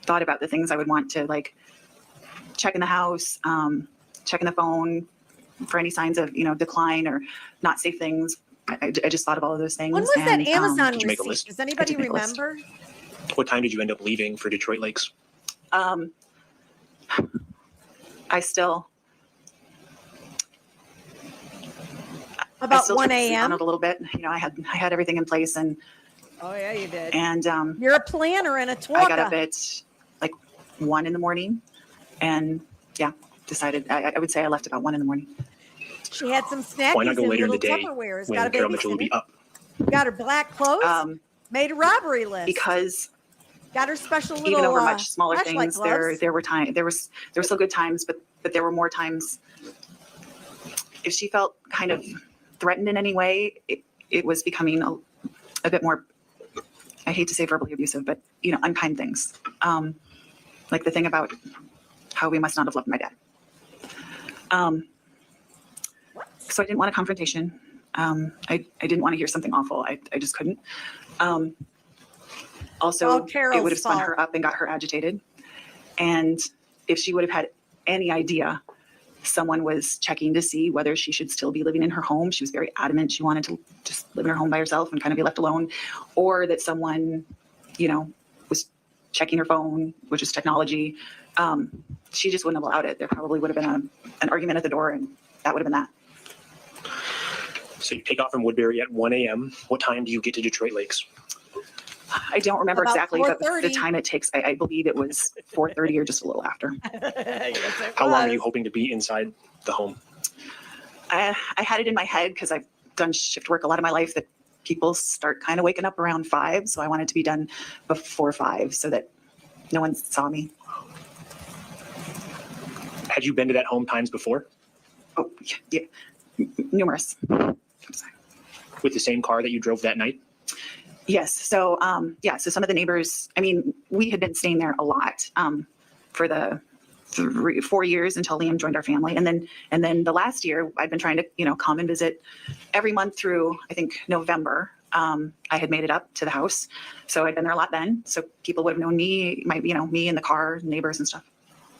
Thought about the things I would want to like check in the house, checking the phone for any signs of, decline or not safe things. I just thought of all of those things. When was that Amazon did you make a receipt? list? Does anybody I did make a list. remember? What time did you end up leaving for Detroit Lakes? I still About still 1 took a seat on a.m.? it a little bit. I had everything in place and Oh, yeah, you did. You're a planner and a talker. I got up at like 1 a.m. and decided I would say I left about 1 a.m. She had some snackies Why not go and later in the little day Tupperwares. when Got a Carol Mitchell will babysitter. be up? Got her black clothes. Made a robbery list. Because got her special little even over much smaller flashlight things, gloves. there was still good times, but there were more times. If she felt kind of threatened in any way, it was becoming a bit more. I hate to say verbally abusive, but unkind things, like the thing about how we must not have loved my dad. So I didn't want a confrontation. I didn't want to hear something awful. I just couldn't. Also, it would have spun her up and got her agitated. And if she would have had any idea someone was checking to see whether she should still be living in her home, she was very adamant she wanted to just live in her home by herself and kind of be left alone, or that someone, was checking her phone, which is technology. She just wouldn't have allowed it. There probably would have been an argument at the door, and that would have been that. So you take off from Woodbury at 1 a.m. What time do you get to Detroit Lakes? I don't remember About exactly the 4:30. time it takes. I believe it was 4:30 or just a little after. How long are you hoping to be inside the home? I had it in my head because I've done shift work a lot of my life that people start kind of waking up around 5. So I wanted to be done before 5 so that no one saw me. Had you been to that home times before? Oh, yeah. Numerous. With the same car that you drove that night? Yes. So, so some of the neighbors, we had been staying there a lot for the 4 years until Liam joined our family. And then the last year I'd been trying to, come and visit every month through, I think, November. I had made it up to the house. So I'd been there a lot then. So people would have known me, me in the car, neighbors and stuff.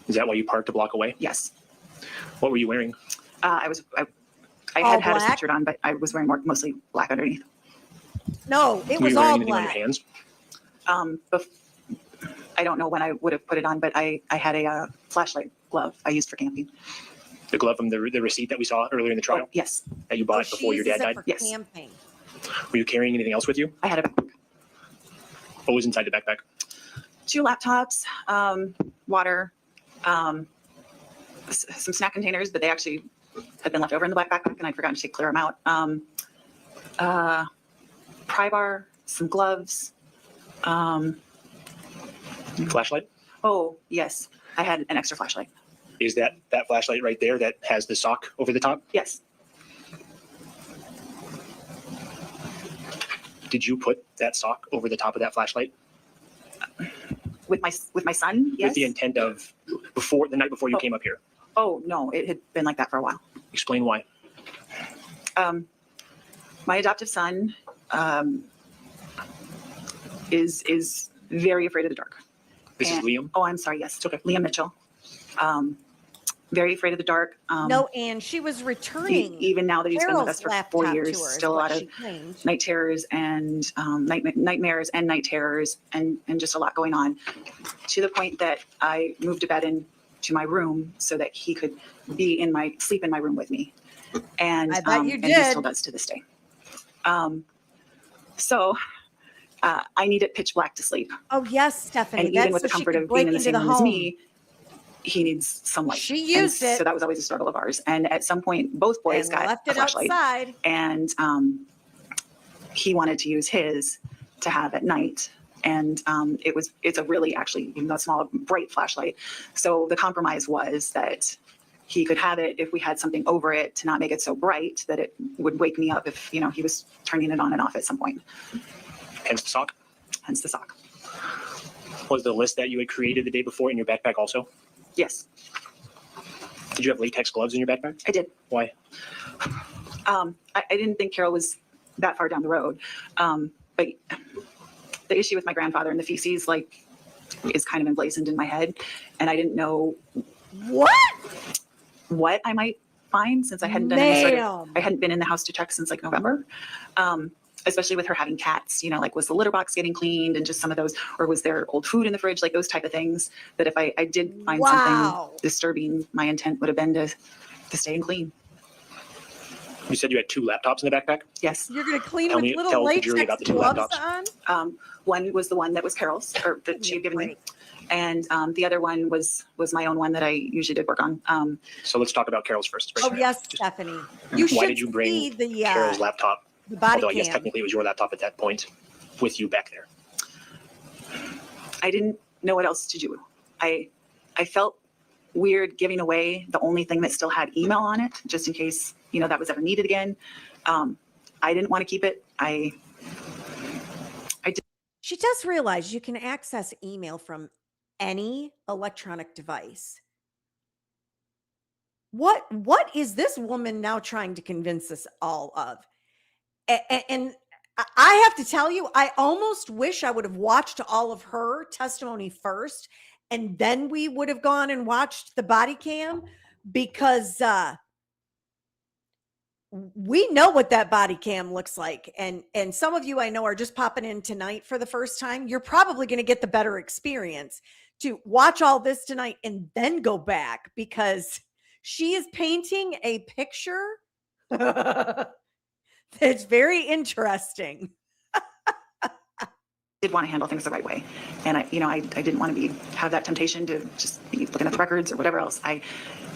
Is that why you parked a block away? Yes. What were you wearing? I had a sweatshirt on, but I was wearing mostly black underneath. No, it Were was you wearing all anything on your black. hands? I don't know when I would have put it on, but I had a flashlight glove I used for camping. The glove from the receipt that we saw earlier in the trial? Oh, yes. That you bought before your dad died? For Yes. camping. Were you carrying anything else with you? I had a backpack. What was inside the backpack? 2 laptops, water, some snack containers, but they actually had been left over in the black backpack and I'd forgotten to clear them out. Pry bar, some gloves. Flashlight? Oh, yes. I had an extra flashlight. Is that flashlight right there that has the sock over the top? Yes. Did you put that sock over the top of that flashlight? With my son, yes. With the intent of the night before you came up here? Oh, no, it had been like that for a while. Explain why. My adoptive son is very afraid of the dark. This is Liam? Oh, I'm sorry. Yes. It's okay. Liam Mitchell. Very afraid of the dark. No, and she was returning. Even now that he's been with us Carol's for 4 laptop years, to her, is still a what lot she of claimed. night terrors and nightmares and night terrors and just a lot going on, to the point that I moved a bed into my room so that he could sleep in my room with me. And I bet you and he did. still does to this day. So I need it pitch black to sleep. Oh yes, Stephanie. And That's even with the so she comfort could of break being in the into same the room as home. me, he needs some light. She used it. So that was always a struggle of ours. And at some point, both boys And got left a it flashlight. outside. And he wanted to use his to have at night. And it's a really, actually, even though small, bright flashlight. So the compromise was that he could have it if we had something over it to not make it so bright that it would wake me up if, he was turning it on and off at some point. Hence the sock? Hence the sock. Was the list that you had created the day before in your backpack also? Yes. Did you have latex gloves in your backpack? I did. Why? I didn't think Carol was that far down the road. But the issue with my grandfather and the feces, like, is kind of emblazoned in my head. And I didn't know what I might find since I hadn't done any sort of, I hadn't been in the house to check since like November. Especially with her having cats, you know, like was the litter box getting cleaned and just some of those, or was there old food in the fridge, like those type of things that if I did find something disturbing, my intent would have been to stay and clean. You said you had 2 laptops in the backpack? Yes. You're going to clean Tell with me- little tell the jury latex about the 2 gloves laptops. on? One was the one that was Carol's, or that she had given me. And the other one was my own one that I usually did work on. So let's talk about Carol's first. Oh, yes, Stephanie. You Why should did you bring see the, Carol's laptop? the body Although I guess cam. technically it was your laptop at that point with you back there. I didn't know what else to do. I felt weird giving away the only thing that still had email on it, just in case, you know, that was ever needed again. I didn't want to keep it. She does realize you can access email from any electronic device. What is this woman now trying to convince us all of? And I have to tell you, I almost wish I would have watched all of her testimony first, and then we would have gone and watched the body cam, because we know what that body cam looks like. And some of you I know are just popping in tonight for the first time. You're probably going to get the better experience to watch all this tonight and then go back, because she is painting a picture that's very interesting. did want to handle things the right way. And I didn't want to have that temptation to just be looking at the records or whatever else.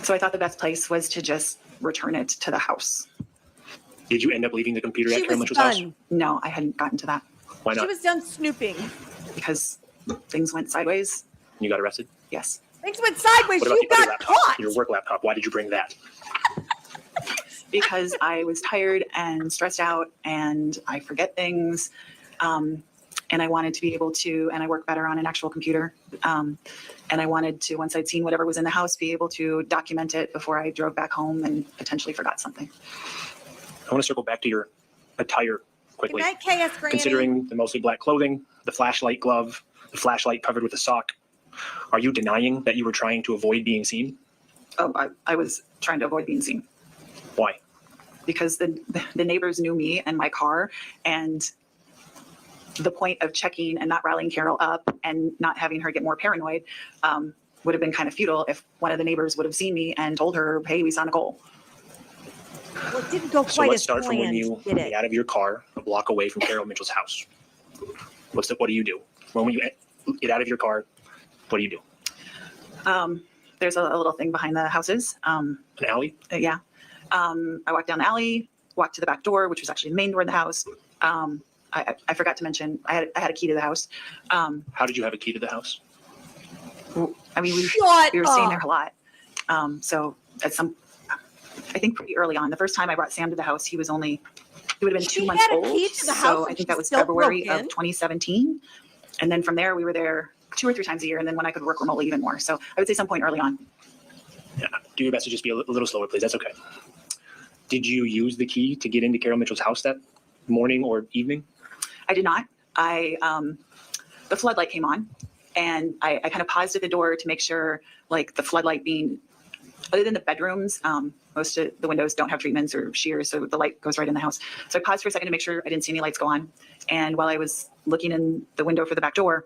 So I thought the best place was to just return it to the house. Did you end up leaving the computer She at Carol was Mitchell's house? done. No, I hadn't gotten to that Why She not? was done snooping. because things went sideways. You got arrested? Yes. Things went sideways. What about You the other got laptop? caught. Your work laptop. Why did you bring that? Because I was tired and stressed out and I forget things. And I wanted to be able to, and I work better on an actual computer. And I wanted to, once I'd seen whatever was in the house, be able to document it before I drove back home and potentially forgot something. I want to circle back to your attire Good quickly. night, KS Granny. Considering the mostly black clothing, the flashlight glove, the flashlight covered with a sock, are you denying that you were trying to avoid being seen? Oh, I was trying to avoid being seen Why? because the neighbors knew me and my car, and the point of checking and not rallying Carol up and not having her get more paranoid would have been kind of futile if one of the neighbors would have seen me and told her, hey, we saw Nicole. Well, it didn't go So quite let's as start from when planned, you did get it? out of your car a block away from Carol Mitchell's house. What do you do? When you get out of your car, what do you do? There's a little thing behind the houses. An alley? Yeah. I walked down the alley, walked to the back door, which was actually the main door of the house. I forgot to mention, I had a key to the house. How did you have a key to the house? I mean, we Shut were staying up. there a lot. So I think pretty early on, the first time I brought Sam to the house, he would have been She 2 months had a old. key to the house So and I think she that was still February broke of in? 2017. And then from there, we were there 2 or 3 times a year. And then when I could work remotely, even more. So I would say some point early on. Yeah. Do your best to just be a little slower, please. That's okay. Did you use the key to get into Carol Mitchell's house that morning or evening? I did not. The floodlight came on, and I kind of paused at the door to make sure, like, the floodlight being, other than the bedrooms, most of the windows don't have treatments or shears, so the light goes right in the house. So I paused for a second to make sure I didn't see any lights go on. And while I was looking in the window for the back door,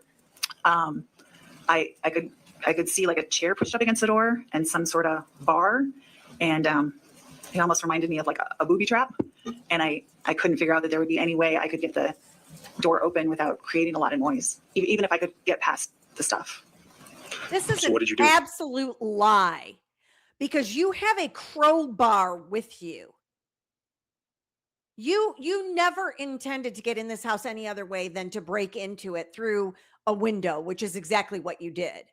I could see like a chair pushed up against the door and some sort of bar, and it almost reminded me of like a booby trap. And I couldn't figure out that there would be any way I could get the door open without creating a lot of noise, even if I could get past the stuff. This is So what did you do? an absolute lie, because you have a crowbar with you. You never intended to get in this house any other way than to break into it through a window, which is exactly what you did.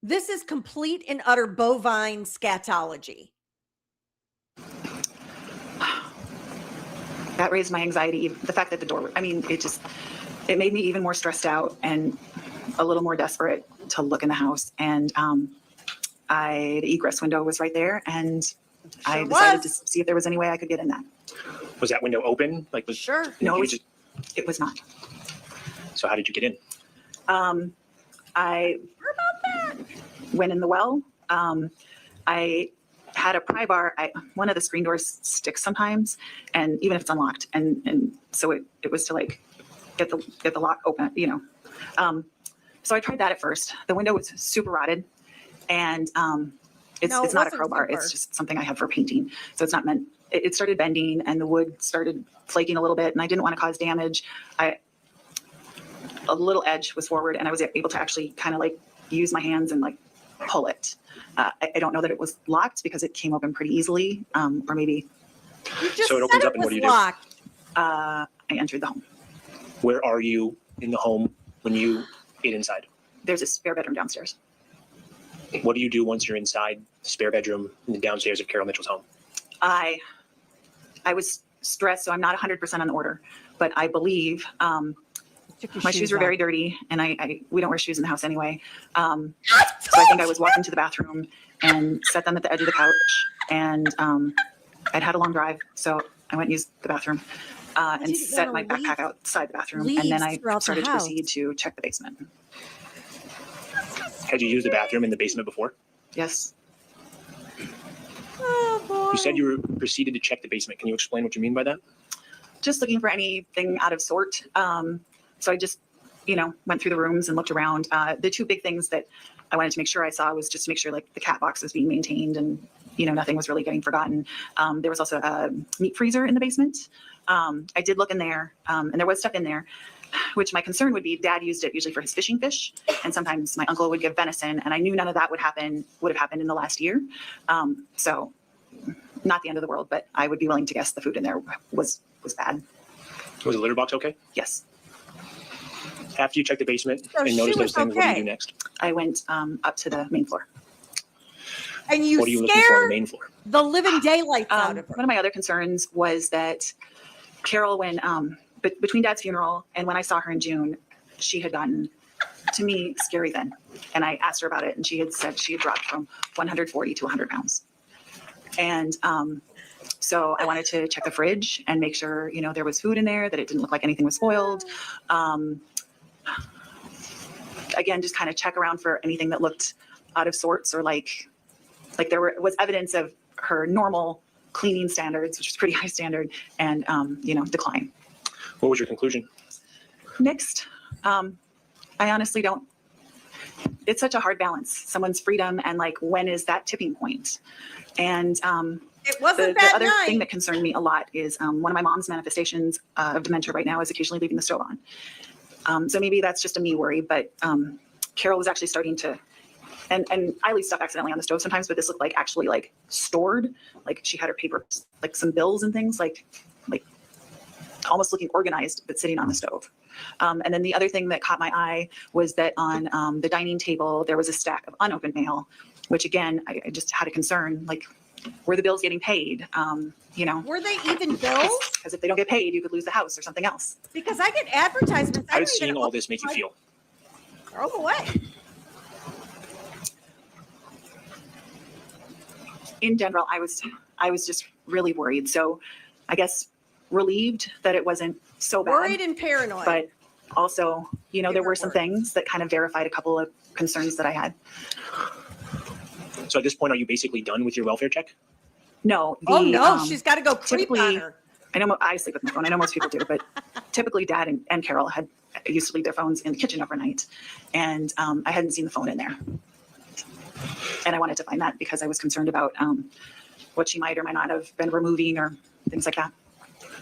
This is complete and utter bovine scatology. That raised my anxiety. The fact that the door, it made me even more stressed out and a little more desperate to look in the house. And the egress window was right there, and I Sure decided to was. see if there was any way I could get in that. Was that window open? Like, was Sure. No, you it was not. so how did you get in? I went in the well. I had a pry bar. One of the screen doors sticks sometimes, and even if it's unlocked, and so it was to like get the lock open, you know. So I tried that at first. The window was super rotted, and it's No, it not a wasn't crowbar. super. It's just something I have for painting. So it's not meant. It started bending, and the wood started flaking a little bit, and I didn't want to cause damage. A little edge was forward, and I was able to actually kind of like use my hands and like pull it. I don't know that it was locked because it came open pretty easily, or maybe You just So it said opens it up and what was do you do? locked. I entered the home. Where are you in the home when you get inside? There's a spare bedroom downstairs. What do you do once you're inside the spare bedroom in the downstairs of Carol Mitchell's home? I was stressed, so I'm not 100% on order, but I believe Took your my shoes were off. very dirty, and we don't wear shoes in the house anyway. So I think I was walking to the bathroom and set them at the edge of the couch, and I'd had a long drive, so I went and used the bathroom and didn't set my wanna backpack leave- outside the bathroom, leave and then I throughout the started to house. proceed to check the basement. Had you used the bathroom in the basement before? Yes. Oh, boy. You said you were proceeded to check the basement. Can you explain what you mean by that? Just looking for anything out of sort. So I just, went through the rooms and looked around. The two big things that I wanted to make sure I saw was just to make sure like the cat box was being maintained and, nothing was really getting forgotten. There was also a meat freezer in the basement. I did look in there, and there was stuff in there, which my concern would be Dad used it usually for his fishing fish. And sometimes my uncle would give venison, and I knew none of that would have happened in the last year. So not the end of the world, but I would be willing to guess the food in there was bad. Was the litter box okay? Yes. After you checked the basement So and she noticed those was things, what do you okay. do next? I went up to the main floor. And you What are you looking for on the scared main floor? the living daylights out of her. One of my other concerns was that Carol, when between Dad's funeral and when I saw her in June, she had gotten, to me, scary then. And I asked her about it, and she had said she had dropped from 140 to 100 pounds. And so I wanted to check the fridge and make sure, there was food in there, that it didn't look like anything was spoiled. Again, just kind of check around for anything that looked out of sorts or like there was evidence of her normal cleaning standards, which is pretty high standard, and, decline. What was your conclusion? Mixed. I honestly don't. It's such a hard balance. Someone's freedom and like, when is that tipping point? And It wasn't the that other night. thing that concerned me a lot is one of my mom's manifestations of dementia right now is occasionally leaving the stove on. So maybe that's just a me worry, but Carol was actually starting to, and I leave stuff accidentally on the stove sometimes, but this looked like actually like stored, like she had her papers, like some bills and things like almost looking organized, but sitting on the stove. And then the other thing that caught my eye was that on the dining table, there was a stack of unopened mail, which again, I just had a concern, like, were the bills getting paid? Were they even bills? Because if they don't get paid, you could lose the house or something else. Because I get advertisements. How did seeing all this make you feel? Throw them away. In general, I was just really worried. So I guess relieved that it wasn't so bad. Worried and paranoid. But also, there were Favorite some word. things that kind of verified a couple of concerns that I had. So at this point, are you basically done with your welfare check? No. Oh no, she's got to go creep on typically- her. I know I sleep with my phone. I know most people do, but typically Dad and Carol used to leave their phones in the kitchen overnight, and I hadn't seen the phone in there. And I wanted to find that because I was concerned about what she might or might not have been removing or things like that.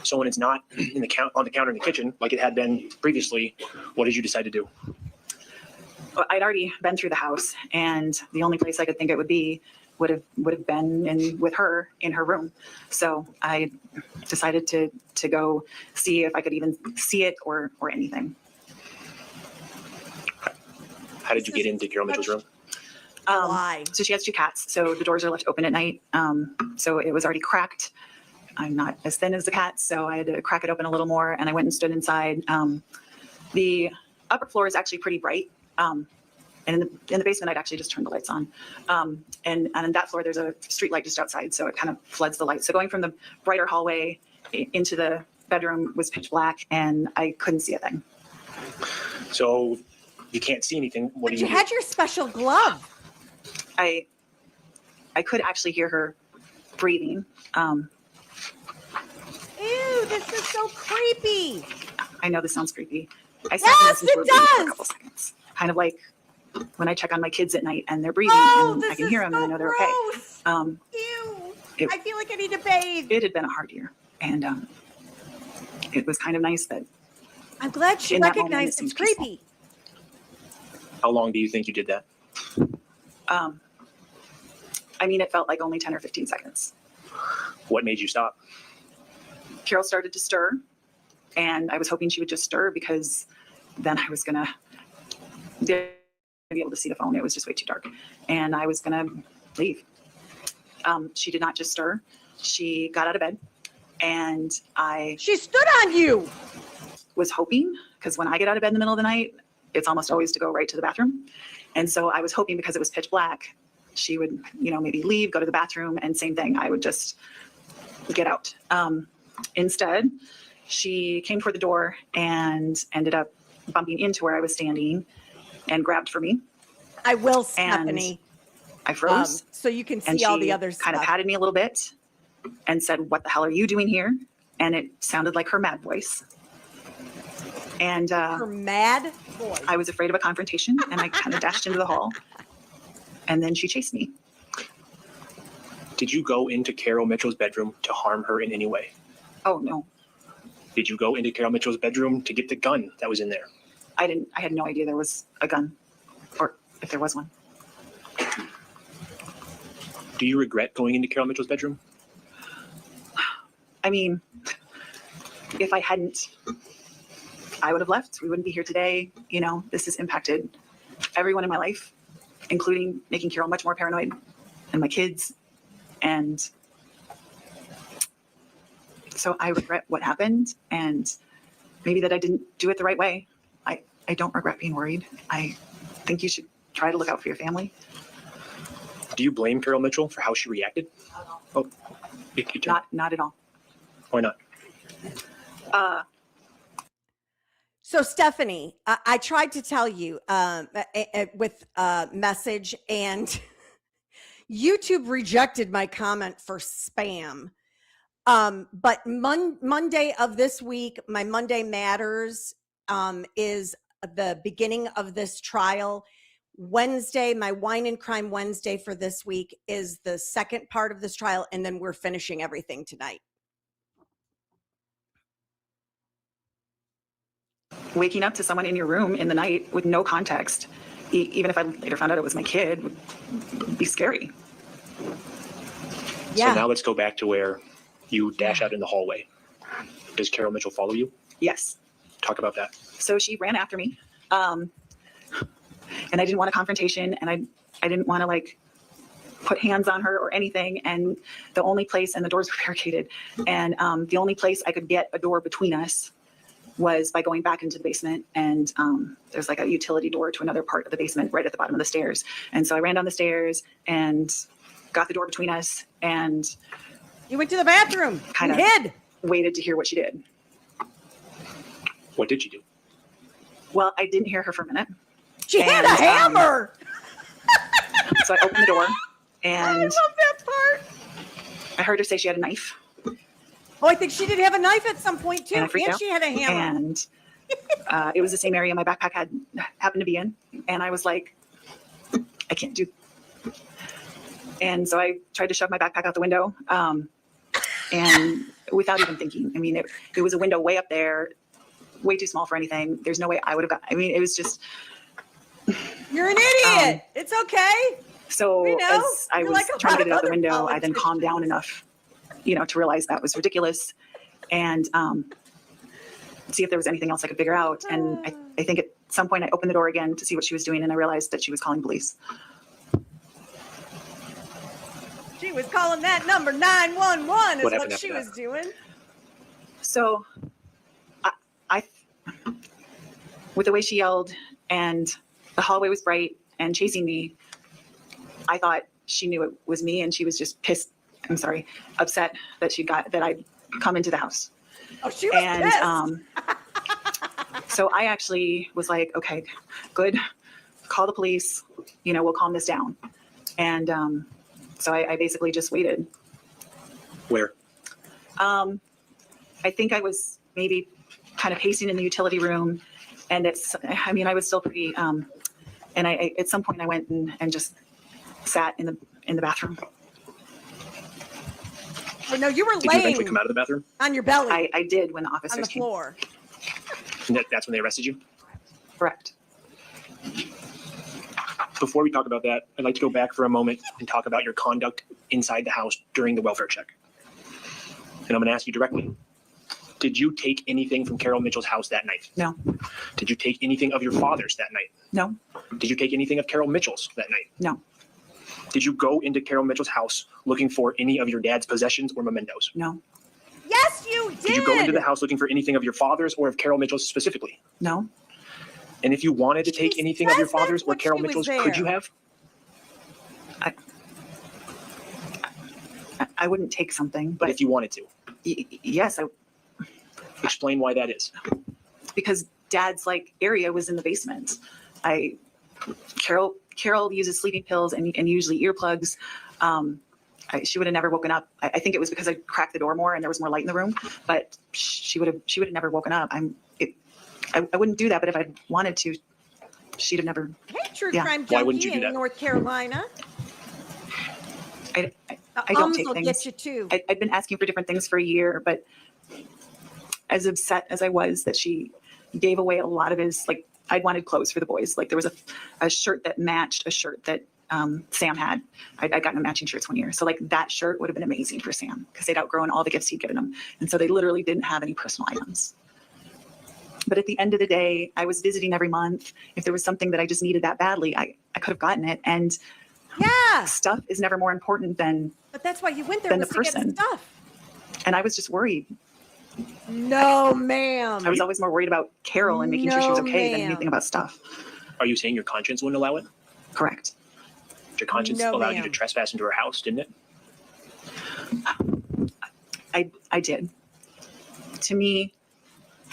So when it's not on the counter in the kitchen, like it had been previously, what did you decide to do? Well, I'd already been through the house, and the only place I could think it would have been with her in her room. So I decided to go see if I could even see it or anything. How did you get into Carol Mitchell's room? Why? So she has two cats, so the doors are left open at night. So it was already cracked. I'm not as thin as the cat, so I had to crack it open a little more, and I went and stood inside. The upper floor is actually pretty bright, and And in the basement, I'd actually just turned the lights on. And on that floor, there's a street light just outside, so it kind of floods the light. So going from the brighter hallway into the bedroom was pitch black, and I couldn't see a thing. So you can't see anything. What do But you do? had your special glove. I could actually hear her breathing. Ew, this is so creepy. I know this sounds creepy. I sat Yes, and listened to her it breathe for a does. couple seconds. Kind of like when I check on my kids at night and they're breathing Oh, and this I can is hear them so and I know they're gross. okay. Ew. It- I feel like I need to bathe. It had been a hard year, and it was kind of nice that I'm glad she in that moment, recognized it it's seemed peaceful. creepy. How long do you think you did that? I mean, it felt like only 10 or 15 seconds. What made you stop? Carol started to stir, and I was hoping she would just stir because then I was gonna be able to see the phone. It was just way too dark, and I was gonna leave. She did not just stir. She got out of bed, and I She stood on you. was hoping, because when I get out of bed in the middle of the night, it's almost always to go right to the bathroom. And so I was hoping, because it was pitch black, she would, maybe leave, go to the bathroom, and same thing, I would just get out. Instead, she came toward the door and ended up bumping into where I was standing and grabbed for me. I will, And Stephanie. I froze, So you can and see all the she other kind of stuff. patted me a little bit and said, "What the hell are you doing here?" And it sounded like her mad voice. And Her mad voice. I was afraid of a confrontation, and I kind of dashed into the hall, and then she chased me. Did you go into Carol Mitchell's bedroom to harm her in any way? Oh, no, Did you go into Carol Mitchell's bedroom to get the gun that was in there? I didn't. I had no idea there was a gun, or if there was one. Do you regret going into Carol Mitchell's bedroom? I mean, if I hadn't, I would have left. We wouldn't be here today. This has impacted everyone in my life, including making Carol much more paranoid, and my kids. And so I regret what happened, and maybe that I didn't do it the right way. I don't regret being worried. I think you should try to look out for your family. Do you blame Carol Mitchell for how she reacted? Oh, Not at all. Why not? So Stephanie, I tried to tell you with a message, and YouTube rejected my comment for spam. But Monday of this week, my Monday Matters is the beginning of this trial. Wednesday, my Wine and Crime Wednesday for this week is the second part of this trial, and then we're finishing everything tonight. Waking up to someone in your room in the night with no context, even if I later found out it was my kid, would be scary. Yeah. So now let's go back to where you dash out in the hallway. Does Carol Mitchell follow you? Yes. Talk about that. So she ran after me, and I didn't want a confrontation, and I didn't want to put hands on her or anything. And the only place, and the doors were barricaded, and the only place I could get a door between us was by going back into the basement. And there's a utility door to another part of the basement right at the bottom of the stairs. And so I ran down the stairs and got the door between us, and You went to the bathroom Kind and of. hid. waited to hear what she did. What did you do? Well, I didn't hear her for a minute. She had a And, hammer. So I opened the door, I and love that part. I heard her say she had a knife. Oh, I think she did have a knife at some point too, And I and freaked out. she had a hammer. And it was the same area my backpack happened to be in. And I was like, I can't do. And so I tried to shove my backpack out the window, and without even thinking. I mean, it was a window way up there, way too small for anything. There's no way I would have got. I mean, it was just. You're an idiot. It's okay. So We know. as I You're was like a trying to lot get it of out the other window, I then politicians. calmed down enough, to realize that was ridiculous, and see if there was anything else I could figure out. And I think at some point I opened the door again to see what she was doing, and I realized that she was calling police. She was calling that number 911 is What what happened she after was doing. So I with the way she yelled, and the hallway was bright, and chasing me, I thought she knew it was me, and she was just upset that I'd come into the house. Oh, she was And pissed. so I actually was like, okay, good, call the police, we'll calm this down. And so I basically just waited. Where? I think I was maybe kind of pacing in the utility room, and I was still pretty, and I at some point I went and just sat in the bathroom. Oh, no, you were Did you laying eventually come out of the bathroom? on your belly I did when the on officers the came. floor. And that's when they arrested you? Correct. Before we talk about that, I'd like to go back for a moment and talk about your conduct inside the house during the welfare check. And I'm going to ask you directly. Did you take anything from Carol Mitchell's house that night? No. Did you take anything of your father's that night? No. Did you take anything of Carol Mitchell's that night? No. Did you go into Carol Mitchell's house looking for any of your dad's possessions or mementos? No. Yes, you did. Did you go into the house looking for anything of your father's or of Carol Mitchell's specifically? No. And if you wanted to take She anything of your says that's father's or when Carol she was Mitchell's, there. could you have? I wouldn't take something, But but if you wanted to, yes, explain why that is. because Dad's area was in the basement. Carol uses sleeping pills and usually earplugs. She would have never woken up. I think it was because I cracked the door more and there was more light in the room, but she would have never woken up. I wouldn't do that, but if I'd wanted to, she'd have never. Hey, true Yeah. crime Why wouldn't junkie you do in that? North Carolina. I don't take will things. get you too. I'd been asking for different things for a year, but as upset as I was that she gave away a lot of his, I'd wanted clothes for the boys. There was a shirt that matched a shirt that Sam had. I'd gotten matching shirts one year. So that shirt would have been amazing for Sam because they'd outgrown all the gifts he'd given them. And so they literally didn't have any personal items. But at the end of the day, I was visiting every month. If there was something that I just needed that badly, I could have gotten it. And Yeah, stuff is never more important than, but that's why you went there Then was the to get person. stuff. and I was just worried. No, ma'am. I was always more worried about Carol and making sure she was No, okay than ma'am. anything about stuff. Are you saying your conscience wouldn't allow it? Correct. Your conscience No, allowed you to ma'am. trespass into her house, didn't it? I did. To me,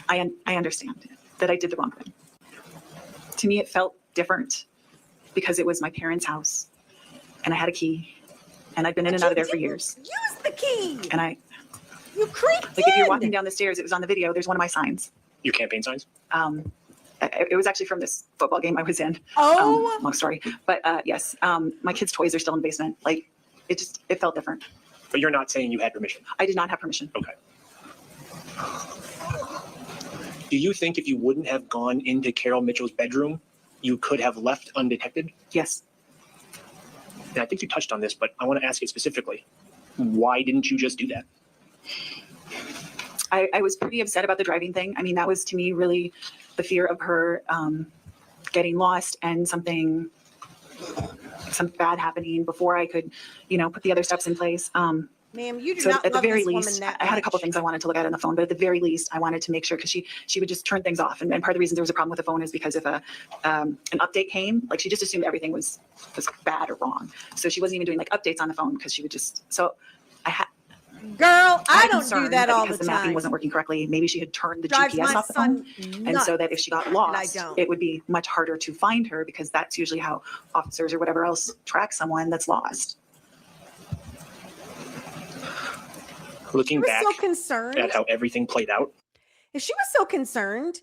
I understand that I did the wrong thing. To me, it felt different because it was my parents' house and I had a key and I'd been in and out of there for years. Use the key. And You creeped if you're in. walking down the stairs, it was on the video. There's one of my signs. Your campaign signs? It was actually from this football game I was in. Oh, Long story. But yes, my kids' toys are still in the basement. It felt different. But you're not saying you had permission. I did not have permission. Okay. Do you think if you wouldn't have gone into Carol Mitchell's bedroom, you could have left undetected? Yes. And I think you touched on this, but I want to ask it specifically. Why didn't you just do that? I was pretty upset about the driving thing. I mean, that was to me really the fear of her getting lost and something bad happening before I could, put the other steps in place. ma'am, you do So not at the love very this woman least, that I had a couple much. things I wanted to look at on the phone, but at the very least, I wanted to make sure because she would just turn things off. And part of the reason there was a problem with the phone is because if an update came, she just assumed everything was bad or wrong. So she wasn't even doing updates on the phone because she would just. So I had. Girl, I I'm don't do concerned that all because the the mapping time. wasn't working correctly. Maybe she had turned the Drives GPS my off the phone. son And so nuts. that if she got I lost, don't. it would be much harder to find her because that's usually how officers or whatever else track someone that's lost. Looking She was back so concerned. at how everything played out, If she was so concerned,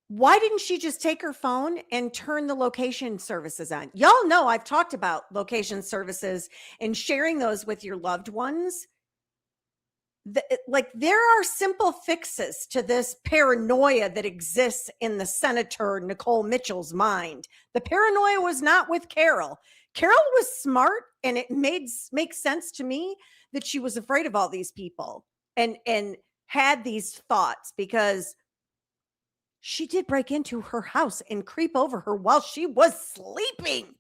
why didn't she just take her phone and turn the location services on? Y'all know I've talked about location services and sharing those with your loved ones. There are simple fixes to this paranoia that exists in the Senator Nicole Mitchell's mind. The paranoia was not with Carol. Carol was smart, and it makes sense to me that she was afraid of all these people and had these thoughts because she did break into her house and creep over her while she was sleeping.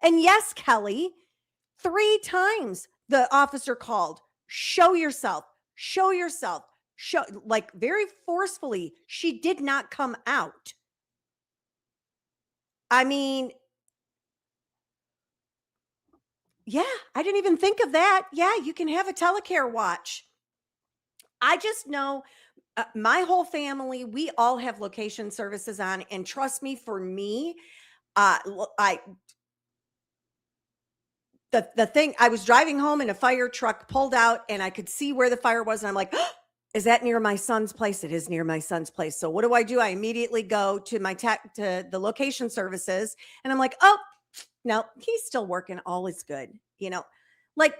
And yes, Kelly, 3 times the officer called, show yourself, very forcefully. She did not come out. I mean, Yeah, I didn't even think of that. Yeah, you can have a telecare watch. I just know my whole family, we all have location services on. And trust me, for me, the thing, I was driving home and a fire truck pulled out and I could see where the fire was. And I'm like, oh, is that near my son's place? It is near my son's place. So what do? I immediately go to to the location services and I'm like, oh, no, he's still working. All is good. You know, like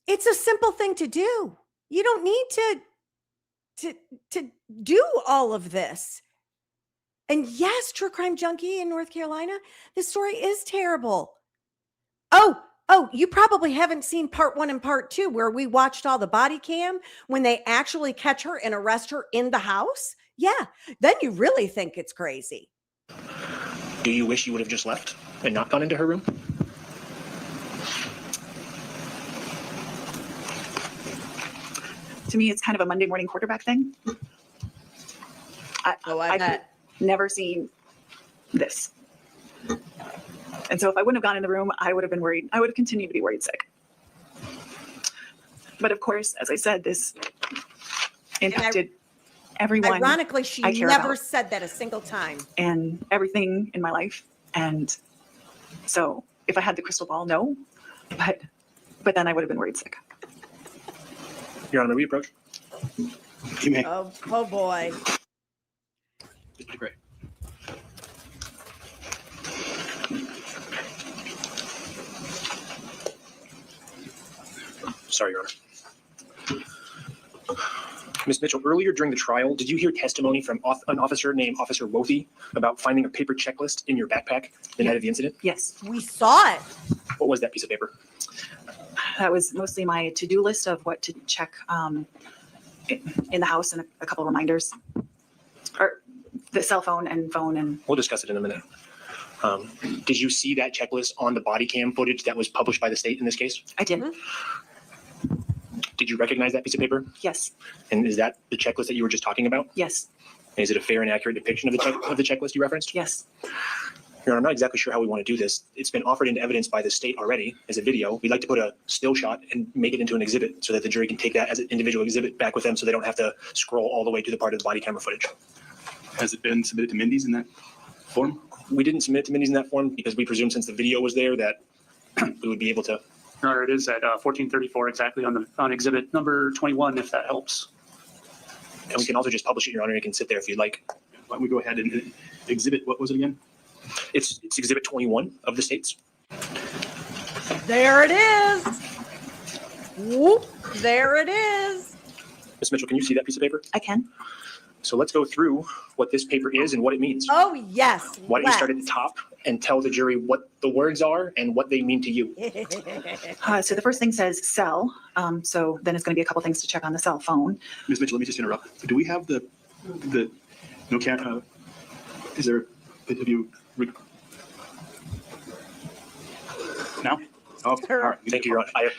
it's a simple thing to do. You don't need to do all of this. And yes, True Crime Junkie in North Carolina, this story is terrible. Oh, you probably haven't seen part 1 and part 2 where we watched all the body cam when they actually catch her and arrest her in the house. Yeah, then you really think it's crazy. Do you wish you would have just left and not gone into her room? To me, it's kind of a Monday morning quarterback thing. I've never seen this. And so if I wouldn't have gone in the room, I would have been worried. I would have continued to be worried sick. But of course, as I said, this impacted everyone. Ironically, she never said that a single time. And everything in my life. And so if I had the crystal ball, no. But then I would have been worried sick. Your Honor, may we approach? You may. Oh boy. Mr. Gray. Sorry, Your Honor. Ms. Mitchell, earlier during the trial, did you hear testimony from an officer named Officer Wothy about finding a paper checklist in your backpack the night of the incident? Yes. We saw it. What was that piece of paper? That was mostly my to-do list of what to check in the house and a couple of reminders. Or the cell phone and phone and... We'll discuss it in a minute. Did you see that checklist on the body cam footage that was published by the state in this case? I did. Did you recognize that piece of paper? Yes. And is that the checklist that you were just talking about? Yes. And is it a fair and accurate depiction of the checklist you referenced? Yes. Your Honor, I'm not exactly sure how we want to do this. It's been offered into evidence by the state already as a video. We'd like to put a still shot and make it into an exhibit so that the jury can take that as an individual exhibit back with them so they don't have to scroll all the way to the part of the body camera footage. Has it been submitted to Mindy's in that form? We didn't submit it to Mindy's in that form because we presume since the video was there that we would be able to. Your Honor, it is at 1434 exactly on exhibit number 21, if that helps. And we can also just publish it, Your Honor. You can sit there if you'd like. Why don't we go ahead and exhibit, what was it again? It's exhibit 21 of the state's. There it is. Whoop, there it is. Ms. Mitchell, can you see that piece of paper? I can. So let's go through what this paper is and what it means. Oh, yes. Why don't you start at the top and tell the jury what the words are and what they mean to you? So the first thing says cell. So then it's going to be a couple things to check on the cell phone. Ms. Mitchell, let me just interrupt. Do we have the no can, is there, have you, now? Oh, all right. Thank you, Your Honor.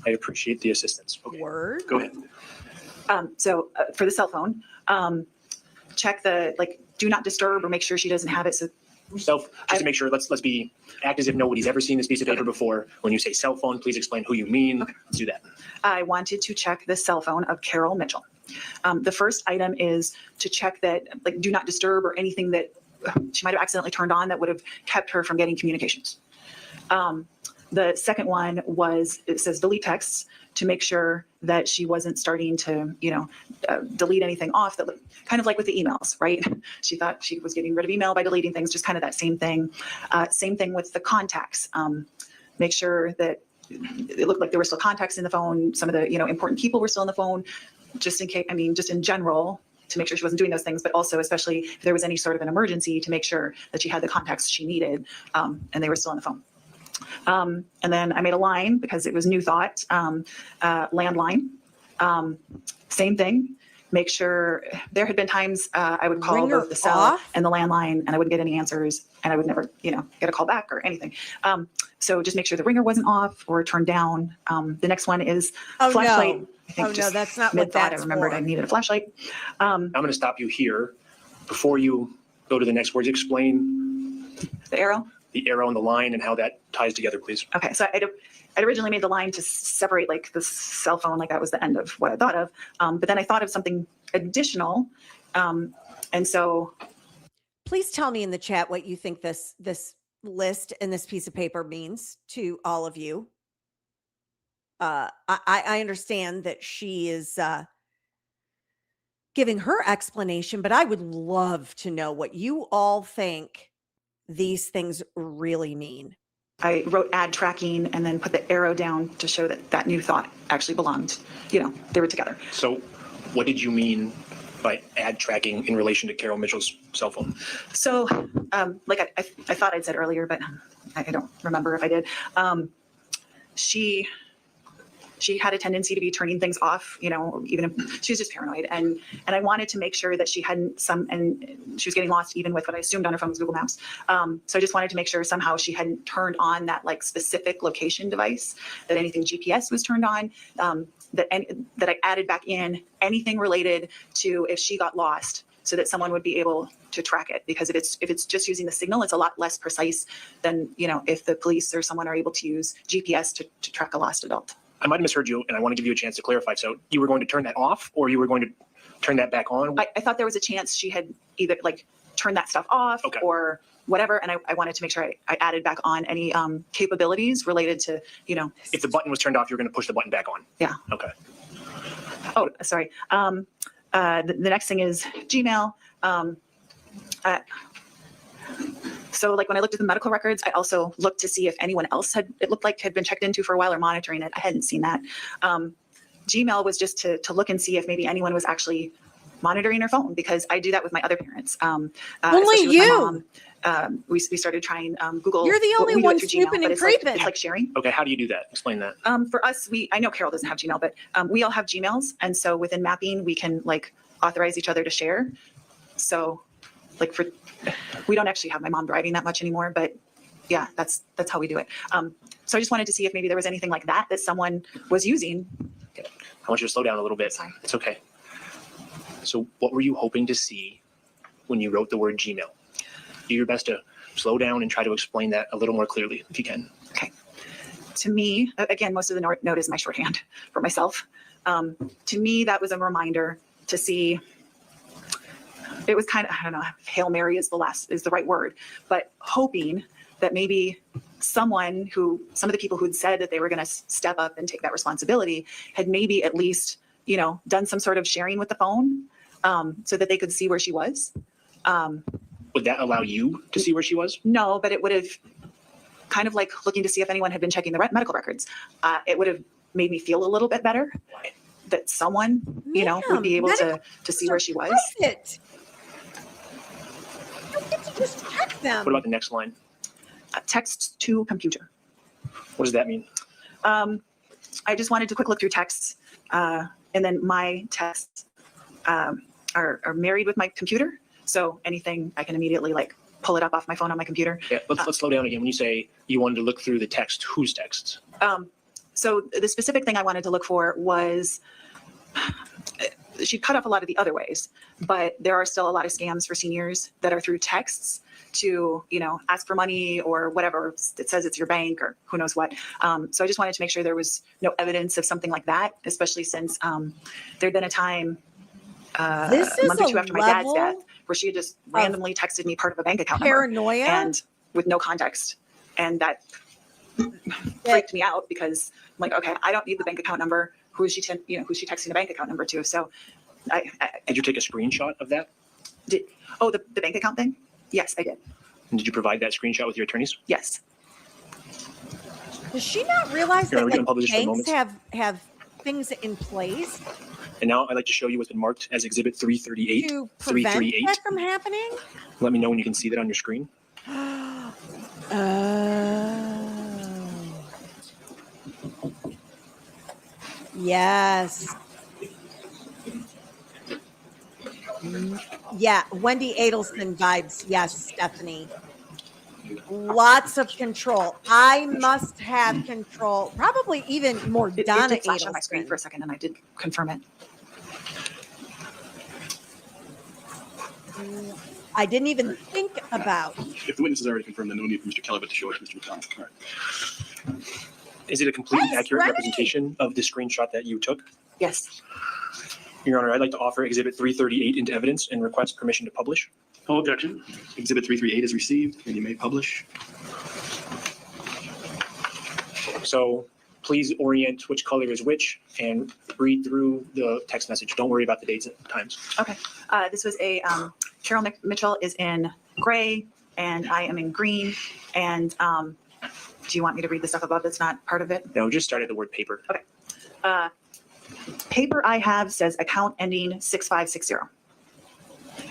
I appreciate the assistance. Okay. Word. Go ahead. So for the cell phone, check the do not disturb or make sure she doesn't have it. So Just to make sure, let's act as if nobody's ever seen this piece of paper before. When you say cell phone, please explain who you mean. Okay. Let's do that. I wanted to check the cell phone of Carol Mitchell. The first item is to check that do not disturb or anything that she might have accidentally turned on that would have kept her from getting communications. The second one was, it says delete texts, to make sure that she wasn't starting to, delete anything off, that kind of like with the emails, right? She thought she was getting rid of email by deleting things, just kind of that same thing. Same thing with the contacts. Make sure that it looked like there were still contacts in the phone. Some of the, important people were still on the phone, just in case, just in general, to make sure she wasn't doing those things, but also especially if there was any sort of an emergency, to make sure that she had the contacts she needed and they were still on the phone. And then I made a line because it was new thought, landline. Same thing. Make sure there had been times I would call both the cell and the landline and I wouldn't get any answers and I would never, get a call back or anything. So just make sure the ringer wasn't off or turned down. The next one is flashlight. No. I think that's not what that's I remembered for. I needed a flashlight. I'm going to stop you here. Before you go to the next words, explain The arrow? the arrow and the line and how that ties together, please? Okay, so I'd originally made the line to separate like the cell phone, like that was the end of what I thought of. But then I thought of something additional. And so Please tell me in the chat what you think this list and this piece of paper means to all of you. I understand that she is giving her explanation, but I would love to know what you all think these things really mean. I wrote ad tracking and then put the arrow down to show that that new thought actually belonged, they were together. So what did you mean by ad tracking in relation to Carol Mitchell's cell phone? So like I thought I'd said earlier, but I don't remember if I did. She had a tendency to be turning things off, even if she was just paranoid. And I wanted to make sure that she hadn't and she was getting lost even with what I assumed on her phone was Google Maps. So I just wanted to make sure somehow she hadn't turned on that like specific location device, that anything GPS was turned on, that I added back in anything related to if she got lost so that someone would be able to track it. Because if it's just using the signal, it's a lot less precise than, if the police or someone are able to use GPS to track a lost adult. I might have misheard you, and I want to give you a chance to clarify. So you were going to turn that off, or you were going to turn that back on? I thought there was a chance she had either like turned that stuff off or whatever. And I wanted to make sure I added back on any capabilities related to, If the button was turned off, you're going to push the button back on? Yeah. Okay. Oh, sorry. The next thing is Gmail. So like when I looked at the medical records, I also looked to see if anyone else had been checked into for a while or monitoring it. I hadn't seen that. Gmail was just to look and see if maybe anyone was actually monitoring her phone, because I do that with my other parents. Only you. We started trying Google. You're the only one snooping and creeping. It's like sharing. Okay, how do you do that? Explain that. For us, I know Carol doesn't have Gmail, but we all have Gmails. And so within mapping, we can like authorize each other to share. So like we don't actually have my mom driving that much anymore, but yeah, that's how we do it. So I just wanted to see if maybe there was anything like that someone was using. I want you to slow down a little bit. Sorry. It's okay. So what were you hoping to see when you wrote the word Gmail? Do your best to slow down and try to explain that a little more clearly if you can. Okay. To me, again, most of the note is my shorthand for myself. To me, that was a reminder to see. It was kind of, I don't know, Hail Mary is the right word, but hoping that maybe some of the people who had said that they were going to step up and take that responsibility had maybe at least, done some sort of sharing with the phone so that they could see where she was. Would that allow you to see where she was? No, but it would have kind of like looking to see if anyone had been checking the medical records. It would have made me feel a little bit better that someone, would be able to see where she was. Private. You get to just check them. What about the next line? Text to computer. What does that mean? I just wanted to quick look through texts, and then my texts are married with my computer. So anything I can immediately like pull it up off my phone on my computer. Yeah, let's slow down again. When you say you wanted to look through the text, whose texts? So the specific thing I wanted to look for was she cut off a lot of the other ways, but there are still a lot of scams for seniors that are through texts to, ask for money or whatever. It says it's your bank or who knows what. So I just wanted to make sure there was no evidence of something like that, especially since there'd been a time a month or two after my dad's death where she had just randomly texted me part of a bank account paranoia number and with no context. And that freaked me out because I'm like, okay, I don't need the bank account number. Who's she texting the bank account number to? So Did you take a screenshot of that? the bank account thing? Yes, I did. And did you provide that screenshot with your attorneys? Yes. Does she not realize Here, are we that gonna publish this for a banks moment? have things in place And now I'd like to show you what's been marked as Exhibit 338. to prevent 338. that from happening? Let me know when you can see that on your screen. Yes. Yeah, Wendy Adelson vibes. Yes, Stephanie. Lots of control. I must have control. Probably even more It Donna did flash on my screen Adelson. for a second, and I did confirm it. I didn't even think about. If the witness has already confirmed, then no need for Mr. Keller but to show it to Mr. McDonald. All right. Is it a complete and Yes, accurate ready. representation of the screenshot that you took? Yes. Your Honor, I'd like to offer Exhibit 338 into evidence and request permission to publish. No objection. Exhibit 338 is received, and you may publish. So please orient which color is which and read through the text message. Don't worry about the dates and times. Okay. This was a, Carol Mitchell is in gray and I am in green. And do you want me to read the stuff above that's not part of it? No, just start at the word paper. Paper I have says account ending 6560.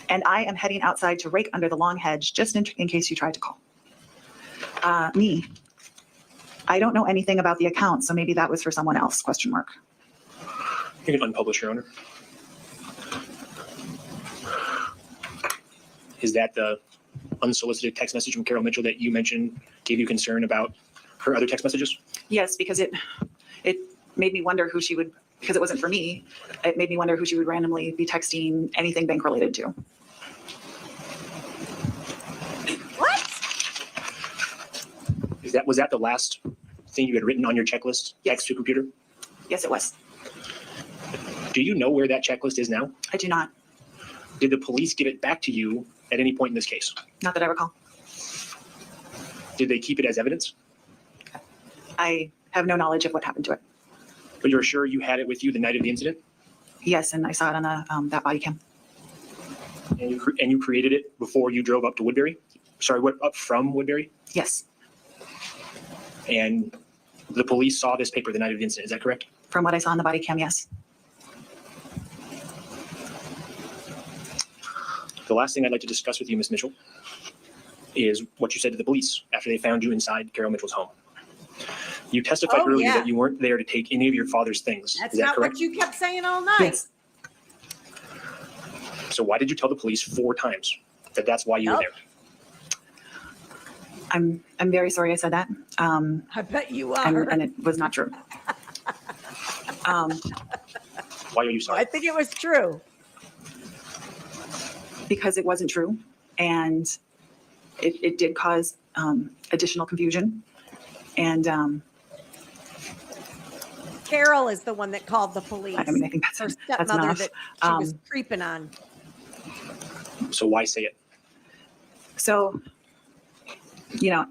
And I am heading outside to rake under the long hedge just in case you tried to call. Me. I don't know anything about the account, so maybe that was for someone else, question mark. You can unpublish, Your Honor. Is that the unsolicited text message from Carol Mitchell that you mentioned gave you concern about her other text messages? Yes, because it made me wonder who she would, because it wasn't for me, it made me wonder who she would randomly be texting anything bank related to. Was that the last thing you had written on your checklist? Yes. Text to computer? Yes, it was. Do you know where that checklist is now? I do not. Did the police give it back to you at any point in this case? Not that I recall. Did they keep it as evidence? I have no knowledge of what happened to it. But you're sure you had it with you the night of the incident? Yes, and I saw it on the that body cam. And you created it before you drove up to Woodbury? Sorry, up from Woodbury? Yes, And the police saw this paper the night of the incident, is that correct? from what I saw on the body cam, yes. The last thing I'd like to discuss with you, Ms. Mitchell, is what you said to the police after they found you inside Carol Mitchell's home. You testified Oh, earlier yeah. that you weren't there to take any of your father's things. That's Is that not correct? what you kept saying all night. Yes. So why did you tell the police 4 times that that's why you were Nope. there? I'm very sorry I said that. I bet you are. And it was not true. Why are you I sorry? think it was true. Because it wasn't true. And it did cause additional confusion. And Carol is the one that called the police. I mean, I think Her that's stepmother enough. that she was creeping on. So why say it? So, you know,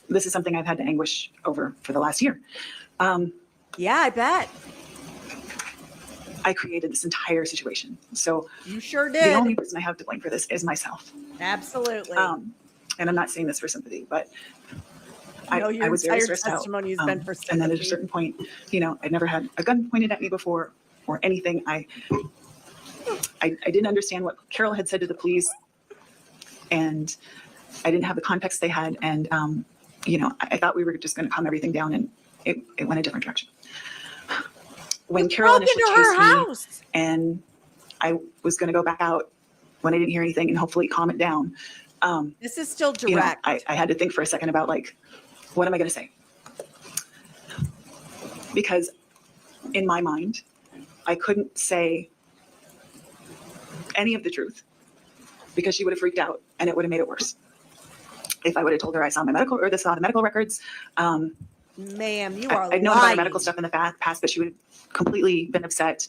this is something I've had to anguish over for the last year. Yeah, I bet. I created this entire situation. So You sure the did. only person I have to blame for this is myself. Absolutely. And I'm not saying this for sympathy, but No, your I was very entire stressed out. testimony has been for And then at a sympathy. certain point, you know, I'd never had a gun pointed at me before or anything. I didn't understand what Carol had said to the police, and I didn't have the context they had. And, you know, I thought we were just going to calm everything down, and it went a different direction. When Carol Broke initially into her chased me, house. and I was going to go back out when I didn't hear anything and hopefully calm it down. This is still You know, direct. I had to think for a second about, like, what am I going to say? Because in my mind, I couldn't say any of the truth because she would have freaked out and it would have made it worse. If I would have told her I saw my medical or saw the medical records, Ma'am, you are I'd known about her lying. medical stuff in the past, but she would have completely been upset,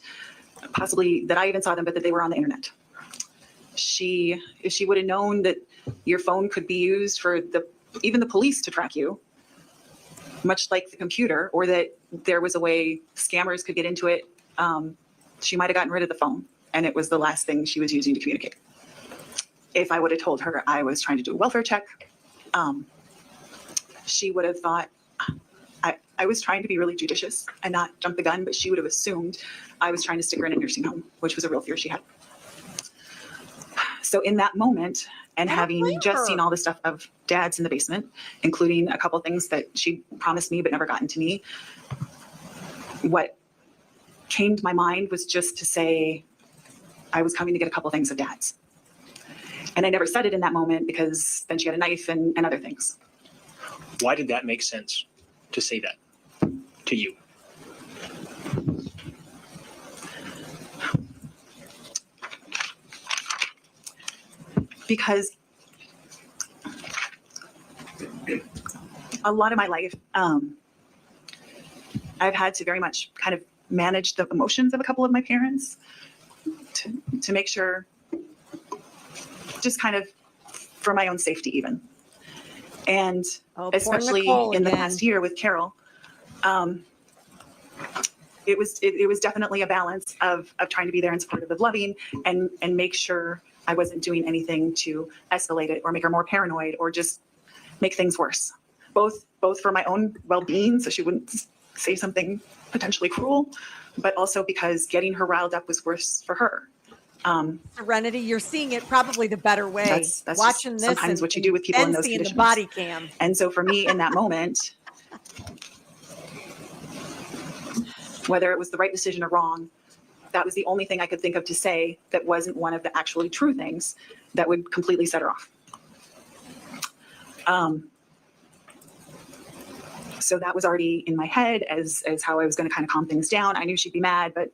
possibly that I even saw them, but that they were on the internet. If she would have known that your phone could be used for even the police to track you, much like the computer, or that there was a way scammers could get into it, she might have gotten rid of the phone, and it was the last thing she was using to communicate. If I would have told her I was trying to do a welfare check, she would have thought I was trying to be really judicious and not jump the gun, but she would have assumed I was trying to stick her in a nursing home, which was a real fear she had. So in that moment, and I don't having blame just her. seen all the stuff of Dad's in the basement, including a couple things that she promised me but never gotten to me, what came to my mind was just to say I was coming to get a couple things of Dad's. And I never said it in that moment because then she had a knife and other things. Why did that make sense to say that to you? because a lot of my life, I've had to very much kind of manage the emotions of a couple of my parents to make sure, just kind of for my own safety even. And Oh, poor especially Nicole in the again. past year with Carol, it was definitely a balance of trying to be there and supportive of loving and make sure I wasn't doing anything to escalate it or make her more paranoid or just make things worse. Both for my own well-being, so she wouldn't say something potentially cruel, but also because getting her riled up was worse for her. Serenity, you're seeing it probably the better way. That's Watching just this sometimes and, what you do with people in and those seeing conditions. the body cam. And so for me in that moment, whether it was the right decision or wrong, that was the only thing I could think of to say that wasn't one of the actually true things that would completely set her off. So that was already in my head as how I was going to kind of calm things down. I knew she'd be mad, but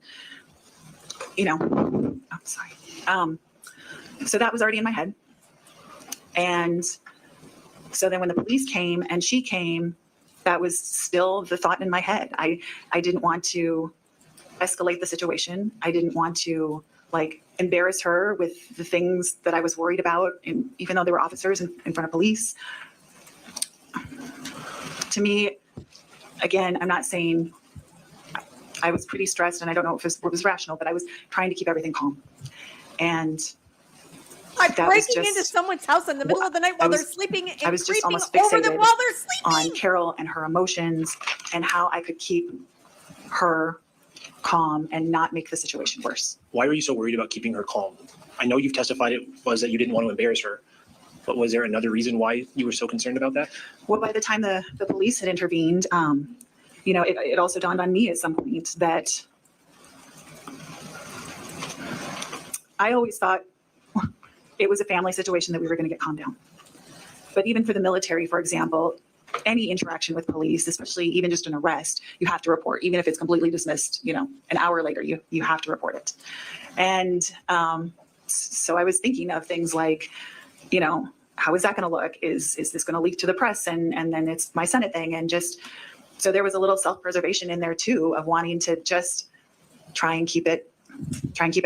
I'm sorry. So that was already in my head. And so then when the police came and she came, that was still the thought in my head. I didn't want to escalate the situation. I didn't want to embarrass her with the things that I was worried about, even though there were officers in front of police. To me, again, I'm not saying I was pretty stressed, and I don't know if it was rational, but I was trying to keep everything calm. And Like that was breaking into just- someone house in the middle of the night while I was- they're sleeping and I was just creeping almost over them fixated while they're on sleeping. Carol and her emotions and how I could keep her calm and not make the situation worse. Why were you so worried about keeping her calm? I know you've testified it was that you didn't want to embarrass her, but was there another reason why you were so concerned about that? Well, by the time the police had intervened, it also dawned on me at some point that I always thought it was a family situation that we were going to get calmed down. But even for the military, for example, any interaction with police, especially even just an arrest, you have to report, even if it's completely dismissed, an hour later, you have to report it. And so I was thinking of things like, how is that going to look? Is this going to leak to the press? And then it's my Senate thing. And just, so there was a little self-preservation in there too, of wanting to just try and keep it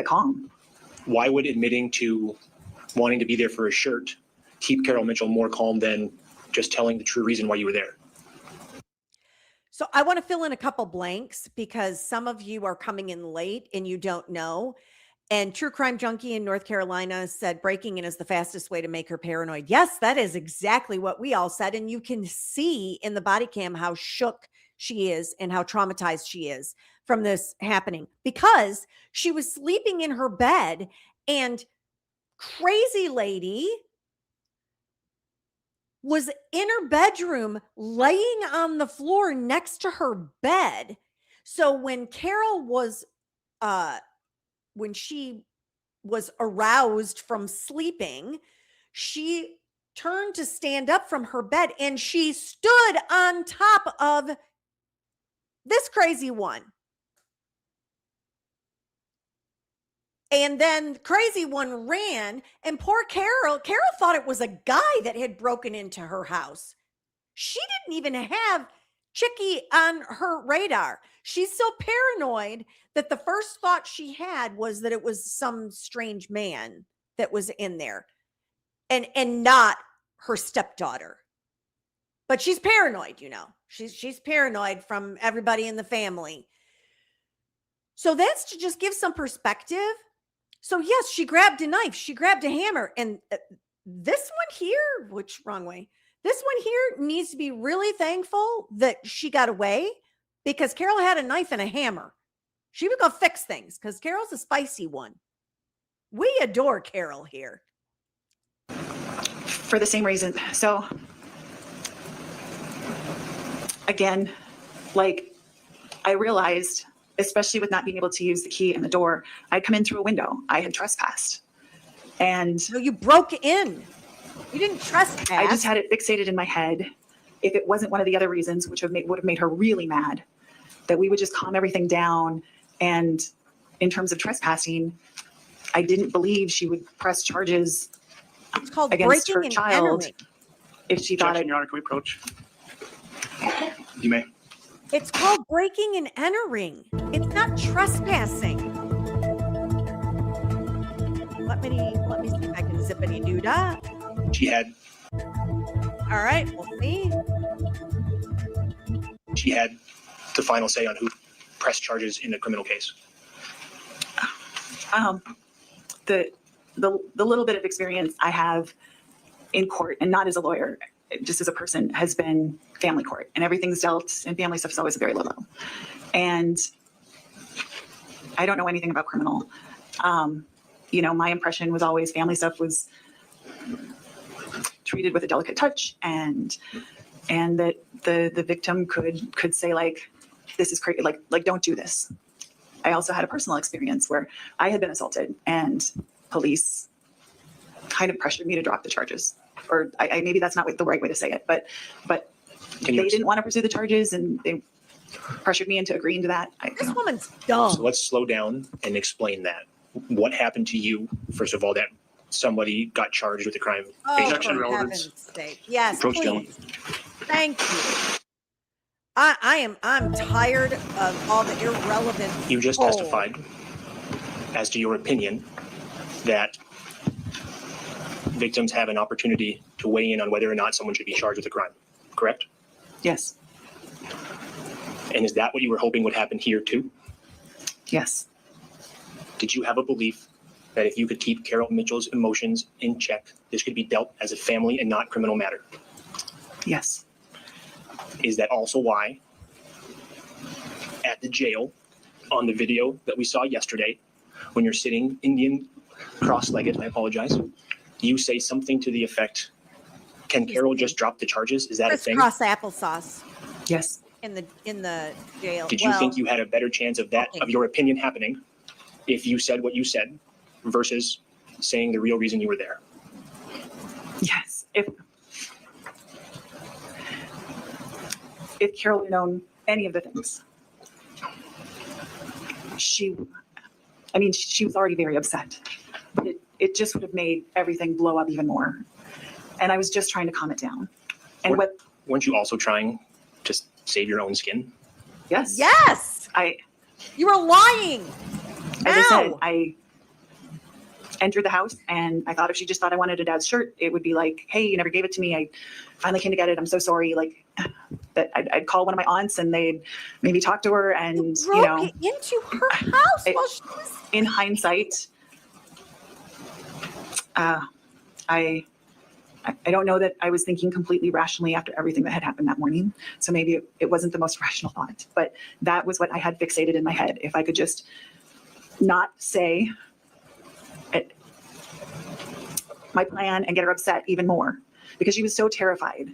calm. Why would admitting to wanting to be there for a shirt keep Carol Mitchell more calm than just telling the true reason why you were there? So I want to fill in a couple blanks because some of you are coming in late and you don't know. And True Crime Junkie in North Carolina said breaking in is the fastest way to make her paranoid. Yes, that is exactly what we all said. And you can see in the body cam how shook she is and how traumatized she is from this happening because she was sleeping in her bed and crazy lady was in her bedroom laying on the floor next to her bed. So when Carol was, when she was aroused from sleeping, she turned to stand up from her bed and she stood on top of this crazy one. And then crazy one ran, and poor Carol thought it was a guy that had broken into her house. She didn't even have Chicky on her radar. She's so paranoid that the first thought she had was that it was some strange man that was in there and not her stepdaughter. But she's paranoid, she's paranoid from everybody in the family. So that's to just give some perspective. So yes, she grabbed a knife, she grabbed a hammer, and this one here, wrong way. This one here needs to be really thankful that she got away because Carol had a knife and a hammer. She was going to fix things because Carol's a spicy one. We adore Carol here. For the same reason. So again, I realized, especially with not being able to use the key in the door, I'd come in through a window. I had trespassed. And So you broke in. You didn't trespass. I just had it fixated in my head. If it wasn't one of the other reasons, which would have made her really mad, that we would just calm everything down. And in terms of trespassing, I didn't believe she would press charges It's called against breaking her and child entering. if she thought Objection, it. Your Honor, can we approach? You may. It's called breaking and entering. It's not trespassing. Let me see if I can zippity doo dah. She had All right, we'll see. the final say on who pressed charges in the criminal case. The little bit of experience I have in court, and not as a lawyer, just as a person, has been family court, and everything's dealt, and family stuff is always very low. And I don't know anything about criminal. You know, my impression was always family stuff was treated with a delicate touch, and that the victim could say, like, this is crazy, like don't do this. I also had a personal experience where I had been assaulted and police kind of pressured me to drop the charges. Or I maybe that's not the right way to say it, but they didn't want to pursue the charges, and they pressured me into agreeing to that. This woman's dumb. So let's slow down and explain that. What happened to you, first of all, that somebody got charged with a crime? Oh, Objection, for relevance. heaven's sake. Yes, Approach, please. gentlemen. Thank you. I'm tired of all the irrelevant. You just bull. testified as to your opinion that victims have an opportunity to weigh in on whether or not someone should be charged with a crime, correct? Yes, And is that what you were hoping would happen here too? yes, Did you have a belief that if you could keep Carol Mitchell's emotions in check, this could be dealt as a family and not criminal matter? yes, Is that also why at the jail on the video that we saw yesterday, when you're sitting Indian cross-legged, I apologize, you say something to the effect, can Carol just drop the charges? Is that a thing? Crisscross applesauce yes. in the jail. Did you think you had a better chance of that, of your opinion happening if you said what you said versus saying the real reason you were there? Yes. If Carol had known any of the things, she was already very upset. But it just would have made everything blow up even more. And I was just trying to calm it down. And Weren't you also trying to save your own skin? yes. Yes, I, you were lying. as I said, Ow. I entered the house and I thought if she just thought I wanted a dad's shirt, it would be like, hey, you never gave it to me. I finally came to get it. I'm so sorry. Like that I'd call one of my aunts and they'd maybe talk to her, and You broke it into her house while she was. in hindsight, I don't know that I was thinking completely rationally after everything that had happened that morning. So maybe it wasn't the most rational thought, but that was what I had fixated in my head. If I could just not say my plan and get her upset even more, because she was so terrified.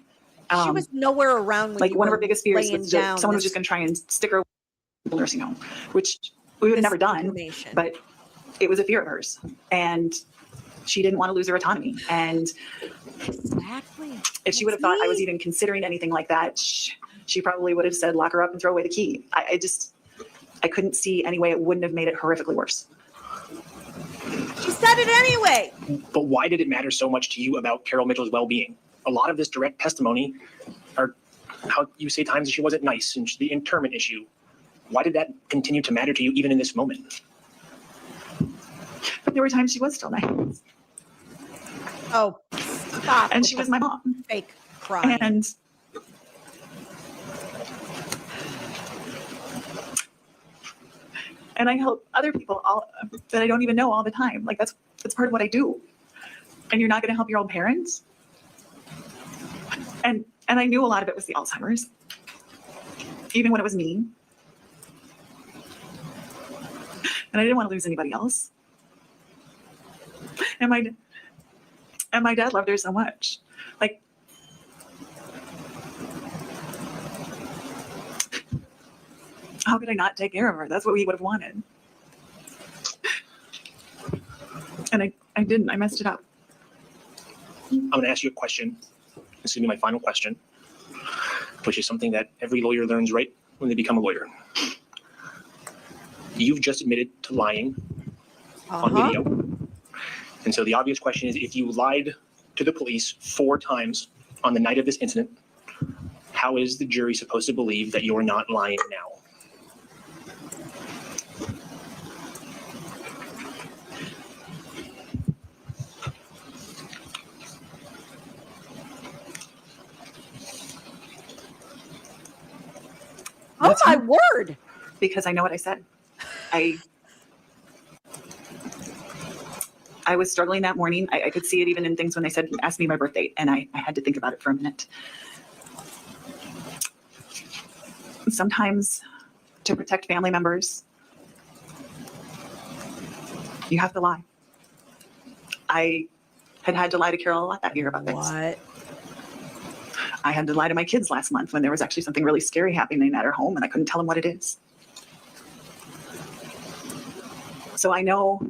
She was nowhere around when Like you one of were her biggest fears laying was down someone was this- just going to try and stick her in the nursing home, which we would have never done. information. But it was a fear of hers, and she didn't want to lose her autonomy. And Exactly. if she would have thought I was even considering anything like that, she probably would have said, lock her up and throw away the key. I couldn't see any way it wouldn't have made it horrifically worse. She said it anyway. But why did it matter so much to you about Carol Mitchell's well-being? A lot of this direct testimony are how you say times that she wasn't nice and the internment issue. Why did that continue to matter to you even in this moment? But there were times she was still nice. Oh, stop. And with she the was my mom. fake crying. And I help other people that I don't even know all the time. Like that's part of what I do. And you're not going to help your own parents. And I knew a lot of it was the Alzheimer's, even when it was me. And I didn't want to lose anybody else. And my dad loved her so much. Like, how could I not take care of her? That's what we would have wanted. And I didn't. I messed it up. I'm going to ask you a question. This is going to be my final question, which is something that every lawyer learns right when they become a lawyer. You've just admitted to lying on video. And so the obvious question is, if you lied to the police 4 times on the night of this incident, how is the jury supposed to believe that you're not lying now? Oh That's my fine, word. because I know what I said. I was struggling that morning. I could see it even in things when they said, ask me my birth date, and I had to think about it for a minute. Sometimes to protect family members, you have to lie. I had to lie to Carol a lot that year about things. What? I had to lie to my kids last month when there was actually something really scary happening at our home and I couldn't tell them what it is. So I know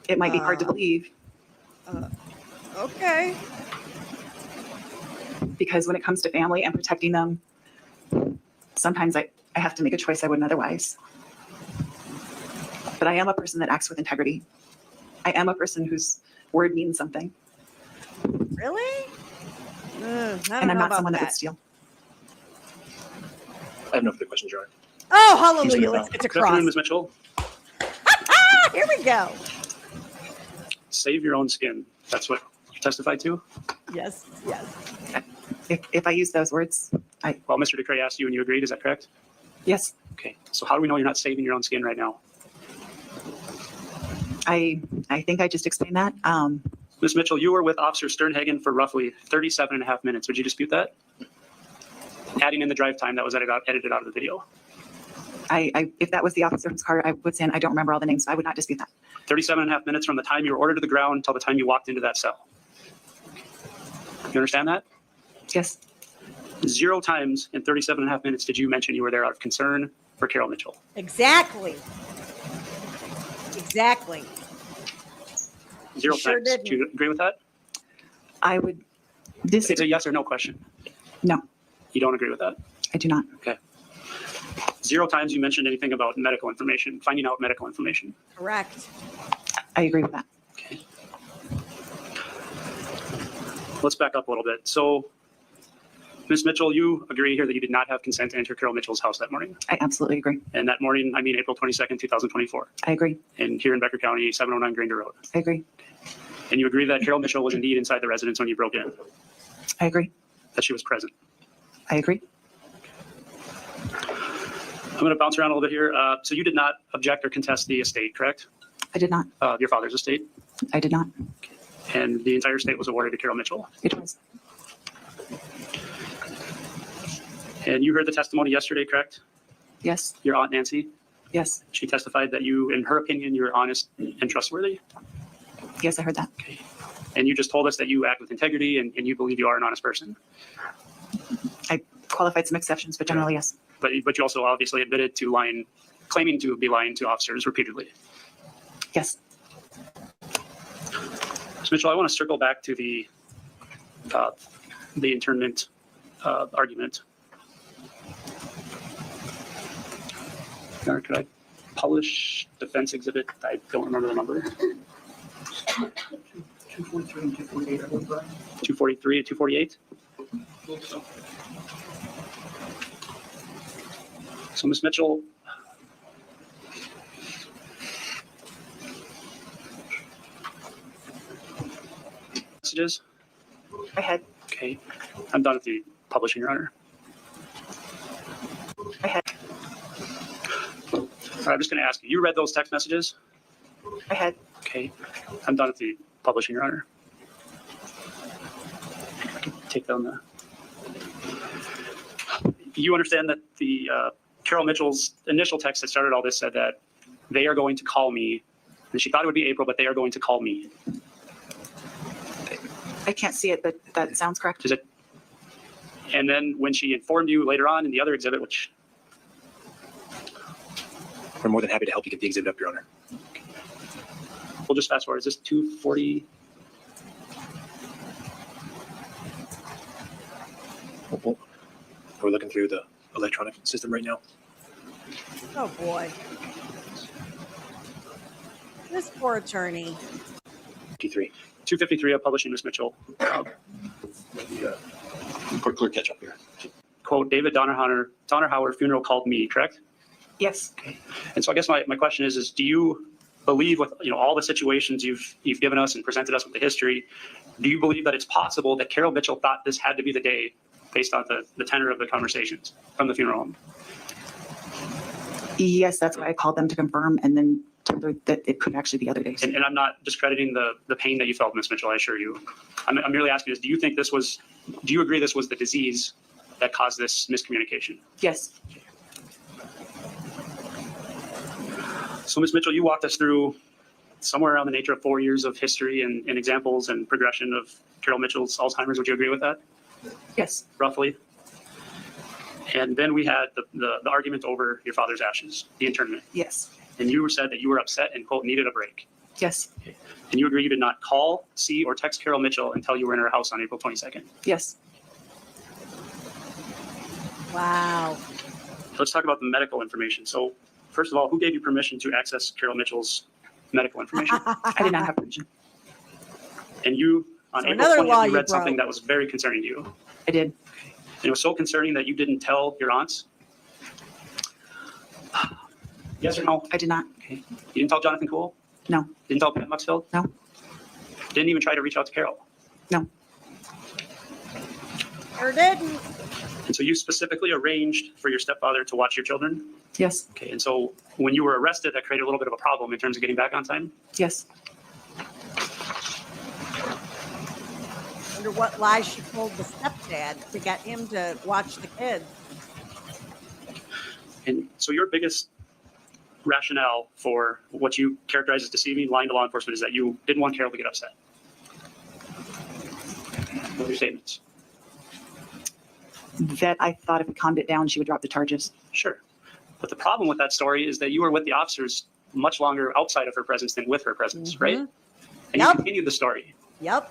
it might be hard to believe Okay. because when it comes to family and protecting them, sometimes I have to make a choice I wouldn't otherwise. But I am a person that acts with integrity. I am a person whose word means something. Really? I don't And I'm know not about someone that would that. steal. I have no further questions, Your Honor. Oh, hallelujah. Let's get to Good afternoon, cross. Ms. Mitchell. Here we go. Save your own skin. That's what you testified to? Yes, yes. If I use those words, Well, Mr. DeCray asked you and you agreed. Is that correct? yes, Okay. So how do we know you're not saving your own skin right now? I think I just explained that. Ms. Mitchell, you were with Officer Sternhagen for roughly 37 and a half minutes. Would you dispute that? Adding in the drive time that was edited out of the video. If that was the officer whose car, I would say, and I don't remember all the names, so I would not dispute that. 37 and a half minutes from the time you were ordered to the ground until the time you walked into that cell. You understand that? Yes, 0 times in 37 and a half minutes did you mention you were there out of concern for Carol Mitchell. Exactly. Exactly. 0 Sure times. didn't. Do you agree with that? I would It's disagree. a yes or no question. No, You don't agree with that? I do not. 0 times you mentioned anything about medical information, finding out medical information. Correct. I agree with that. Okay. Let's back up a little bit. So, Ms. Mitchell, you agree here that you did not have consent to enter Carol Mitchell's house that morning. I absolutely agree. And that morning, I mean April 22nd, 2024, I agree. and here in Becker County, 709 Granger Road. I agree. And you agree that Carol Mitchell was indeed inside the residence when you broke in, I agree. that she was present. I agree. I'm going to bounce around a little bit here. So you did not object or contest the estate, correct? I did not. Your father's estate, I did not. and the entire estate was awarded to Carol Mitchell. It was. And you heard the testimony yesterday, correct? Yes, Your aunt Nancy, yes, she testified that you, in her opinion, you're honest and trustworthy. yes, I heard that. And you just told us that you act with integrity and you believe you are an honest person. I qualified some exceptions, but generally, yes. But you also obviously admitted to lying, claiming to be lying to officers repeatedly. Yes. So Mitchell, I want to circle back to the internment argument. Could I publish defense exhibit? I don't remember the number. 243 and 248, I believe, right? 243 and 248? So Ms. Mitchell, messages? I had. Okay, I'm done with the publishing, Your Honor. I had. All right, I'm just going to ask you, you read those text messages? I had. Okay, I'm done with the publishing, Your Honor. Take down the. You understand that the Carol Mitchell's initial text that started all this said that they are going to call me, and she thought it would be April, but they are going to call me. I can't see it, but that sounds correct. Is it? And then when she informed you later on in the other exhibit, which We're more than happy to help you get the exhibit up, Your Honor. we'll just fast forward, is this 240? We're looking through the electronic system right now. Oh, boy. This poor attorney. 53. 253 of publishing, Ms. Mitchell. Clear catch up here. Quote, David Donnerhauer funeral called me, correct? Yes. And so I guess my question is do you believe with, all the situations you've given us and presented us with the history, do you believe that it's possible that Carol Mitchell thought this had to be the day based on the tenor of the conversations from the funeral home? Yes, that's why I called them to confirm and then told her that it could actually be other days. And I'm not discrediting the pain that you felt, Ms. Mitchell, I assure you. I'm merely asking do you agree this was the disease that caused this miscommunication? Yes. So, Ms. Mitchell, you walked us through somewhere around the nature of 4 years of history and examples and progression of Carol Mitchell's Alzheimer's. Would you agree with that? Yes. Roughly. And then we had the argument over your father's ashes, the internment. Yes. And you said that you were upset and, quote, needed a break. Yes. And you agree you did not call, see, or text Carol Mitchell until you were in her house on April 22nd. Yes. Wow. Let's talk about the medical information. So, first of all, who gave you permission to access Carol Mitchell's medical information? I did not have permission. And you, on So April another law 20th, you you read something broke. that was very concerning to you. I did. And it was so concerning that you didn't tell your aunts? Yes or no? I did not. Okay. You didn't tell Jonathan Cool? No. Didn't tell Pat Muxfield? No. Didn't even try to reach out to Carol? No. Sure didn't. And so you specifically arranged for your stepfather to watch your children? Yes. Okay, and so when you were arrested, that created a little bit of a problem in terms of getting back on time? Yes. Wonder what lies she told the stepdad to get him to watch the kids. And so your biggest rationale for what you characterize as deceiving, lying to law enforcement, is that you didn't want Carol to get upset. What are your statements? That I thought if we calmed it down, she would drop the charges. Sure. But the problem with that story is that you were with the officers much longer outside of her presence than with her presence, right? And you Yep. continued the story. Yep.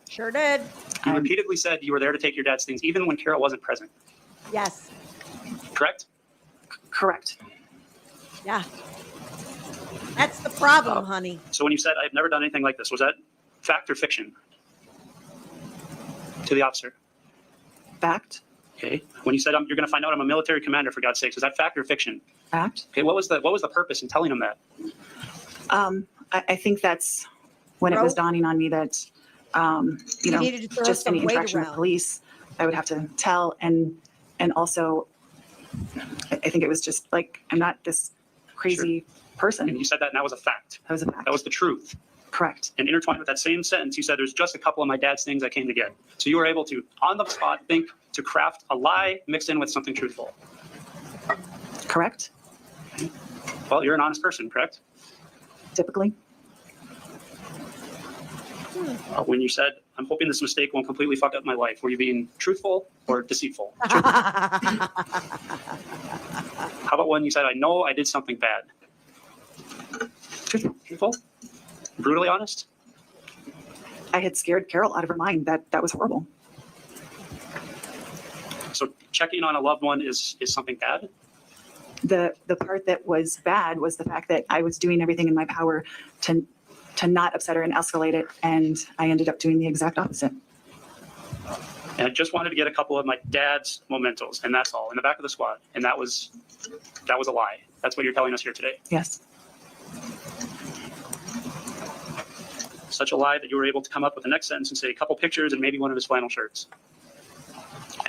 Sure did. You repeatedly said you were there to take your dad's things, even when Carol wasn't present, Yes. correct? Correct. Yeah. That's the problem, honey. So when you said, I've never done anything like this, was that fact or fiction to the officer? Fact. Okay. When you said, you're going to find out I'm a military commander, for God's sakes, was that fact or fiction? Fact. Okay. What was the purpose in telling him that? I think that's when it was dawning on me that, You needed to throw just some any weight interaction with around. police, I would have to tell. And also, I think it was just like, I'm not this crazy person. And you said that, and that was a fact. That was a fact. That was the truth. Correct. And intertwined with that same sentence, you said there's just a couple of my dad's things I came to get. So you were able to, on the spot, think to craft a lie mixed in with something truthful. Correct. Well, you're an honest person, correct? Typically. When you said, I'm hoping this mistake won't completely fuck up my life, were you being truthful or deceitful? How about when you said, I know I did something bad? Truthful? Brutally honest? I had scared Carol out of her mind. That was horrible. So checking on a loved one is something bad? The part that was bad was the fact that I was doing everything in my power to not upset her and escalate it, and I ended up doing the exact opposite. And I just wanted to get a couple of my dad's mementos, and that's all, in the back of the squad. And that was a lie. That's what you're telling us here today. Yes. Such a lie that you were able to come up with the next sentence and say a couple pictures and maybe one of his flannel shirts.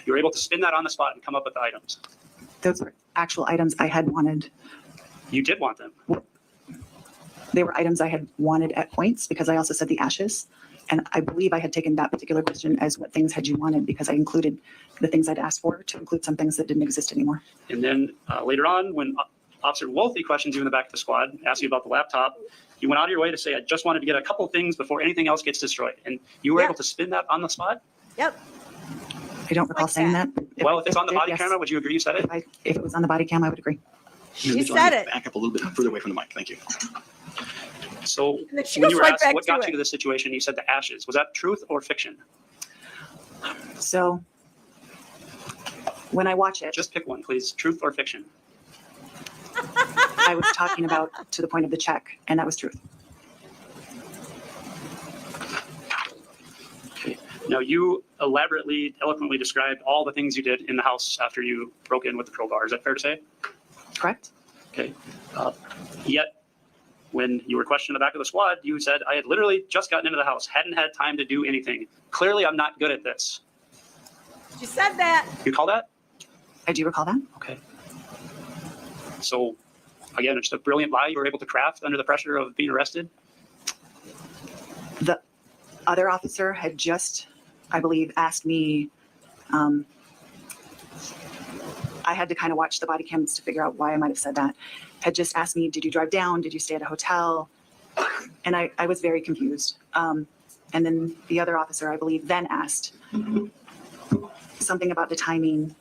You were able to spin that on the spot and come up with the items. Those were actual items I had wanted. You did want them. They were items I had wanted at points because I also said the ashes. And I believe I had taken that particular question as what things had you wanted, because I included the things I'd asked for to include some things that didn't exist anymore. And then later on, when Officer Wolfie questions you in the back of the squad, asks you about the laptop, you went out of your way to say, I just wanted to get a couple things before anything else gets destroyed. And you were able to spin that on the spot? Yep. I don't recall saying that. Well, if it's on the body yes. camera, would you agree you said it? If it was on the body cam, I would agree. She said it. Back up a little bit further away from the mic. Thank you. So And then she when goes you were right asked back what to got it. you to this situation, you said the ashes. Was that truth or fiction? So when I watch it, Just pick one, please. Truth or fiction? I was talking about to the point of the check, and that was truth. Now, you elaborately, eloquently described all the things you did in the house after you broke in with the crowbar. Is that fair to say? Correct? Okay. Yet, when you were questioned in the back of the squad, you said, I had literally just gotten into the house, hadn't had time to do anything. Clearly, I'm not good at this. You said that. You call that? I do recall that. Okay. So, again, it's a brilliant lie you were able to craft under the pressure of being arrested. The other officer had just, I believe, asked me, I had to kind of watch the body cams to figure out why I might have said that, had just asked me, did you drive down? Did you stay at a hotel? And I was very confused. And then the other officer, I believe, then asked something about the timing.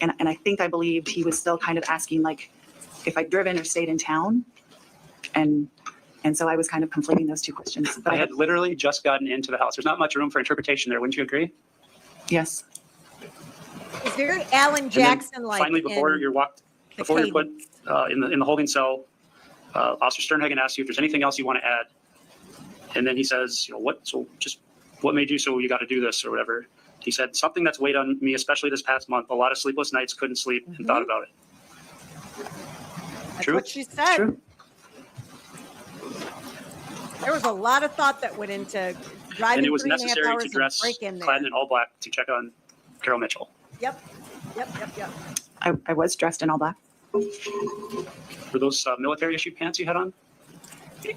And I believed he was still kind of asking, like, if I'd driven or stayed in town. And so I was kind of conflating those two questions. But I had literally just gotten into the house. There's not much room for interpretation there. Wouldn't you agree? Yes. It's very Alan Jackson-like. Finally, before you're put in the holding cell, Officer Sternhagen asks you if there's anything else you want to add. And then he says, what made you so you got to do this or whatever? He said, something that's weighed on me, especially this past month, a lot of sleepless nights, couldn't sleep and thought about it. That's True? what she said. True. There was a lot of thought that went into driving. And it was 3.5 necessary hours to and dress break in there. clad in all black to check on Carol Mitchell. Yep. I was dressed in all black. Were those military issue pants you had on?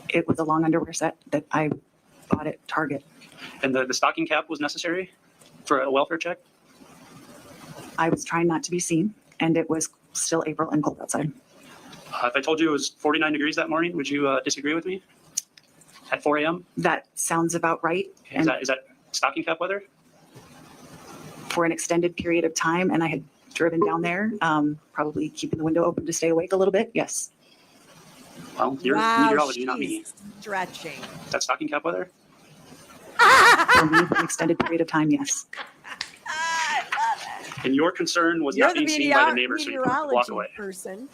It was a long underwear set that I bought at Target. And the stocking cap was necessary for a welfare check? I was trying not to be seen, and it was still April and cold outside. If I told you it was 49 degrees that morning, would you disagree with me? At 4 a.m.? That sounds about right. Is that stocking cap weather? For an extended period of time, and I had driven down there, probably keeping the window open to stay awake a little bit. Yes. Well, you're Wow, meteorology, not me. she's stretching. That's stocking cap weather? For me, for an extended period of time, yes. And your concern was You're not the being seen by the neighbors, so you could walk meteorology away. person.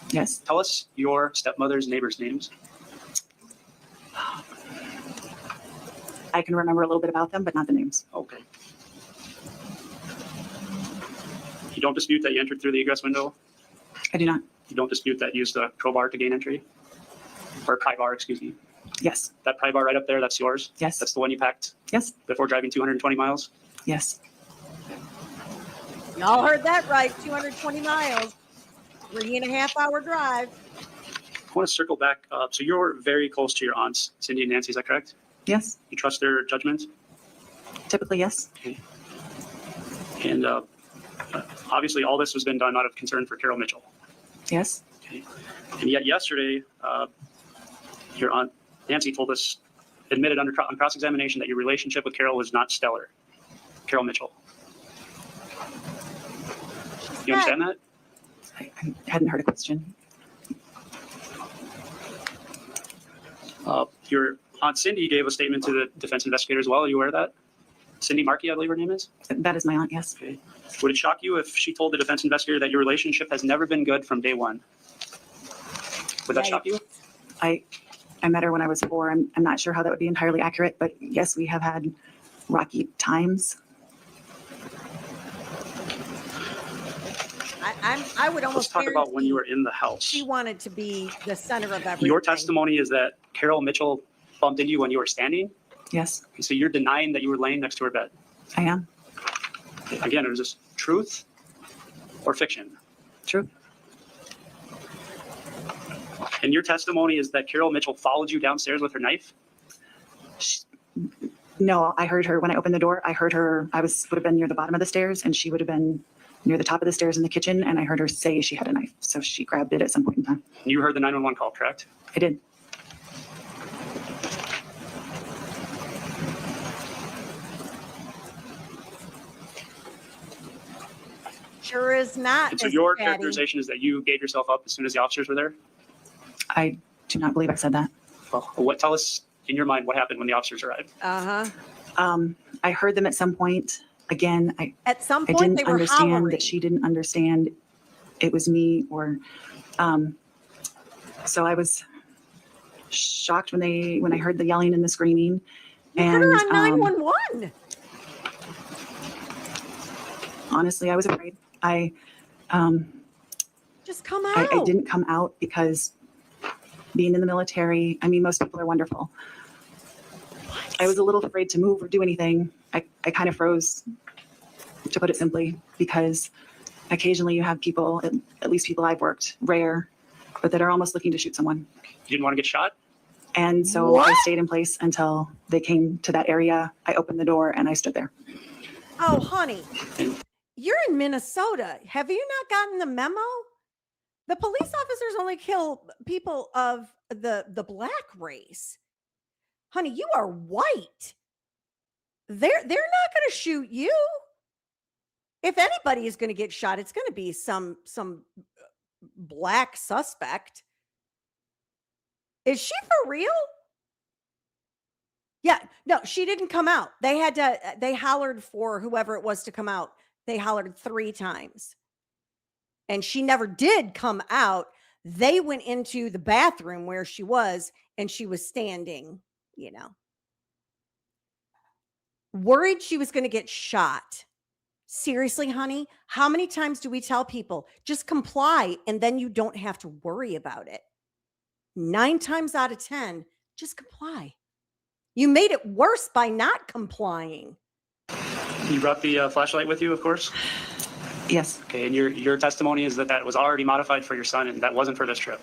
Yes. Tell us your stepmother's neighbors' names. I can remember a little bit about them, but not the names. Okay. You don't dispute that you entered through the egress window? I do not. You don't dispute that you used the crowbar to gain entry? Or pry bar, excuse me. Yes. That pry bar right up there, that's yours? Yes. That's the one you packed Yes. before driving 220 miles? Yes. Y'all heard that right. 220 miles, 3.5 hour drive. I want to circle back. So you're very close to your aunts, Cindy and Nancy, is that correct? Yes. You trust their judgment? Typically, yes. Okay. And obviously, all this has been done out of concern for Carol Mitchell. Yes. Okay. And yet yesterday, your aunt Nancy told us, admitted on cross-examination that your relationship with Carol was not stellar. Carol Mitchell. You understand that? I hadn't heard a question. Your aunt Cindy gave a statement to the defense investigator as well. Are you aware of that? Cindy Markey, I believe her name is. That is my aunt, yes. Okay. Would it shock you if she told the defense investigator that your relationship has never been good from day one? Would that shock you? I met her when I was 4. I'm not sure how that would be entirely accurate, but yes, we have had rocky times. I would almost Let's talk about when you were in the house. She wanted to be the center of everything. Your testimony is that Carol Mitchell bumped into you when you were standing? Yes, Okay, so you're denying that you were laying next to her bed? I am. Again, is this truth or fiction? True. And your testimony is that Carol Mitchell followed you downstairs with her knife? No, I heard her when I opened the door. I heard her. Would have been near the bottom of the stairs, and she would have been near the top of the stairs in the kitchen. And I heard her say she had a knife, so she grabbed it at some point in time. You heard the 911 call, correct? I did. Sure is not. And so Miss your Patty. characterization is that you gave yourself up as soon as the officers were there? I do not believe I said that. Well, tell us in your mind what happened when the officers arrived. I heard them at some point. Again, At some I point, didn't they were understand hollering. that she didn't understand it was me, or so I was shocked when I heard the yelling and the screaming. You And put her on 911. honestly, I was afraid. Just come out. I didn't come out because being in the military, I mean, most people are wonderful. I was a little afraid to move or do anything. I kind of froze, to put it simply, because occasionally you have people, at least people I've worked, rare, but that are almost looking to shoot someone. You didn't want to get shot? And so I stayed in place until they came to that area. I opened the door and I stood there. Oh, honey, you're in Minnesota. Have you not gotten the memo? The police officers only kill people of the black race. Honey, you are white. They're not going to shoot you. If anybody is going to get shot, it's going to be some black suspect. Is she for real? Yeah, no, she didn't come out. They hollered for whoever it was to come out. They hollered 3 times. And she never did come out. They went into the bathroom where she was, and she was standing, worried she was going to get shot. Seriously, honey, how many times do we tell people just comply and then you don't have to worry about it? 9 times out of 10, just comply. You made it worse by not complying. You brought the flashlight with you, of course? Yes. Okay, and your testimony is that was already modified for your son and that wasn't for this trip?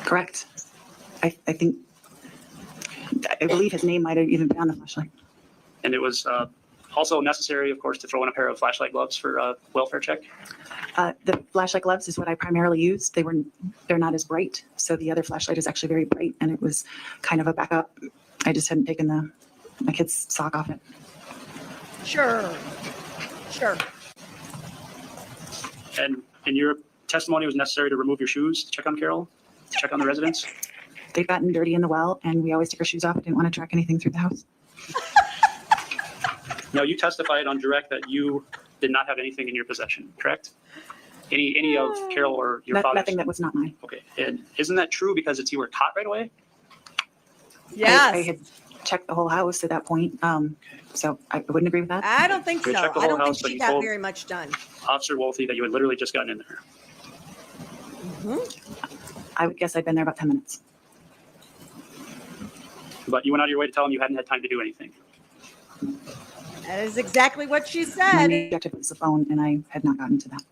Correct. I believe his name might have even been on the flashlight. And it was also necessary, of course, to throw in a pair of flashlight gloves for a welfare check? The flashlight gloves is what I primarily used. They're not as bright. So the other flashlight is actually very bright, and it was kind of a backup. I just hadn't taken my kid's sock off it. Sure. And your testimony was necessary to remove your shoes to check on Carol, to check on the residence? They've gotten dirty in the well, and we always take our shoes off. I didn't want to track anything through the house. Now, you testified on direct that you did not have anything in your possession, correct? Any of Carol or your father's? Nothing that was not mine. Okay, and isn't that true because you were caught right away? Yes. I had checked the whole house at that point, so I wouldn't agree with that. I don't think so. You checked the I whole don't house, think but she you got told- very much done. Officer Wolfe, that you had literally just gotten in there. I would guess I'd been there about 10 minutes. But you went out of your way to tell him you hadn't had time to do anything. That is exactly what she My said. main objective was the phone, and I had not gotten to that.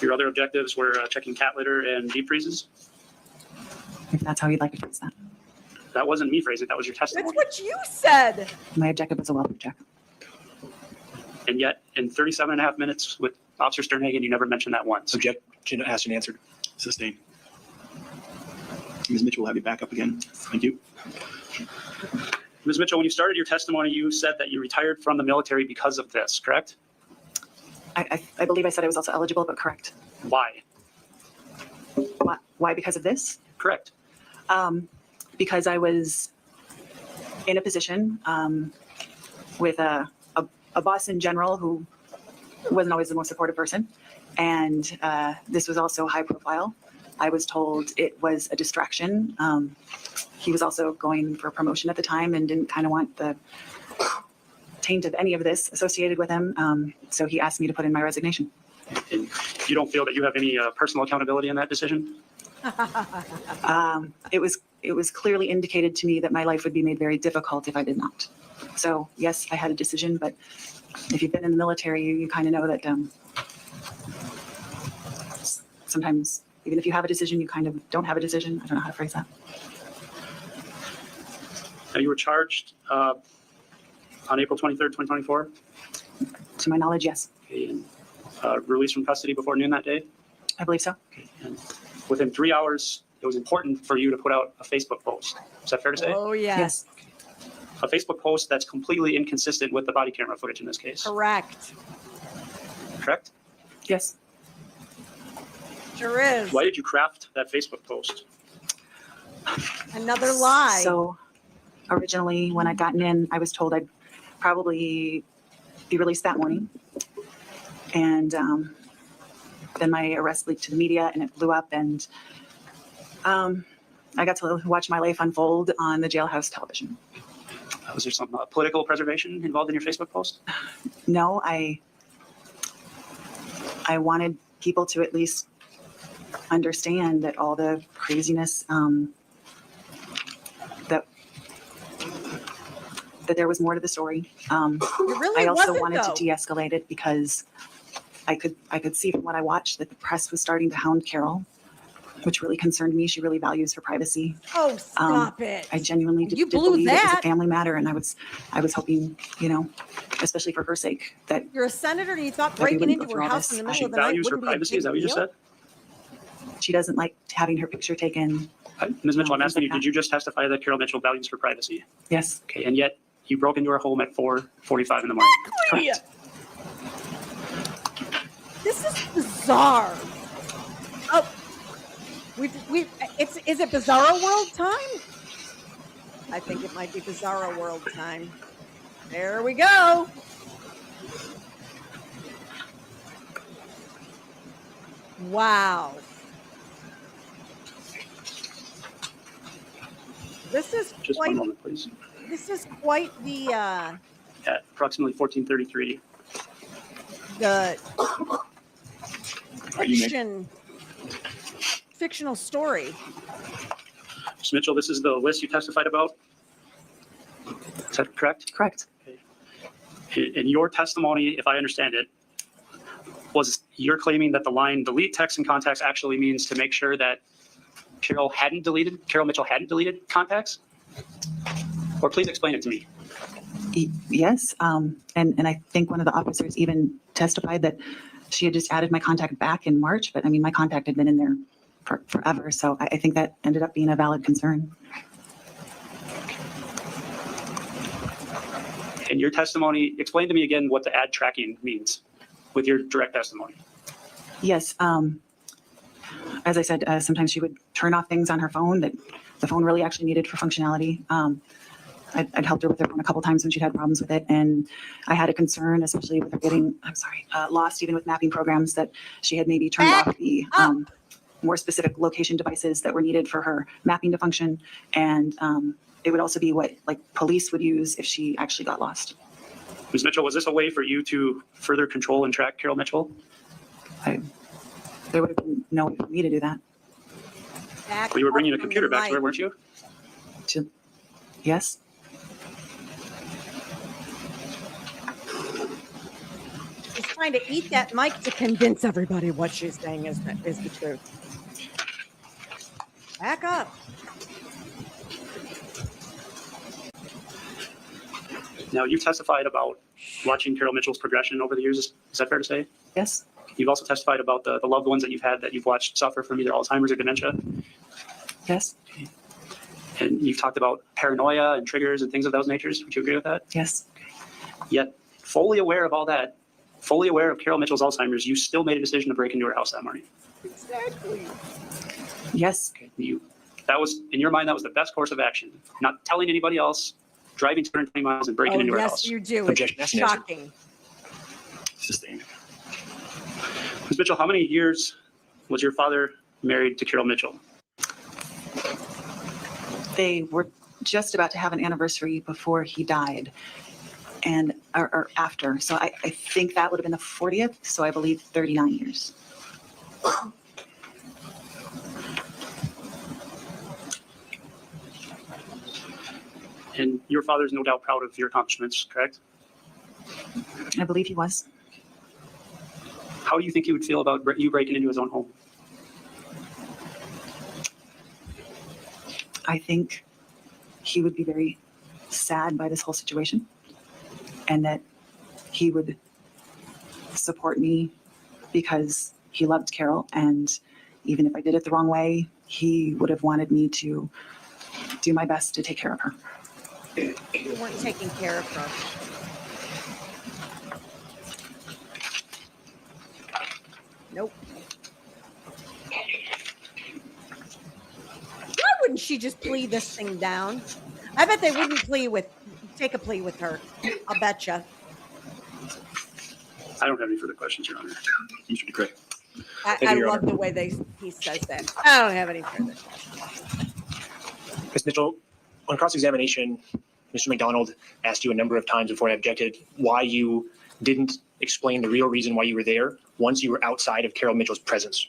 Your other objectives were checking cat litter and deep freezes? If that's how you'd like to phrase that. That wasn't me phrasing, that was your testimony. That's what you said. My objective was a welfare check. And yet, in 37 and a half minutes with Officer Sternhagen, you never mentioned that once. Objection asked and answered. Sustained. Ms. Mitchell will have you back up again. Thank you. Ms. Mitchell, when you started your testimony, you said that you retired from the military because of this, correct? I believe I said I was also eligible, but correct. Why? Why? Because of this? Correct. Because I was in a position with a boss in general who wasn't always the most supportive person. And this was also high profile. I was told it was a distraction. He was also going for promotion at the time and didn't kind of want the taint of any of this associated with him. So he asked me to put in my resignation. And you don't feel that you have any personal accountability in that decision? It was clearly indicated to me that my life would be made very difficult if I did not. So yes, I had a decision, but if you've been in the military, you kind of know that sometimes even if you have a decision, you kind of don't have a decision. I don't know how to phrase that. Now, you were charged on April 23rd, 2024? To my knowledge, yes. Okay, and released from custody before noon that day? I believe so. And within 3 hours, it was important for you to put out a Facebook post. Is that fair to say? Oh, yes. A Facebook post that's completely inconsistent with the body camera footage in this case. Correct. Correct? Yes. Sure is. Why did you craft that Facebook post? Another lie. So originally when I'd gotten in, I was told I'd probably be released that morning. And then my arrest leaked to the media and it blew up, and I got to watch my life unfold on the jailhouse television. Was there some political preservation involved in your Facebook post? No, I I wanted people to at least understand that all the craziness, that there was more to the story. really I also wasn't, wanted though. to de-escalate it because I could see from what I watched that the press was starting to hound Carol, which really concerned me. She really values her privacy. Oh, stop it. I genuinely did You blew believe it was that. a family matter, and I was hoping, especially for her sake, that You're a senator and you thought that we breaking wouldn't go into through her all house this. in the middle She of the night values her wouldn't be a privacy. Is that what you big just deal? said? she doesn't like having her picture taken. Ms. Mitchell, I'm things asking you, like did you just testify that Carol Mitchell values her privacy? Yes, Okay, and yet you broke into her home at 4:45 in the morning. correct. This is bizarre. Oh, is it Bizarro World time? I think it might be Bizarro World time. There we go. Wow. This is Just one quite, moment, please. this is quite the At approximately 14:33. fictional story. Ms. Mitchell, this is the list you testified about? Is that correct? Correct. In your testimony, if I understand it, was you're claiming that the line delete texts and contacts actually means to make sure that Carol Mitchell hadn't deleted contacts? Or please explain it to me. Yes, and I think one of the officers even testified that she had just added my contact back in March, but I mean, my contact had been in there forever, so I think that ended up being a valid concern. In your testimony, explain to me again what the ad tracking means with your direct testimony. Yes, as I said, sometimes she would turn off things on her phone that the phone really actually needed for functionality. I'd helped her with her phone a couple times when she'd had problems with it, and I had a concern, especially with her getting, lost even with mapping programs, that she had maybe turned off the more specific location devices that were needed for her mapping to function, and it would also be what police would use if she actually got lost. Ms. Mitchell, was this a way for you to further control and track Carol Mitchell? There would have been no way for me to do that. Well, you were bringing a computer back to her, weren't you? Yes. She's trying to eat that mic to convince everybody what she's saying is the truth. Back up. Now, you've testified about watching Carol Mitchell's progression over the years. Is that fair to say? Yes. You've also testified about the loved ones that you've had that you've watched suffer from either Alzheimer's or dementia. Yes. And you've talked about paranoia and triggers and things of those natures. Would you agree with that? Yes. Yet, fully aware of all that, fully aware of Carol Mitchell's Alzheimer's, you still made a decision to break into her house that morning. Exactly. Yes. That was, in your mind, that was the best course of action. Not telling anybody else, driving 220 miles and breaking into her house. Yes, you do. Objection. It's shocking. Sustained. Ms. Mitchell, how many years was your father married to Carol Mitchell? They were just about to have an anniversary before he died, and or after. So I think that would have been the 40th. So I believe 39 years. And your father's no doubt proud of your accomplishments, correct? I believe he was. How do you think he would feel about you breaking into his own home? I think he would be very sad by this whole situation, and that he would support me because he loved Carol, and even if I did it the wrong way, he would have wanted me to do my best to take care of her. You weren't taking care of her. Nope. Why wouldn't she just plea this thing down? I bet they wouldn't take a plea with her. I'll bet you. I don't have any further questions, Your Honor. Mr. DeCray. I love the way he says that. I don't have any further questions. Ms. Mitchell, on cross-examination, Mr. McDonald asked you a number of times before I objected why you didn't explain the real reason why you were there once you were outside of Carol Mitchell's presence.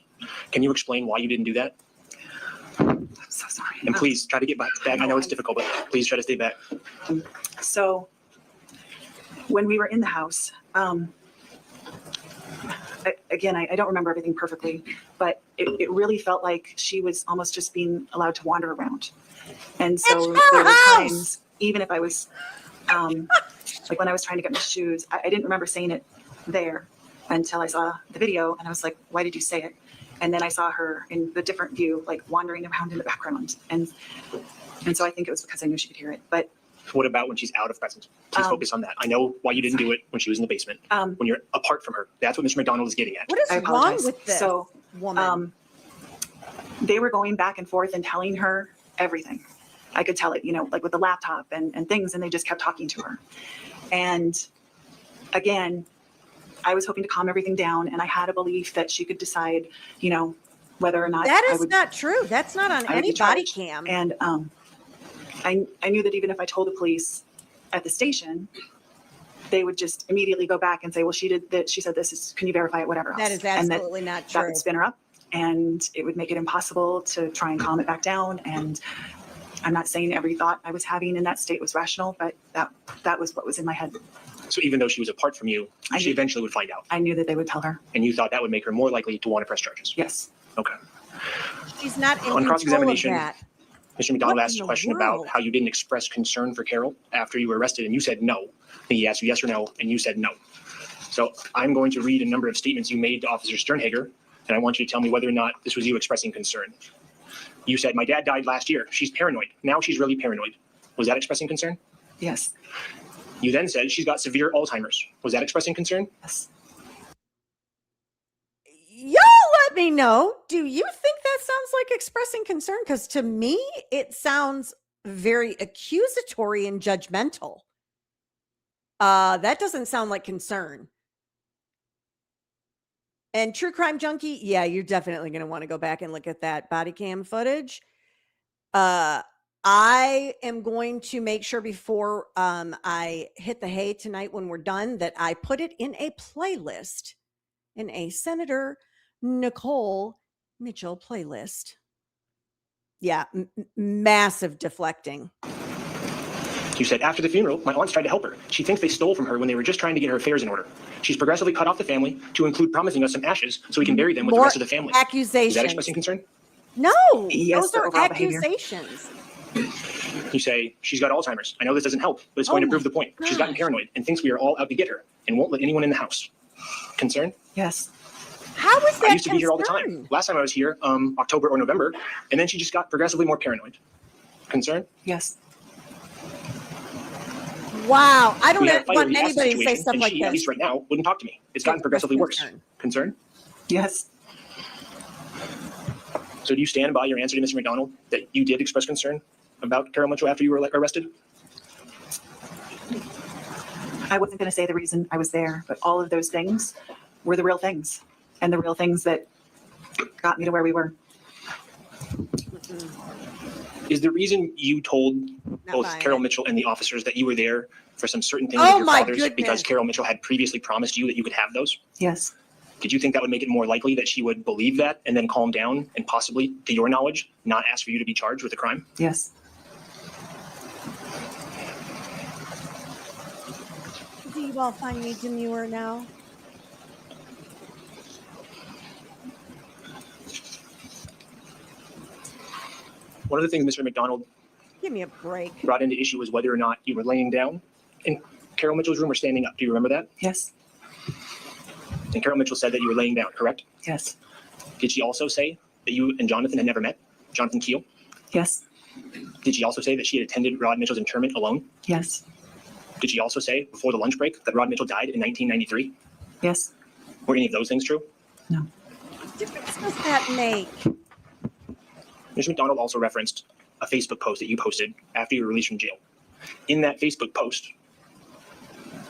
Can you explain why you didn't do that? I'm so sorry. And please try to get back. I know it's difficult, but please try to stay back. So when we were in the house, again, I don't remember everything perfectly, but it really felt like she was almost just being allowed to wander around. And so there were times, even if I was, like when I was trying to get my shoes, I didn't remember saying it there until I saw the video, and I was like, why did you say it? And then I saw her in the different view, like wandering around in the background. And so I think it was because I knew she could hear it. But What about when she's out of presence? Please focus on that. I know why you didn't do it when she was in the basement. When you're apart from her, that's what Mr. McDonald is getting at. What is I wrong apologize. with this So, woman? they were going back and forth and telling her everything. I could tell it, like with the laptop and things, and they just kept talking to her. And again, I was hoping to calm everything down, and I had a belief that she could decide, whether or not That I is would, not true. That's not on I would any be body charged. cam. And I knew that even if I told the police at the station, they would just immediately go back and say, well, she did that. She said this. Can you verify it? Whatever else. That is And absolutely not that true. would spin her up, and it would make it impossible to try and calm it back down. And I'm not saying every thought I was having in that state was rational, but that was what was in my head. So even though she was apart from you, she eventually would find out. I knew that they would tell her. And you thought that would make her more likely to want to press charges. Yes. Okay. She's not in On control of cross-examination, that. Mr. McDonald What asked in a the question world? about how you didn't express concern for Carol after you were arrested, and you said no. And he asked you yes or no, and you said no. So I'm going to read a number of statements you made to Officer Sternhager, and I want you to tell me whether or not this was you expressing concern. You said, my dad died last year. She's paranoid. Now she's really paranoid. Was that expressing concern? Yes. You then said she's got severe Alzheimer's. Was that expressing concern? Yes. Y'all let me know. Do you think that sounds like expressing concern? Because to me, it sounds very accusatory and judgmental. That doesn't sound like concern. And True Crime Junkie, yeah, you're definitely going to want to go back and look at that body cam footage. I am going to make sure before I hit the hay tonight when we're done that I put it in a playlist, in a Senator Nicole Mitchell playlist. Yeah, massive deflecting. You said, after the funeral, my aunts tried to help her. She thinks they stole from her when they were just trying to get her affairs in order. She's progressively cut off the family to include promising us some ashes so we can bury them with the More rest of the family. accusations. Is that expressing concern? No, Yes, those are overall behavior. accusations. You say, she's got Alzheimer's. I know this doesn't help, but it's going to Oh prove my the point. She's gosh. gotten paranoid and thinks we are all out to get her and won't let anyone in the house. Concern? Yes. How is that I used to be here all the concern? time. Last time I was here, October or November, and then she just got progressively more paranoid. Concern? Yes. Wow, I don't We had a fight want over the acid anybody to say situation, stuff and like she, at this. least right now, wouldn't talk to me. It's gotten progressively worse. Concern? Yes. So do you stand by your answer to Mr. McDonald that you did express concern about Carol Mitchell after you were arrested? I wasn't going to say the reason I was there, but all of those things were the real things, and the real things that got me to where we were. Is the reason you told both buying Carol it. Mitchell and the officers that you were there for some certain things Oh with your my father's goodness. because Carol Mitchell had previously promised you that you could have those? Yes. Did you think that would make it more likely that she would believe that and then calm down and possibly, to your knowledge, not ask for you to be charged with a crime? Yes. Do you all find me demure now? One of the things Mr. McDonald Give me a break. brought into issue was whether or not you were laying down in Carol Mitchell's room or standing up. Do you remember that? Yes. And Carol Mitchell said that you were laying down, correct? Yes. Did she also say that you and Jonathan had never met? Jonathan Keel? Yes. Did she also say that she had attended Rod Mitchell's interment alone? Yes. Did she also say before the lunch break that Rod Mitchell died in 1993? Yes. Were any of those things true? No. What difference does that make? Mr. McDonald also referenced a Facebook post that you posted after you were released from jail. In that Facebook post,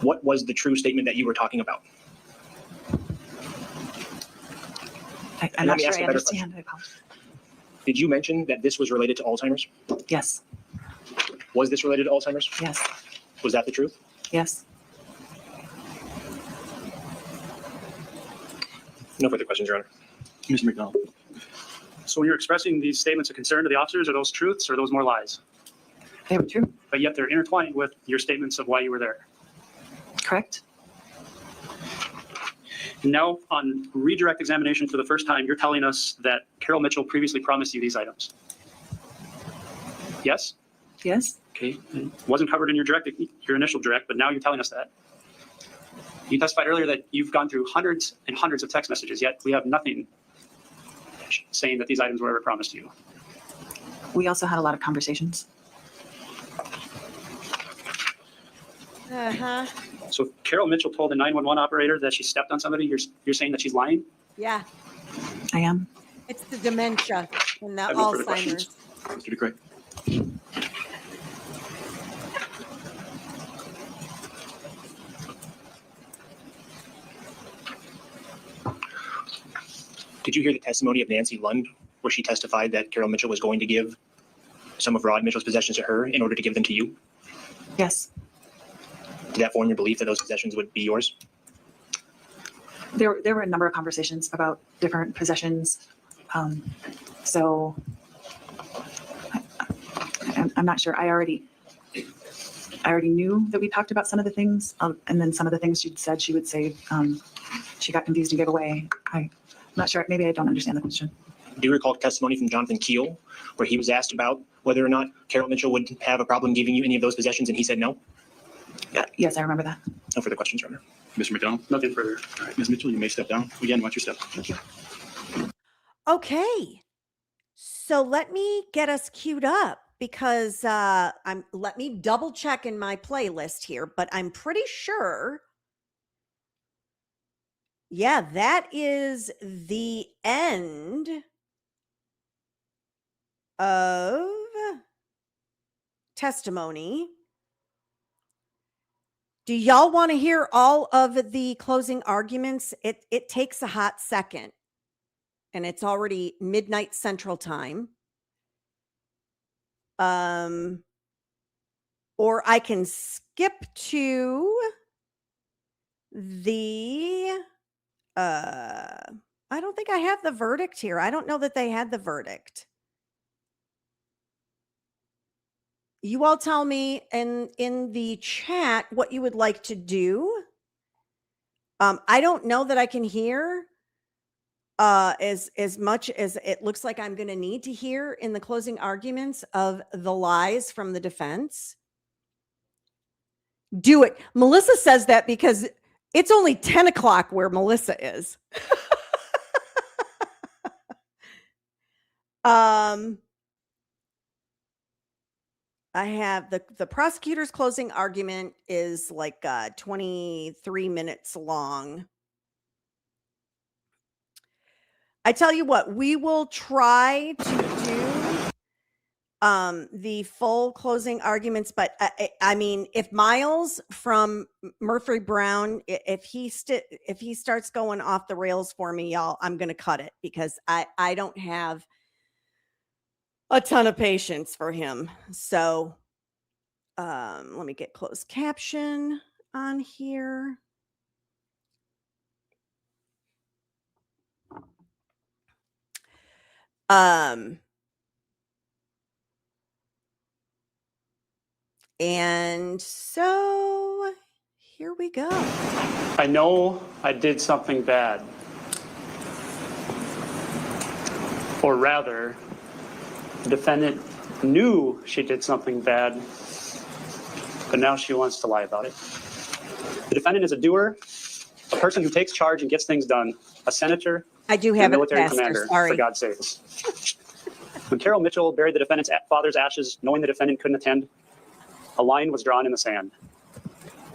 what was the true statement that you were talking about? I'm let not me sure ask I a better understand. I apologize. Did you mention that this was related to Alzheimer's? Yes. Was this related to Alzheimer's? Yes. Was that the truth? Yes. No further questions, Your Honor. Mr. McDonald. So when you're expressing these statements of concern to the officers, are those truths or are those more lies? They were true, But yet they're intertwined with your statements of why you were there. correct? And now on redirect examination for the first time, you're telling us that Carol Mitchell previously promised you these items. Yes? Yes? Okay. It wasn't covered in your initial direct, but now you're telling us that. You testified earlier that you've gone through hundreds and hundreds of text messages, yet we have nothing saying that these items were ever promised to you. We also had a lot of conversations. Uh-huh. So if Carol Mitchell told the 911 operator that she stepped on somebody, you're saying that she's lying? Yeah. I am. It's the dementia and the I have no further questions. Alzheimer's. Mr. DeCray. Did you hear the testimony of Nancy Lund, where she testified that Carol Mitchell was going to give some of Rod Mitchell's possessions to her in order to give them to you? Yes. Did that form your belief that those possessions would be yours? There were a number of conversations about different possessions. So I'm not sure. I already knew that we talked about some of the things, and then some of the things she'd said she would say she got confused and gave away. I'm not sure. Maybe I don't understand the question. Do you recall testimony from Jonathan Keel, where he was asked about whether or not Carol Mitchell would have a problem giving you any of those possessions, and he said no? Yes, I remember that. No further questions, Your Honor. Mr. McDonald. Nothing further. All right, Ms. Mitchell, you may step down. Again, watch your step. Thank you. Okay. So let me get us queued up because let me double check in my playlist here, but I'm pretty sure. Yeah, that is the end of testimony. Do y'all want to hear all of the closing arguments? It takes a hot second, and it's already midnight Central Time. Or I can skip to the I don't think I have the verdict here. I don't know that they had the verdict. You all tell me in the chat what you would like to do. I don't know that I can hear as much as it looks like I'm going to need to hear in the closing arguments of the lies from the defense. Do it. Melissa says that because it's only 10 o'clock where Melissa is. I have the prosecutor's closing argument is like 23 minutes long. I tell you what, we will try to do the full closing arguments, but I mean, if Miles from Murphy Brown, if he starts going off the rails for me, y'all, I'm going to cut it because I don't have a ton of patience for him. So let me get closed caption on here. And so here we go. I know I did something bad. Or rather, the defendant knew she did something bad, but now she wants to lie about it. The defendant is a doer, a person who takes charge and gets things done, a senator, I do and a have a military pastor, commander, sorry. for God's sakes. When Carol Mitchell buried the defendant's father's ashes, knowing the defendant couldn't attend, a line was drawn in the sand.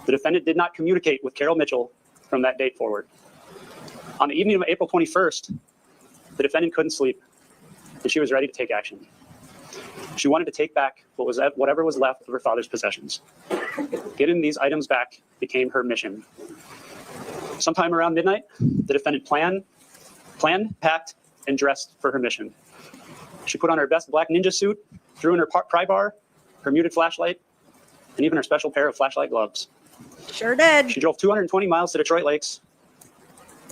The defendant did not communicate with Carol Mitchell from that date forward. On the evening of April 21st, the defendant couldn't sleep, and she was ready to take action. She wanted to take back whatever was left of her father's possessions. Getting these items back became her mission. Sometime around midnight, the defendant planned, packed, and dressed for her mission. She put on her best black ninja suit, threw in her pry bar, her muted flashlight, and even her special pair of flashlight gloves. Sure did. She drove 220 miles to Detroit Lakes,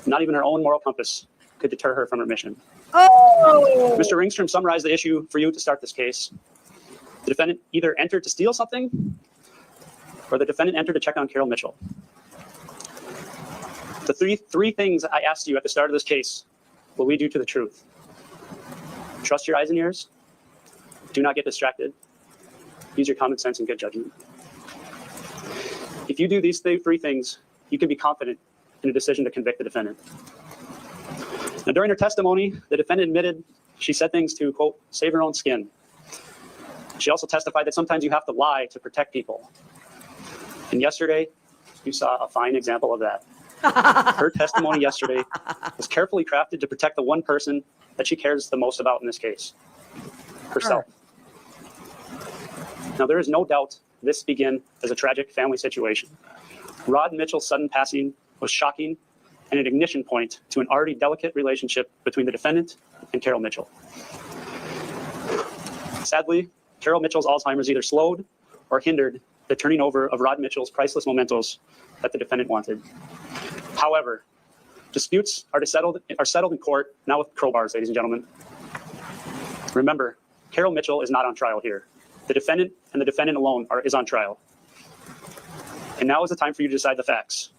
Not even her own moral compass could deter her from her mission. Oh, Mr. Ringstrom summarized the issue for you to start this case. The defendant either entered to steal something, or the defendant entered to check on Carol Mitchell. The three things I asked you at the start of this case will lead you to the truth. Trust your eyes and ears. Do not get distracted. Use your common sense and good judgment. If you do these three things, you can be confident in a decision to convict the defendant. Now, during her testimony, the defendant admitted she said things to, quote, save her own skin. She also testified that sometimes you have to lie to protect people. And yesterday, you saw a fine example of that. Her testimony yesterday was carefully crafted to protect the one person that she cares the most about in this case, herself. Now, there is no doubt this began as a tragic family situation. Rod Mitchell's sudden passing was shocking and an ignition point to an already delicate relationship between the defendant and Carol Mitchell. Sadly, Carol Mitchell's Alzheimer's either slowed or hindered the turning over of Rod Mitchell's priceless mementos that the defendant wanted. However, disputes are settled in court, now with crowbars, ladies and gentlemen. Remember, Carol Mitchell is not on trial here. The defendant and the defendant alone is on trial. And now is the time for you to decide the facts.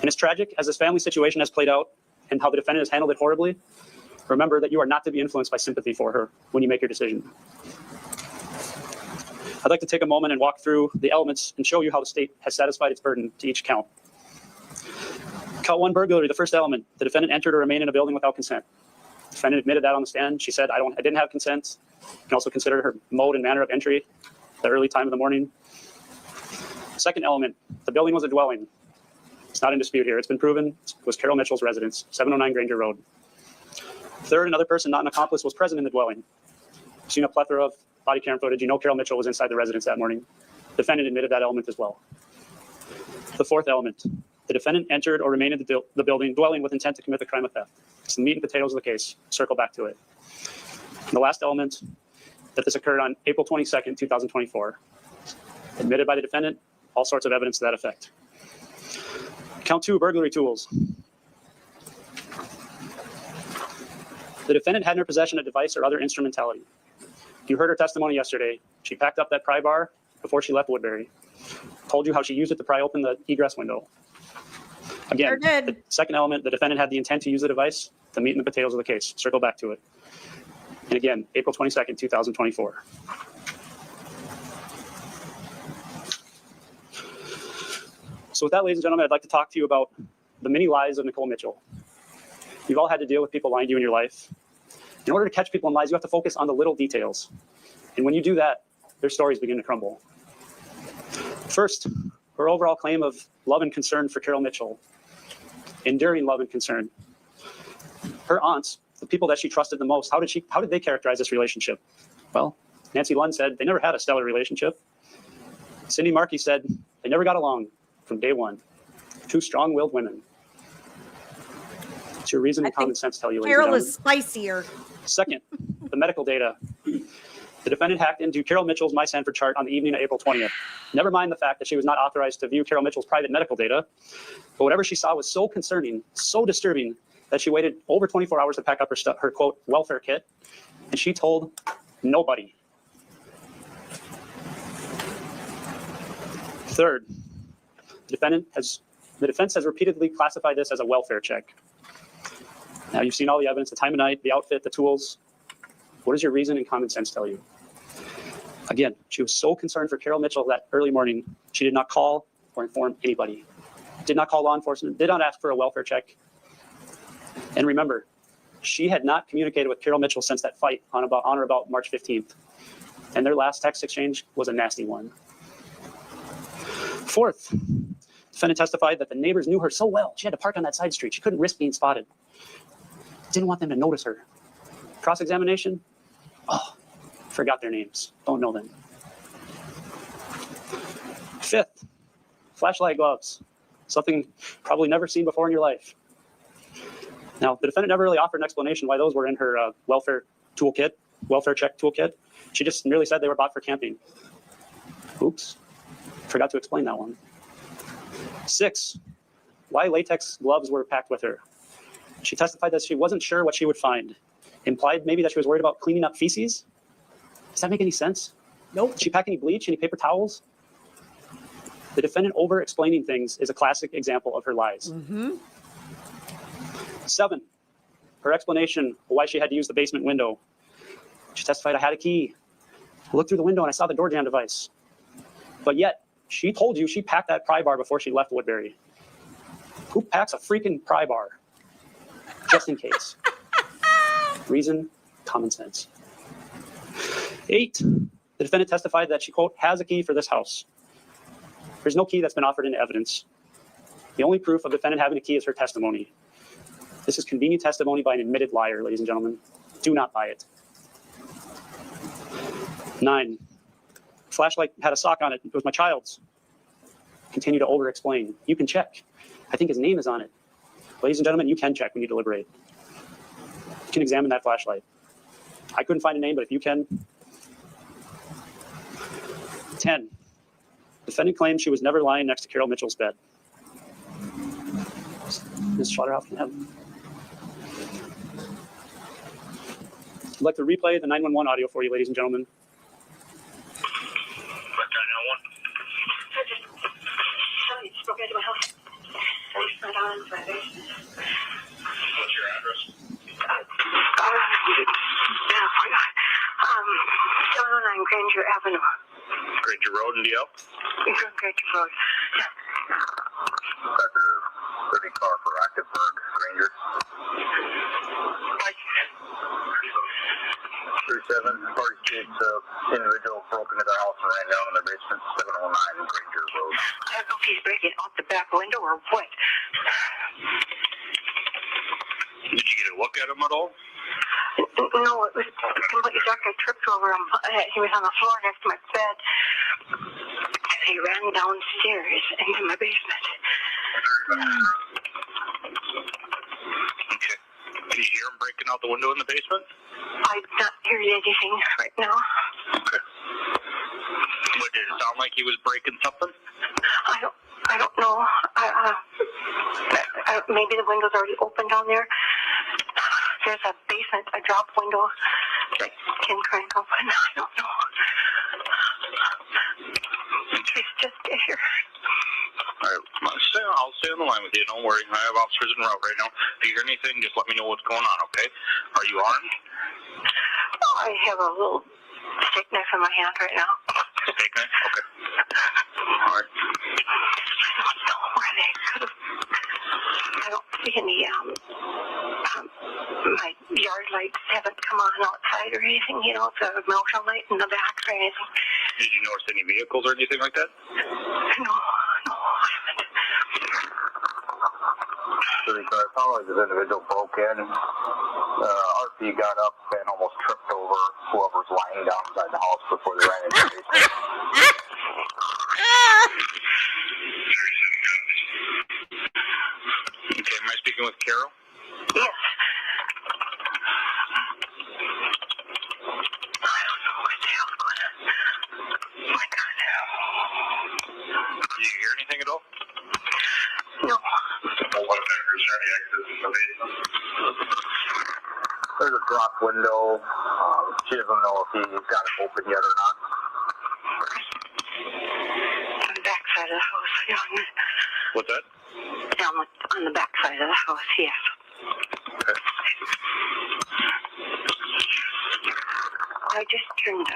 And as tragic as this family situation has played out and how the defendant has handled it horribly, remember that you are not to be influenced by sympathy for her when you make your decision. I'd like to take a moment and walk through the elements and show you how the state has satisfied its burden to each count. Count 1, burglary, the first element. The defendant entered or remained in a building without consent. The defendant admitted that on the stand. She said, I didn't have consent. You can also consider her mode and manner of entry, the early time of the morning. Second element, the building was a dwelling. It's not in dispute here. It's been proven it was Carol Mitchell's residence, 709 Granger Road. Third, another person, not an accomplice, was present in the dwelling. You've seen a plethora of body cam footage. You know Carol Mitchell was inside the residence that morning. The defendant admitted that element as well. The fourth element, the defendant entered or remained in the building, dwelling with intent to commit the crime of theft. It's the meat and potatoes of the case. Circle back to it. And the last element, that this occurred on April 22nd, 2024. Admitted by the defendant, all sorts of evidence to that effect. Count 2, burglary tools. The defendant had in her possession a device or other instrumentality. You heard her testimony yesterday. She packed up that pry bar before she left Woodbury. Told you how she used it to pry open the egress window. Again, the second element, the defendant had the intent to use the device, the meat and the potatoes of the case. Circle back to it. And again, April 22nd, 2024. So with that, ladies and gentlemen, I'd like to talk to you about the many lies of Nicole Mitchell. You've all had to deal with people lying to you in your life. In order to catch people in lies, you have to focus on the little details. And when you do that, their stories begin to crumble. First, her overall claim of love and concern for Carol Mitchell, enduring love and concern. Her aunts, the people that she trusted the most, how did they characterize this relationship? Well, Nancy Lund said they never had a stellar relationship. Cindy Markey said they never got along from day one. Two strong-willed women. It's your reason and common sense tell you, ladies and Carol gentlemen. is spicier. Second, the medical data. The defendant hacked into Carol Mitchell's My Sanford chart on the evening of April 20th. Never mind the fact that she was not authorized to view Carol Mitchell's private medical data, but whatever she saw was so concerning, so disturbing, that she waited over 24 hours to pack up her quote, welfare kit, and she told nobody. Third, the defense has repeatedly classified this as a welfare check. Now, you've seen all the evidence, the time of night, the outfit, the tools. What does your reason and common sense tell you? Again, she was so concerned for Carol Mitchell that early morning, she did not call or inform anybody. Did not call law enforcement, did not ask for a welfare check. And remember, she had not communicated with Carol Mitchell since that fight on or about March 15th. And their last text exchange was a nasty one. Fourth, defendant testified that the neighbors knew her so well, she had to park on that side street. She couldn't risk being spotted. Didn't want them to notice her. Cross-examination, forgot their names, don't know them. Fifth, flashlight gloves, something probably never seen before in your life. Now, the defendant never really offered an explanation why those were in her welfare check toolkit. She just merely said they were bought for camping. Oops, forgot to explain that one. 6, why latex gloves were packed with her. She testified that she wasn't sure what she would find. Implied maybe that she was worried about cleaning up feces. Does that make any sense? Nope. Did she pack any bleach, any paper towels? The defendant over-explaining things is a classic example of her lies. 7, her explanation of why she had to use the basement window. She testified, I had a key. I looked through the window and I saw the door jam device. But yet, she told you she packed that pry bar before she left Woodbury. Who packs a freaking pry bar? Just in case. Reason, common sense. 8, the defendant testified that she, quote, has a key for this house. There's no key that's been offered into evidence. The only proof of the defendant having a key is her testimony. This is convenient testimony by an admitted liar, ladies and gentlemen. Do not buy it. 9, flashlight had a sock on it. It was my child's. Continue to over-explain. You can check. I think his name is on it. Ladies and gentlemen, you can check when you deliberate. You can examine that flashlight. I couldn't find a name, but if you can. 10, defendant claims she was never lying next to Carol Mitchell's bed. Ms. Schotterhoff can have. I'd like to replay the 911 audio for you, ladies and gentlemen. What's your address? 709 Granger Avenue. Granger Road in DL? Granger Road. Becker, 30 car for Activeburg, Granger. 37, party states individual broke into their house and ran down in their basement, 709 Granger Road. I don't know if he's breaking out the back window or what. Did you get a look at him at all? No, it was completely dark. I tripped over him. He was on the floor next to my bed. And he ran downstairs into my basement. Okay. Did you hear him breaking out the window in the basement? I did not hear anything right now. Okay. What, did it sound like he was breaking something? I don't know. Maybe the window's already open down there. There's a basement, a drop window that can crank open. I don't know. Please just get here. All right, I'll stay on the line with you. Don't worry. I have officers en route right now. If you hear anything, just let me know what's going on, okay? Are you armed? I have a little steak knife in my hand right now. Steak knife? Okay. All right. I don't know where they could have. I don't see any, my yard lights haven't come on outside or anything, you know, the motion light in the back or anything. Did you notice any vehicles or anything like that? No, I haven't. So it sounded like this individual broke in. RP got up and almost tripped over whoever's lying down inside the house before they ran into the basement. Okay, am I speaking with Carol? Yes. I don't know what the hell's going on. Oh my God. Did you hear anything at all? No. There's a drop window. She doesn't know if he's got it open yet or not. On the back side of the house, yeah. What's that? On the back side of the house, yes. Okay. I just turned a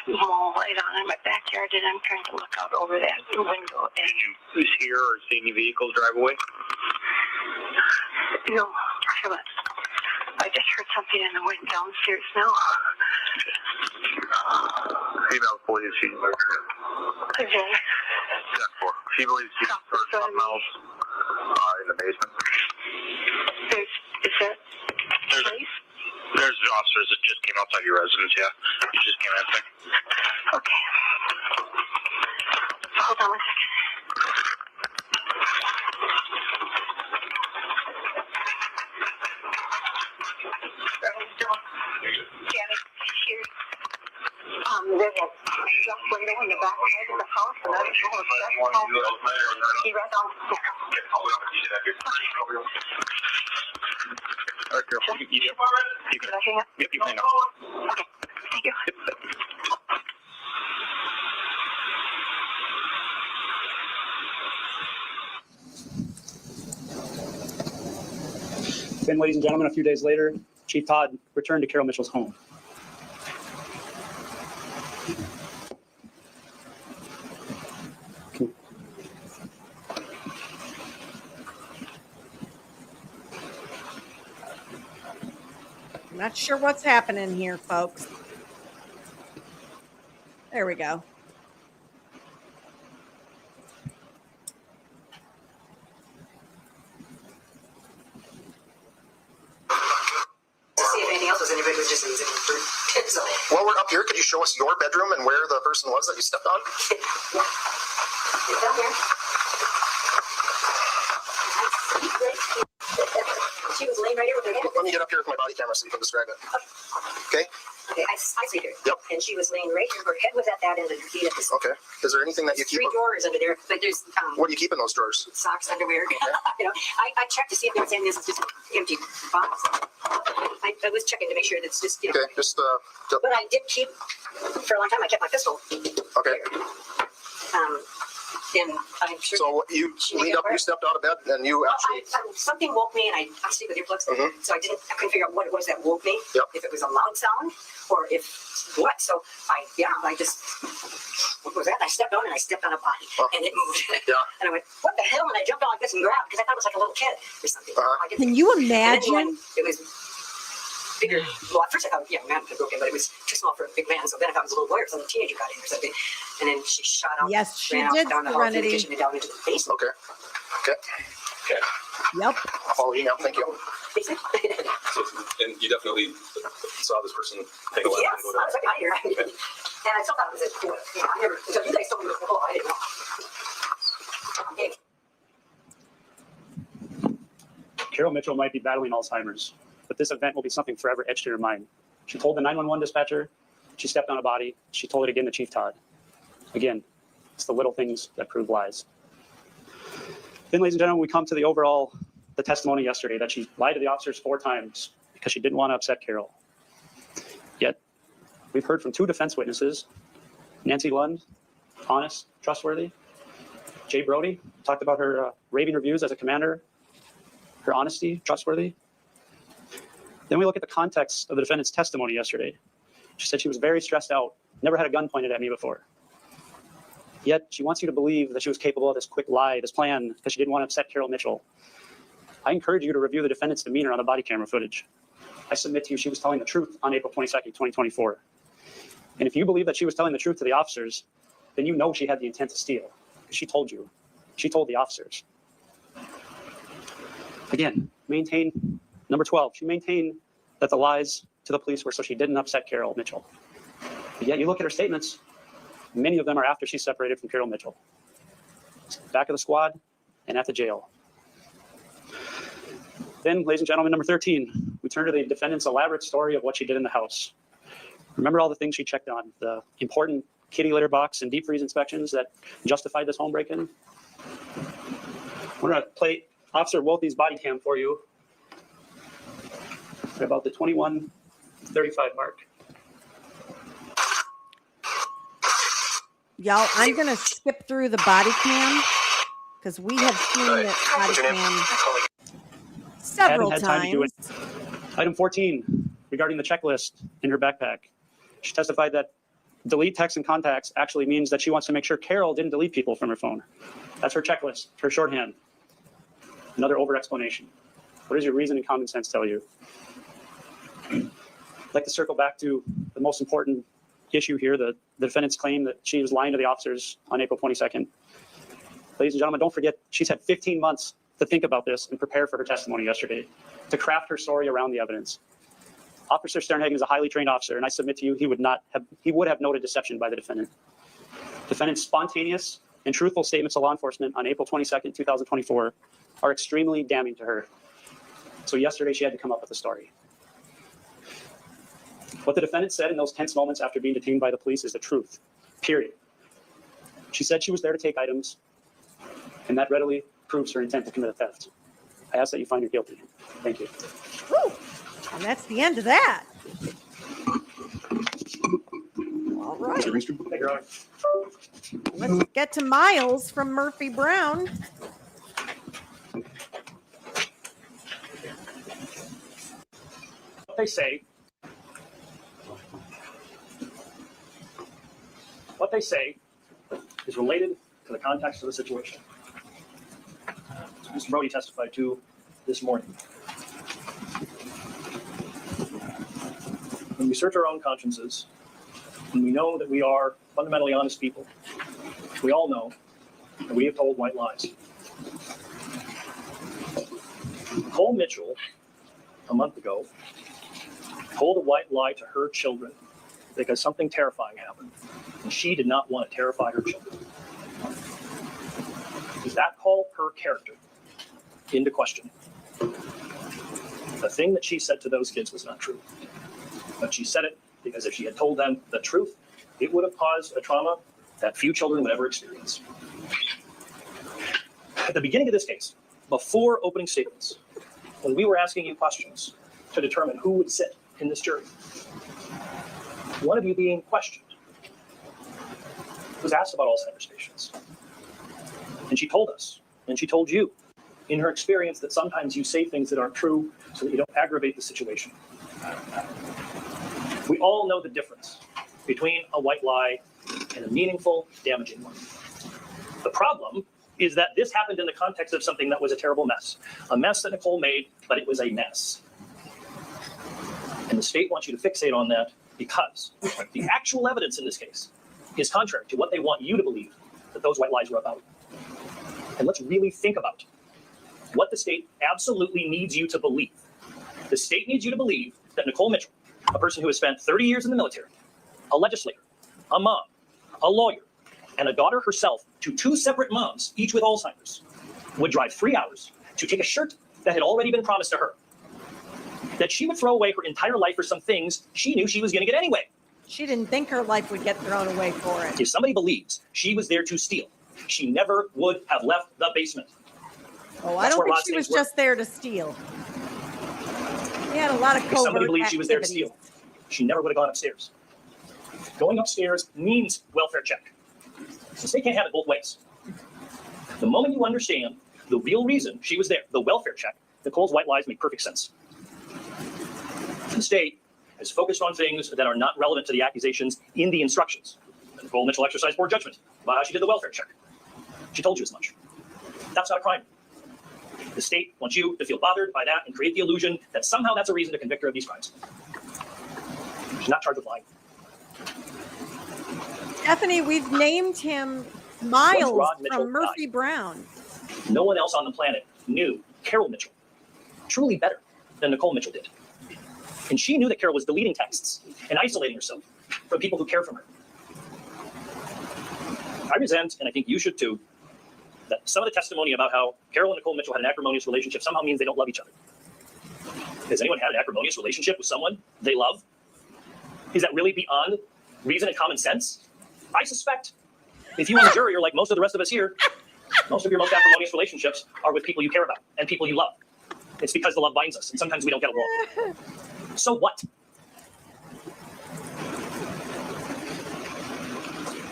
small light on in my backyard and I'm trying to look out over that window. And Did you hear or see any vehicles drive away? no, I haven't. I just heard something in the wind downstairs now. Female police, she Okay. She believes she heard something else in the basement. Is that police? There's officers that just came outside your residence, yeah. You just came in there. Okay. Hold on 1 second. Janet, here. There's a drop window in the back side of the house, and I was so upset. He ran downstairs. All right, Carol, you can Can I hang up? Yep, you can hang up. Okay, thank you. Then, ladies and gentlemen, a few days later, Chief Todd returned to Carol Mitchell's home. I'm not sure what's happening here, folks. There we go. While we're up here, could you show us your bedroom and where the person was that you stepped on? Down here. She was laying right here with her head. Let me get up here with my body camera so you can describe it. Okay? Okay, I see her. Yep. And she was laying right here. Her head was at that end and her feet at this. Okay. Is there anything that you keep? 3 drawers under there, but there's What do you keep in those drawers? socks, underwear. You know, I checked to see if there was anything. This is just an empty box. I was checking to make sure that's just, you know. Okay, just But I did keep, for a long time, I kept my pistol. okay. And I'm sure. So you leaned up, you stepped out of bed, and you actually. Something woke me, and I sleep with earplugs, Mhm. so I couldn't figure out what it was that woke me. Yep. If it was a loud sound, or if what. So I just, what was that? I stepped on, and I stepped on a body, and it moved. Yeah. And I went, what the hell? And I jumped on like this and grabbed, because I thought it was like a little kid or something. I didn't Can you And then imagine? it was bigger. Well, at first I thought, yeah, man could broken, but it was too small for a big man. So then I thought it was a little boy or some teenager got in or something. And then she shot out. Yes, she ran out did, down the hall through the Serenity. kitchen and down into the basement. Okay. Okay. Okay. Yep. I'll follow you now. Thank you. And you definitely saw this person take a left Yes, and go I was down. like, out here. And I still thought it was a boy. You know, I never, until you guys told me it was a boy, I didn't know. Carol Mitchell might be battling Alzheimer's, but this event will be something forever etched in her mind. She told the 911 dispatcher she stepped on a body. She told it again to Chief Todd. Again, it's the little things that prove lies. Then, ladies and gentlemen, we come to the testimony yesterday that she lied to the officers 4 times because she didn't want to upset Carol. Yet, we've heard from 2 defense witnesses, Nancy Lund, honest, trustworthy. Jay Brody talked about her raving reviews as a commander, her honesty, trustworthy. Then we look at the context of the defendant's testimony yesterday. She said she was very stressed out, never had a gun pointed at me before. Yet she wants you to believe that she was capable of this quick lie, this plan, because she didn't want to upset Carol Mitchell. I encourage you to review the defendant's demeanor on the body camera footage. I submit to you she was telling the truth on April 22nd, 2024. And if you believe that she was telling the truth to the officers, then you know she had the intent to steal, because she told you. She told the officers. Again, maintain, number 12, she maintained that the lies to the police were so she didn't upset Carol Mitchell. But yet you look at her statements, many of them are after she's separated from Carol Mitchell. Back of the squad and at the jail. Then, ladies and gentlemen, number 13, we turn to the defendant's elaborate story of what she did in the house. Remember all the things she checked on, the important kitty litter box and deep freeze inspections that justified this home break-in? We're going to play Officer Wolfie's body cam for you at about the 21:35 mark. Y'all, I'm going to skip through the body cam because we have seen that body cam several Hadn't had time to do times. it. Item 14, regarding the checklist in her backpack. She testified that delete texts and contacts actually means that she wants to make sure Carol didn't delete people from her phone. That's her checklist, her shorthand. Another over-explanation. What does your reason and common sense tell you? I'd like to circle back to the most important issue here, the defendant's claim that she was lying to the officers on April 22nd. Ladies and gentlemen, don't forget, she's had 15 months to think about this and prepare for her testimony yesterday, to craft her story around the evidence. Officer Sternhagen is a highly trained officer, and I submit to you he would have noted deception by the defendant. Defendant's spontaneous and truthful statements to law enforcement on April 22nd, 2024 are extremely damning to her. So yesterday she had to come up with a story. What the defendant said in those tense moments after being detained by the police is the truth, period. She said she was there to take items, and that readily proves her intent to commit a theft. I ask that you find her guilty. Thank you. Whew. And that's the end of that. All right. Let's get to Miles from Murphy Brown. What they say is related to the context of the situation. Mr. Brody testified to this morning. When we search our own consciences, and we know that we are fundamentally honest people, we all know that we have told white lies. Nicole Mitchell, a month ago, told a white lie to her children because something terrifying happened, and she did not want to terrify her children. Does that call her character into question? The thing that she said to those kids was not true, but she said it because if she had told them the truth, it would have caused a trauma that few children would ever experience. At the beginning of this case, before opening statements, when we were asking you questions to determine who would sit in this jury, one of you being questioned was asked about Alzheimer's patients. And she told us, and she told you, in her experience, that sometimes you say things that aren't true so that you don't aggravate the situation. We all know the difference between a white lie and a meaningful, damaging one. The problem is that this happened in the context of something that was a terrible mess. A mess that Nicole made, but it was a mess. And the state wants you to fixate on that because the actual evidence in this case is contrary to what they want you to believe that those white lies were about. And let's really think about what the state absolutely needs you to believe. The state needs you to believe that Nicole Mitchell, a person who has spent 30 years in the military, a legislator, a mom, a lawyer, and a daughter herself to two separate moms, each with Alzheimer's, would drive 3 hours to take a shirt that had already been promised to her. That she would throw away her entire life for some things she knew she was going to get anyway. She didn't think her life would get thrown away for it. If somebody believes she was there to steal, she never would have left the basement. Oh, I don't think she was just there to steal. We had a lot of covert If somebody believed she was there to activities. steal, she never would have gone upstairs. Going upstairs means welfare check. The state can't have it both ways. The moment you understand the real reason she was there, the welfare check, Nicole's white lies make perfect sense. The state has focused on things that are not relevant to the accusations in the instructions. Nicole Mitchell exercised poor judgment about how she did the welfare check. She told you as much. That's not a crime. The state wants you to feel bothered by that and create the illusion that somehow that's a reason to convict her of these crimes. She's not charged with lying. Stephanie, we've named him Miles from Murphy Brown. No one else on the planet knew Carol Mitchell truly better than Nicole Mitchell did. And she knew that Carol was deleting texts and isolating herself from people who care for her. I resent, and I think you should too, that some of the testimony about how Carol and Nicole Mitchell had an acrimonious relationship somehow means they don't love each other. Has anyone had an acrimonious relationship with someone they love? Is that really beyond reason and common sense? I suspect if you on the jury are like most of the rest of us here, most of your most acrimonious relationships are with people you care about and people you love. It's because the love binds us, and sometimes we don't get along. So what?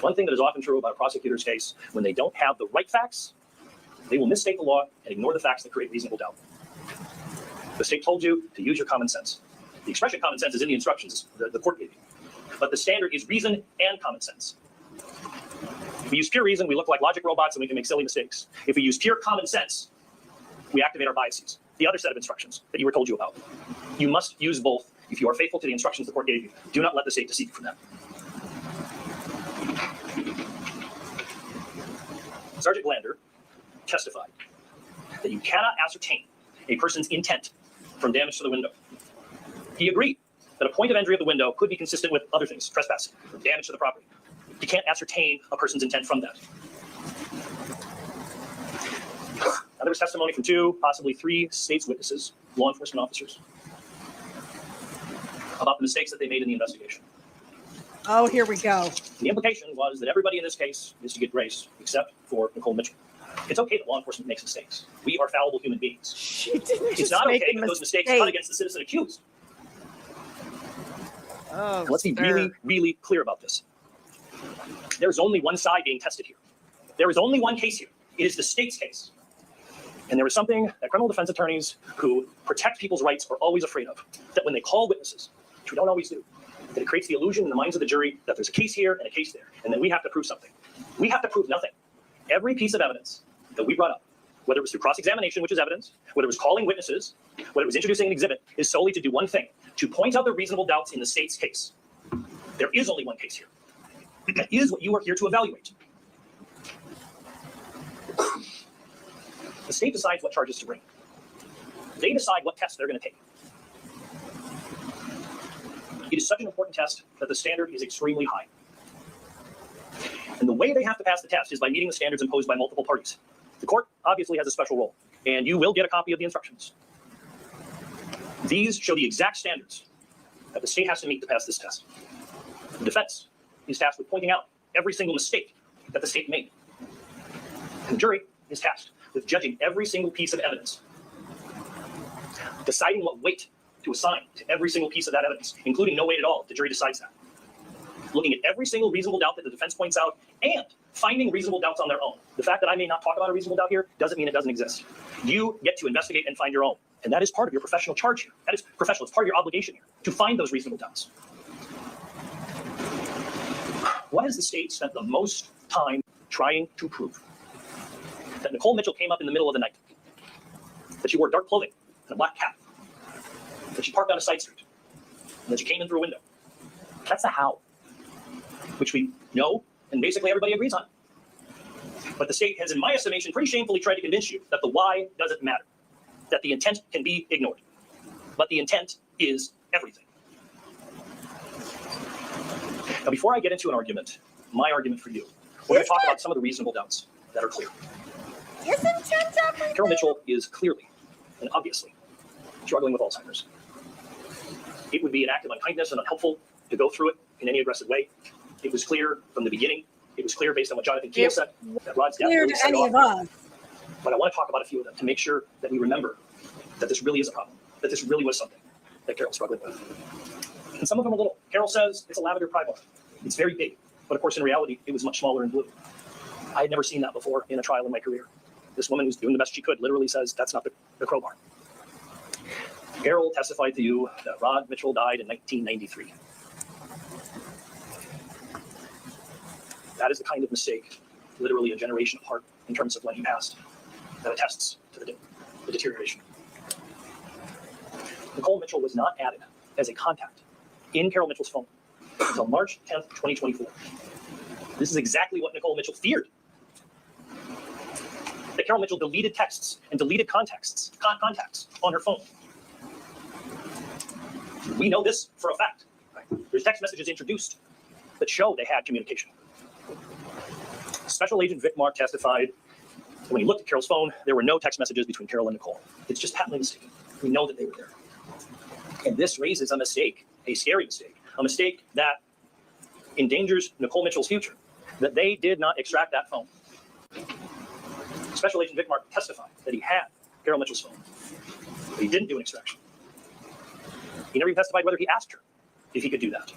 One thing that is often true about a prosecutor's case, when they don't have the right facts, they will misstate the law and ignore the facts that create reasonable doubt. The state told you to use your common sense. The expression common sense is in the instructions the court gave you. But the standard is reason and common sense. If we use pure reason, we look like logic robots and we can make silly mistakes. If we use pure common sense, we activate our biases. The other set of instructions that you were told you about. You must use both if you are faithful to the instructions the court gave you. Do not let the state deceive you from that. Sergeant Glander testified that you cannot ascertain a person's intent from damage to the window. He agreed that a point of entry of the window could be consistent with other things, trespassing, or damage to the property. You can't ascertain a person's intent from that. Now, there was testimony from 2, possibly 3 state's witnesses, law enforcement officers, about the mistakes that they made in the investigation. Oh, here we go. The implication was that everybody in this case is to get grace except for Nicole Mitchell. It's okay that law enforcement makes mistakes. We are fallible human beings. It's not okay that those mistakes cut against the citizen accused. Oh, Let's be really, really clear about this. There's only one side being tested here. There is only one case here. It is the state's case. And there is something that criminal defense attorneys who protect people's rights are always afraid of, that when they call witnesses, which we don't always do, that it creates the illusion in the minds of the jury that there's a case here and a case there, and then we have to prove something. We have to prove nothing. Every piece of evidence that we brought up, whether it was through cross-examination, which is evidence, whether it was calling witnesses, whether it was introducing an exhibit, is solely to do one thing, to point out the reasonable doubts in the state's case. There is only one case here. That is what you are here to evaluate. The state decides what charges to bring. They decide what tests they're going to take. It is such an important test that the standard is extremely high. And the way they have to pass the test is by meeting the standards imposed by multiple parties. The court obviously has a special role, and you will get a copy of the instructions. These show the exact standards that the state has to meet to pass this test. The defense is tasked with pointing out every single mistake that the state made. And the jury is tasked with judging every single piece of evidence, deciding what weight to assign to every single piece of that evidence, including no weight at all if the jury decides that. Looking at every single reasonable doubt that the defense points out and finding reasonable doubts on their own. The fact that I may not talk about a reasonable doubt here doesn't mean it doesn't exist. You get to investigate and find your own. And that is part of your professional charge here. That is professional. It's part of your obligation here to find those reasonable doubts. What has the state spent the most time trying to prove? That Nicole Mitchell came up in the middle of the night. That she wore dark clothing and a black cap. That she parked on a side street. And that she came in through a window. That's the how, which we know and basically everybody agrees on. But the state has, in my estimation, pretty shamefully tried to convince you that the why doesn't matter, that the intent can be ignored. But the intent is everything. Now, before I get into an argument, my argument for you, we're going to talk about some of the reasonable doubts that are clear. Carol Mitchell is clearly and obviously struggling with Alzheimer's. It would be an act of unkindness and unhelpful to go through it in any aggressive way. It was clear from the beginning. It was clear based on what Jonathan Keel said, that Rod's death really set off. But I want to talk about a few of them to make sure that we remember that this really is a problem, that this really was something that Carol's struggling with. And some of them are little. Carol says it's a lavender pry bar. It's very big, but of course in reality, it was much smaller and blue. I had never seen that before in a trial in my career. This woman who's doing the best she could literally says that's not the crowbar. Carol testified to you that Rod Mitchell died in 1993. That is the kind of mistake, literally a generation apart in terms of when he passed, that attests to the deterioration. Nicole Mitchell was not added as a contact in Carol Mitchell's phone until March 10th, 2024. This is exactly what Nicole Mitchell feared. That Carol Mitchell deleted texts and deleted contacts on her phone. We know this for a fact. There's text messages introduced that show they had communication. Special Agent Vic Mark testified that when he looked at Carol's phone, there were no text messages between Carol and Nicole. It's just patently mistaken. We know that they were there. And this raises a mistake, a scary mistake, a mistake that endangers Nicole Mitchell's future, that they did not extract that phone. Special Agent Vic Mark testified that he had Carol Mitchell's phone, but he didn't do an extraction. He never even testified whether he asked her if he could do that.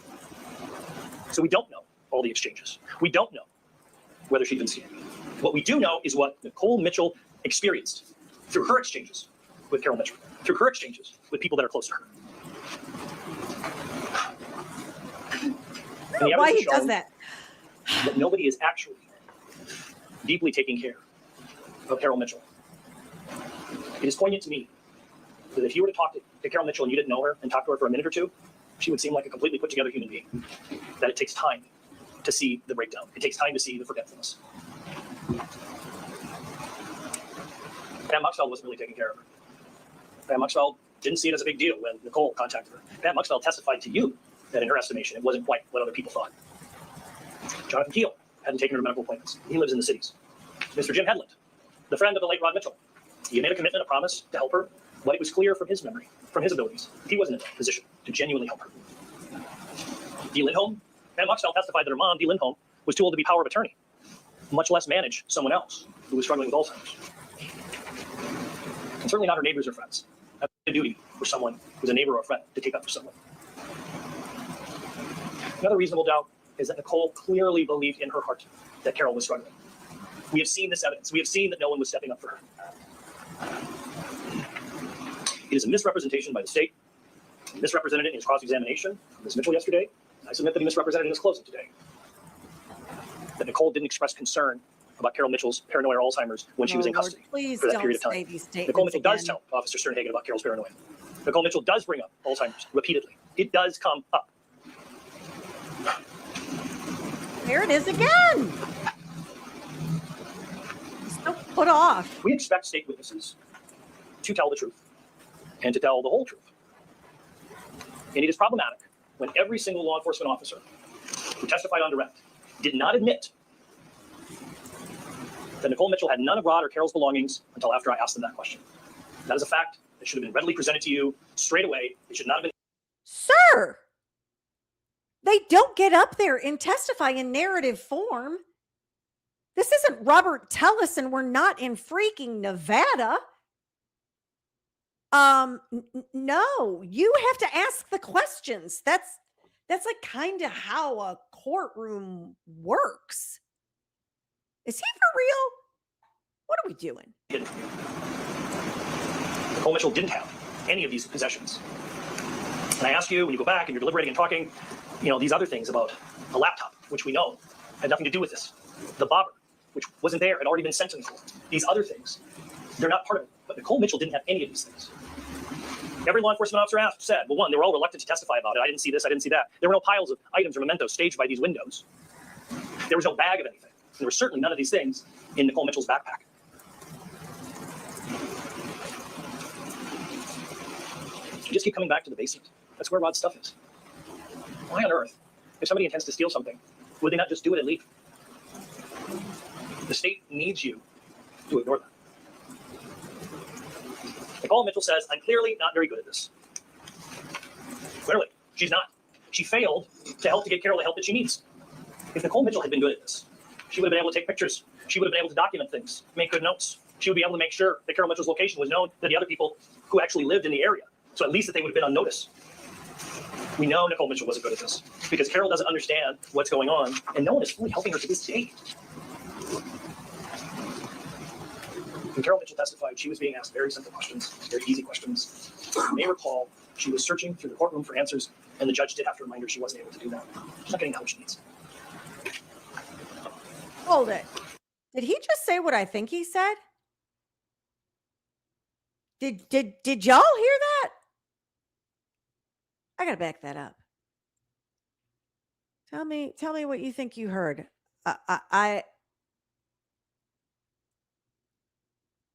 So we don't know all the exchanges. We don't know whether she'd been seen. What we do know is what Nicole Mitchell experienced through her exchanges with Carol Mitchell, through her exchanges with people that are close to her. I don't know why he does that. That nobody is actually deeply taking care of Carol Mitchell. It is poignant to me that if you were to talk to Carol Mitchell and you didn't know her and talk to her for a minute or two, she would seem like a completely put together human being. That it takes time to see the breakdown. It takes time to see the forgetfulness. Pam Muxfeld wasn't really taking care of her. Pam Muxfeld didn't see it as a big deal when Nicole contacted her. Pam Muxfeld testified to you that in her estimation, it wasn't quite what other people thought. Jonathan Keel hadn't taken her to medical appointments. He lives in the cities. Mr. Jim Hedlund, the friend of the late Rod Mitchell, he made a commitment, a promise to help her, but it was clear from his memory, from his abilities, he wasn't in a position to genuinely help her. Dee Lindholm, Ann Muxfeld testified that her mom, Dee Lindholm, was too old to be power of attorney, much less manage someone else who was struggling with Alzheimer's. And certainly not her neighbors or friends. That's a duty for someone who's a neighbor or a friend to take up for someone. Another reasonable doubt is that Nicole clearly believed in her heart that Carol was struggling. We have seen this evidence. We have seen that no one was stepping up for her. It is a misrepresentation by the state. He misrepresented it in his cross-examination of Ms. Mitchell yesterday. I submit that he misrepresented it in his closing today. That Nicole didn't express concern about Carol Mitchell's paranoia or Alzheimer's when she was in custody for that period of time. Nicole Mitchell does tell Officer Sternhagen about Carol's paranoia. Nicole Mitchell does bring up Alzheimer's repeatedly. It does come up. There it is again. So put off. We expect state witnesses to tell the truth and to tell the whole truth. And it is problematic when every single law enforcement officer who testified on direct did not admit that Nicole Mitchell had none of Rod or Carol's belongings until after I asked them that question. That is a fact that should have been readily presented to you straight away. It should not have been. Sir, they don't get up there and testify in narrative form. This isn't Robert Tellis and we're not in freaking Nevada. No, you have to ask the questions. That's like kind of how a courtroom works. Is he for real? What are we doing? Nicole Mitchell didn't have any of these possessions. And I ask you, when you go back and you're deliberating and talking, these other things about a laptop, which we know had nothing to do with this, the bobber, which wasn't there, had already been sent to Nicole. These other things, they're not part of it. But Nicole Mitchell didn't have any of these things. Every law enforcement officer said, well, one, they were all reluctant to testify about it. I didn't see this, I didn't see that. There were no piles of items or mementos staged by these windows. There was no bag of anything. There were certainly none of these things in Nicole Mitchell's backpack. You just keep coming back to the basement. That's where Rod's stuff is. Why on earth, if somebody intends to steal something, would they not just do it and leave? The state needs you to ignore that. Nicole Mitchell says, I'm clearly not very good at this. Clearly, she's not. She failed to get Carol the help that she needs. If Nicole Mitchell had been good at this, she would have been able to take pictures. She would have been able to document things, make good notes. She would be able to make sure that Carol Mitchell's location was known to the other people who actually lived in the area. So at least that they would have been on notice. We know Nicole Mitchell wasn't good at this because Carol doesn't understand what's going on, and no one is fully helping her to this day. When Carol Mitchell testified, she was being asked very simple questions, very easy questions. You may recall she was searching through the courtroom for answers, and the judge did have to remind her she wasn't able to do that. She's not getting the help she needs. Hold it. Did he just say what I think he said? Did y'all hear that? I gotta back that up. Tell me what you think you heard.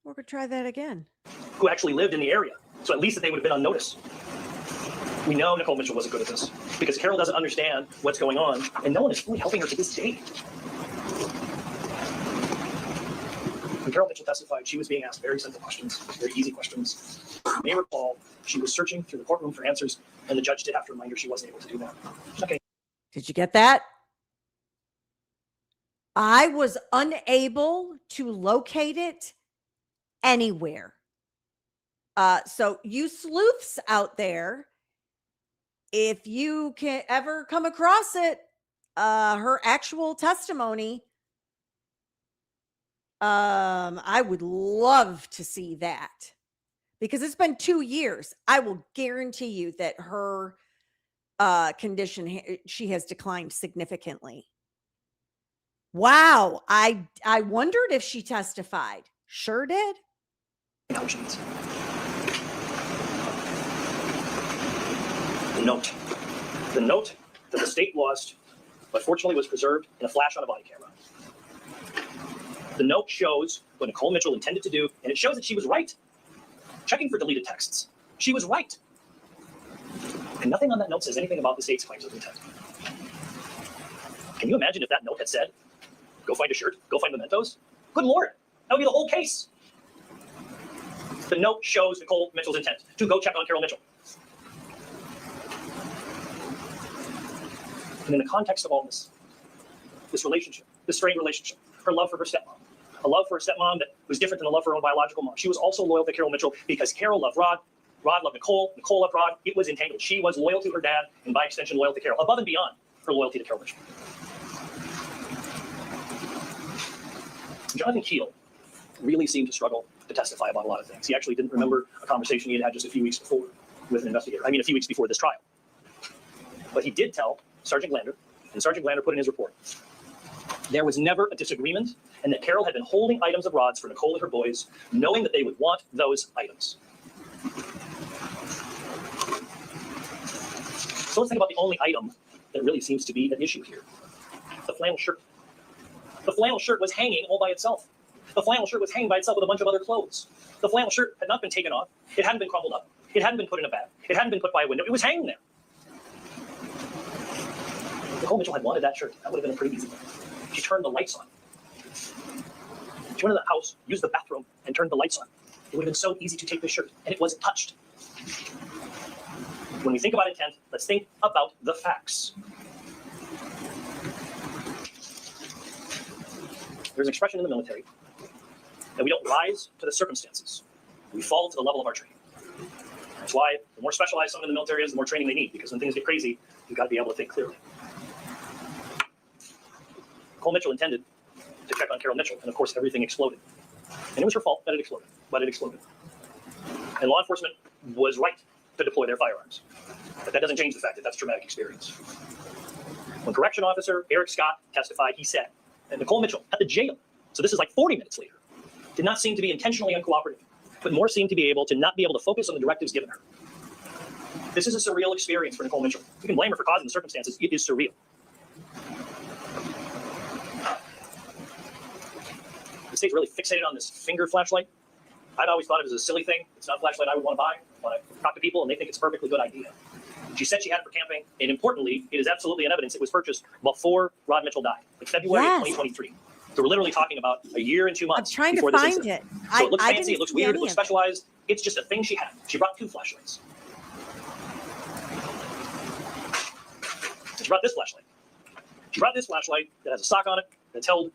We're gonna try that again. Who actually lived in the area. So at least that they would have been on notice. We know Nicole Mitchell wasn't good at this because Carol doesn't understand what's going on, and no one is fully helping her to this day. When Carol Mitchell testified, she was being asked very simple questions, very easy questions. You may recall she was searching through the courtroom for answers, and the judge did have to remind her she wasn't able to do that. Okay. Did you get that? I was unable to locate it anywhere. So you sleuths out there, if you can ever come across it, her actual testimony, I would love to see that because it's been 2 years. I will guarantee you that her condition, she has declined significantly. Wow. I wondered if she testified. Sure did. The note that the state lost, but fortunately was preserved in a flash on a body camera. The note shows what Nicole Mitchell intended to do, and it shows that she was right. Checking for deleted texts. She was right. And nothing on that note says anything about the state's claims of intent. Can you imagine if that note had said, go find a shirt, go find mementos? Good Lord, that would be the whole case. The note shows Nicole Mitchell's intent to go check on Carol Mitchell. And in the context of all this relationship, this strained relationship, her love for her stepmom, a love for her stepmom that was different than a love for her own biological mom. She was also loyal to Carol Mitchell because Carol loved Rod, Rod loved Nicole, Nicole loved Rod. It was entangled. She was loyal to her dad and by extension loyal to Carol, above and beyond her loyalty to Carol Mitchell. Jonathan Keel really seemed to struggle to testify about a lot of things. He actually didn't remember a conversation he had had just a few weeks before with an investigator. I mean, a few weeks before this trial. But he did tell Sergeant Glander, and Sergeant Glander put in his report, there was never a disagreement, and that Carol had been holding items of Rod's for Nicole and her boys, knowing that they would want those items. So let's think about the only item that really seems to be an issue here. The flannel shirt. The flannel shirt was hanging all by itself. The flannel shirt was hanging by itself with a bunch of other clothes. The flannel shirt had not been taken off. It hadn't been crumpled up. It hadn't been put in a bag. It hadn't been put by a window. It was hanging there. If Nicole Mitchell had wanted that shirt, that would have been a pretty easy thing. She turned the lights on. She went into the house, used the bathroom, and turned the lights on. It would have been so easy to take this shirt, and it wasn't touched. When we think about intent, let's think about the facts. There's an expression in the military that we don't rise to the circumstances. We fall to the level of our training. That's why the more specialized someone in the military is, the more training they need, because when things get crazy, you've got to be able to think clearly. Nicole Mitchell intended to check on Carol Mitchell, and of course everything exploded. And it was her fault that it exploded, but it exploded. And law enforcement was right to deploy their firearms. But that doesn't change the fact that that's a traumatic experience. When correction officer Eric Scott testified, he said that Nicole Mitchell at the jail, so this is like 40 minutes later, did not seem to be intentionally uncooperative, but more seemed to be able to not be able to focus on the directives given her. This is a surreal experience for Nicole Mitchell. You can blame her for causing the circumstances. It is surreal. The state's really fixated on this finger flashlight. I'd always thought it was a silly thing. It's not a flashlight I would want to buy when I talk to people and they think it's a perfectly good idea. She said she had it for camping, and importantly, it is absolutely in evidence it was purchased before Rod Mitchell died, like February of 2023. So we're literally talking about a year and 2 months. I'm trying before to this find incident. it. So it looks I fancy, it didn't looks see weird, it any looks of it. specialized. It's just a thing she had. She brought 2 flashlights. She brought this flashlight. She brought this flashlight that has a sock on it that's held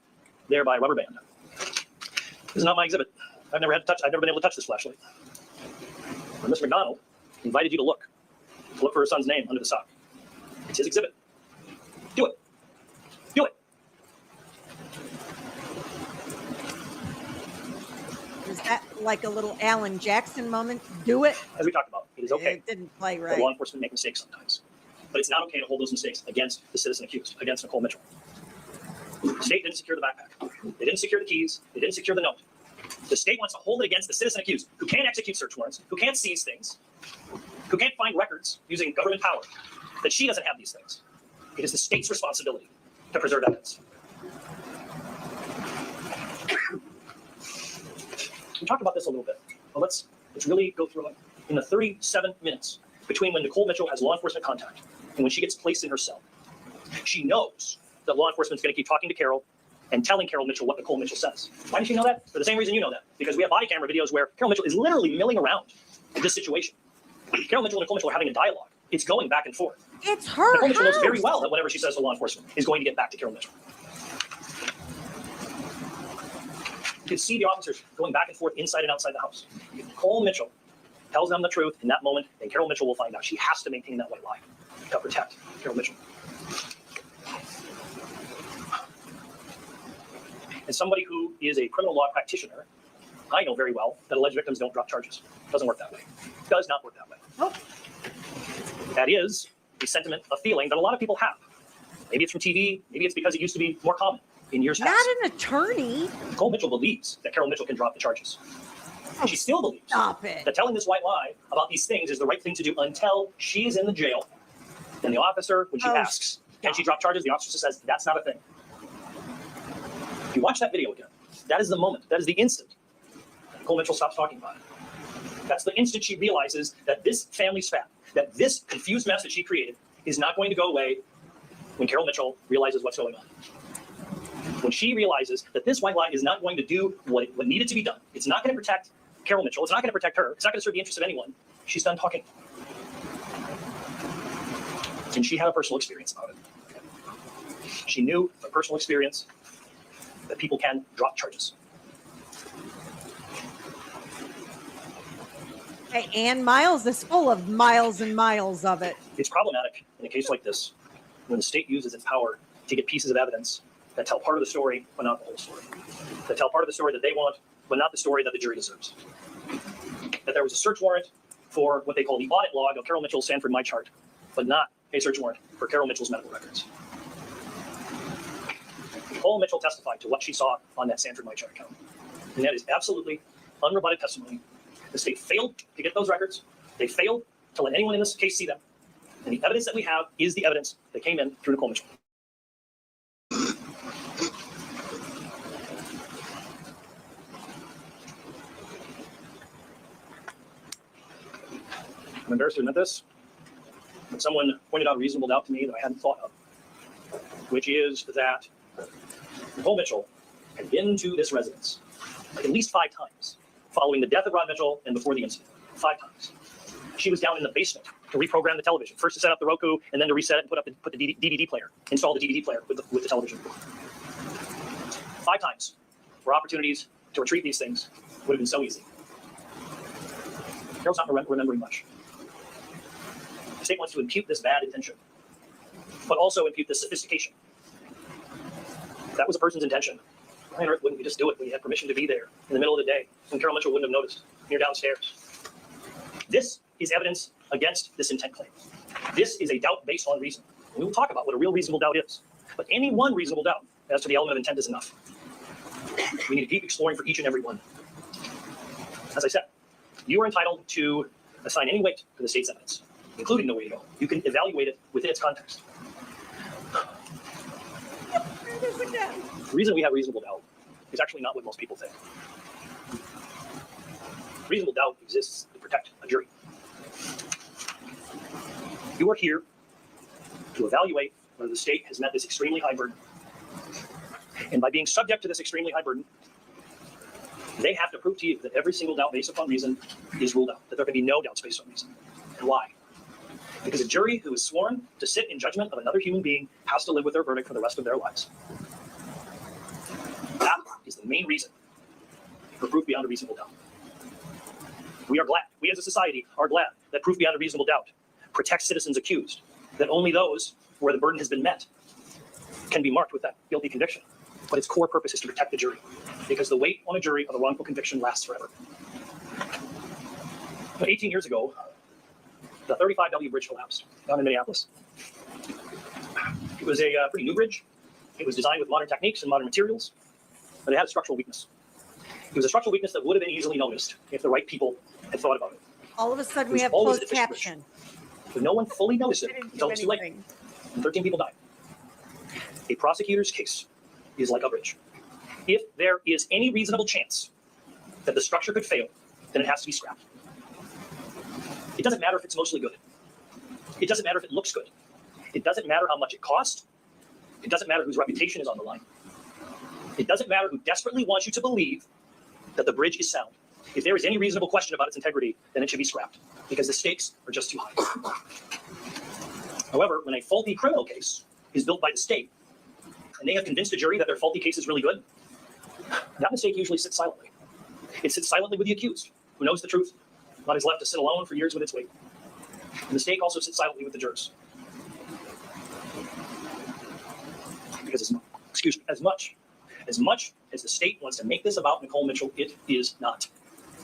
there by a rubber band. This is not my exhibit. I've never been able to touch this flashlight. When Mr. McDonald invited you to look for her son's name under the sock. It's his exhibit. Do it. Do it. Is that like a little Alan Jackson moment? Do it. As we talked about, it is okay. It didn't play that right. law enforcement make mistakes sometimes. But it's not okay to hold those mistakes against the citizen accused, against Nicole Mitchell. The state didn't secure the backpack. They didn't secure the keys. They didn't secure the note. The state wants to hold it against the citizen accused, who can't execute search warrants, who can't seize things, who can't find records using government power, that she doesn't have these things. It is the state's responsibility to preserve evidence. We talked about this a little bit, but let's really go through it. In the 37 minutes between when Nicole Mitchell has law enforcement contact and when she gets placed in her cell, she knows that law enforcement is going to keep talking to Carol and telling Carol Mitchell what Nicole Mitchell says. Why did she know that? For the same reason you know that. Because we have body camera videos where Carol Mitchell is literally milling around this situation. Carol Mitchell and Nicole Mitchell are having a dialogue. It's going back and forth. It's her Nicole Mitchell knows very house. well that whatever she says to law enforcement is going to get back to Carol Mitchell. You can see the officers going back and forth inside and outside the house. If Nicole Mitchell tells them the truth in that moment, then Carol Mitchell will find out. She has to maintain that white lie to protect Carol Mitchell. As somebody who is a criminal law practitioner, I know very well that alleged victims don't drop charges. It doesn't work that way. It does not work that way. Oh. That is a sentiment, a feeling that a lot of people have. Maybe it's from TV. Maybe it's because it used to be more common in years past. Not an attorney. Nicole Mitchell believes that Carol Mitchell can drop the charges. Oh, she still believes stop it. that telling this white lie about these things is the right thing to do until she is in the jail. And the officer, when she asks, can she drop charges? The officer says, that's not a thing. If you watch that video again, that is the moment, that is the instant Nicole Mitchell stops talking about it. That's the instant she realizes that this family spat, that this confused mess that she created is not going to go away when Carol Mitchell realizes what's going on. When she realizes that this white lie is not going to do what needed to be done. It's not going to protect Carol Mitchell. It's not going to protect her. It's not going to serve the interests of anyone. She's done talking. And she had a personal experience about it. She knew from personal experience that people can drop charges. Okay, and Miles is full of miles and miles of it. It's problematic in a case like this when the state uses its power to get pieces of evidence that tell part of the story, but not the whole story. That tell part of the story that they want, but not the story that the jury deserves. That there was a search warrant for what they call the audit log of Carol Mitchell's Sanford My Chart, but not a search warrant for Carol Mitchell's medical records. Nicole Mitchell testified to what she saw on that Sanford My Chart account. And that is absolutely unrebutted testimony. The state failed to get those records. They failed to let anyone in this case see them. And the evidence that we have is the evidence that came in through Nicole Mitchell. I'm embarrassed to admit this, but someone pointed out a reasonable doubt to me that I hadn't thought of, which is that Nicole Mitchell had been to this residence like at least 5 times following the death of Rod Mitchell and before the incident. 5 times. She was down in the basement to reprogram the television, first to set up the Roku and then to reset it and put the DVD player, install the DVD player with the television. 5 times where opportunities to retrieve these things would have been so easy. Carol's not remembering much. The state wants to impute this bad intention, but also impute this sophistication. If that was a person's intention, why on earth wouldn't we just do it when you had permission to be there in the middle of the day when Carol Mitchell wouldn't have noticed? You're downstairs. This is evidence against this intent claim. This is a doubt based on reason. We will talk about what a real reasonable doubt is, but any one reasonable doubt as to the element of intent is enough. We need to keep exploring for each and every one. As I said, you are entitled to assign any weight to the state's evidence, including no weight at all. You can evaluate it within its context. The reason we have reasonable doubt is actually not what most people think. Reasonable doubt exists to protect a jury. You are here to evaluate whether the state has met this extremely high burden. And by being subject to this extremely high burden, they have to prove to you that every single doubt based upon reason is ruled out, that there can be no doubts based on reason. And why? Because a jury who is sworn to sit in judgment of another human being has to live with their verdict for the rest of their lives. That is the main reason for proof beyond a reasonable doubt. We are glad, we as a society are glad that proof beyond a reasonable doubt protects citizens accused, that only those where the burden has been met can be marked with that guilty conviction. But its core purpose is to protect the jury, because the weight on a jury of a wrongful conviction lasts forever. But 18 years ago, the 35W bridge collapsed down in Minneapolis. It was a pretty new bridge. It was designed with modern techniques and modern materials, but it had a structural weakness. It was a structural weakness that would have been easily noticed if the right people had thought about it. All of a sudden, we have closed caption. But no one fully noticed it until it was too late. And 13 people died. A prosecutor's case is like a bridge. If there is any reasonable chance that the structure could fail, then it has to be scrapped. It doesn't matter if it's mostly good. It doesn't matter if it looks good. It doesn't matter how much it cost. It doesn't matter whose reputation is on the line. It doesn't matter who desperately wants you to believe that the bridge is sound. If there is any reasonable question about its integrity, then it should be scrapped, because the stakes are just too high. However, when a faulty criminal case is built by the state, and they have convinced a jury that their faulty case is really good, that mistake usually sits silently. It sits silently with the accused, who knows the truth, but is left to sit alone for years with its weight. The mistake also sits silently with the jurors. Because as much as the state wants to make this about Nicole Mitchell, it is not.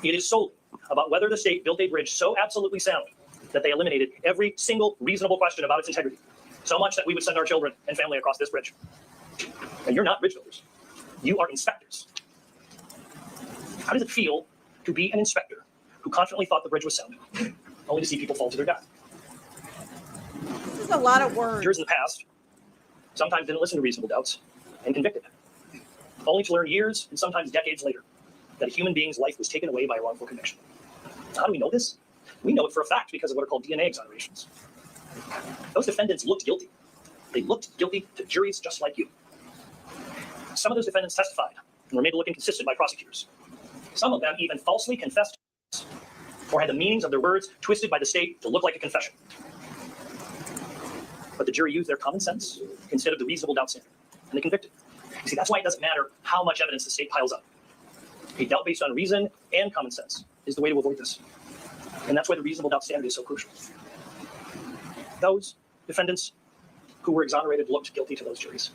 It is solely about whether the state built a bridge so absolutely sound that they eliminated every single reasonable question about its integrity, so much that we would send our children and family across this bridge. And you're not bridge builders. You are inspectors. How does it feel to be an inspector who confidently thought the bridge was sound, only to see people fall to their death? This is a lot of words. Jurors in the past sometimes didn't listen to reasonable doubts and convicted, only to learn years and sometimes decades later that a human being's life was taken away by a wrongful conviction. How do we know this? We know it for a fact because of what are called DNA exonerations. Those defendants looked guilty. They looked guilty to juries just like you. Some of those defendants testified and were made to look inconsistent by prosecutors. Some of them even falsely confessed or had the meanings of their words twisted by the state to look like a confession. But the jury used their common sense instead of the reasonable doubt standard, and they convicted. You see, that's why it doesn't matter how much evidence the state piles up. A doubt based on reason and common sense is the way to avoid this. And that's why the reasonable doubt standard is so crucial. Those defendants who were exonerated looked guilty to those juries.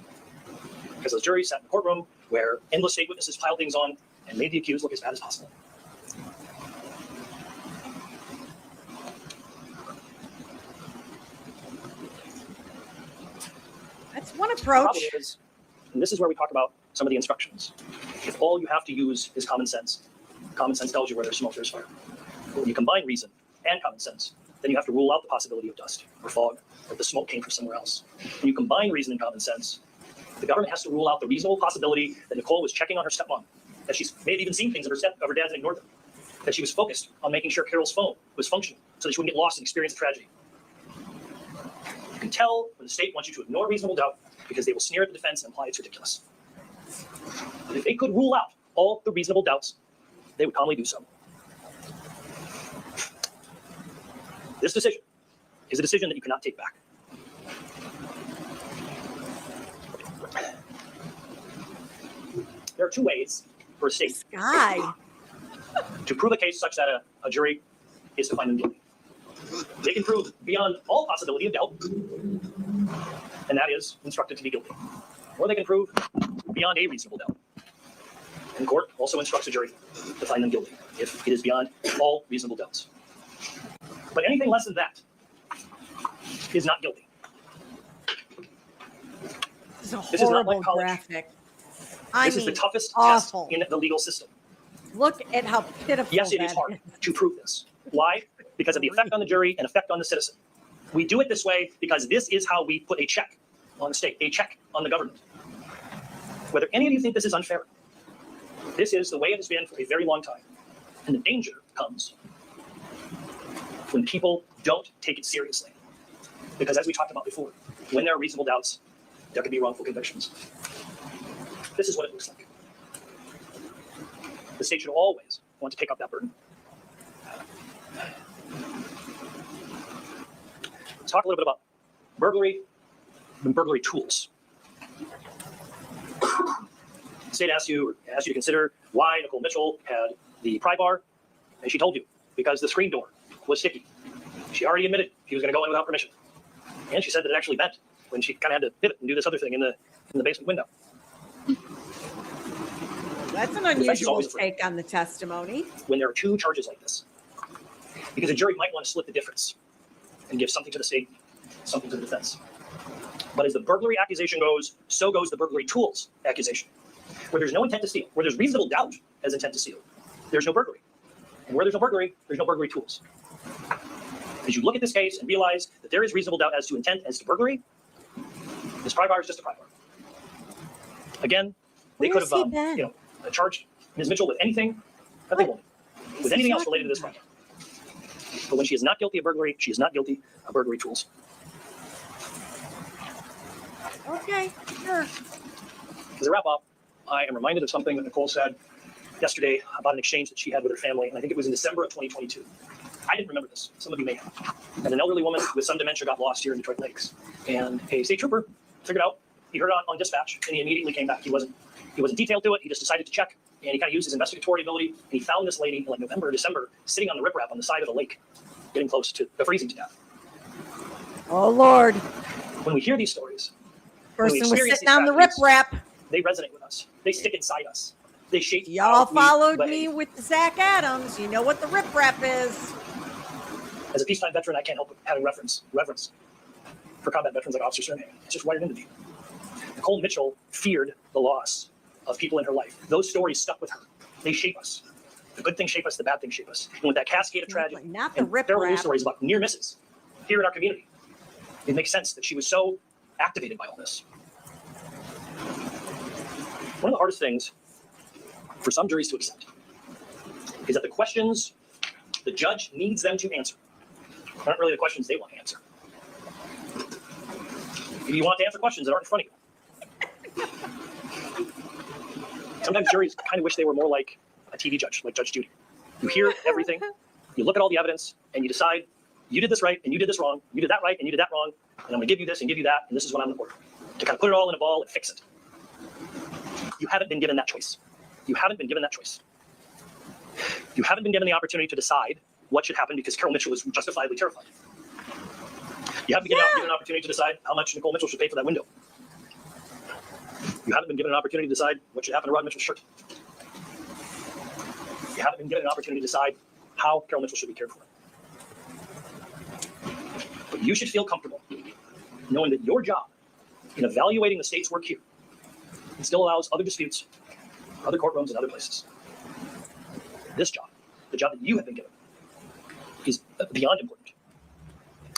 Because those juries sat in the courtroom where endless state witnesses piled things on and made the accused look as bad as possible. That's one The problem approach. is, and this is where we talk about some of the instructions. If all you have to use is common sense tells you where there's smoke, there's fire. But when you combine reason and common sense, then you have to rule out the possibility of dust or fog, or the smoke came from somewhere else. When you combine reason and common sense, the government has to rule out the reasonable possibility that Nicole was checking on her stepmom, that she's maybe even seen things of her dad's and ignored them, that she was focused on making sure Carol's phone was functional so that she wouldn't get lost and experience the tragedy. You can tell when the state wants you to ignore reasonable doubt because they will sneer at the defense and imply it's ridiculous. But if they could rule out all the reasonable doubts, they would calmly do so. This decision is a decision that you cannot take back. There are two ways for a state to prove a case such that a jury is to find them guilty. They can prove beyond all possibility of doubt, and that is instructed to be guilty. Or they can prove beyond a reasonable doubt. And court also instructs a jury to find them guilty if it is beyond all reasonable doubts. But anything less than that is not guilty. This is a This is not like horrible college. graphic. This is the toughest awful. test in the legal system. Look at how pitiful Yes, it that is hard to prove this. Why? Because of the effect on the jury and effect on the citizen. We do it this way because this is how we put a check on the state, a check on the government. Whether any of you think this is unfair, this is the way it has been for a very long time. And the danger comes when people don't take it seriously. Because as we talked about before, when there are reasonable doubts, there can be wrongful convictions. This is what it looks like. The state should always want to take up that burden. Let's talk a little bit about burglary and burglary tools. The state asked you to consider why Nicole Mitchell had the pry bar, and she told you because the screen door was sticky. She already admitted she was going to go in without permission, and she said that it actually bent when she kind of had to pivot and do this other thing in the basement window. That's an unusual take on the testimony. When there are two charges like this, because a jury might want to split the difference and give something to the state, something to the defense. But as the burglary accusation goes, so goes the burglary tools accusation. Where there's no intent to steal, where there's reasonable doubt as intent to steal, there's no burglary. And where there's no burglary tools. As you look at this case and realize that there is reasonable doubt as to intent as to burglary, this pry bar is just a pry bar. Again, they could have charged Ms. Mitchell with anything that they wanted, with anything else related to this crime. But when she is not guilty of burglary, she is not guilty of burglary tools. Okay, sure. As a wrap up, I am reminded of something that Nicole said yesterday about an exchange that she had with her family, and I think it was in December of 2022. I didn't remember this. Some of you may have. And an elderly woman with some dementia got lost here in Detroit Lakes, and a state trooper figured out. He heard it on dispatch, and he immediately came back. He wasn't detailed to it. He just decided to check, and he kind of used his investigatory ability, and he found this lady in like November or December sitting on the riprap on the side of the lake, getting close to freezing to death. Oh, Lord. When we hear these stories, person was sitting on the riprap. They resonate with us. They stick inside us. They shape. Y'all followed me with Zach Adams. You know what the riprap is. As a peacetime veteran, I can't help but having reverence for combat veterans like Officer Surname. It's just wired into me. Nicole Mitchell feared the loss of people in her life. Those stories stuck with her. They shape us. The good things shape us, the bad things shape us. And with that cascade of tragedy, not the riprap. There were stories about near misses here in our community. It makes sense that she was so activated by all this. One of the hardest things for some juries to accept is that the questions the judge needs them to answer aren't really the questions they want to answer. You want to answer questions that aren't in front of you. Sometimes juries kind of wish they were more like a TV judge, like Judge Judy. You hear everything, you look at all the evidence, and you decide you did this right and you did this wrong, you did that right and you did that wrong, and I'm going to give you this and give you that, and this is what I'm going to order. To kind of put it all in a ball and fix it. You haven't been given that choice. You haven't been given that choice. You haven't been given the opportunity to decide what should happen because Carol Mitchell was justifiably terrified. You haven't been given an opportunity to decide how much Nicole Mitchell should pay for that window. You haven't been given an opportunity to decide what should happen to Rod Mitchell's shirt. You haven't been given an opportunity to decide how Carol Mitchell should be cared for. But you should feel comfortable knowing that your job in evaluating the state's work here, it still allows other disputes, other courtrooms, and other places. This job, the job that you have been given, is beyond important.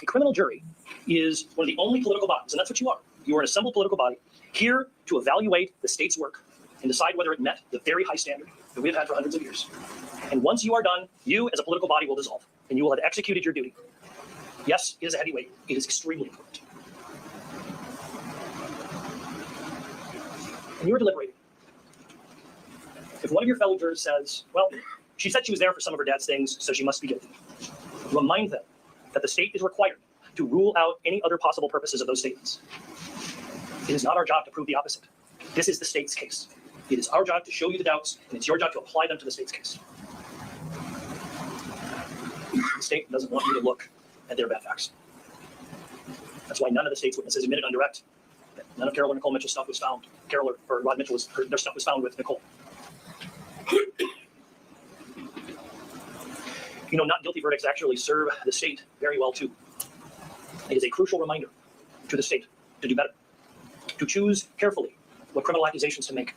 A criminal jury is one of the only political bodies, and that's what you are. You are an assembled political body here to evaluate the state's work and decide whether it met the very high standard that we've had for hundreds of years. And once you are done, you as a political body will dissolve, and you will have executed your duty. Yes, it is a heavyweight. It is extremely important. And you are deliberating. If one of your fellow jurors says, well, she said she was there for some of her dad's things, so she must be guilty, remind them that the state is required to rule out any other possible purposes of those statements. It is not our job to prove the opposite. This is the state's case. It is our job to show you the doubts, and it's your job to apply them to the state's case. The state doesn't want you to look at their bad facts. That's why none of the state's witnesses admitted on direct that none of Carol or Nicole Mitchell's stuff was found. Carol or Rod Mitchell, their stuff was found with Nicole. You know, not guilty verdicts actually serve the state very well too. It is a crucial reminder to the state to do better, to choose carefully what criminal accusations to make,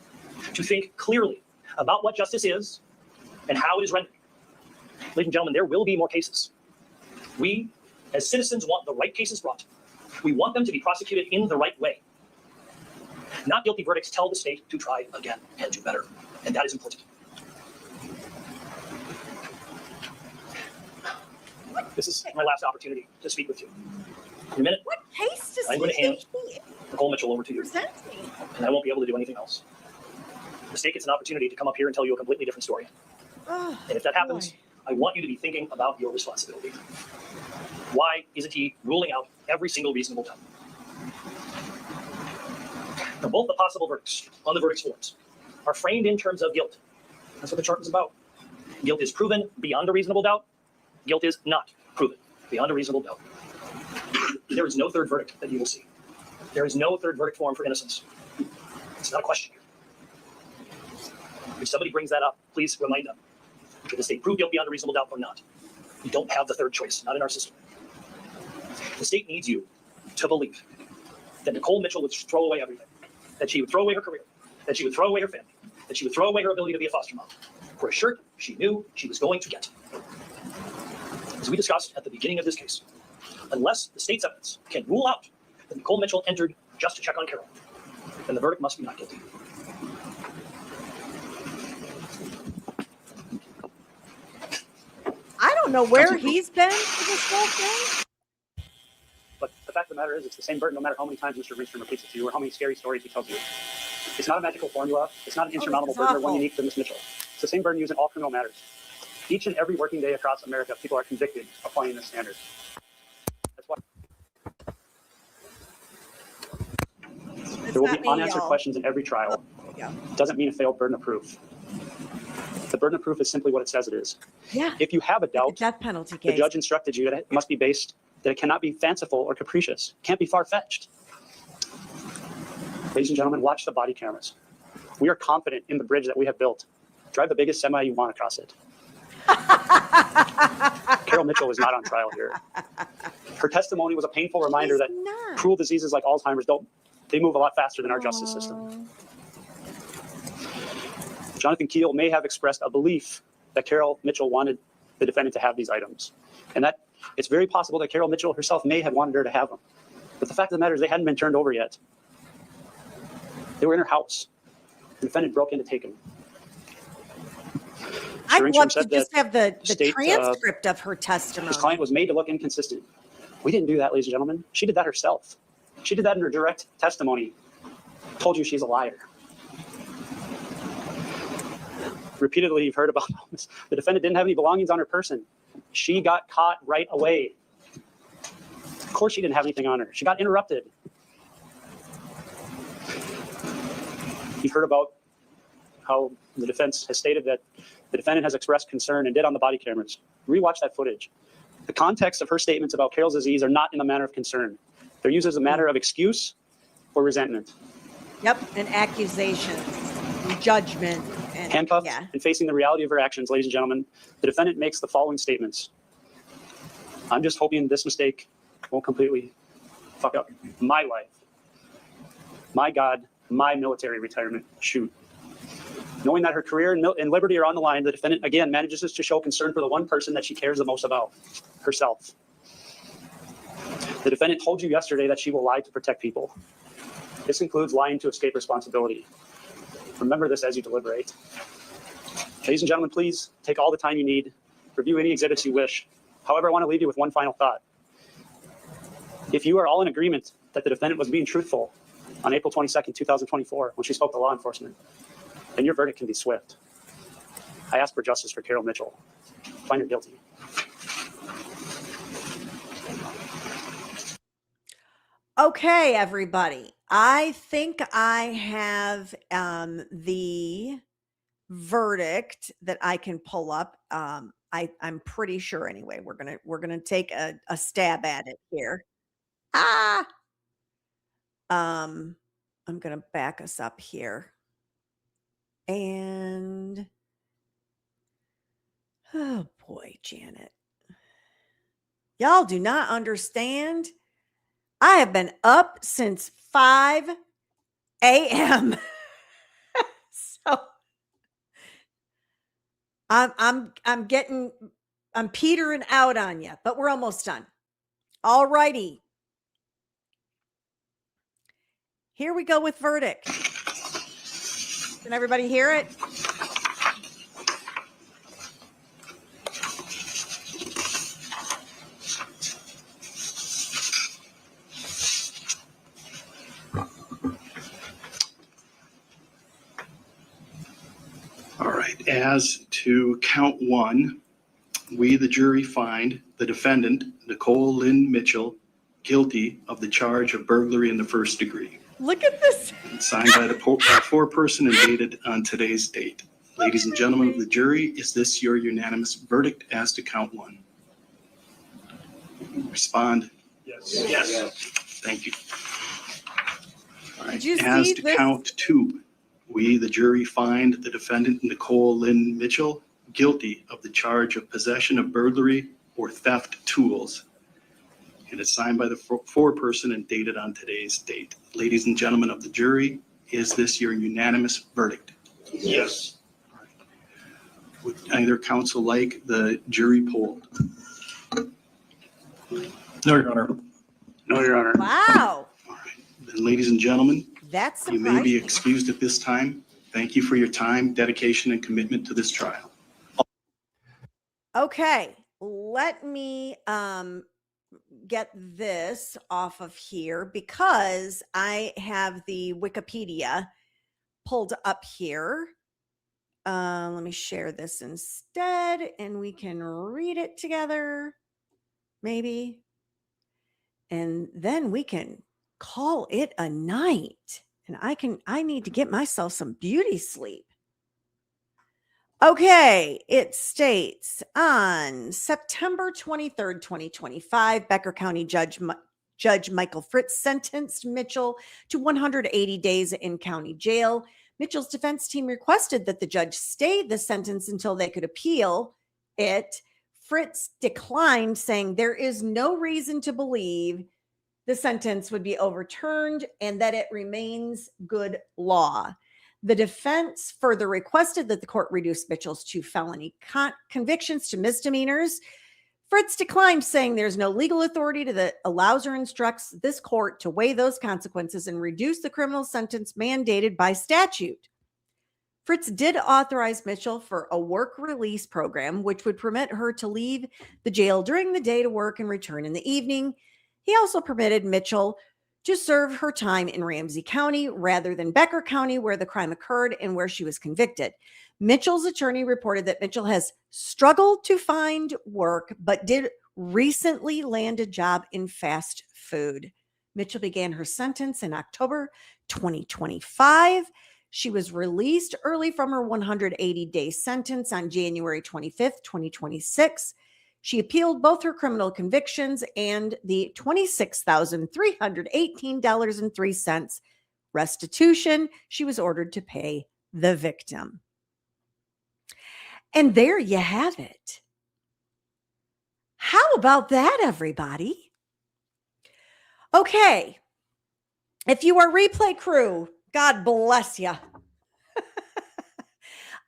to think clearly about what justice is and how it is rendered. Ladies and gentlemen, there will be more cases. We, as citizens, want the right cases brought. We want them to be prosecuted in the right way. Not guilty verdicts tell the state to try again and do better, and that is important. This is my last opportunity to speak with you. In a minute, What case does I'm going to hand he Nicole Mitchell over to you, present? and I won't be able to do anything else. The state gets an opportunity to come up here and tell you a completely different story. Oh, And if that happens, I want you to be thinking about your responsibility. Why isn't he ruling out every single reasonable doubt? Now, both the possible verdicts on the verdicts forms are framed in terms of guilt. That's what the chart is about. Guilt is proven beyond a reasonable doubt. Guilt is not proven beyond a reasonable doubt. There is no third verdict that you will see. There is no third verdict form for innocence. It's not a question here. If somebody brings that up, please remind them. Did the state prove guilt beyond a reasonable doubt or not? You don't have the third choice, not in our system. The state needs you to believe that Nicole Mitchell would throw away everything, that she would throw away her career, that she would throw away her family, that she would throw away her ability to be a foster mom for a shirt she knew she was going to get. As we discussed at the beginning of this case, unless the state's evidence can rule out that Nicole Mitchell entered just to check on Carol, then the verdict must be not guilty. I don't know where he's been for this whole thing. But the fact of the matter is, it's the same burden no matter how many times Mr. Ringstrom repeats it to you or how many scary stories he tells you. It's not a magical formula. It's not an insurmountable burden or one unique to Ms. Mitchell. It's the same burden used in all criminal matters. Each and every working day across America, people are convicted of applying this standard. That's why there will be unanswered questions in every trial. It doesn't mean a failed burden of proof. The burden of proof is simply what it says it is. Yeah. If you have a doubt, Death penalty the case. judge instructed you that it must be based, that it cannot be fanciful or capricious, can't be far-fetched. Ladies and gentlemen, watch the body cameras. We are confident in the bridge that we have built. Drive the biggest semi you want across it. Carol Mitchell was not on trial here. Her testimony was a painful reminder that cruel diseases like Alzheimer's they move a lot faster than our justice system. Jonathan Keel may have expressed a belief that Carol Mitchell wanted the defendant to have these items, and that it's very possible that Carol Mitchell herself may have wanted her to have them. But the fact of the matter is they hadn't been turned over yet. They were in her house. The defendant broke in to take them. I'd love to just have the transcript of her testimony. His client was made to look inconsistent. We didn't do that, ladies and gentlemen. She did that herself. She did that in her direct testimony. Told you she's a liar. Repeatedly, you've heard about this. The defendant didn't have any belongings on her person. She got caught right away. Of course she didn't have anything on her. She got interrupted. You've heard about how the defense has stated that the defendant has expressed concern and did on the body cameras. Rewatch that footage. The context of her statements about Carol's disease are not in the manner of concern. They're used as a matter of excuse or resentment. Yep, an accusation, judgment. And, Handcuffed yeah. and facing the reality of her actions, ladies and gentlemen, the defendant makes the following statements. I'm just hoping this mistake won't completely fuck up my life. My God, my military retirement. Shoot. Knowing that her career and liberty are on the line, the defendant again manages to show concern for the one person that she cares the most about, herself. The defendant told you yesterday that she will lie to protect people. This includes lying to escape responsibility. Remember this as you deliberate. Ladies and gentlemen, please take all the time you need, review any exhibits you wish. However, I want to leave you with one final thought. If you are all in agreement that the defendant was being truthful on April 22nd, 2024, when she spoke to law enforcement, then your verdict can be swift. I ask for justice for Carol Mitchell. Find her guilty. Okay, everybody. I think I have the verdict that I can pull up. I'm pretty sure anyway. We're gonna take a stab at it here. I'm gonna back us up here. And oh boy, Janet. Y'all do not understand. I have been up since 5 a.m. So I'm petering out on you, but we're almost done. All righty. Here we go with verdict. Can everybody hear it? All right, as to count one, we, the jury, find the defendant, Nicole Lynn Mitchell, guilty of the charge of burglary in the first degree. Look at this. Signed by the foreperson and dated on today's date. Ladies and gentlemen of the jury, is this your unanimous verdict as to count one? Respond. Yes. Yes. Thank you. All right. Did you As see to this? count two, we, the jury, find the defendant, Nicole Lynn Mitchell, guilty of the charge of possession of burglary or theft tools. And it's signed by the foreperson and dated on today's date. Ladies and gentlemen of the jury, is this your unanimous verdict? Yes. All right. Would either counsel like the jury poll? No, Your Honor. No, Your Honor. Wow. All right. Then, ladies and gentlemen, That's you may be surprising. excused at this time. Thank you for your time, dedication, and commitment to this trial. Okay, let me get this off of here because I have the Wikipedia pulled up here. Let me share this instead and we can read it together, maybe. And then we can call it a night. And I need to get myself some beauty sleep. Okay, it states on September 23rd, 2025, Becker County Judge Michael Fritz sentenced Mitchell to 180 days in county jail. Mitchell's defense team requested that the judge stay the sentence until they could appeal it. Fritz declined, saying there is no reason to believe the sentence would be overturned and that it remains good law. The defense further requested that the court reduce Mitchell's 2 felony convictions to misdemeanors. Fritz declined, saying there's no legal authority that allows or instructs this court to weigh those consequences and reduce the criminal sentence mandated by statute. Fritz did authorize Mitchell for a work release program, which would permit her to leave the jail during the day to work and return in the evening. He also permitted Mitchell to serve her time in Ramsey County rather than Becker County, where the crime occurred and where she was convicted. Mitchell's attorney reported that Mitchell has struggled to find work, but did recently landed job in fast food. Mitchell began her sentence in October 2025. She was released early from her 180-day sentence on January 25th, 2026. She appealed both her criminal convictions and the $26,318.03 restitution she was ordered to pay the victim. And there you have it. How about that, everybody? Okay. If you are replay crew, God bless you.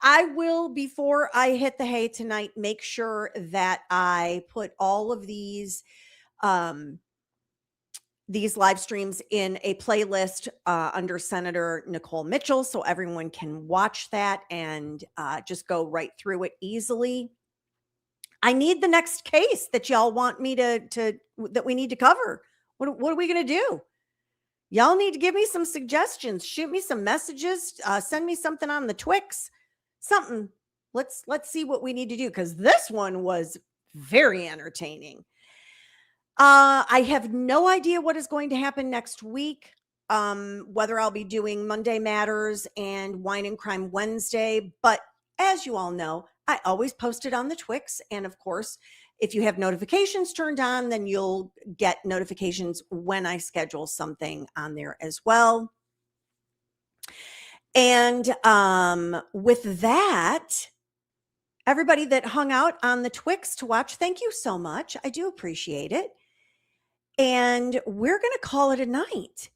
I will, before I hit the hay tonight, make sure that I put all of these live streams in a playlist under Senator Nicole Mitchell, so everyone can watch that and just go right through it easily. I need the next case that y'all want me that we need to cover. What are we going to do? Y'all need to give me some suggestions. Shoot me some messages. Send me something on the Twix. Something. Let's see what we need to do, because this one was very entertaining. I have no idea what is going to happen next week. Whether I'll be doing Monday Matters and Wine and Crime Wednesday, but as you all know, I always post it on the Twix. And of course, if you have notifications turned on, then you'll get notifications when I schedule something on there as well. And with that, everybody that hung out on the Twix to watch, thank you so much. I do appreciate it. And we're going to call it a night.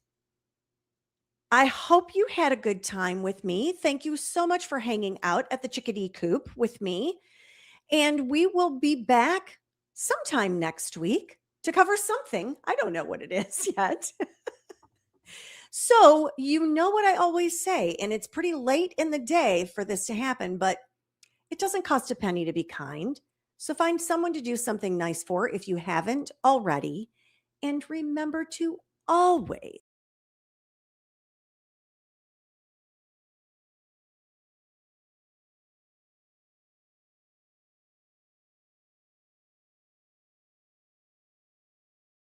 I hope you had a good time with me. Thank you so much for hanging out at the Chickadee Coop with me. And we will be back sometime next week to cover something. I don't know what it is yet. So, you know what I always say, and it's pretty late in the day for this to happen, but it doesn't cost a penny to be kind. So find someone to do something nice for if you haven't already. And remember to always